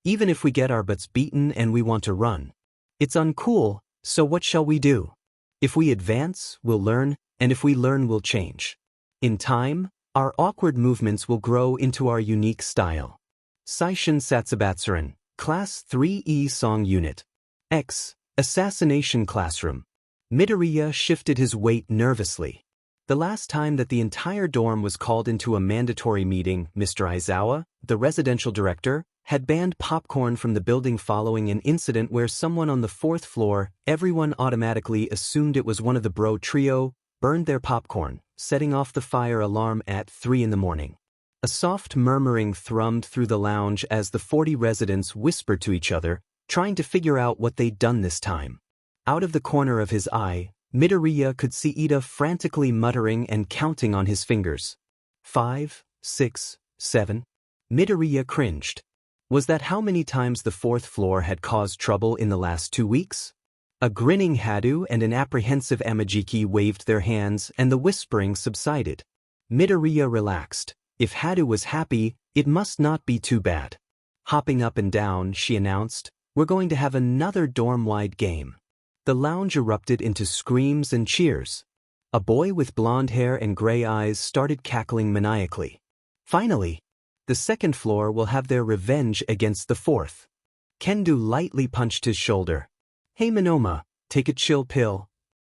Even if we get our butts beaten and we want to run. It's uncool, so what shall we do? If we advance, we'll learn, and if we learn, we'll change. In time, our awkward movements will grow into our unique style. Seishin Satsubatsurin, Class 3E Song Unit. X. Assassination Classroom. Midoriya shifted his weight nervously. The last time that the entire dorm was called into a mandatory meeting, Mr. Aizawa, the residential director, had banned popcorn from the building following an incident where someone on the 4th floor, everyone automatically assumed it was one of the bro trio, burned their popcorn, setting off the fire alarm at 3 in the morning. A soft murmuring thrummed through the lounge as the 40 residents whispered to each other, trying to figure out what they'd done this time. Out of the corner of his eye, Midoriya could see Ida frantically muttering and counting on his fingers. 5, 6, 7. Midoriya cringed. Was that how many times the 4th floor had caused trouble in the last 2 weeks? A grinning Hadu and an apprehensive Amajiki waved their hands and the whispering subsided. Midoriya relaxed. If Hadu was happy, it must not be too bad. Hopping up and down, she announced, "We're going to have another dorm-wide game." The lounge erupted into screams and cheers. A boy with blonde hair and gray eyes started cackling maniacally. Finally, the 2nd floor will have their revenge against the 4th. Kendo lightly punched his shoulder. "Hey Minoma, take a chill pill."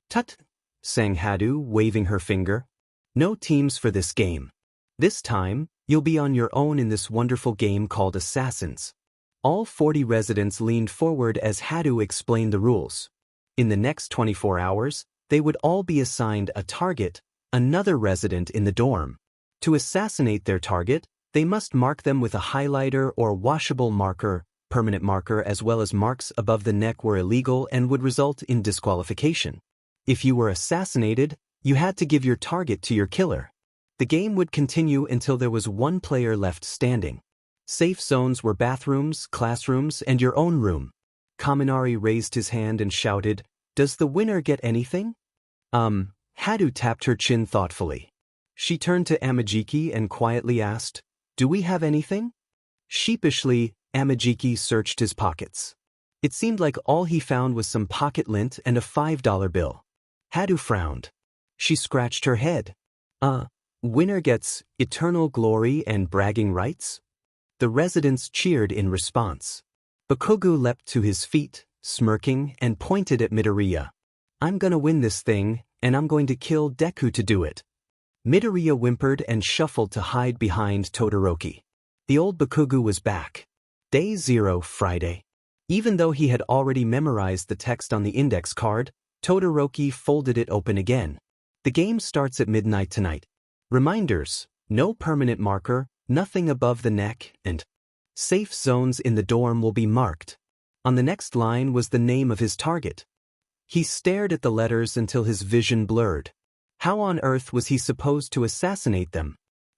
"Tut," sang Hadu, waving her finger. "No teams for this game. This time, you'll be on your own in this wonderful game called Assassins." All 40 residents leaned forward as Hadu explained the rules. In the next 24 hours, they would all be assigned a target, another resident in the dorm. To assassinate their target, they must mark them with a highlighter or washable marker, permanent marker, as well as marks above the neck were illegal and would result in disqualification. If you were assassinated, you had to give your target to your killer. The game would continue until there was one player left standing. Safe zones were bathrooms, classrooms, and your own room. Kaminari raised his hand and shouted, "Does the winner get anything?" Hadu tapped her chin thoughtfully. She turned to Amajiki and quietly asked, "Do we have anything?" Sheepishly, Amajiki searched his pockets. It seemed like all he found was some pocket lint and a $5 bill. Hadu frowned. She scratched her head. Winner gets eternal glory and bragging rights?" The residents cheered in response. Bakugu leapt to his feet, smirking, and pointed at Midoriya. "I'm gonna win this thing, and I'm going to kill Deku to do it." Midoriya whimpered and shuffled to hide behind Todoroki. The old Bakugu was back. Day 0, Friday. Even though he had already memorized the text on the index card, Todoroki folded it open again. The game starts at midnight tonight. Reminders: no permanent marker, nothing above the neck, and safe zones in the dorm will be marked. On the next line was the name of his target. He stared at the letters until his vision blurred. How on earth was he supposed to assassinate them?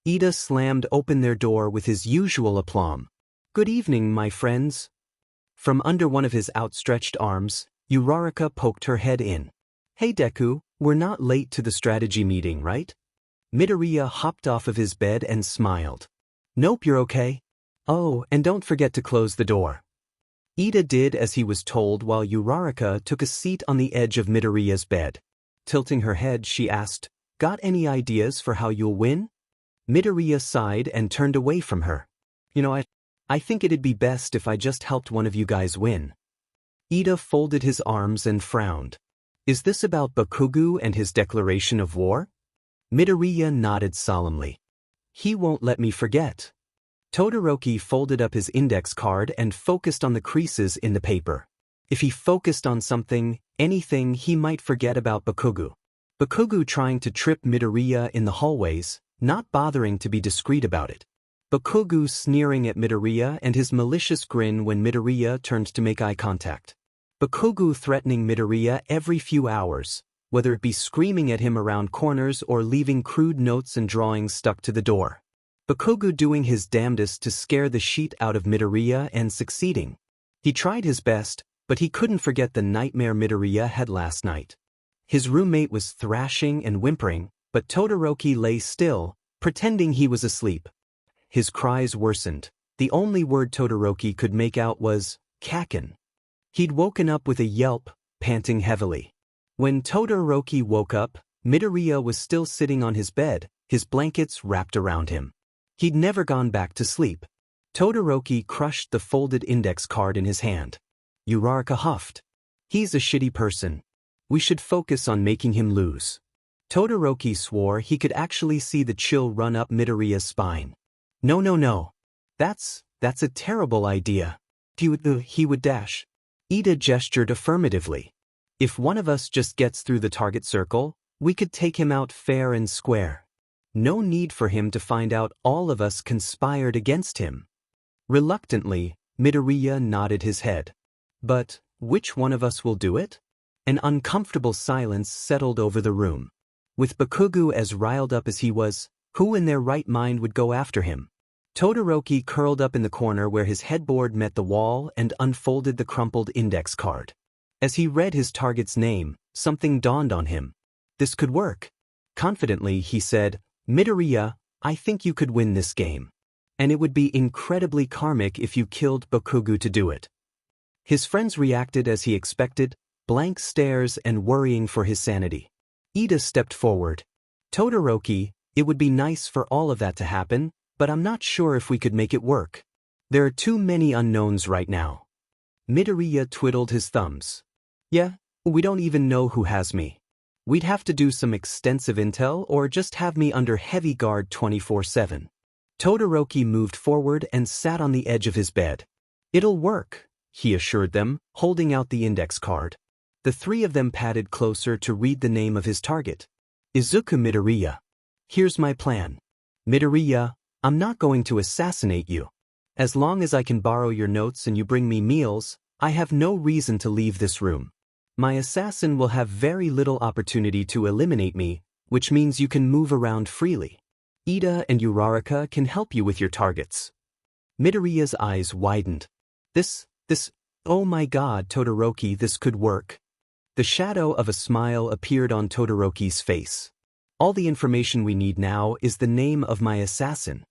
Ida slammed open their door with his usual aplomb. "Good evening, my friends." From under one of his outstretched arms, Uraraka poked her head in. "Hey Deku, we're not late to the strategy meeting, right?" Midoriya hopped off of his bed and smiled. "Nope, you're okay. Oh, and don't forget to close the door." Ida did as he was told while Uraraka took a seat on the edge of Midoriya's bed. Tilting her head, she asked, "Got any ideas for how you'll win?" Midoriya sighed and turned away from her. I think it'd be best if I just helped one of you guys win." Ida folded his arms and frowned. "Is this about Bakugu and his declaration of war?" Midoriya nodded solemnly. "He won't let me forget." Todoroki folded up his index card and focused on the creases in the paper. If he focused on something, anything, he might forget about Bakugu. Bakugu trying to trip Midoriya in the hallways, not bothering to be discreet about it. Bakugu sneering at Midoriya and his malicious grin when Midoriya turned to make eye contact. Bakugu threatening Midoriya every few hours, whether it be screaming at him around corners or leaving crude notes and drawings stuck to the door. Bakugu doing his damnedest to scare the shit out of Midoriya and succeeding. He tried his best, but he couldn't forget the nightmare Midoriya had last night. His roommate was thrashing and whimpering, but Todoroki lay still, pretending he was asleep. His cries worsened. The only word Todoroki could make out was, "Kaken." He'd woken up with a yelp, panting heavily. When Todoroki woke up, Midoriya was still sitting on his bed, his blankets wrapped around him. He'd never gone back to sleep. Todoroki crushed the folded index card in his hand. Uraraka huffed. "He's a shitty person. We should focus on making him lose." Todoroki swore he could actually see the chill run up Midoriya's spine. No. That's a terrible idea. He would dash. Ida gestured affirmatively. "If one of us just gets through the target circle, we could take him out fair and square. No need for him to find out all of us conspired against him." Reluctantly, Midoriya nodded his head. "But which one of us will do it?" An uncomfortable silence settled over the room. With Bakugo as riled up as he was, who in their right mind would go after him? Todoroki curled up in the corner where his headboard met the wall and unfolded the crumpled index card. As he read his target's name, something dawned on him. This could work. Confidently, he said, "Midoriya, I think you could win this game. And it would be incredibly karmic if you killed Bakugo to do it." His friends reacted as he expected, blank stares and worrying for his sanity. Ida stepped forward. "Todoroki, it would be nice for all of that to happen, but I'm not sure if we could make it work. There are too many unknowns right now." Midoriya twiddled his thumbs. "Yeah, we don't even know who has me. We'd have to do some extensive intel or just have me under heavy guard 24/7. Todoroki moved forward and sat on the edge of his bed. "It'll work," he assured them, holding out the index card. The three of them padded closer to read the name of his target. "Izuku Midoriya. Here's my plan. Midoriya, I'm not going to assassinate you. As long as I can borrow your notes and you bring me meals, I have no reason to leave this room. My assassin will have very little opportunity to eliminate me, which means you can move around freely. Ida and Uraraka can help you with your targets." Midoriya's eyes widened. This, oh my god, Todoroki, this could work. The shadow of a smile appeared on Todoroki's face. "All the information we need now is the name of my assassin."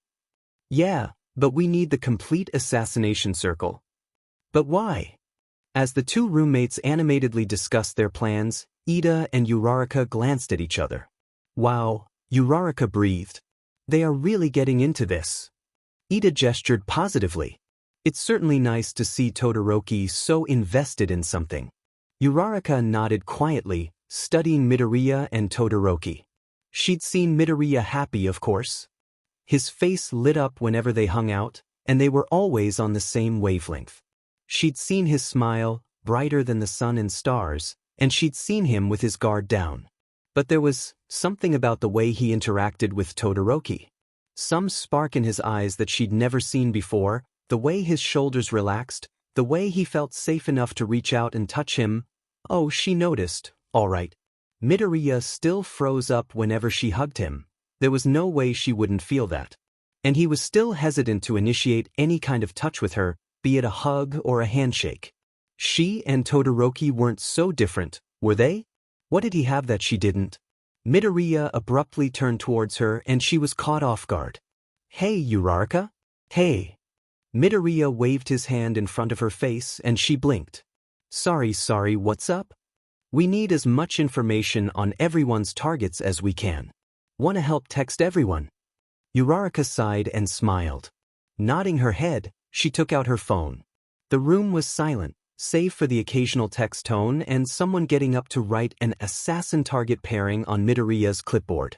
"Yeah, but we need the complete assassination circle." "But why?" As the two roommates animatedly discussed their plans, Ida and Uraraka glanced at each other. "Wow," Uraraka breathed. "They are really getting into this." Ida gestured positively. "It's certainly nice to see Todoroki so invested in something." Uraraka nodded quietly, studying Midoriya and Todoroki. She'd seen Midoriya happy, of course. His face lit up whenever they hung out, and they were always on the same wavelength. She'd seen his smile, brighter than the sun and stars, and she'd seen him with his guard down. But there was something about the way he interacted with Todoroki. Some spark in his eyes that she'd never seen before, the way his shoulders relaxed, the way he felt safe enough to reach out and touch him. Oh, she noticed, all right. Midoriya still froze up whenever she hugged him. There was no way she wouldn't feel that. And he was still hesitant to initiate any kind of touch with her, be it a hug or a handshake. She and Todoroki weren't so different, were they? What did he have that she didn't? Midoriya abruptly turned towards her and she was caught off guard. "Hey, Uraraka? Hey." Midoriya waved his hand in front of her face and she blinked. Sorry, what's up?" "We need as much information on everyone's targets as we can. Want to help text everyone?" Uraraka sighed and smiled. Nodding her head, she took out her phone. The room was silent, save for the occasional text tone and someone getting up to write an assassin target pairing on Midoriya's clipboard.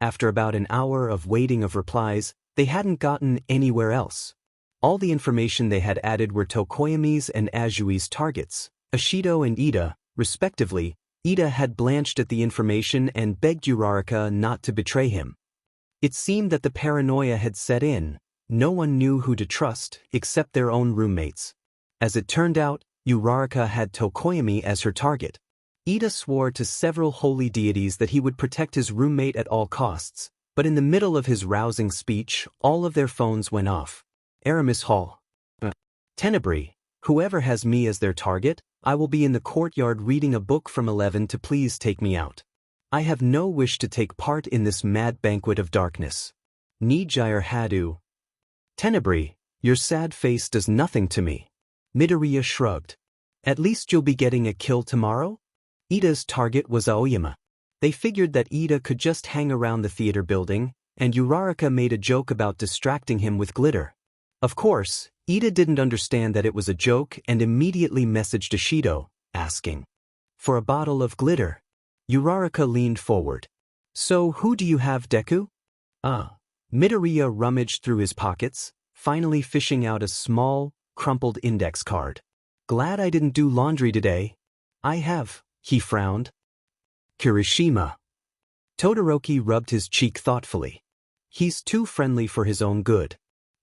After about an hour of waiting of replies, they hadn't gotten anywhere else. All the information they had added were Tokoyami's and Azui's targets, Ashido and Ida, respectively. Ida had blanched at the information and begged Uraraka not to betray him. It seemed that the paranoia had set in. No one knew who to trust except their own roommates. As it turned out, Uraraka had Tokoyami as her target. Ida swore to several holy deities that he would protect his roommate at all costs, but in the middle of his rousing speech, all of their phones went off. Aramis Hall. Tenebrae. Whoever has me as their target, I will be in the courtyard reading a book from 11 to please take me out. I have no wish to take part in this mad banquet of darkness. Nijire Hadu. Tenebri, your sad face does nothing to me. Midoriya shrugged. At least you'll be getting a kill tomorrow? Ida's target was Aoyama. They figured that Ida could just hang around the theater building, and Uraraka made a joke about distracting him with glitter. Of course, Ida didn't understand that it was a joke and immediately messaged Ishido, asking for a bottle of glitter. Uraraka leaned forward. So who do you have, Deku? Midoriya rummaged through his pockets, finally fishing out a small, crumpled index card. Glad I didn't do laundry today. I have, he frowned. Kirishima. Todoroki rubbed his cheek thoughtfully. He's too friendly for his own good.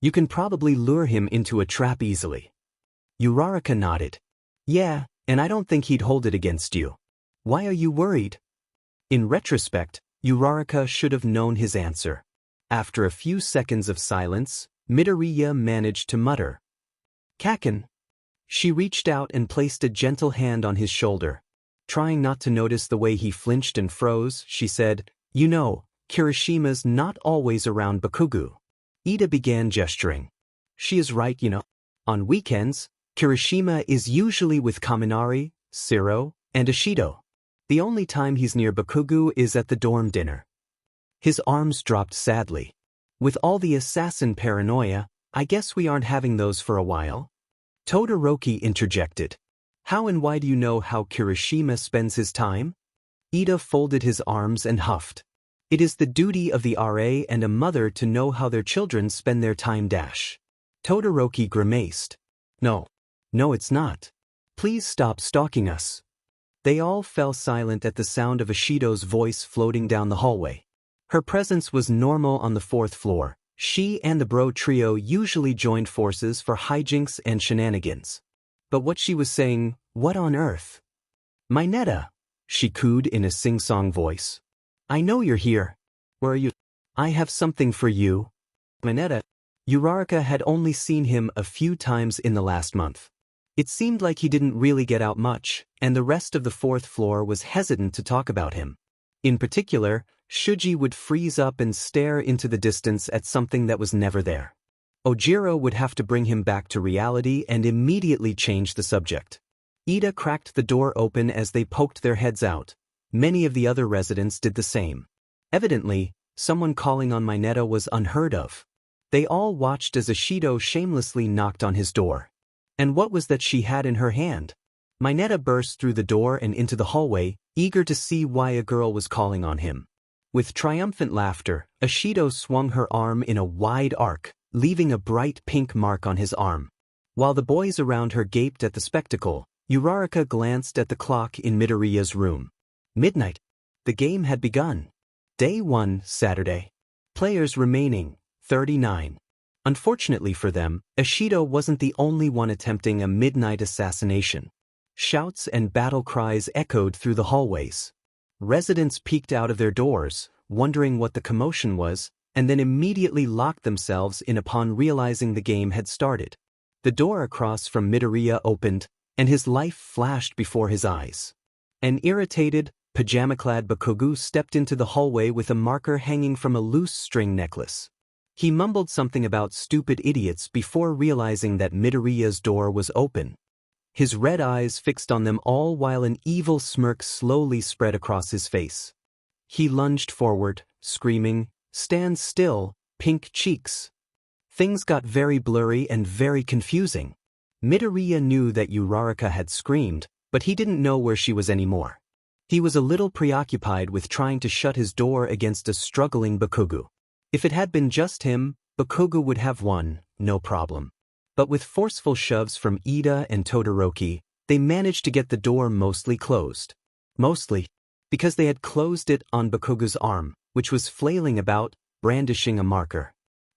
You can probably lure him into a trap easily. Uraraka nodded. Yeah, and I don't think he'd hold it against you. Why are you worried? In retrospect, Uraraka should have known his answer. After a few seconds of silence, Midoriya managed to mutter. Kaken. She reached out and placed a gentle hand on his shoulder. Trying not to notice the way he flinched and froze, she said, You know, Kirishima's not always around Bakugo. Ida began gesturing. She is right, you know. On weekends, Kirishima is usually with Kaminari, Siro, and Ishido. The only time he's near Bakugo is at the dorm dinner. His arms dropped sadly. With all the assassin paranoia, I guess we aren't having those for a while. Todoroki interjected. How and why do you know how Kirishima spends his time? Ida folded his arms and huffed. It is the duty of the RA and a mother to know how their children spend their time. Todoroki grimaced. No, it's not. Please stop stalking us. They all fell silent at the sound of Ishido's voice floating down the hallway. Her presence was normal on the 4th floor. She and the bro trio usually joined forces for hijinks and shenanigans. But what she was saying, what on earth? Mineta, she cooed in a sing-song voice. I know you're here. Where are you? I have something for you. Mineta. Uraraka had only seen him a few times in the last month. It seemed like he didn't really get out much, and the rest of the 4th floor was hesitant to talk about him. In particular, Shuji would freeze up and stare into the distance at something that was never there. Ojiro would have to bring him back to reality and immediately change the subject. Ida cracked the door open as they poked their heads out. Many of the other residents did the same. Evidently, someone calling on Mineta was unheard of. They all watched as Ishido shamelessly knocked on his door. And what was that she had in her hand? Mineta burst through the door and into the hallway, eager to see why a girl was calling on him. With triumphant laughter, Ishido swung her arm in a wide arc, leaving a bright pink mark on his arm. While the boys around her gaped at the spectacle, Uraraka glanced at the clock in Midoriya's room. Midnight. The game had begun. Day 1, Saturday. Players remaining, 39. Unfortunately for them, Ishido wasn't the only one attempting a midnight assassination. Shouts and battle cries echoed through the hallways. Residents peeked out of their doors, wondering what the commotion was, and then immediately locked themselves in upon realizing the game had started. The door across from Midoriya opened, and his life flashed before his eyes. An irritated, pajama-clad Bakugo stepped into the hallway with a marker hanging from a loose string necklace. He mumbled something about stupid idiots before realizing that Midoriya's door was open. His red eyes fixed on them all while an evil smirk slowly spread across his face. He lunged forward, screaming, "Stand still, pink cheeks." Things got very blurry and very confusing. Midoriya knew that Uraraka had screamed, but he didn't know where she was anymore. He was a little preoccupied with trying to shut his door against a struggling Bakugo. If it had been just him, Bakugo would have won, no problem. But with forceful shoves from Ida and Todoroki, they managed to get the door mostly closed. Mostly, because they had closed it on Bakugo's arm, which was flailing about, brandishing a marker.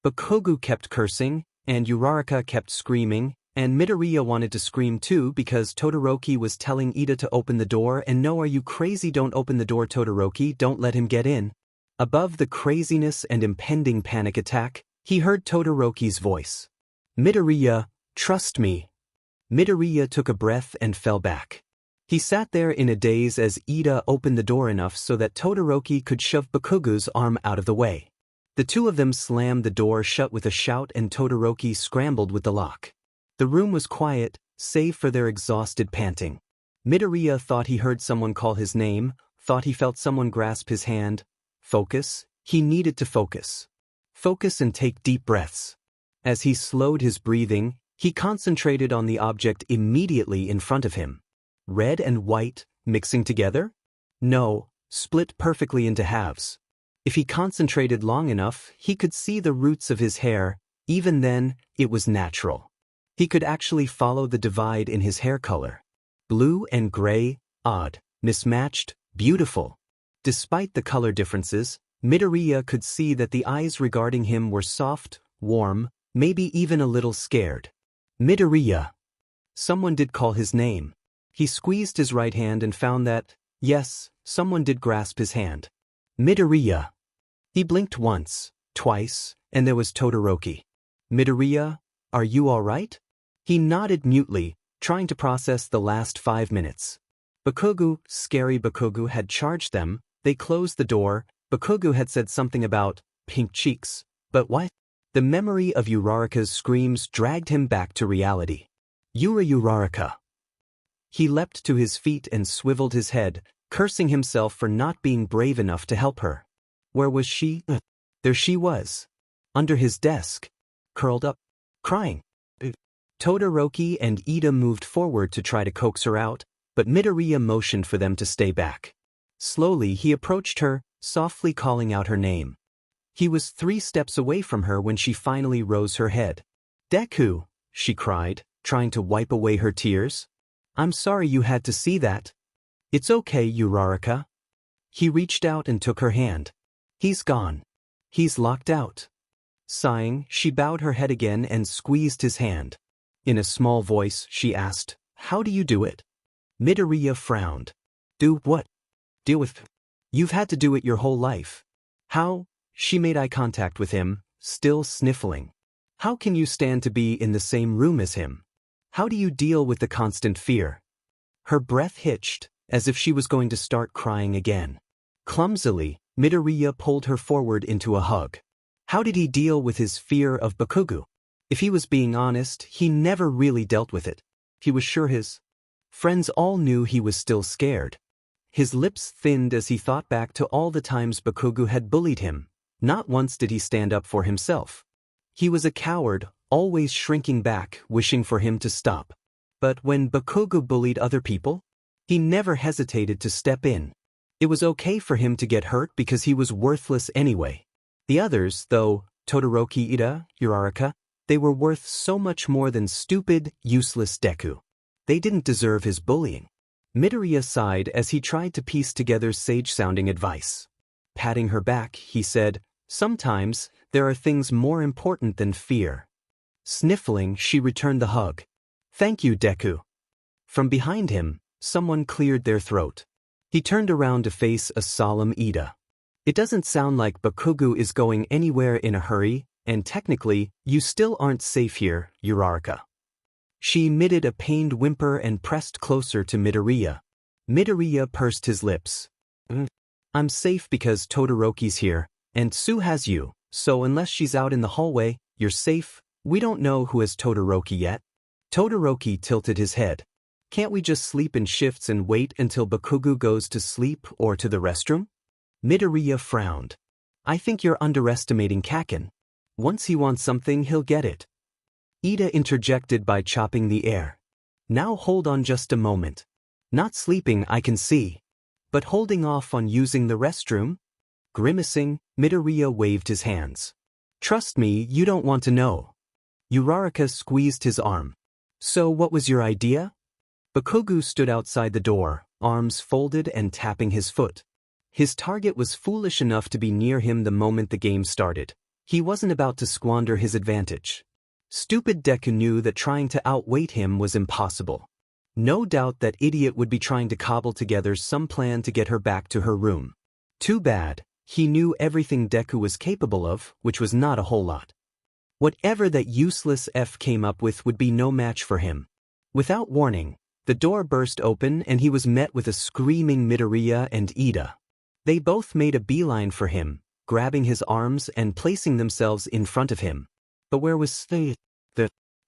Bakugo kept cursing, and Uraraka kept screaming, and Midoriya wanted to scream too because Todoroki was telling Ida to open the door and no, are you crazy, don't open the door Todoroki, don't let him get in. Above the craziness and impending panic attack, he heard Todoroki's voice. Midoriya, trust me. Midoriya took a breath and fell back. He sat there in a daze as Ida opened the door enough so that Todoroki could shove Bakugo's arm out of the way. The two of them slammed the door shut with a shout and Todoroki scrambled with the lock. The room was quiet, save for their exhausted panting. Midoriya thought he heard someone call his name, thought he felt someone grasp his hand. Focus, he needed to focus. Focus and take deep breaths. As he slowed his breathing, he concentrated on the object immediately in front of him. Red and white, mixing together? No, split perfectly into halves. If he concentrated long enough, he could see the roots of his hair. Even then, it was natural. He could actually follow the divide in his hair color. Blue and gray, odd, mismatched, beautiful. Despite the color differences, Midoriya could see that the eyes regarding him were soft, warm, maybe even a little scared. Midoriya. Someone did call his name. He squeezed his right hand and found that, yes, someone did grasp his hand. Midoriya. He blinked once, twice, and there was Todoroki. Midoriya, are you all right? He nodded mutely, trying to process the last 5 minutes. Bakugo, scary Bakugo had charged them. They closed the door. Bakugo had said something about pink cheeks, but what? The memory of Uraraka's screams dragged him back to reality. Uraraka. He leapt to his feet and swiveled his head, cursing himself for not being brave enough to help her. Where was she? There she was. Under his desk. Curled up. Crying. Todoroki and Ida moved forward to try to coax her out, but Midoriya motioned for them to stay back. Slowly he approached her, softly calling out her name. He was 3 steps away from her when she finally rose her head. Deku, she cried, trying to wipe away her tears. I'm sorry you had to see that. It's okay, Uraraka. He reached out and took her hand. He's gone. He's locked out. Sighing, she bowed her head again and squeezed his hand. In a small voice, she asked, How do you do it? Midoriya frowned. Do what? Deal with. You've had to do it your whole life. How? She made eye contact with him, still sniffling. How can you stand to be in the same room as him? How do you deal with the constant fear? Her breath hitched, as if she was going to start crying again. Clumsily, Midoriya pulled her forward into a hug. How did he deal with his fear of Bakugo? If he was being honest, he never really dealt with it. He was sure his friends all knew he was still scared. His lips thinned as he thought back to all the times Bakugo had bullied him. Not once did he stand up for himself. He was a coward, always shrinking back, wishing for him to stop. But when Bakugo bullied other people, he never hesitated to step in. It was okay for him to get hurt because he was worthless anyway. The others, though, Todoroki, Ida, Uraraka, they were worth so much more than stupid, useless Deku. They didn't deserve his bullying. Midoriya sighed as he tried to piece together sage-sounding advice. Patting her back, he said, Sometimes, there are things more important than fear. Sniffling, she returned the hug. Thank you, Deku. From behind him, someone cleared their throat. He turned around to face a solemn Ida. It doesn't sound like Bakugo is going anywhere in a hurry, and technically, you still aren't safe here, Uraraka. She emitted a pained whimper and pressed closer to Midoriya. Midoriya pursed his lips. I'm safe because Todoroki's here, and Sue has you, so unless she's out in the hallway, you're safe. We don't know who has Todoroki yet. Todoroki tilted his head. Can't we just sleep in shifts and wait until Bakugo goes to sleep or to the restroom? Midoriya frowned. I think you're underestimating Kaken. Once he wants something, he'll get it. Ida interjected by chopping the air. Now hold on just a moment. Not sleeping, I can see. But holding off on using the restroom? Grimacing, Midoriya waved his hands. Trust me, you don't want to know. Uraraka squeezed his arm. So what was your idea? Bakugo stood outside the door, arms folded and tapping his foot. His target was foolish enough to be near him the moment the game started. He wasn't about to squander his advantage. Stupid Deku knew that trying to outweight him was impossible. No doubt that idiot would be trying to cobble together some plan to get her back to her room. Too bad, he knew everything Deku was capable of, which was not a whole lot. Whatever that useless F came up with would be no match for him. Without warning, the door burst open and he was met with a screaming Midoriya and Ida. They both made a beeline for him, grabbing his arms and placing themselves in front of him. But where was the?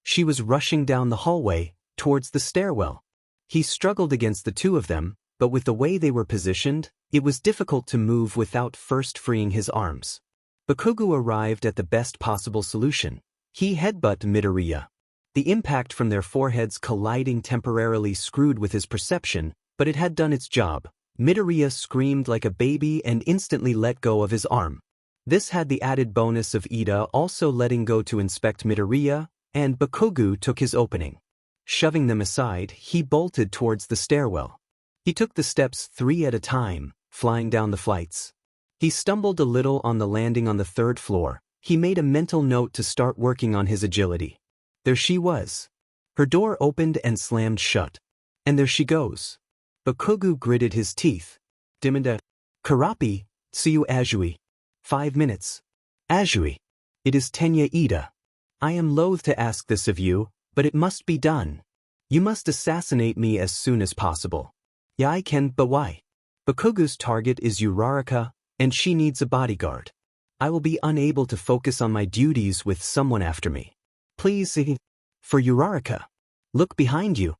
She was rushing down the hallway, towards the stairwell. He struggled against the two of them, but with the way they were positioned, it was difficult to move without first freeing his arms. Bakugo arrived at the best possible solution. He headbutted Midoriya. The impact from their foreheads colliding temporarily screwed with his perception, but it had done its job. Midoriya screamed like a baby and instantly let go of his arm. This had the added bonus of Ida also letting go to inspect Midoriya, and Bakugo took his opening. Shoving them aside, he bolted towards the stairwell. He took the steps 3 at a time, flying down the flights. He stumbled a little on the landing on the 3rd floor. He made a mental note to start working on his agility. There she was. Her door opened and slammed shut. And there she goes. Bakugo gritted his teeth. Dimanda. Karapi, tsuyu Azui. 5 minutes. Azui. It is Tenya Ida. I am loath to ask this of you, but it must be done. You must assassinate me as soon as possible. Yeah, I can, but why? Bakugo's target is Uraraka, and she needs a bodyguard. I will be unable to focus on my duties with someone after me. Please, for Uraraka. Look behind you.